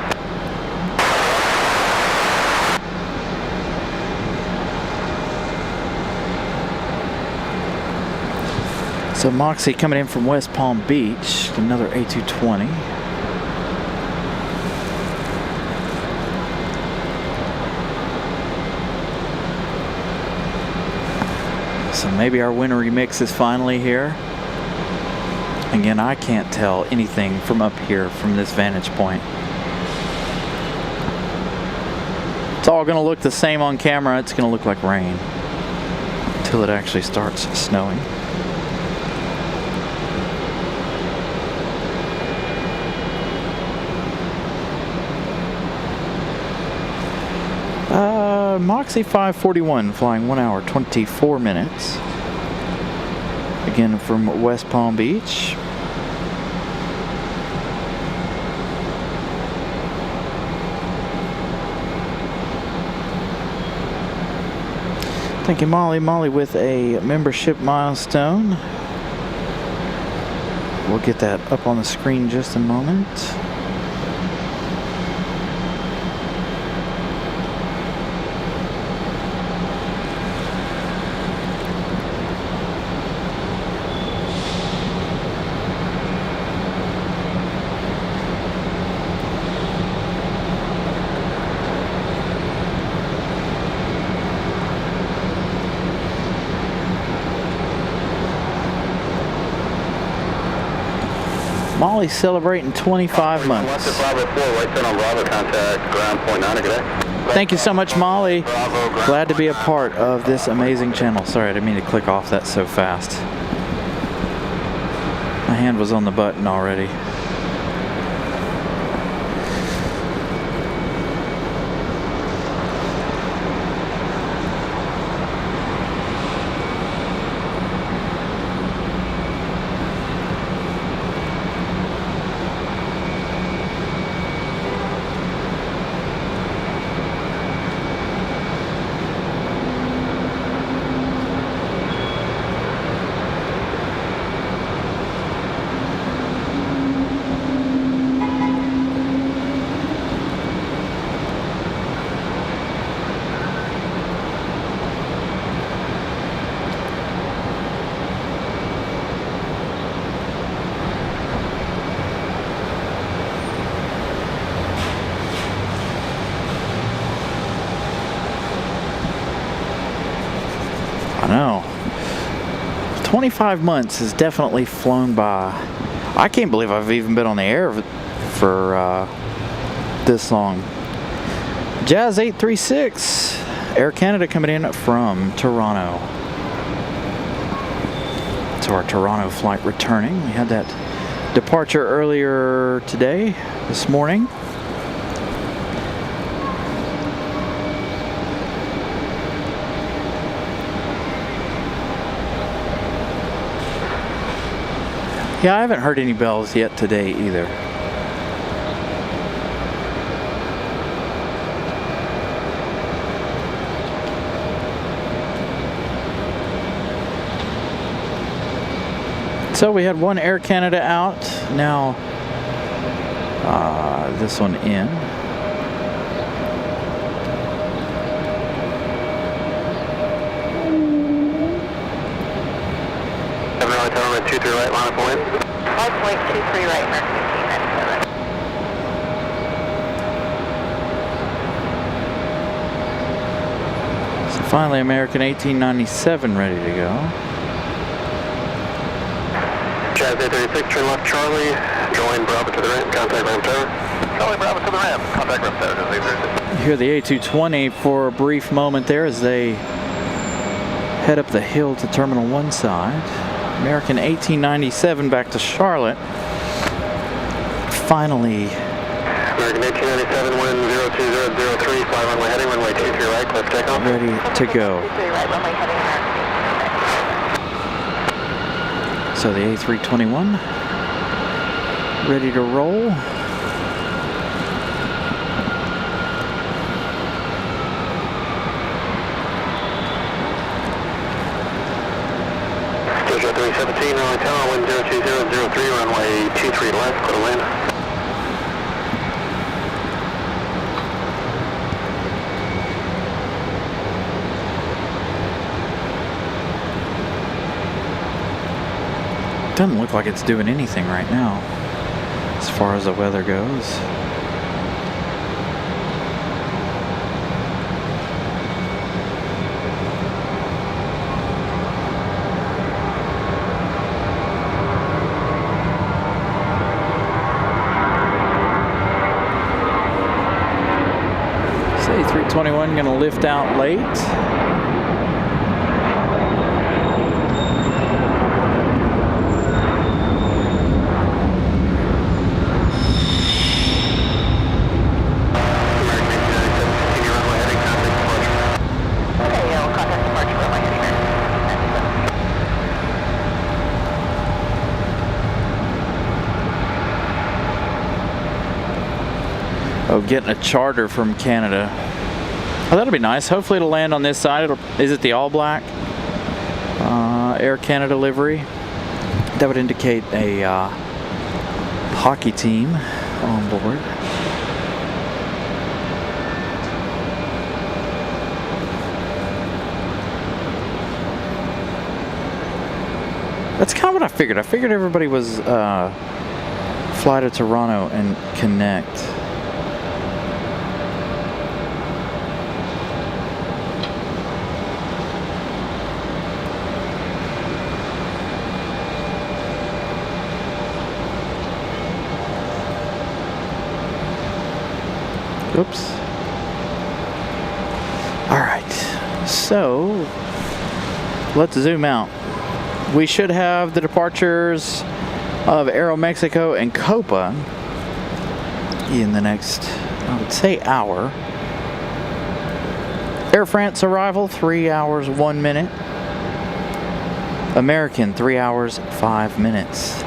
So Moxie coming in from West Palm Beach, another A220. So maybe our winter remix is finally here. Again, I can't tell anything from up here from this vantage point. It's all going to look the same on camera. It's going to look like rain until it actually starts snowing. Moxie 541 flying 1 hour 24 minutes. Again from West Palm Beach. Thank you, Molly. Molly with a membership milestone. We'll get that up on the screen in just a moment. Molly celebrating 25 months. Bravo 4, right turn on Bravo, contact ground point 9, good day. Thank you so much, Molly. Glad to be a part of this amazing channel. Sorry, I didn't mean to click off that so fast. My hand was on the button already. I know. 25 months has definitely flown by. I can't believe I've even been on the air for this long. Jazz 836, Air Canada coming in from Toronto. So our Toronto flight returning. We had that departure earlier today, this morning. Yeah, I haven't heard any bells yet today either. So we had one Air Canada out, now this one in. Raleigh, 23 right, line up and wind. 5.23 right, American 1897. So finally American 1897 ready to go. Jazz 836, turn left Charlie, join Bravo to the ramp, contact ramp tower. Charlie Bravo to the ramp, contact ramp tower, Jazz 836. You hear the A220 for a brief moment there as they head up the hill to Terminal 1 side. American 1897 back to Charlotte. Finally. American 1897, wind 02003, fly runway heading, runway 23 right, close takeoff. Ready to go. 23 right, runway heading American 1897. So the A321 ready to roll. Stage 317, Raleigh Tower, wind 02003, runway 23 left, clear to land. Doesn't look like it's doing anything right now as far as the weather goes. Say 321 gonna lift out late. Oh, getting a charter from Canada. Oh, that'll be nice. Hopefully it'll land on this side. Is it the all black Air Canada livery? That would indicate a hockey team on board. That's kind of what I figured. I figured everybody was fly to Toronto and connect. Oops. All right, so let's zoom out. We should have the departures of Aeromexico and Copa in the next, I would say, hour. Air France arrival, 3 hours, 1 minute. American, 3 hours, 5 minutes.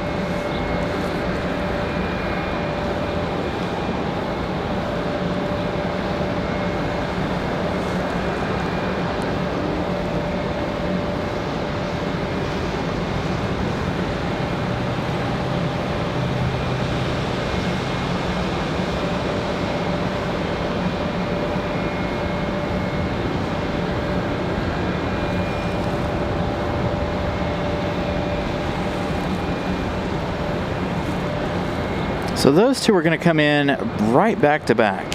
So those two are going to come in right back to back.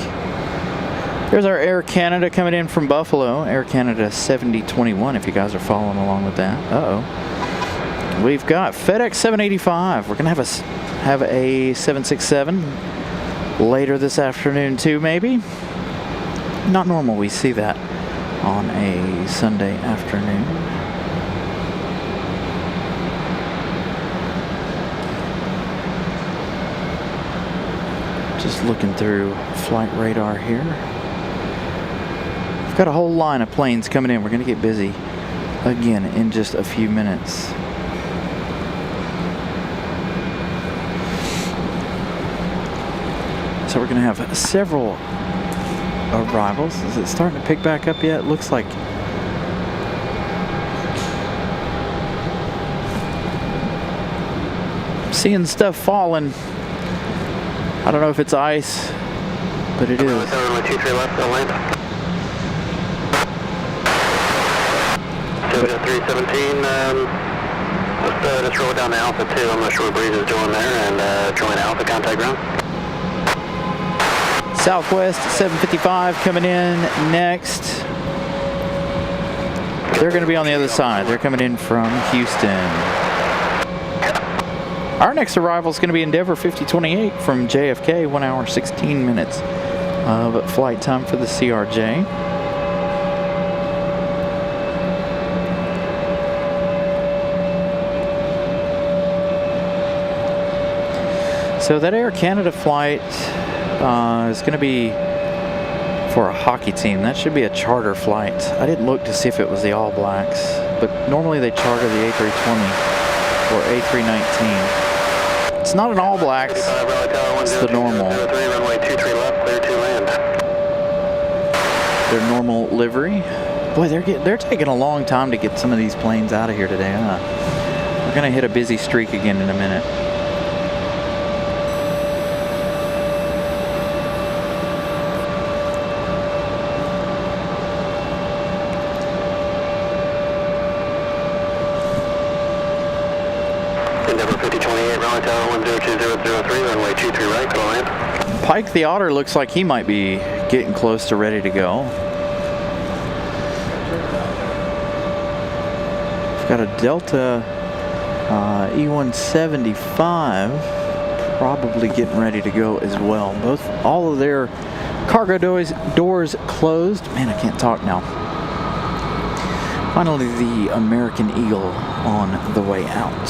There's our Air Canada coming in from Buffalo. Air Canada 7021, if you guys are following along with that. Uh-oh. We've got FedEx 785. We're going to have a 767 later this afternoon too, maybe. Not normal we see that on a Sunday afternoon. Just looking through flight radar here. We've got a whole line of planes coming in. We're going to get busy again in just a few minutes. So we're going to have several arrivals. Is it starting to pick back up yet? Looks like I'm seeing stuff falling. I don't know if it's ice, but it is. 23 left, on land. 317, just roll down to Alpha 2. I'm not sure what Breeze is doing there, and join Alpha, contact ground. Southwest 755 coming in next. They're going to be on the other side. They're coming in from Houston. Our next arrival is going to be Endeavor 5028 from JFK, 1 hour 16 minutes of flight time for the CRJ. So that Air Canada flight is going to be for a hockey team. That should be a charter flight. I didn't look to see if it was the All Blacks, but normally they charter the A320 or A319. It's not an All Blacks, it's the normal. Their normal livery. Boy, they're taking a long time to get some of these planes out of here today, huh? We're gonna hit a busy streak again in a minute. Endeavor 5028, Raleigh Tower 1020003, runway 23 right, call land. Pike the Otter looks like he might be getting close to ready to go. We've got a Delta E175 probably getting ready to go as well. All of their cargo doors closed. Man, I can't talk now. Finally, the American Eagle on the way out.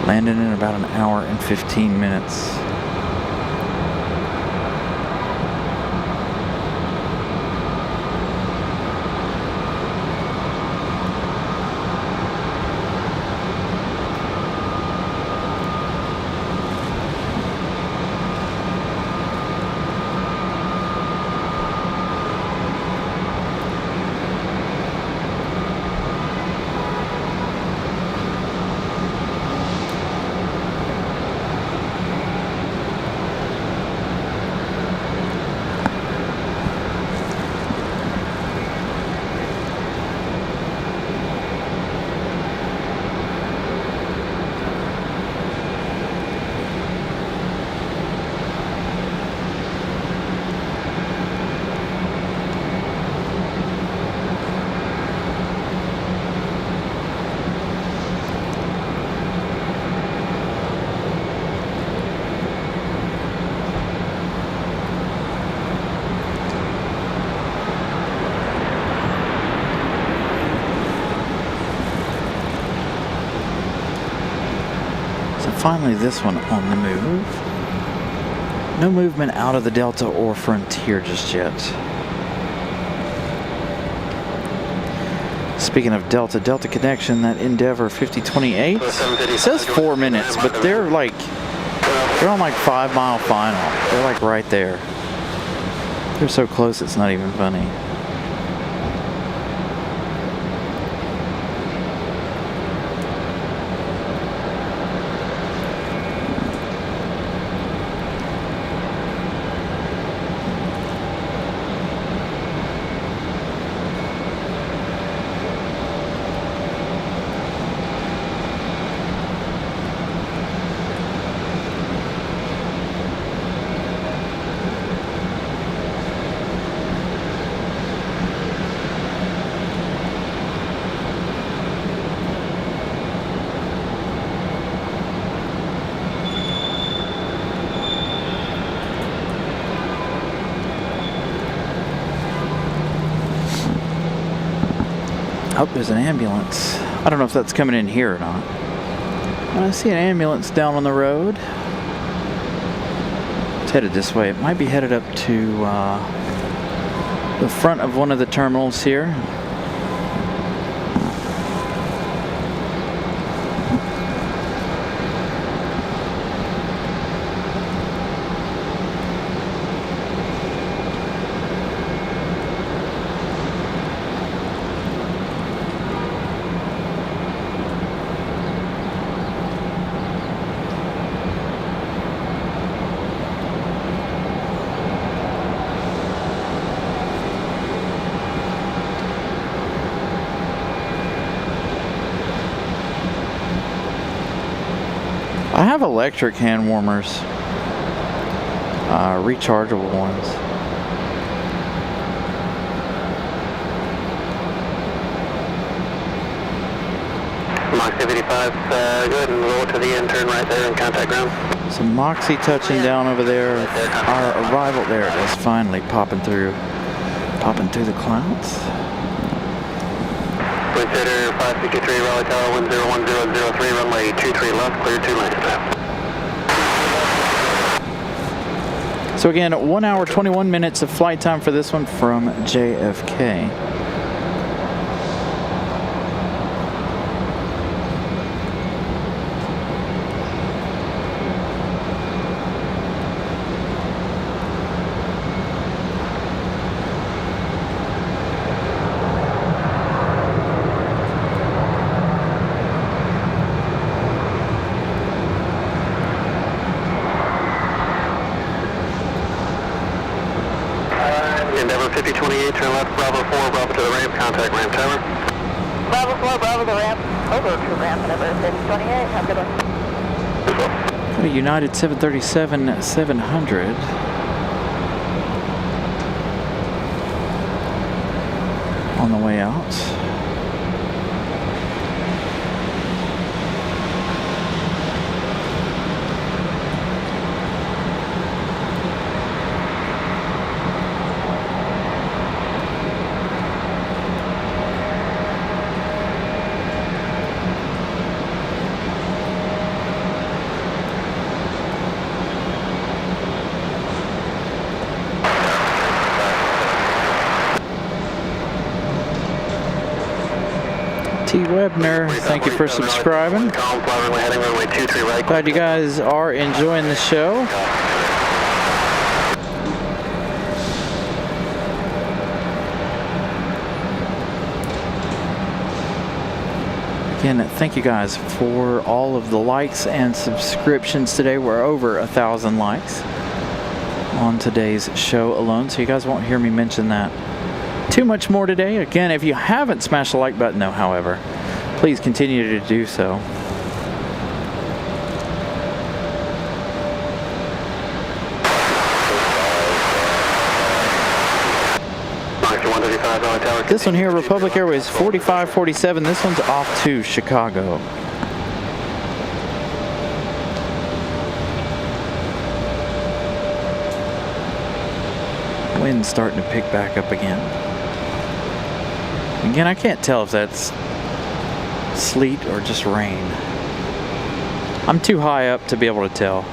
Landing in about an hour and 15 minutes. Finally, this one on the move. No movement out of the Delta or Frontier just yet. Speaking of Delta connection, that Endeavor 5028 says 4 minutes, but they're on like 5 mile final. They're like right there. They're so close it's not even funny. Oh, there's an ambulance. I don't know if that's coming in here or not. I see an ambulance down on the road. It's headed this way. It might be headed up to the front of one of the terminals here. I have electric hand warmers, rechargeable ones. Moxie 55, go ahead and roll to the end, turn right there and contact ground. Some Moxie touching down over there. Our arrival, there it is, finally popping through the clouds. Consider 563 Raleigh Tower 10103, runway 23 left, clear to land. So again, 1 hour, 21 minutes of flight time for this one from JFK. 5028, turn left, Bravo 4, Bravo to the ramp, contact ramp tower. Bravo 4, Bravo the ramp. Over to ramp number 5028. Have a good one. Got a United 737-700. On the way out. T. Webner, thank you for subscribing. Glad you guys are enjoying the show. Again, thank you guys for all of the likes and subscriptions today. We're over 1,000 likes on today's show alone, so you guys won't hear me mention that too much more today. Again, if you haven't smashed the like button though, however, please continue to do so. This one here, Republic Airways 4547. This one's off to Chicago. Wind's starting to pick back up again. Again, I can't tell if that's sleet or just rain. I'm too high up to be able to tell,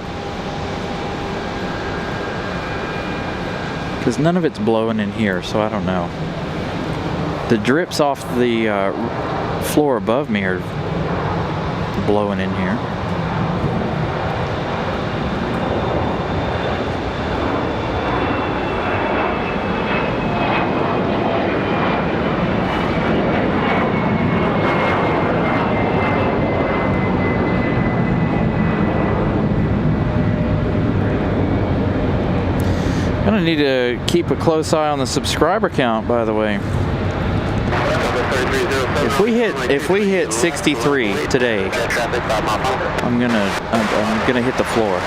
because none of it's blowing in here, so I don't know. The drips off the floor above me are blowing in here. Gonna need to keep a close eye on the subscriber count, by the way. If we hit 63 today, I'm gonna hit the floor.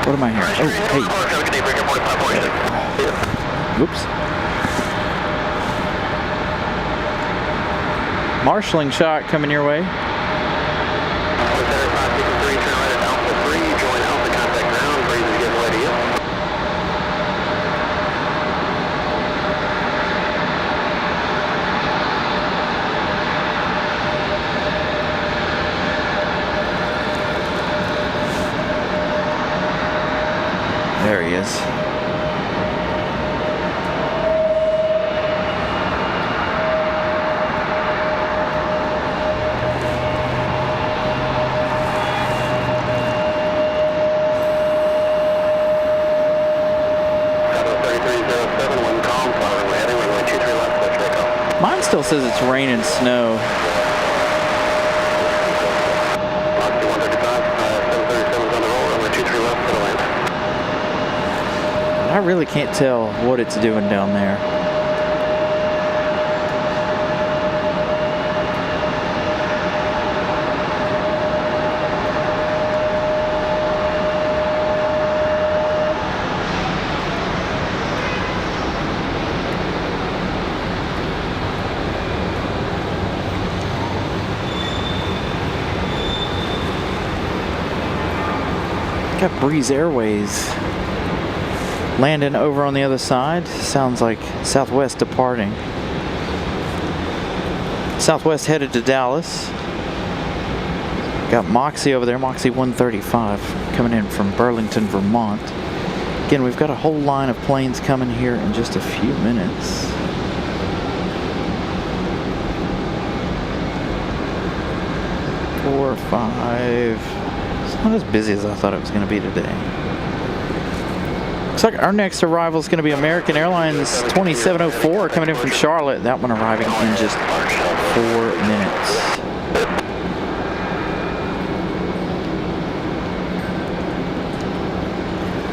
What am I hearing? Oh, hey. Oops. Marshalling shot coming your way. There he is. Mine still says it's rain and snow. I really can't tell what it's doing down there. Got Breeze Airways landing over on the other side. Sounds like Southwest departing. Southwest headed to Dallas. Got Moxie over there, Moxie 135, coming in from Burlington, Vermont. Again, we've got a whole line of planes coming here in just a few minutes. Four, five. It's not as busy as I thought it was going to be today. Looks like our next arrival is going to be American Airlines 2704 coming in from Charlotte. That one arriving in just 4 minutes.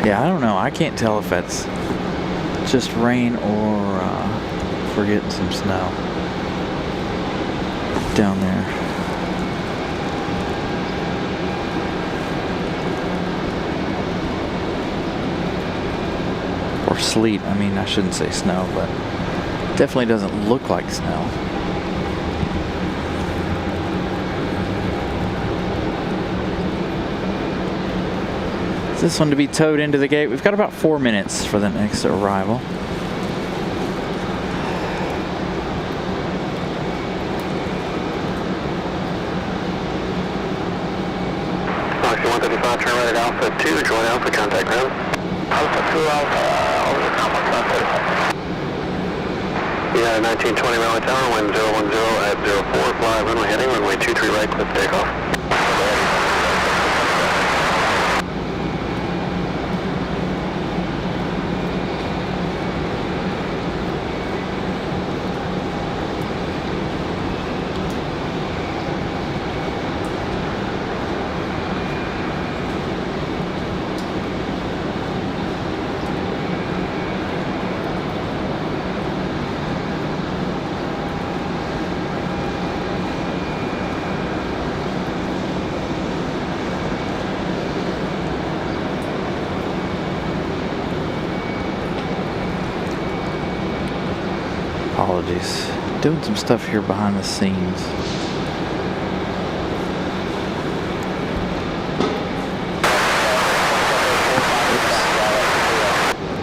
Yeah, I don't know. I can't tell if that's just rain or if we're getting some snow down there. Or sleet. I mean, I shouldn't say snow, but definitely doesn't look like snow. This one to be towed into the gate. We've got about 4 minutes for the next arrival. Galaxy 135, turn right at Alpha 2, join Alpha, contact ground. Alpha 2, Alpha, over the complex 135. You got a 1920 Raleigh Tower, wind 010 at 04, fly runway heading, runway 23 right, clip takeoff. Apologies. Doing some stuff here behind the scenes.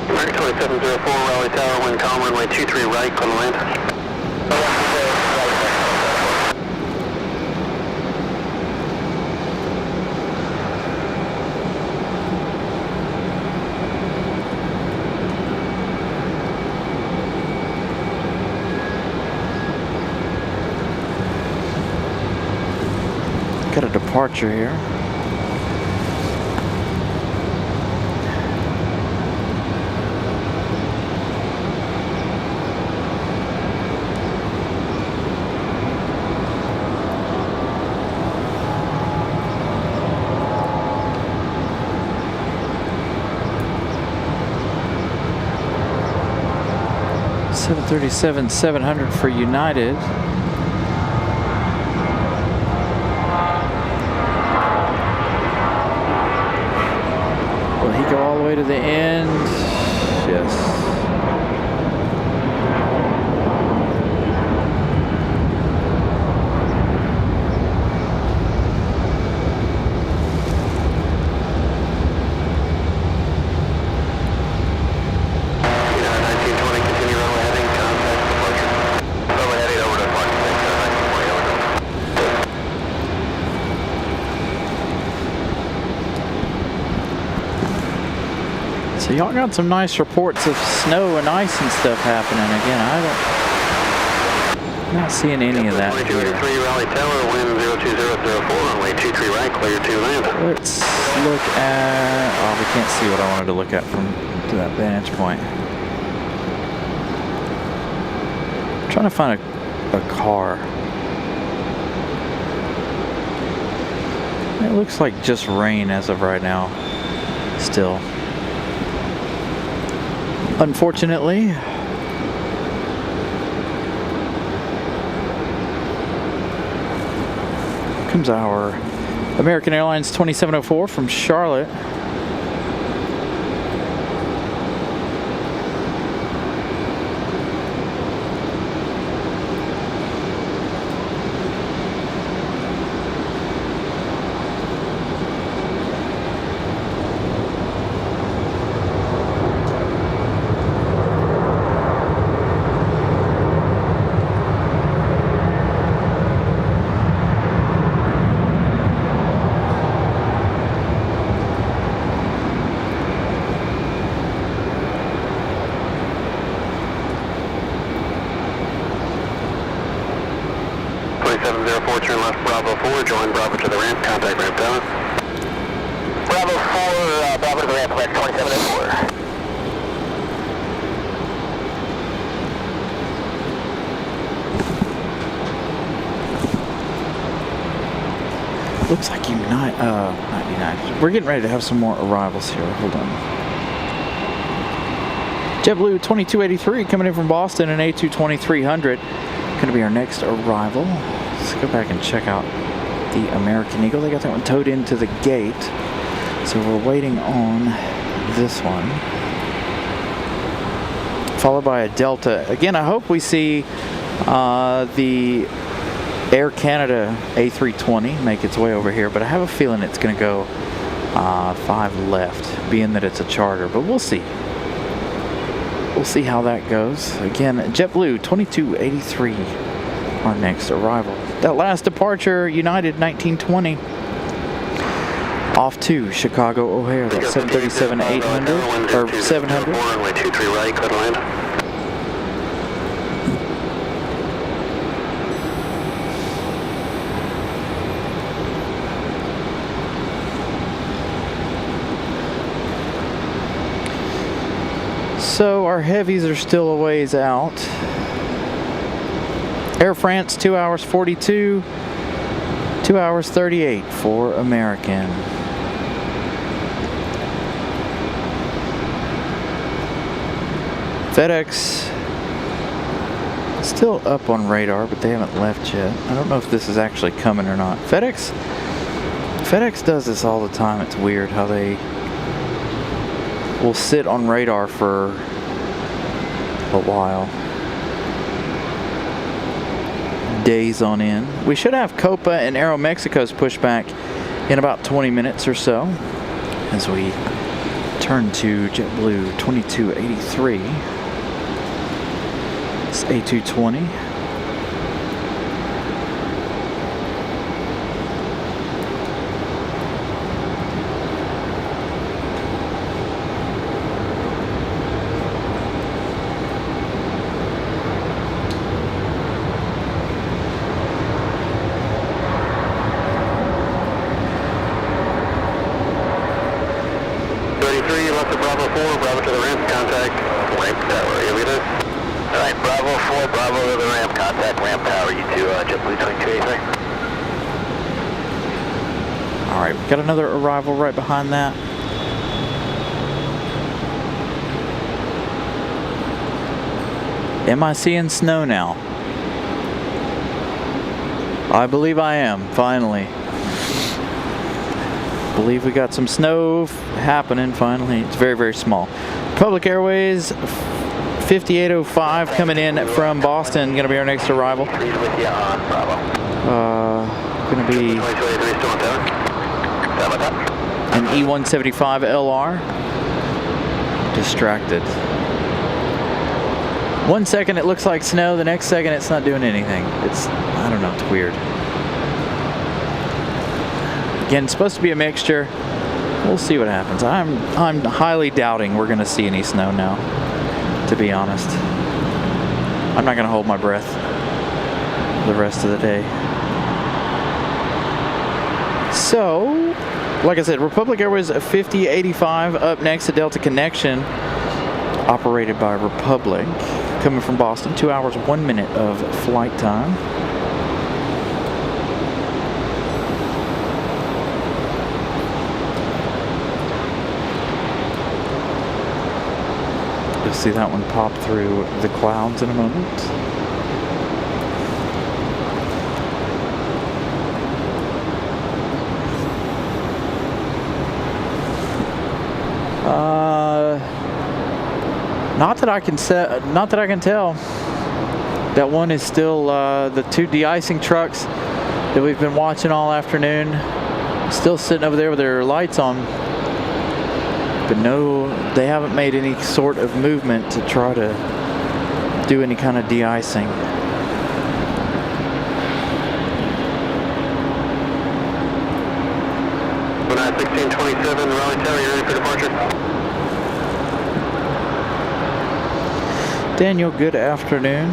American 2704, Raleigh Tower, wind calm, runway 23 right, clear to land. Got a departure here. $737-700 for United. Will he go all the way to the end? Yes. So y'all got some nice reports of snow and ice and stuff happening again. I'm not seeing any of that here. Raleigh Tower, wind 02004, runway 23 right, clear to land. Let's look at, oh, we can't see what I wanted to look at from to that vantage point. I'm trying to find a car. It looks like just rain as of right now, still. Unfortunately. Comes our American Airlines 2704 from Charlotte. Turn left, Bravo 4, join Bravo to the ramp, contact ramp tower. Bravo 4, Bravo to the ramp, Quebec 2704. Looks like not United. We're getting ready to have some more arrivals here. Hold on. JetBlue 2283 coming in from Boston, an A220-300. Going to be our next arrival. Let's go back and check out the American Eagle. They got that one towed into the gate. So we're waiting on this one. Followed by a Delta. Again, I hope we see the Air Canada A320 make its way over here, but I have a feeling it's going to go 5 left, being that it's a charter, but we'll see. We'll see how that goes. Again, JetBlue 2283, our next arrival. That last departure, United 1920, off to Chicago O'Hare. That's 737-800 or 700. Runway 23 right, clear to land. So our heavies are still a ways out. Air France 2 hours 42, 2 hours 38 for American. FedEx still up on radar, but they haven't left yet. I don't know if this is actually coming or not. FedEx does this all the time. It's weird how they will sit on radar for a while. Days on end. We should have Copa and Aeromexico's pushback in about 20 minutes or so as we turn to JetBlue 2283. It's A220. Bravo to the ramp, contact ramp tower, you leader? Alright, Bravo 4, Bravo to the ramp, contact ramp tower, you two, JetBlue 2283. Alright, we got another arrival right behind that. Am I seeing snow now? I believe I am, finally. Believe we got some snow happening finally. It's very, very small. Public Airways 5805 coming in from Boston. Going to be our next arrival. With you on Bravo. Going to be an E175 LR. Distracted. 1 second it looks like snow. The next second it's not doing anything. I don't know. It's weird. Again, it's supposed to be a mixture. We'll see what happens. I'm highly doubting we're going to see any snow now, to be honest. I'm not going to hold my breath the rest of the day. So, like I said, Republic Airways 5085 up next, a Delta Connection operated by Republic, coming from Boston. 2 hours, 1 minute of flight time. You'll see that one pop through the clouds in a moment. Not that I can tell. That one is still the 2 de-icing trucks that we've been watching all afternoon. Still sitting over there with their lights on. But no, they haven't made any sort of movement to try to do any kind of de-icing. We're at 1627, Raleigh Tower, you ready for departure? Daniel, good afternoon.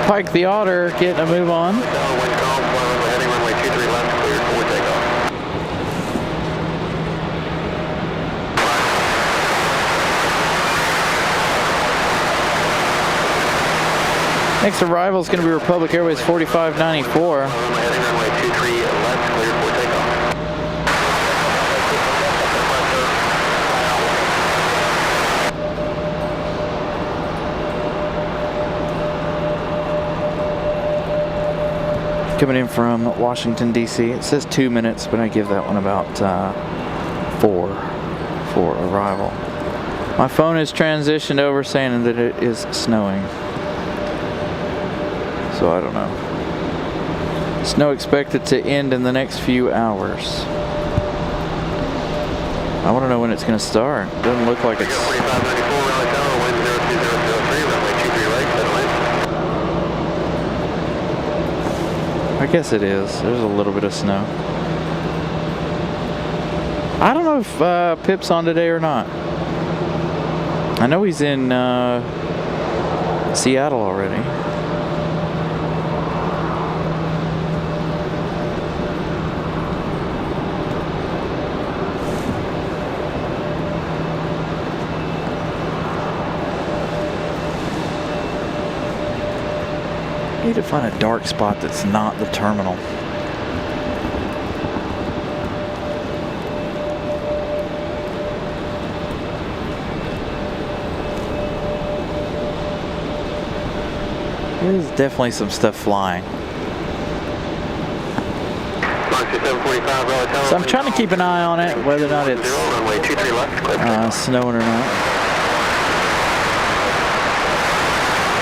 Pike the Otter getting a move on. Wind calm, heading runway 23 left, cleared for takeoff. Next arrival is going to be Republic Airways 4594. Heading runway 23 left, cleared for takeoff. Coming in from Washington, D.C. It says 2 minutes, but I give that one about 4 for arrival. My phone is transitioned over saying that it is snowing. So I don't know. Snow expected to end in the next few hours. I want to know when it's going to start. Doesn't look like it's... 4594, Raleigh Tower, wind 02003, runway 23 right, settle in. I guess it is. There's a little bit of snow. I don't know if Pip's on today or not. I know he's in Seattle already. I need to find a dark spot that's not the terminal. There's definitely some stuff flying. So I'm trying to keep an eye on it, whether or not it's snowing or not.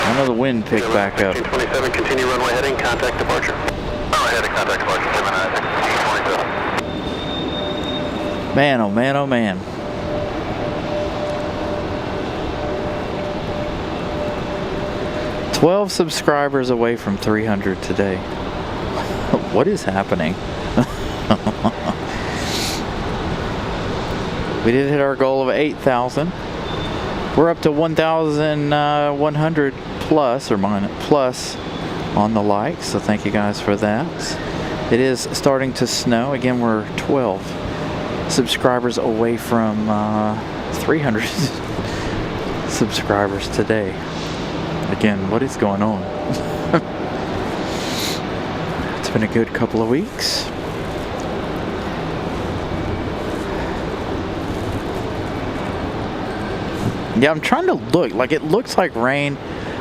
I know the wind picked back up. 27, continue runway heading, contact departure. Runway heading, contact departure, 27. Man, oh man, oh man. $12 subscribers away from 300 today. What is happening? We did hit our goal of 8,000. We're up to 1,100 plus or minus plus on the likes, so thank you guys for that. It is starting to snow. Again, we're 12 subscribers away from 300 subscribers today. Again, what is going on? It's been a good couple of weeks. Yeah, I'm trying to look. Like, it looks like rain,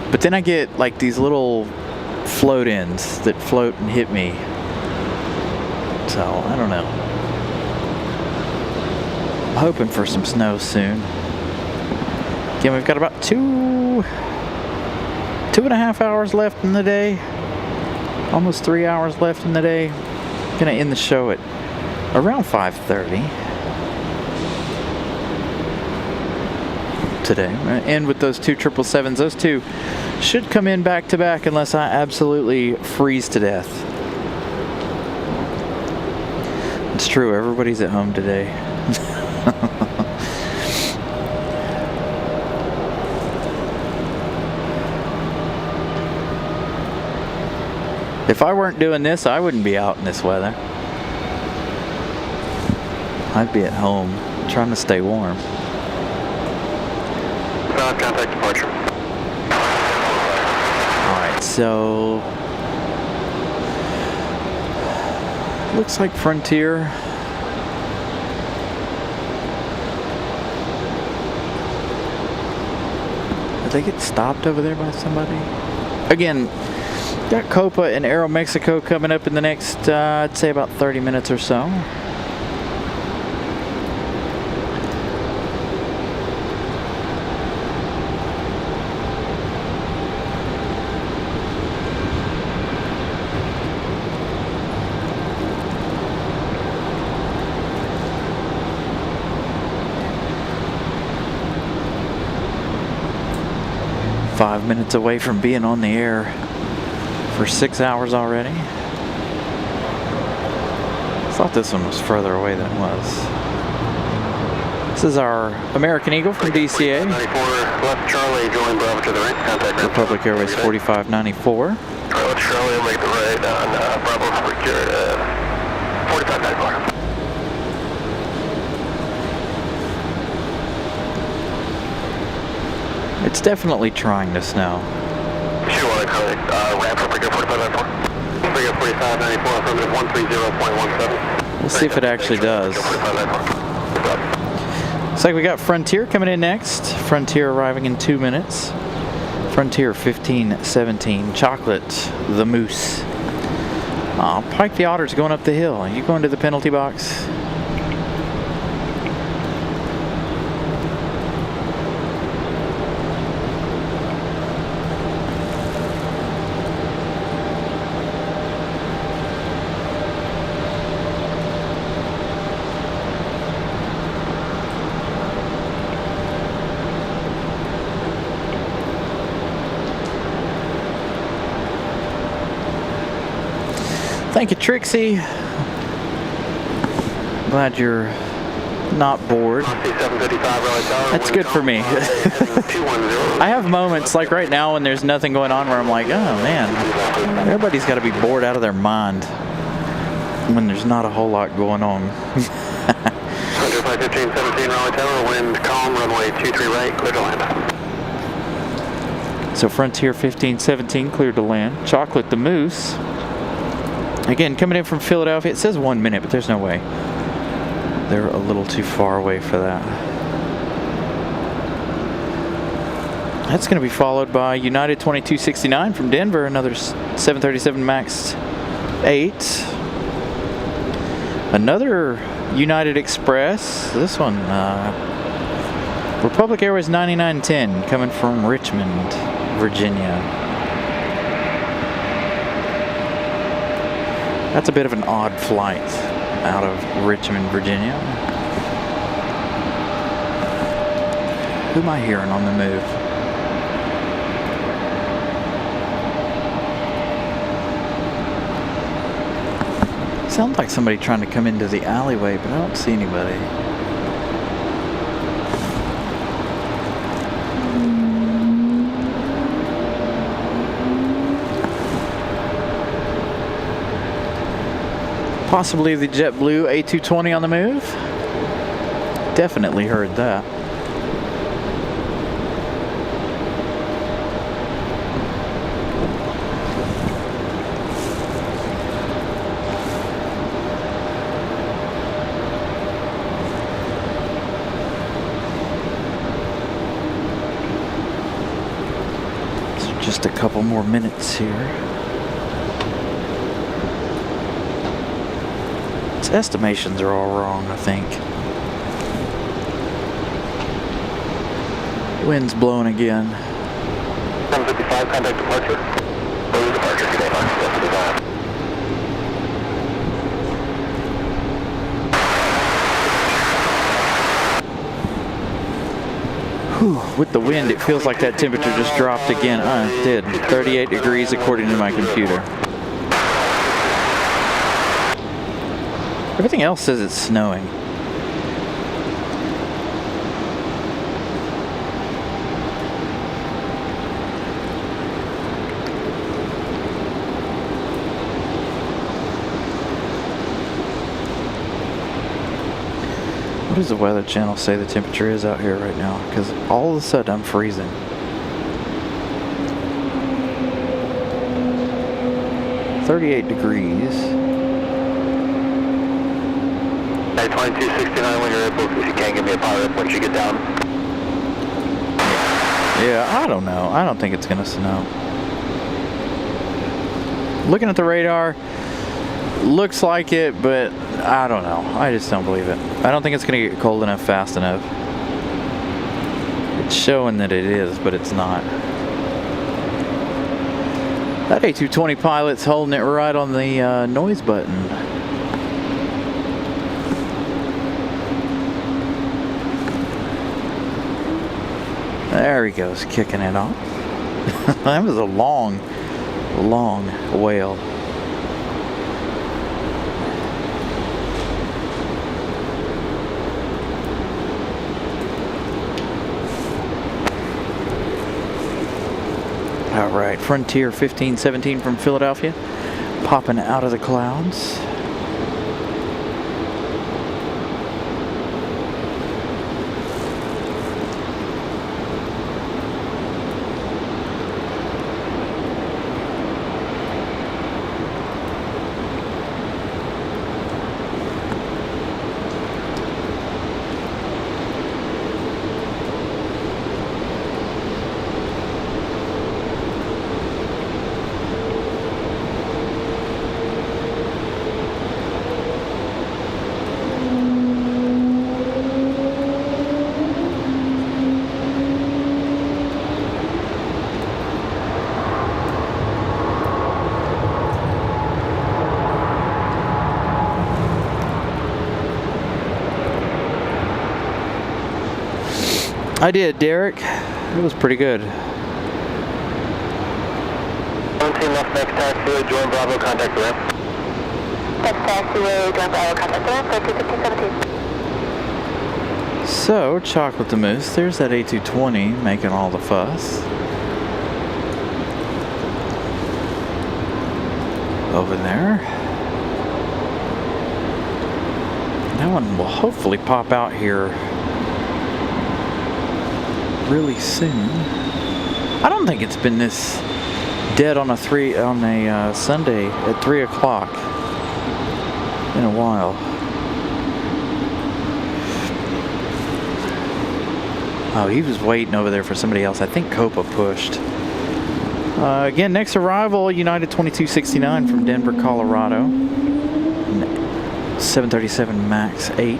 but then I get like these little float-ins that float and hit me. So, I don't know. I'm hoping for some snow soon. Again, we've got about 2.5 hours left in the day. Almost 3 hours left in the day. Gonna end the show at around 5:30 today. End with those 2 777s. Those two should come in back to back unless I absolutely freeze to death. It's true, everybody's at home today. If I weren't doing this, I wouldn't be out in this weather. I'd be at home trying to stay warm. Contact departure. Alright, so looks like Frontier. Did they get stopped over there by somebody? Again, got Copa and Aeromexico coming up in the next, I'd say about 30 minutes or so. Five minutes away from being on the air for 6 hours already. I thought this one was further away than it was. This is our American Eagle from DCA. 94 left Charlie, join Bravo to the right. Contact Republic Airways 4594. Left Charlie, make the right on Bravo for 4594. It's definitely trying to snow. Sure, want to call ramp for Brigade 4594. Brigade 4594, affirmative 130.17. We'll see if it actually does. Looks like we got Frontier coming in next. Frontier arriving in 2 minutes. Frontier 1517. Chocolate the Moose. Aw, Pike the Otter's going up the hill. Are you going to the penalty box? Thank you, Trixie. Glad you're not bored. That's good for me. I have moments like right now when there's nothing going on where I'm like, oh man, everybody's got to be bored out of their mind when there's not a whole lot going on. 1517 Raleigh Tower, wind calm, runway 23 right, clear to land. So Frontier 1517 cleared to land. Chocolate the Moose. Again, coming in from Philadelphia. It says 1 minute, but there's no way. They're a little too far away for that. That's going to be followed by United 2269 from Denver, another 737 MAX 8. Another United Express. This one, Republic Airways 9910 coming from Richmond, Virginia. That's a bit of an odd flight out of Richmond, Virginia. Who am I hearing on the move? Sounds like somebody trying to come into the alleyway, but I don't see anybody. Possibly the JetBlue A220 on the move. Definitely heard that. So just a couple more minutes here. Estimations are all wrong, I think. Wind's blowing again. 755, contact departure. Early departure today, Mark 755. Whew, with the wind, it feels like that temperature just dropped again. It did. 38 degrees according to my computer. Everything else says it's snowing. What does the Weather Channel say the temperature is out here right now? Because all of a sudden I'm freezing. .38 degrees. 2269 when you're able, if you can give me a power up once you get down. Yeah, I don't know. I don't think it's gonna snow. Looking at the radar, looks like it, but I don't know. I just don't believe it. I don't think it's gonna get cold enough fast enough. It's showing that it is, but it's not. That A220 pilot's holding it right on the noise button. There he goes, kicking it off. That was a long, long wail. All right, Frontier 1517 from Philadelphia, popping out of the clouds. I did, Derek. It was pretty good. 17 left, next taxiway, join Bravo, contact the ramp. Next taxiway, join Bravo, contact the ramp, 1517. So, Chocolate the Moose, there's that A220 making all the fuss. Over there. That one will hopefully pop out here really soon. I don't think it's been this dead on a Sunday at 3 o'clock in a while. Oh, he was waiting over there for somebody else. I think Copa pushed. Again, next arrival, United 2269 from Denver, Colorado. 737 MAX 8.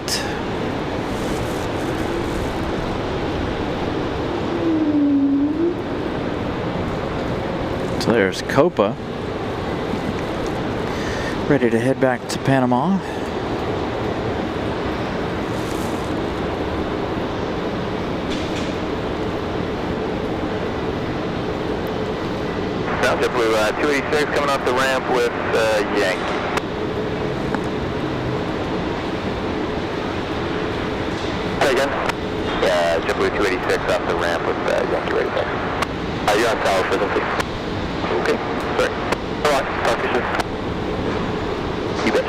So there's Copa, ready to head back to Panama. Sounds good, Blue 286 coming off the ramp with Yankee. Say again? Yeah, JetBlue 286 off the ramp with Yankee ready back. You're on tower frequency. Okay, sorry. Alright, talk to you soon. You bet.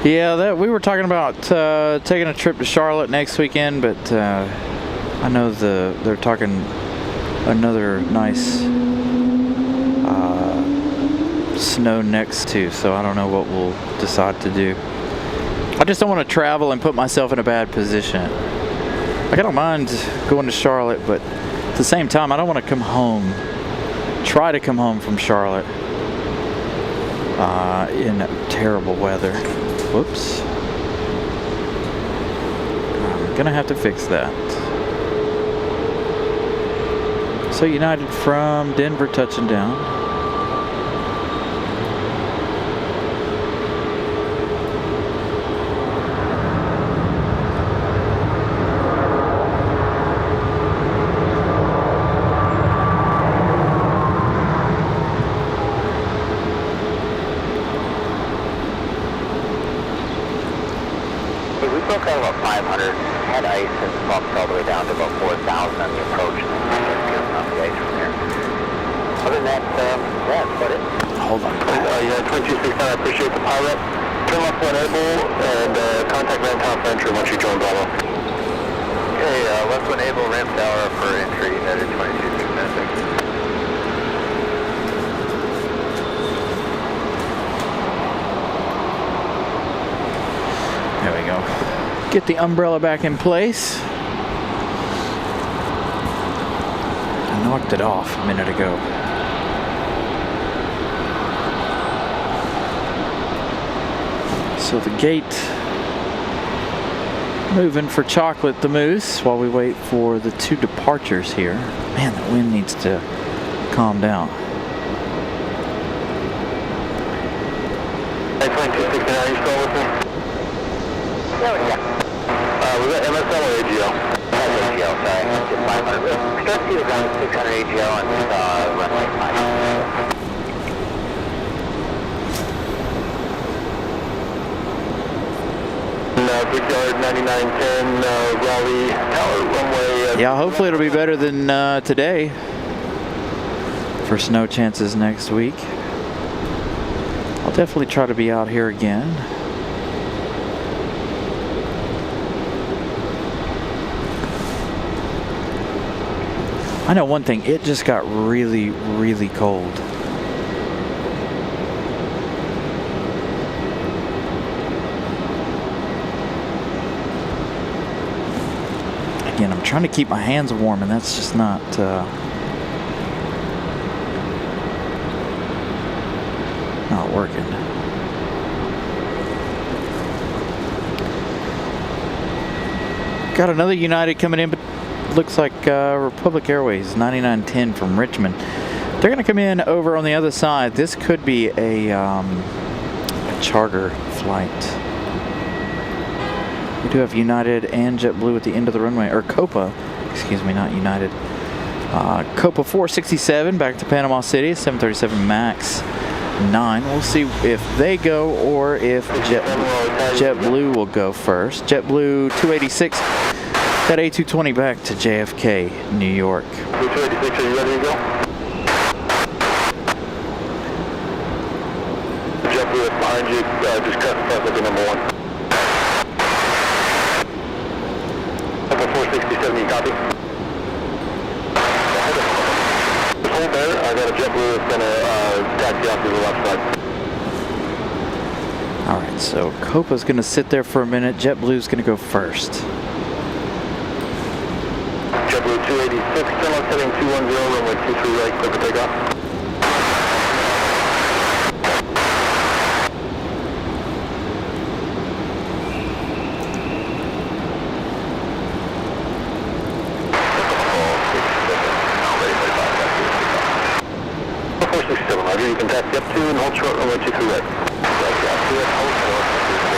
Yeah, that we were talking about taking a trip to Charlotte next weekend, but I know they're talking another nice snow next to, so I don't know what we'll decide to do. I just don't want to travel and put myself in a bad position. Like, I don't mind going to Charlotte, but at the same time, I don't want to come home, try to come home from Charlotte in terrible weather. Whoops. I'm gonna have to fix that. So United from Denver touching down. About 500, had ice and bumped all the way down to about 4,000 on the approach, and then just off the ice from there. Other than that, yeah, that's about it. Hold on. Yeah, 2269, I appreciate the pilot. Turn left one able, and contact ramp tower for entry once you join Bravo. Okay, left one able, ramp tower for entry, United 2269. There we go. Get the umbrella back in place. I knocked it off a minute ago. So the gate moving for Chocolate the Moose while we wait for the two departures here. Man, that wind needs to calm down. 2269, are you still with me? Yeah. Was that MSL or AGL? That's AGL, sorry. Just 500. Start to see the ground 600 AGL on runway 5. No, Brickyard 9910, Raleigh, Tower, runway. Yeah, hopefully it'll be better than today for snow chances next week. I'll definitely try to be out here again. I know one thing, it just got really, really cold. Again, I'm trying to keep my hands warm, and that's just not working. Got another United coming in, but looks like Republic Airways 9910 from Richmond. They're going to come in over on the other side. This could be a charter flight. We do have United and JetBlue at the end of the runway, or Copa, excuse me, not United. Copa 467 back to Panama City, 737 MAX 9. We'll see if they go or if JetBlue will go first. JetBlue 286, that A220 back to JFK, New York. 286, are you ready to go? JetBlue is behind you, just cut across the number 1. Copa 467, you copy? Hold there, I got a JetBlue that's going to taxi off to the left side. Alright, so Copa's going to sit there for a minute. JetBlue's going to go first. JetBlue 286, turn left heading 210, runway 23 right, clear for takeoff. You can taxi up to and hold short runway 23 right.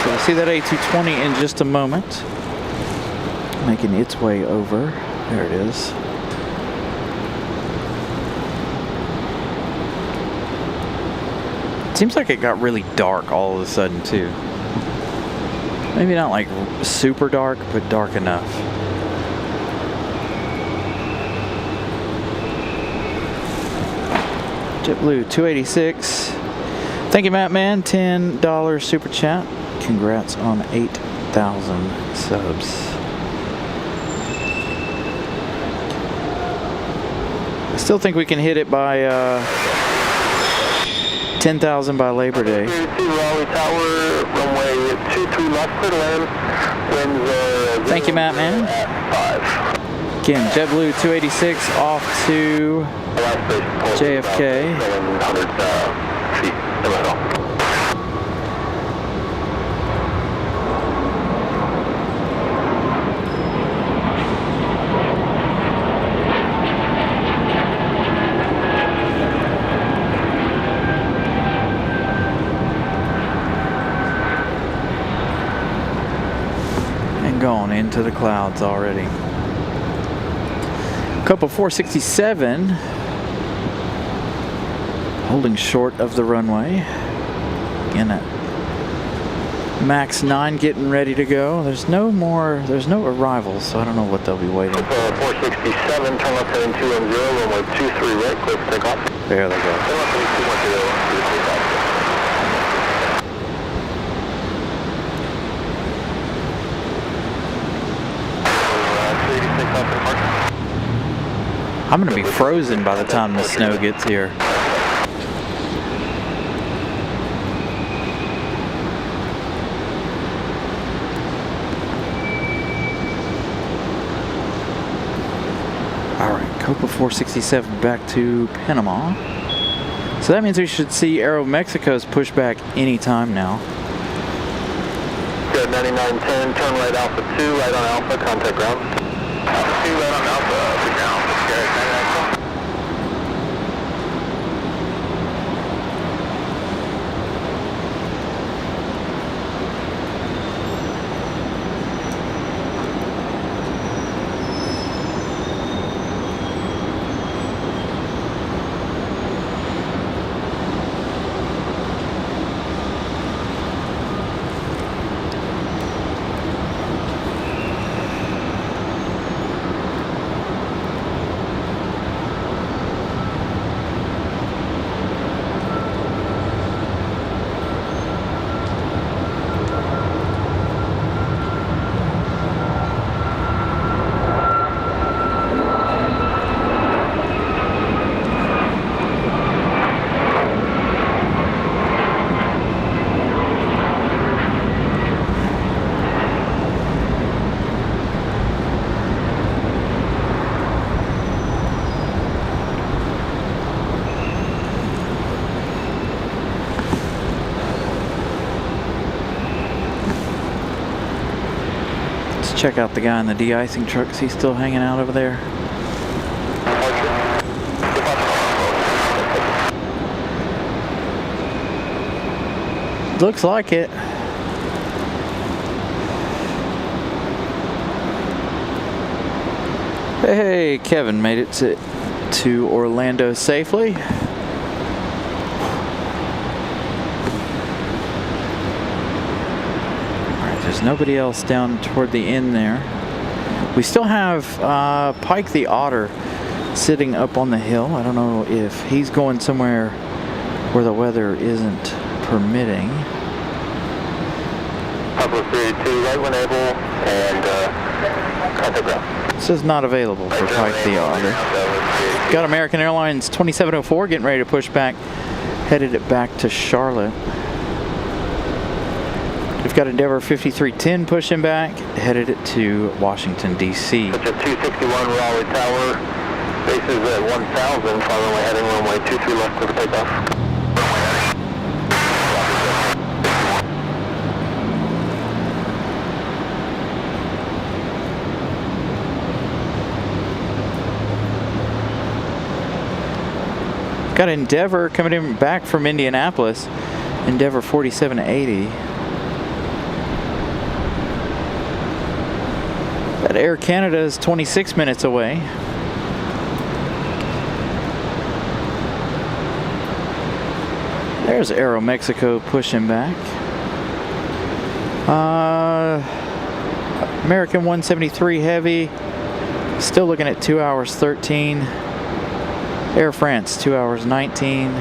So we'll see that A220 in just a moment. Making its way over. There it is. Seems like it got really dark all of a sudden too. Maybe not like super dark, but dark enough. JetBlue 286. Thank you, Matt Man. $10 super chat. Congrats on 8,000 subs. I still think we can hit it by 10,000 by Labor Day. Raleigh Tower, runway 23 left, clear to land. Winds Thank you, Matt Man. At 5. Again, JetBlue 286 off to JFK. 700 feet. And gone into the clouds already. Copa 467 holding short of the runway. Again, at Max 9 getting ready to go. There's no arrivals, so I don't know what they'll be waiting for. 467, turn left heading 210, runway 23 right, clear for takeoff. There they go. Turn left heading 210. I'm going to be frozen by the time the snow gets here. Alright, Copa 467 back to Panama. So that means we should see Aeromexico's push back anytime now. Good, 9910, turn right Alpha 2, right on Alpha, contact ground. Alpha 2, right on Alpha, the ground, Garrett 9910. check out the guy in the de-icing truck. Is he still hanging out over there? Looks like it. Hey, Kevin made it to Orlando safely. Alright, there's nobody else down toward the end there. We still have Pike the Otter sitting up on the hill. I don't know if he's going somewhere where the weather isn't permitting. Pablo 32, right when able, and contact ground. This is not available for Pike the Otter. Got American Airlines 2704 getting ready to push back, headed it back to Charlotte. We've got Endeavor 5310 pushing back, headed it to Washington, D.C. It's at 261 Raleigh Tower, bases at 1000, following heading runway 23 left for the takeoff. Got Endeavor coming in back from Indianapolis, Endeavor 4780. That Air Canada is 26 minutes away. There's Aero Mexico pushing back. American 173 Heavy, still looking at 2 hours 13. Air France, 2 hours 19. I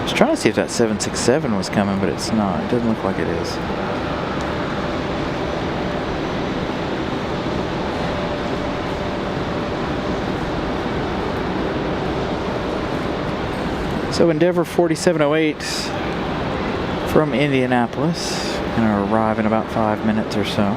was trying to see if that 767 was coming, but it's not. It doesn't look like it is. So Endeavor 4708 from Indianapolis, gonna arrive in about 5 minutes or so.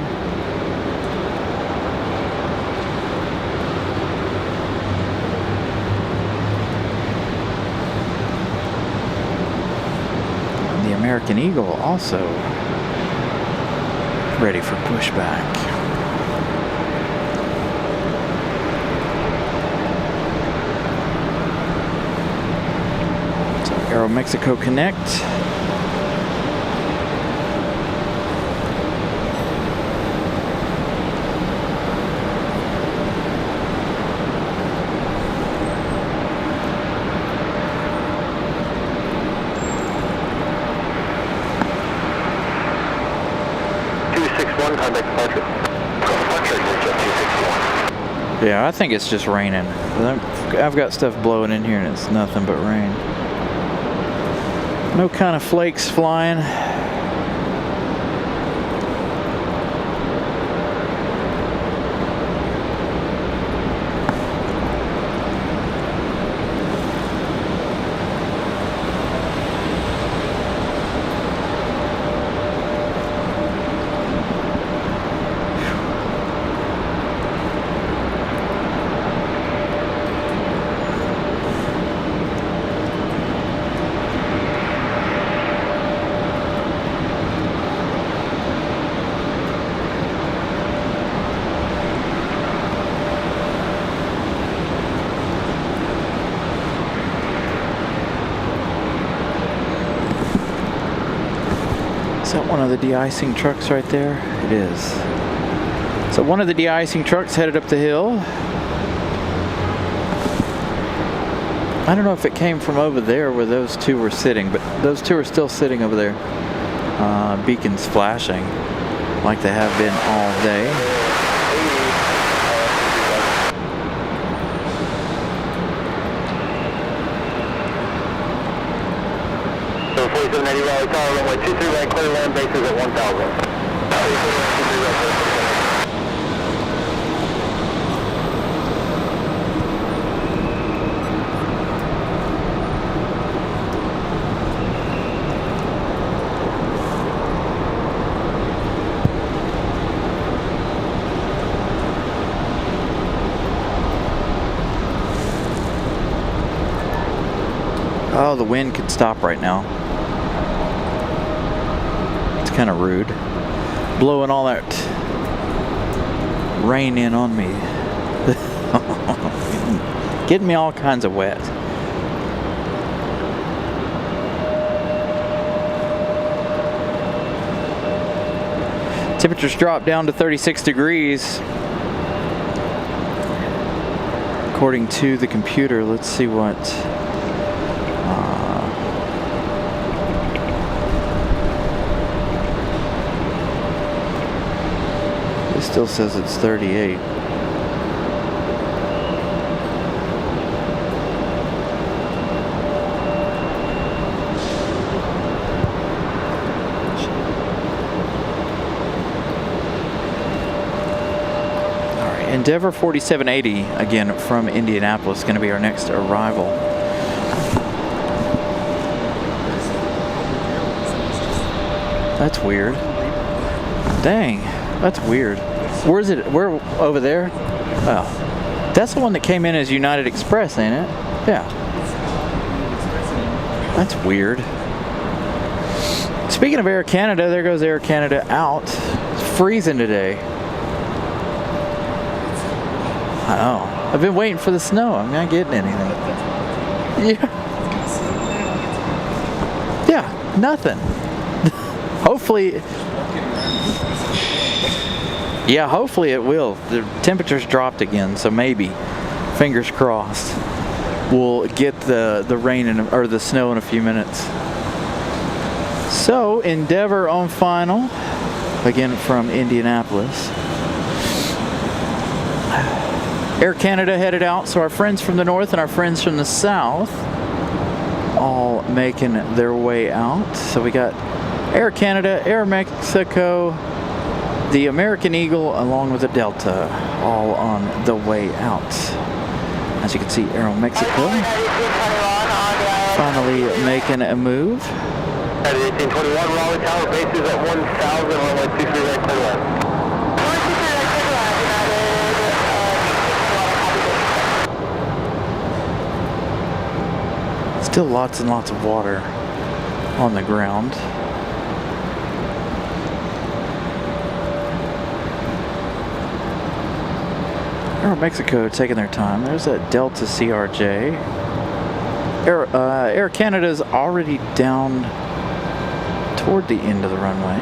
American Eagle also ready for pushback. So Aero Mexico Connect. Yeah, I think it's just raining. I've got stuff blowing in here and it's nothing but rain. No kind of flakes flying. Is that one of the de-icing trucks right there? It is. So one of the de-icing trucks headed up the hill. I don't know if it came from over there where those two were sitting, but those two are still sitting over there. Beacons flashing like they have been all day. So 4780 Raleigh Tower, runway 23 right, clear land, bases at 1000. Oh, the wind could stop right now. It's kind of rude. blowing all that rain in on me. Getting me all kinds of wet. Temperatures dropped down to 36 degrees. According to the computer, let's see what. It still says it's 38. Endeavor 4780, again from Indianapolis, going to be our next arrival. That's weird. Dang, that's weird. Where is it? Where over there? Oh, that's the one that came in as United Express, ain't it? Yeah. That's weird. Speaking of Air Canada, there goes Air Canada out. It's freezing today. I know. I've been waiting for the snow. I'm not getting anything. Yeah. Yeah, nothing. Hopefully. Yeah, hopefully it will. The temperature's dropped again, so maybe, fingers crossed, we'll get the rain or the snow in a few minutes. So, Endeavor on final, again from Indianapolis. Air Canada headed out, so our friends from the north and our friends from the south all making their way out. So we got Air Canada, Air Mexico, the American Eagle, along with the Delta, all on the way out. As you can see, Aero Mexico finally making a move. At 1821, Raleigh Tower, bases at 1,000, runway 23 right, clear line. Still lots and lots of water on the ground. Aero Mexico taking their time. There's that Delta CRJ. Air Canada's already down toward the end of the runway.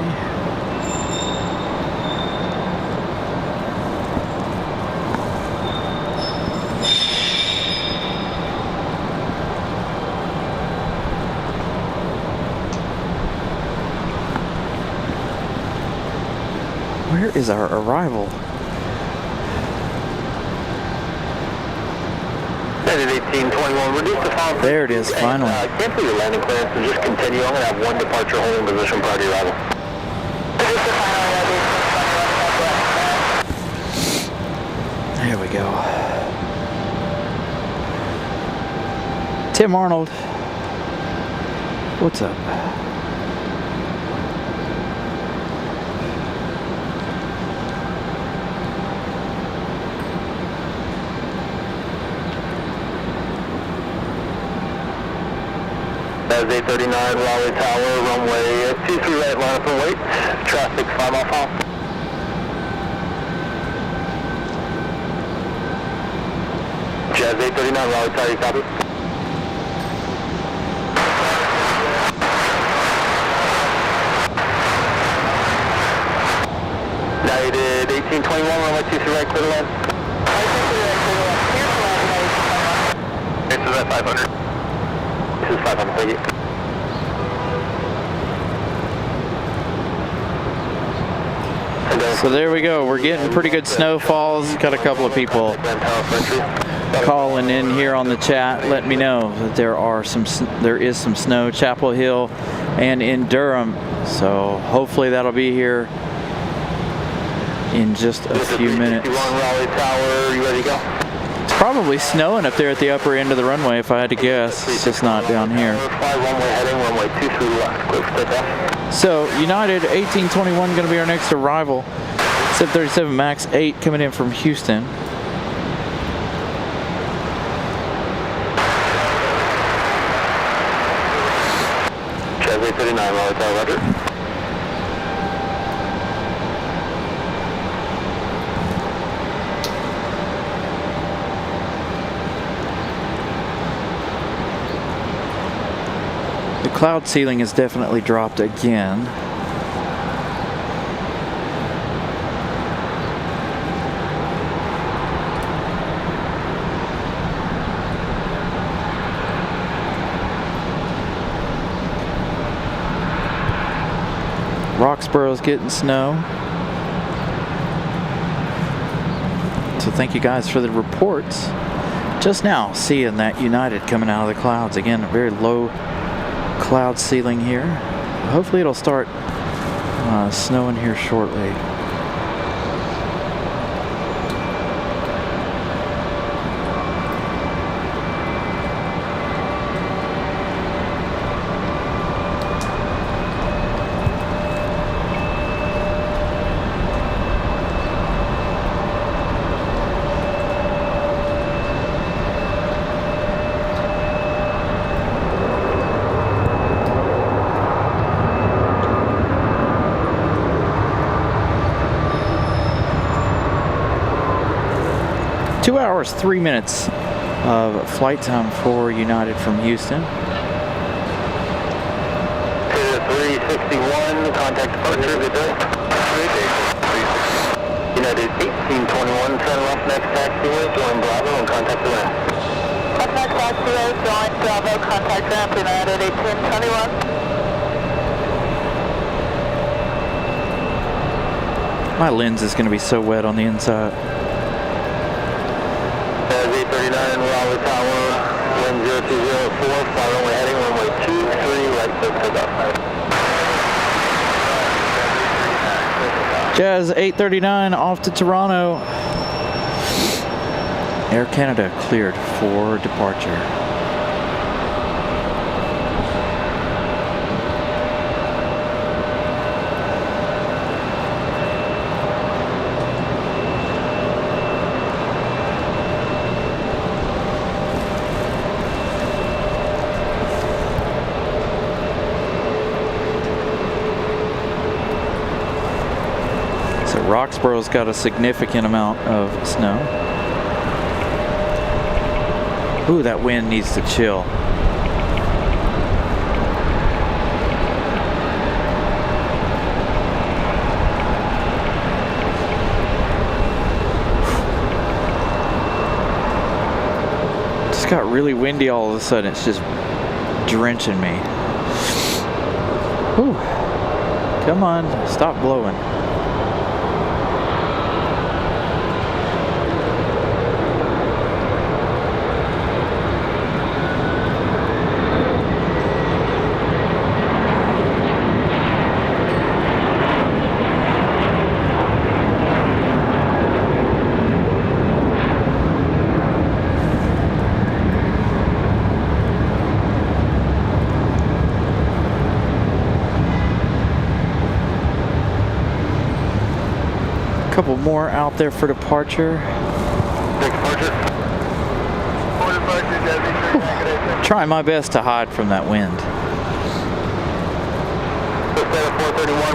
Where is our arrival? At 1821, reduce the final. There it is, finally. Cancel your landing clearance and just continue. I'm going to have one departure holding position prior to arrival. There we go. Tim Arnold, what's up? That is 839 Raleigh Tower, runway 23 right, line up and wait. Traffic 5 mile final. Jazz 839 Raleigh Tower, you copy? United 1821, runway 23 right, clear the line. This is at 500. This is 500, thank you. So there we go. We're getting pretty good snowfalls. Got a couple of people calling in here on the chat. Let me know that there is some snow, Chapel Hill and in Durham. So hopefully that'll be here in just a few minutes. Raleigh Tower, you ready to go? It's probably snowing up there at the upper end of the runway if I had to guess. It's just not down here. Fly runway heading, runway 23 left. Clear for takeoff. So United 1821 going to be our next arrival. 737 MAX 8 coming in from Houston. Jazz 839 Raleigh Tower, roger. Cloud ceiling has definitely dropped again. Roxborough's getting snow. So thank you guys for the reports. Just now seeing that United coming out of the clouds. Again, a very low cloud ceiling here. Hopefully it'll start snowing here shortly. Two hours, 3 minutes of flight time for United from Houston. 361, contact departure, good day. United 1821, turn left next taxiway, join Bravo and contact the ramp. Left next taxiway, join Bravo, contact ramp, United 1821. My lens is going to be so wet on the inside. 839 Raleigh Tower, wind 0204, fly runway heading runway 23, right foot pickup. Jazz 839 off to Toronto. Air Canada cleared for departure. Roxborough's got a significant amount of snow. Ooh, that wind needs to chill. Just got really windy all of a sudden. It's just drenching me. Whew. Come on, stop blowing. Couple more out there for departure. Trying my best to hide from that wind.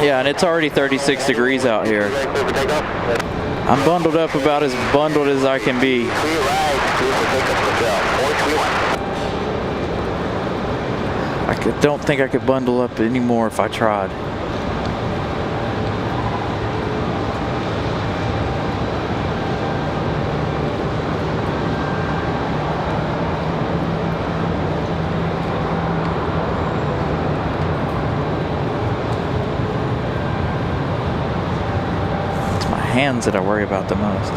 Yeah, and it's already 36 degrees out here. I'm bundled up about as bundled as I can be. Don't think I could bundle up anymore if I tried. Hands that I worry about the most.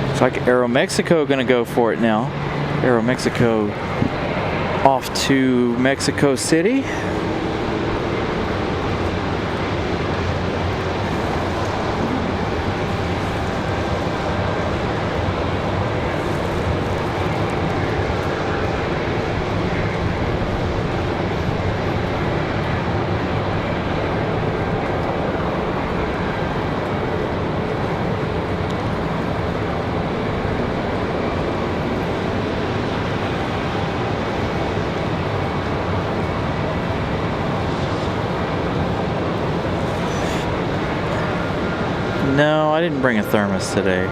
Looks like Aeromexico gonna go for it now. Aeromexico off to Mexico City. didn't bring a thermos today.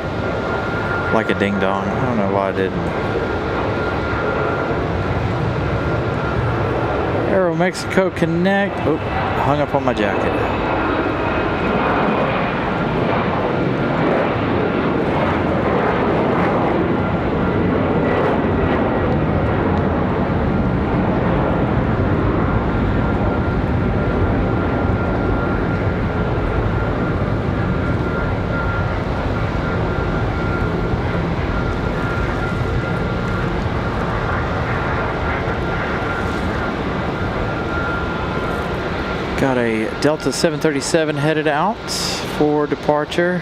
Like a ding dong. I don't know why I didn't. Aero Mexico Connect. Oh, hung up on my jacket. Got a Delta 737 headed out for departure.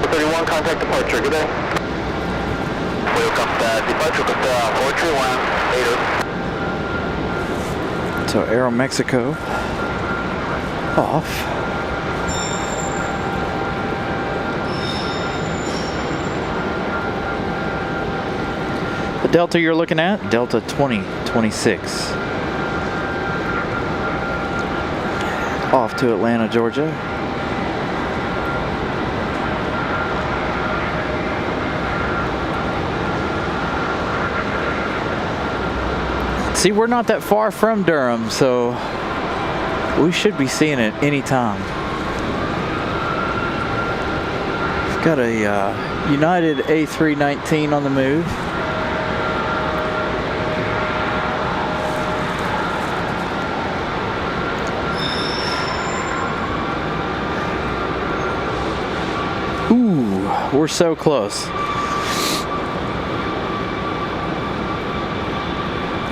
31, contact departure. Good day. Welcome to departure with 431 So Aero Mexico off. The Delta you're looking at, Delta 2026. Off to Atlanta, Georgia. See, we're not that far from Durham, so we should be seeing it anytime. We've got a United A319 on the move. We're so close.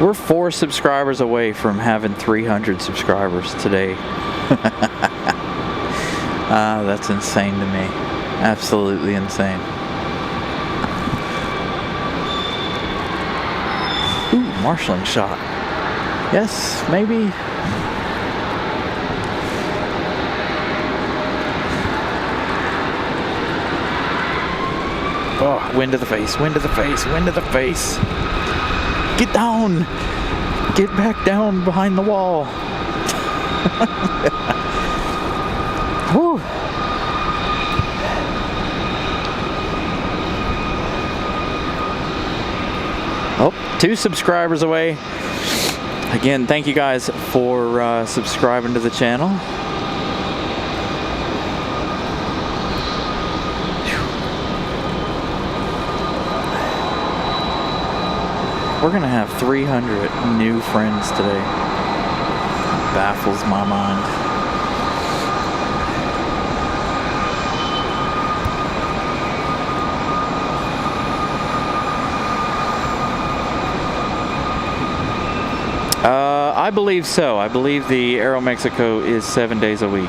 We're 4 subscribers away from having 300 subscribers today. That's insane to me. Absolutely insane. Ooh, marshalling shot. Yes, maybe. Oh, wind to the face, wind to the face, wind to the face. Get down! Get back down behind the wall. Whew. Oh, 2 subscribers away. Again, thank you guys for subscribing to the channel. We're gonna have 300 new friends today. Baffles my mind. I believe so. I believe the Aero Mexico is 7 days a week.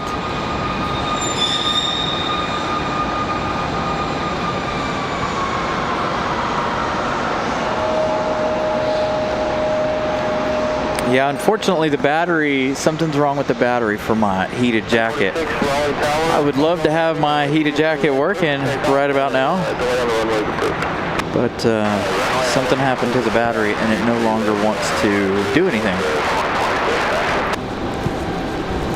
Yeah, unfortunately the battery, something's wrong with the battery for my heated jacket. I would love to have my heated jacket working right about now, but something happened to the battery and it no longer wants to do anything.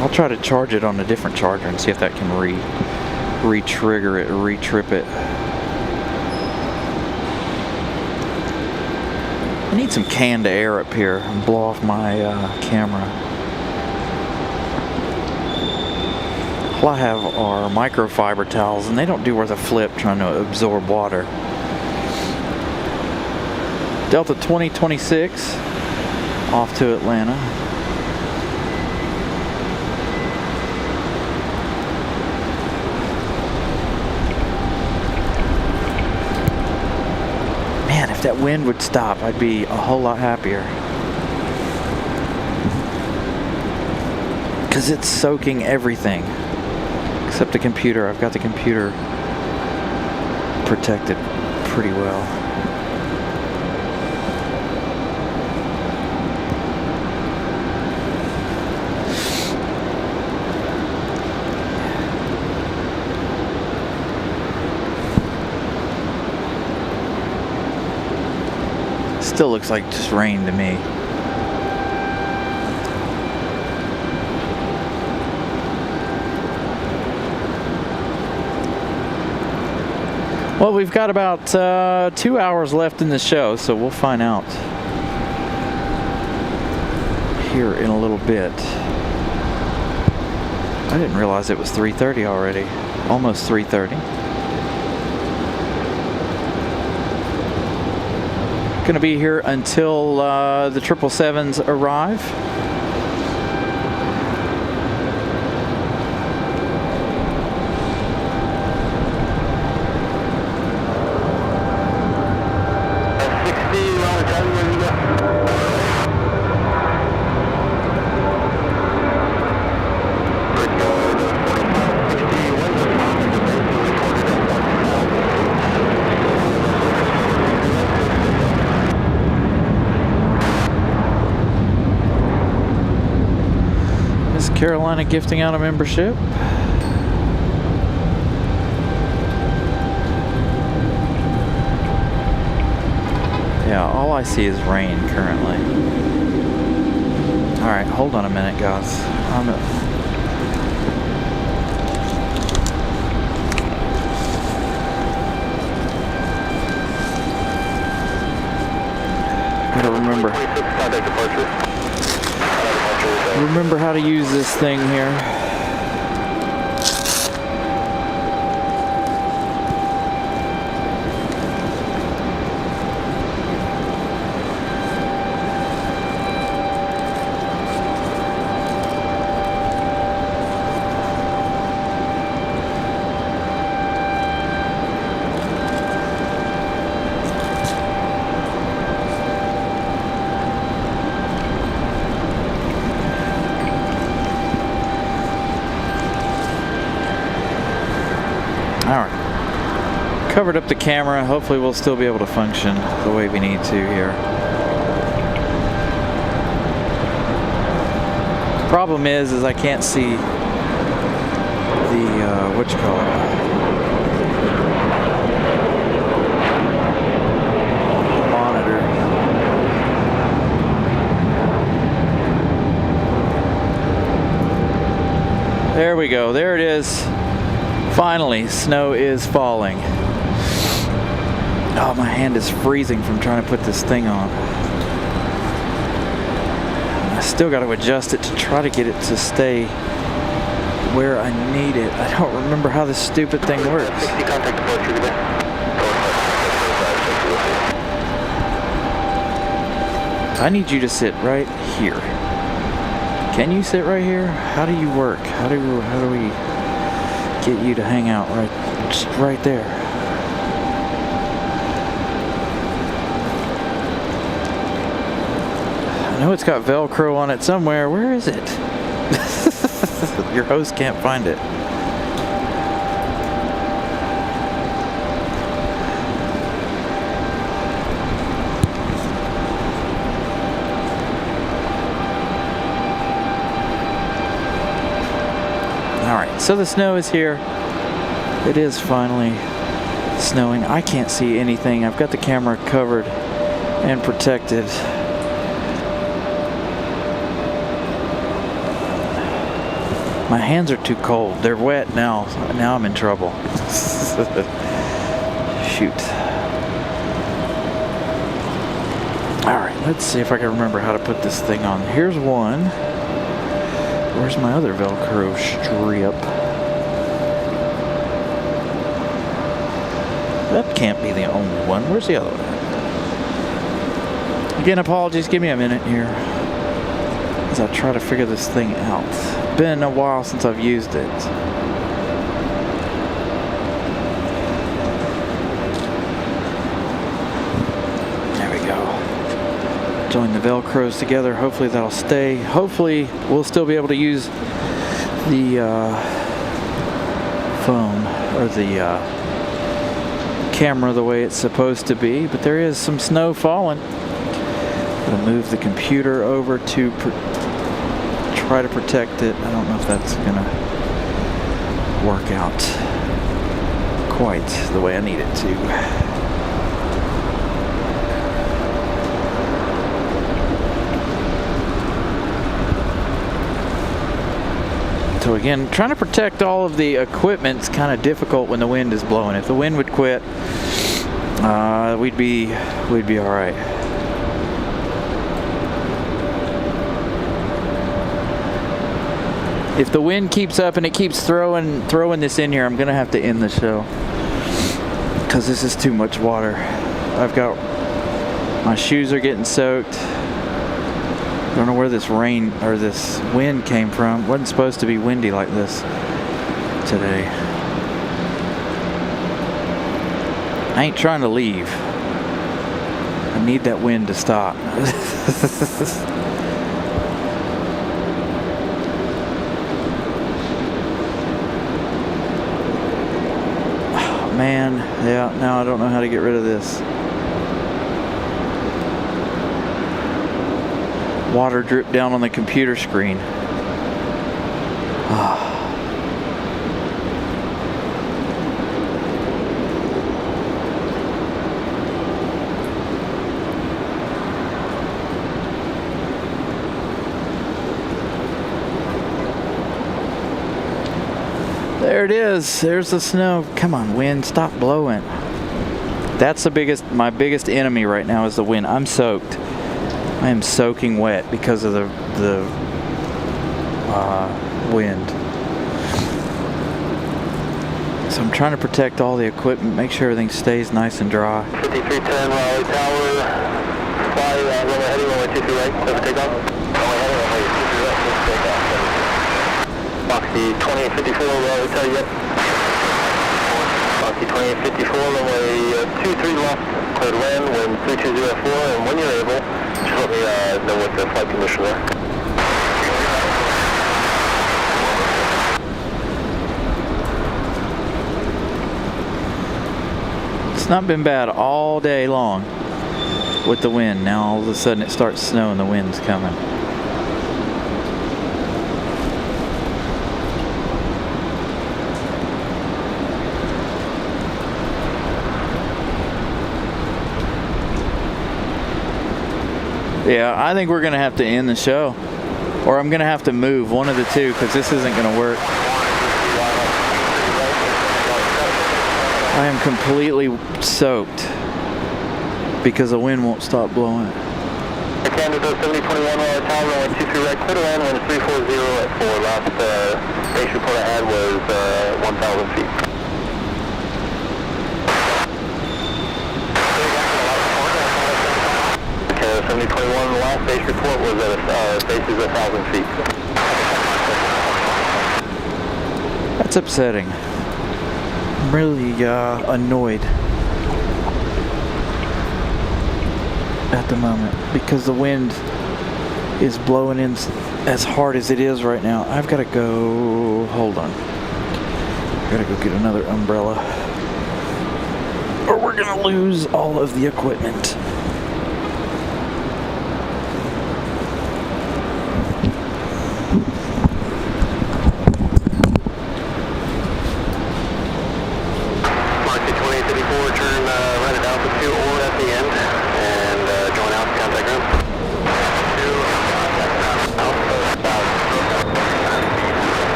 I'll try to charge it on a different charger and see if that can re-trigger it, re-trip it. I need some canned air up here and blow off my camera. All I have are microfiber towels and they don't do worth a flip trying to absorb water. Delta 2026 off to Atlanta. Man, if that wind would stop, I'd be a whole lot happier. Because it's soaking everything. Except the computer. I've got the computer protected pretty well. Still looks like just rain to me. Well, we've got about 2 hours left in the show, so we'll find out here in a little bit. I didn't realize it was 3:30 already. Almost 3:30. Gonna be here until the 777s arrive. Carolina gifting out a membership. Yeah, all I see is rain currently. All right, hold on a minute, guys. Gotta remember how to use this thing here. Covered up the camera. Hopefully we'll still be able to function the way we need to here. Problem is I can't see the what you call it, monitor. There we go. There it is. Finally, snow is falling. Oh, my hand is freezing from trying to put this thing on. I still got to adjust it to try to get it to stay where I need it. I don't remember how this stupid thing works. I need you to sit right here. Can you sit right here? How do you work? How do we get you to hang out just right there? I know it's got Velcro on it somewhere. Where is it? Your host can't find it. Alright, so the snow is here. It is finally snowing. I can't see anything. I've got the camera covered and protected. My hands are too cold. They're wet now. Now I'm in trouble. Shoot. Alright, let's see if I can remember how to put this thing on. Here's one. Where's my other Velcro strip? That can't be the only one. Where's the other one? Again, apologies. Give me a minute here as I try to figure this thing out. Been a while since I've used it. There we go. Join the Velcros together. Hopefully that'll stay. Hopefully we'll still be able to use the phone or the camera the way it's supposed to be. But there is some snow falling. Gonna move the computer over to try to protect it. I don't know if that's gonna work out quite the way I need it to. Until we again, trying to protect all of the equipment's kind of difficult when the wind is blowing. If the wind would quit, we'd be all right. If the wind keeps up and it keeps throwing this in here, I'm gonna have to end the show because this is too much water. I've got, my shoes are getting soaked. Don't know where this rain or this wind came from. It wasn't supposed to be windy like this today. I ain't trying to leave. I need that wind to stop. Oh, man, yeah, now I don't know how to get rid of this. Water dripped down on the computer screen. There it is. There's the snow. Come on, wind, stop blowing. That's my biggest enemy right now is the wind. I'm soaked. I am soaking wet because of the wind. So I'm trying to protect all the equipment, make sure everything stays nice and dry. 5310 Raleigh Tower, fly runway heading, runway 23 right, clear for takeoff. Runway heading, runway 23 right, clear for takeoff. Foxy 2854 Raleigh Tower, yep. Foxy 2854, runway 23 left, clear to land, wind 3204, and when you're able, just let me know what the flight condition there. It's not been bad all day long with the wind. Now all of a sudden it starts snowing, the wind's coming. Yeah, I think we're gonna have to end the show, or I'm gonna have to move, one of the two, because this isn't gonna work. I am completely soaked because the wind won't stop blowing. Canada 7021 Raleigh Tower, runway 23 right, clear to land, wind 340 at 4. Last base report I had was 1,000 feet. 7021, the last base report was at base is 1,000 feet. That's upsetting. I'm really annoyed at the moment because the wind is blowing in as hard as it is right now. I've got to go, hold on. I've got to go get another umbrella or we're going to lose all of the equipment.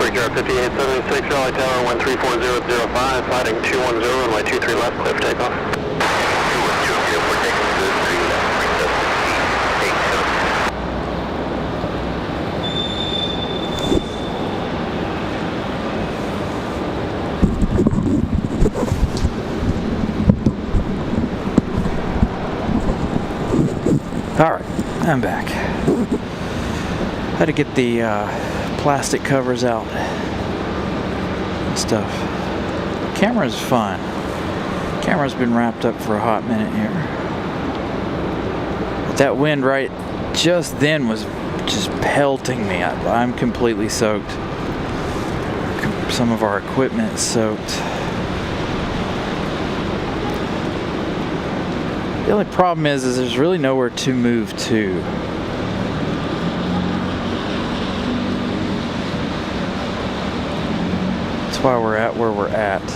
Brickyard 5876 Raleigh Tower, 134005, fighting 210, runway 23 left, clear for takeoff. 210, we're taking good 3 left, 3 left, 8 Alright, I'm back. Had to get the plastic covers out and stuff. Camera's fine. Camera's been wrapped up for a hot minute here. But that wind right just then was just pelting me. I'm completely soaked. Some of our equipment is soaked. The only problem is there's really nowhere to move to. That's why we're at where we're at.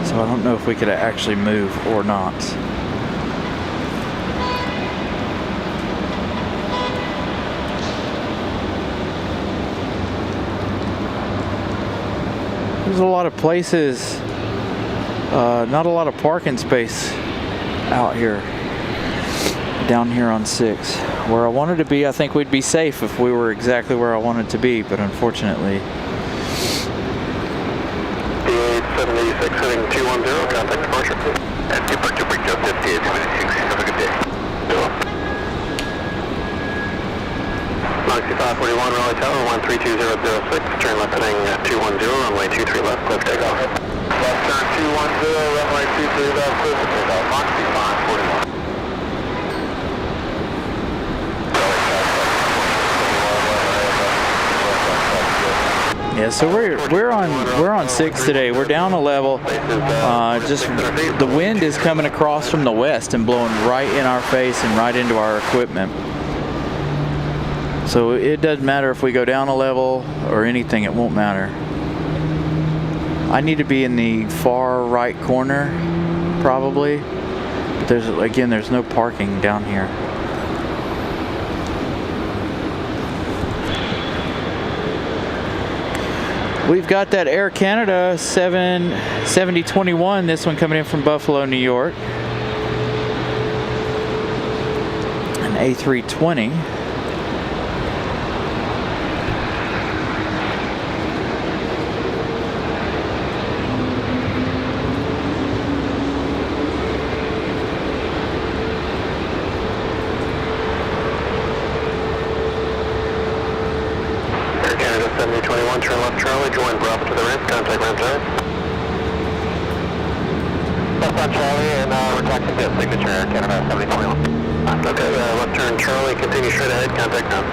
So I don't know if we could actually move or not. There's a lot of places, not a lot of parking space out here, down here on 6. Where I wanted to be, I think we'd be safe if we were exactly where I wanted to be, but unfortunately. 76 heading 210, contact departure. And departure bring up 58, 76, have a good day. Galaxy 541 Raleigh Tower, 132.006, turn left heading 210, runway 23 left, clear for takeoff. Left turn 210, runway 23 left, clear for takeoff, Galaxy 541. Yeah, so we're on 6 today. We're down a level. Just the wind is coming across from the west and blowing right in our face and right into our equipment. So it doesn't matter if we go down a level or anything, it won't matter. I need to be in the far right corner, probably. But there's no parking down here. We've got that Air Canada 7021, this one coming in from Buffalo, New York. An A320. Air Canada 7021, turn left Charlie, join Bravo to the ramp, contact ramp time. Left on Charlie, and we're taxiing to signature Air Canada 7021. Okay, left turn Charlie, continue straight ahead, contact ramp.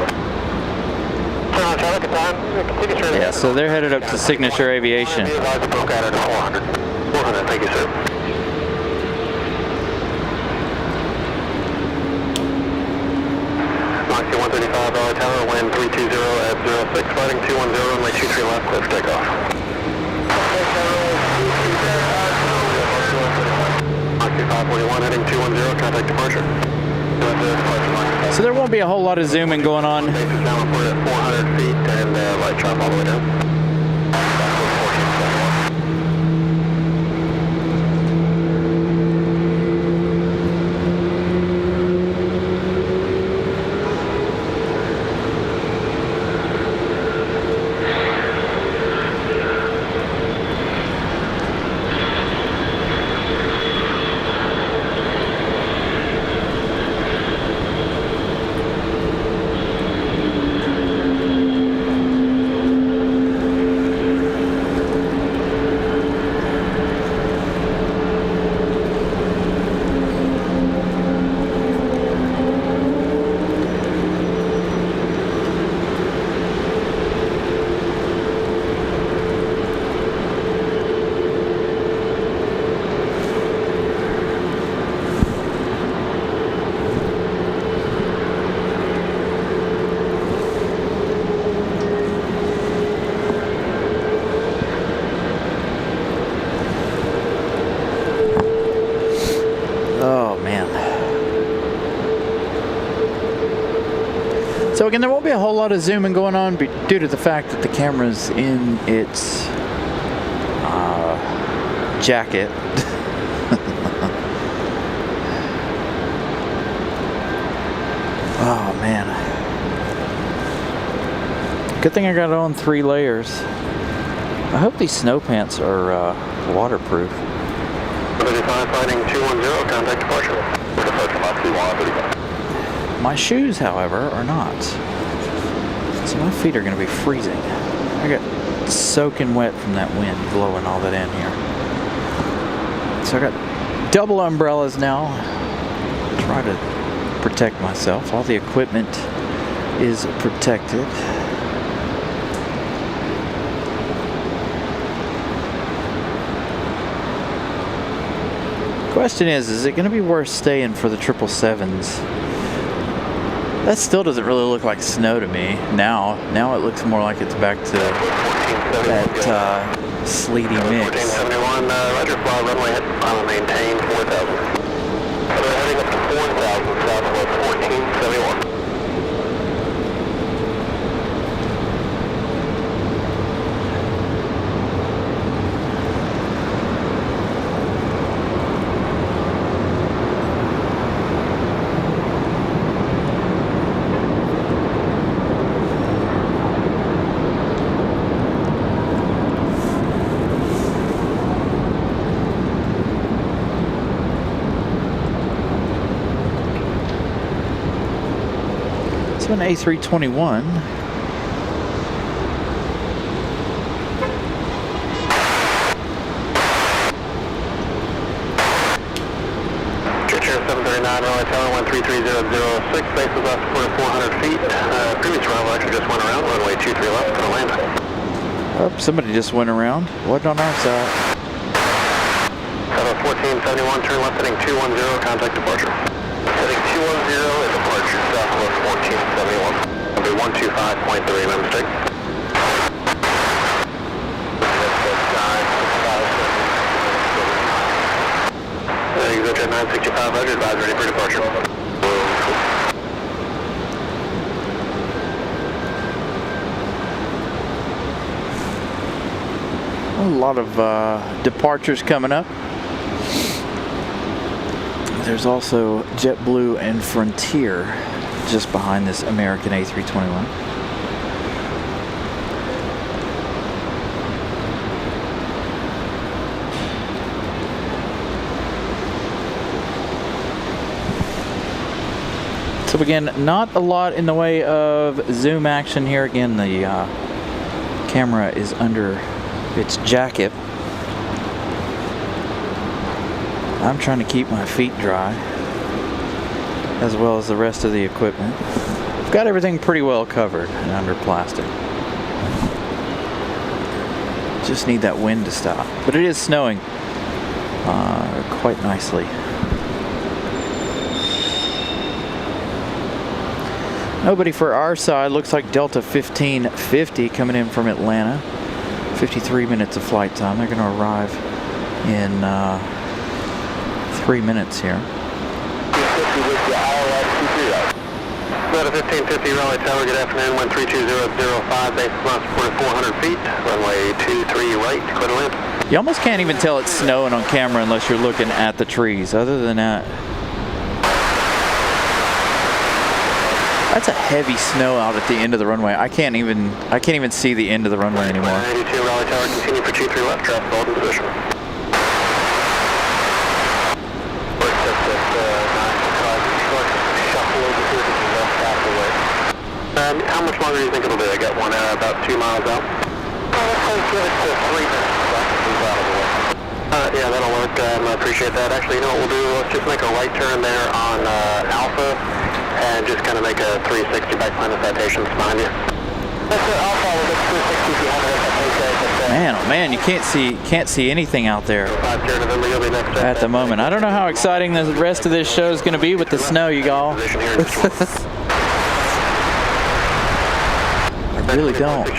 Turn on Charlie, continue straight ahead. Yeah, so they're headed up to Signature Aviation. Be advised to broke out at 400. 400, thank you, sir. Galaxy 135 Raleigh Tower, wind 320 at 06, flighting 210, runway 23 left, clear for takeoff. Galaxy 541 heading 210, contact departure. So there won't be a whole lot of zooming going on. Base is now reported at 400 feet and light chop all the way down. So again, there won't be a whole lot of zooming going on due to the fact that the camera's in its jacket. Oh man. Good thing I got on 3 layers. I hope these snow pants are waterproof. 35 flighting 210, contact departure. My shoes, however, are not. So my feet are going to be freezing. I got soaking wet from that wind blowing all that in here. So I got double umbrellas now. Try to protect myself. All the equipment is protected. Question is it going to be worth staying for the 777s? That still doesn't really look like snow to me. Now it looks more like it's back to that sleety mix. 71, Roger, fly runway maintain 4,000. We're heading up to 4,000, southwest 1471. So an A321. Chair 739, Raleigh Tower 133.006, bases left for 400 feet. Previous arrival actually just went around, runway 23 left, for land. Oh, somebody just went around. What on our side? 1471, turn left heading 210, contact departure. Heading 210 at departure, southwest 1471. Number 125.3, my mistake. Exit 96500, advise ready for departure. A lot of departures coming up. There's also JetBlue and Frontier just behind this American A321. So again, not a lot in the way of zoom action here. Again, the camera is under its jacket. I'm trying to keep my feet dry, as well as the rest of the equipment. I've got everything pretty well covered and under plastic. Just need that wind to stop. But it is snowing quite nicely. Nobody for our side. Looks like Delta 1550 coming in from Atlanta. 53 minutes of flight time. They're going to arrive in 3 minutes here. Delta 1550, Raleigh Tower, good afternoon, 132005, base launch support at 400 feet, runway 23 right, clear to land. You almost can't even tell it's snowing on camera unless you're looking at the trees. Other than that, that's a heavy snow out at the end of the runway. I can't even see the end of the runway anymore. 92 Raleigh Tower, continue for 23 left, traffic hold in position. How much longer do you think it'll be? I got one about 2 miles out. Let's give it to 3 minutes so I can move out of the way. Yeah, that'll work. I appreciate that. Actually, you know what we'll do? Let's just make a right turn there on Alpha and just kind of make a 360 back line of citations behind you. That's it. Alpha will get 360 behind it. Man, oh man, you can't see anything out there at the moment. I don't know how exciting the rest of this show is going to be with the snow, you all. I really don't.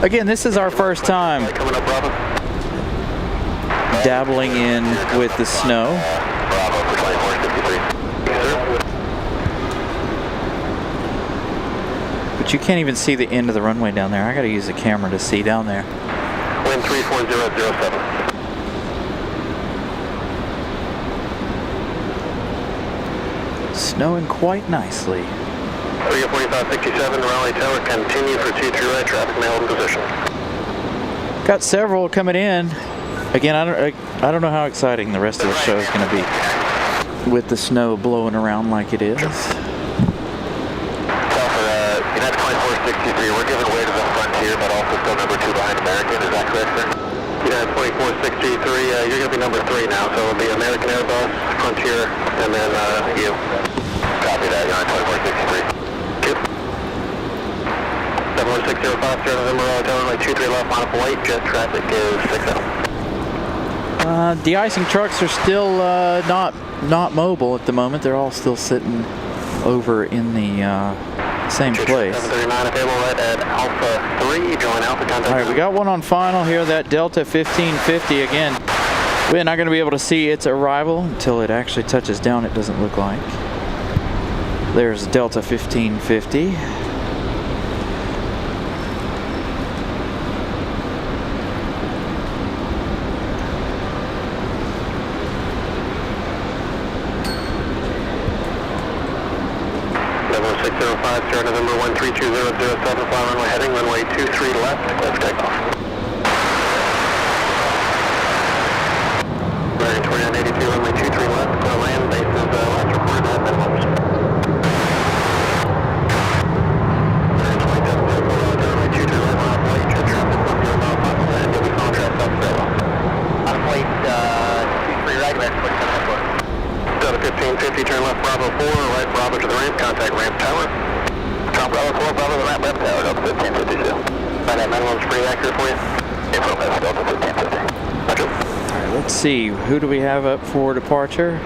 Again, this is our first time dabbling in with the snow. But you can't even see the end of the runway down there. I got to use the camera to see down there. Wind 34007. Snowing quite nicely. 4567 Raleigh Tower, continue for 23 right, traffic may hold in position. Got several coming in. Again, I don't know how exciting the rest of the show is going to be with the snow blowing around like it is. United 2463, we're giving way to the Frontier, but also still number 2 behind American. Is that correct, sir? United 2463, you're going to be number 3 now, so it'll be American Airbus, Frontier, and then you. Copy that, United 2463. 71605, Sierra November, runway 23 left, line up white, jet traffic is 60. De-icing trucks are still not mobile at the moment. They're all still sitting over in the same place. 739 available right at Alpha 3, join Alpha contact. All right, we got one on final here, that Delta 1550 again. We're not going to be able to see its arrival until it actually touches down, it doesn't look like. There's Delta 1550. Sierra November 13207, fly runway heading, runway 23 left, clear for takeoff. American 2982, runway 23 left, land bases last reported at minimums. American 2704, runway 23 right, line up late, jet traffic 10 miles off of land, we contract South Carolina. On plate 23 right, we're at 2704. Delta 1550, turn left Bravo 4, right Bravo to the ramp, contact ramp tower. Tom Bravo 4, Bravo to the ramp tower, Delta 1552. Find that minimum's pretty accurate for you. Info mess, Delta 1550. Roger. Alright, let's see, who do we have up for departure?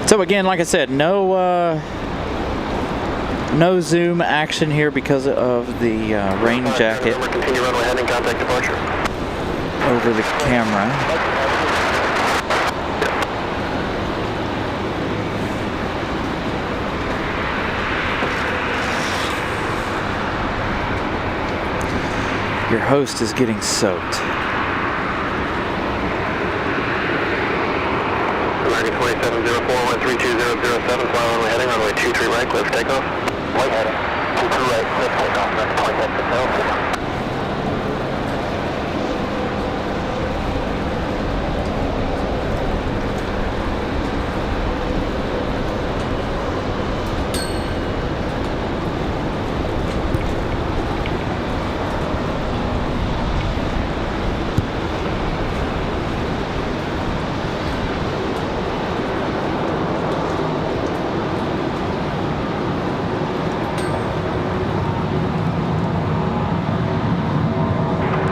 So again, like I said, no zoom action here because of the rain jacket Continue runway heading, contact departure. over the camera. Your host is getting soaked. American 2704, 13207, fly runway heading, runway 23 right, clear for takeoff. White heading, 23 right, clear for takeoff, American 2704.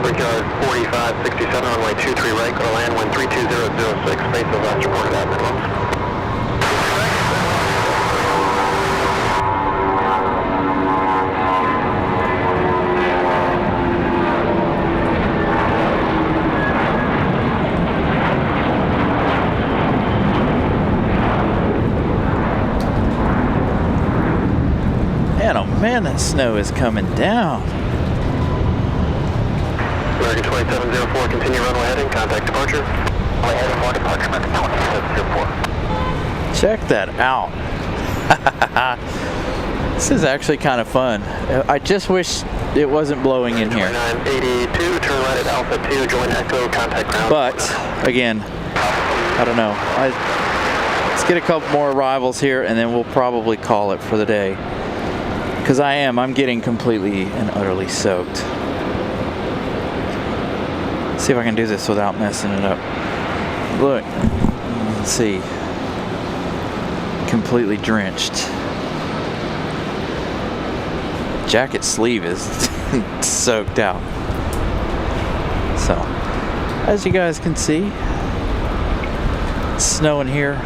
Brickyard 4567, runway 23 right, go to land, wind 32006, space of last reported at minimums. Man, oh man, that snow is coming down. American 2704, continue runway heading, contact departure. Runway heading, more departure, American 2704. Check that out. This is actually kind of fun. I just wish it wasn't blowing in here. 2982, turn right at Alpha 2, join Echo, contact ground. But, again, I don't know. Let's get a couple more arrivals here and then we'll probably call it for the day. Because I'm getting completely and utterly soaked. See if I can do this without messing it up. Look, let's see. Completely drenched. Jacket sleeve is soaked out. So, as you guys can see, it's snowing here.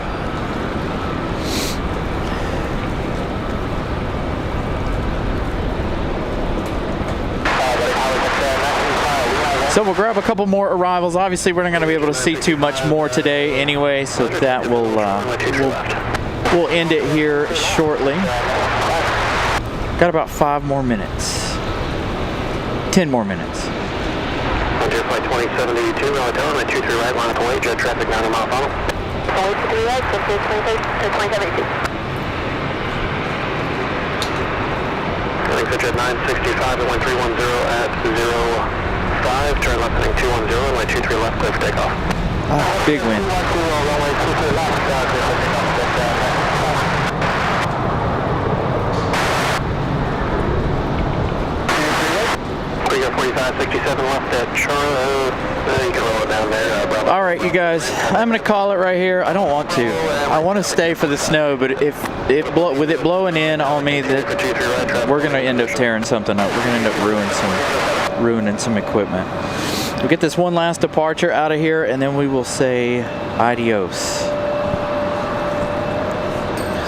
So we'll grab a couple more arrivals. Obviously, we're not going to be able to see too much more today anyway, so that we'll end it here shortly. Got about 5 more minutes. 10 more minutes. Frontier flight 2072, Raleigh, 23 right, line up away, jet traffic 90 mile funnel. 23 right, 2782. pitch at 965 and 1310 at 05. Turn left heading 210, runway 23 left, clear for takeoff. Big wind. Runway 23 left, clear for takeoff. We got 4567 left at Charlotte. You can roll it down there. All right, you guys, I'm gonna call it right here. I don't want to. I want to stay for the snow, but with it blowing in on me, that we're gonna end up tearing something up. We're gonna end up ruining some equipment. We'll get this one last departure out of here, and then we will say adios.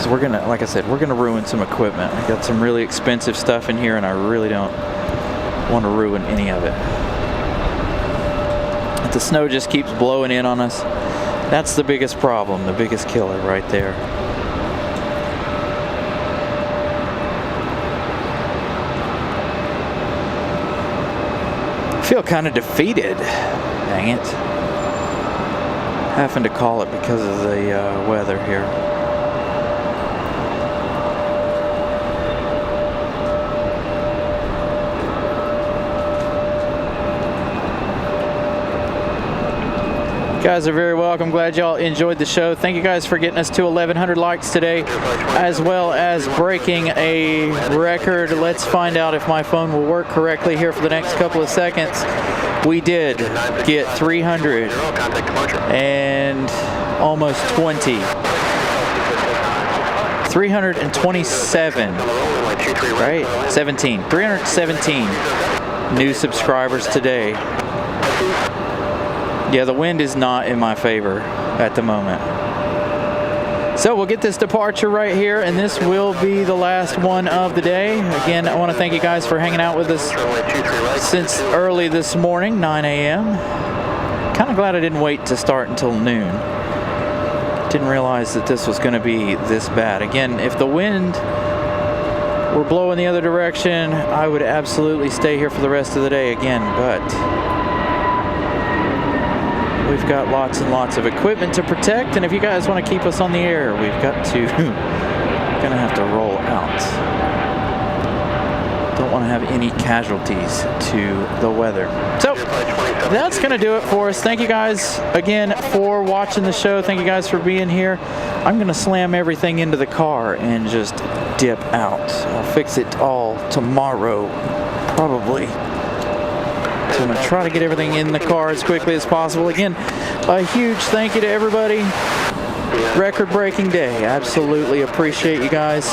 So we're gonna, like I said, we're gonna ruin some equipment. I got some really expensive stuff in here, and I really don't want to ruin any of it. But the snow just keeps blowing in on us. That's the biggest problem, the biggest killer right there. I feel kind of defeated. Dang it. Having to call it because of the weather here. You guys are very welcome. Glad y'all enjoyed the show. Thank you guys for getting us to 1,100 likes today, as well as breaking a record. Let's find out if my phone will work correctly here for the next couple of seconds. We did get 300 and almost 20. 327, right? 17. 317 new subscribers today. Yeah, the wind is not in my favor at the moment. So we'll get this departure right here, and this will be the last one of the day. Again, I want to thank you guys for hanging out with us since early this morning, 9 a.m. Kind of glad I didn't wait to start until noon. Didn't realize that this was going to be this bad. Again, if the wind were blowing the other direction, I would absolutely stay here for the rest of the day again, but we've got lots and lots of equipment to protect, and if you guys want to keep us on the air, we've got to gonna have to roll out. Don't want to have any casualties to the weather. So that's gonna do it for us. Thank you guys again for watching the show. Thank you guys for being here. I'm gonna slam everything into the car and just dip out. I'll fix it all tomorrow, probably. So I'm going to try to get everything in the car as quickly as possible. Again, a huge thank you to everybody. Record-breaking day. Absolutely appreciate you guys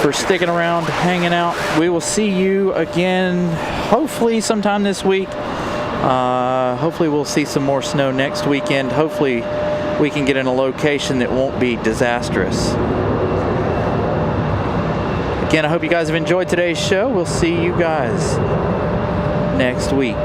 for sticking around, hanging out. We will see you again, hopefully sometime this week. Hopefully we'll see some more snow next weekend. Hopefully we can get in a location that won't be disastrous. Again, I hope you guys have enjoyed today's show. We'll see you guys next week.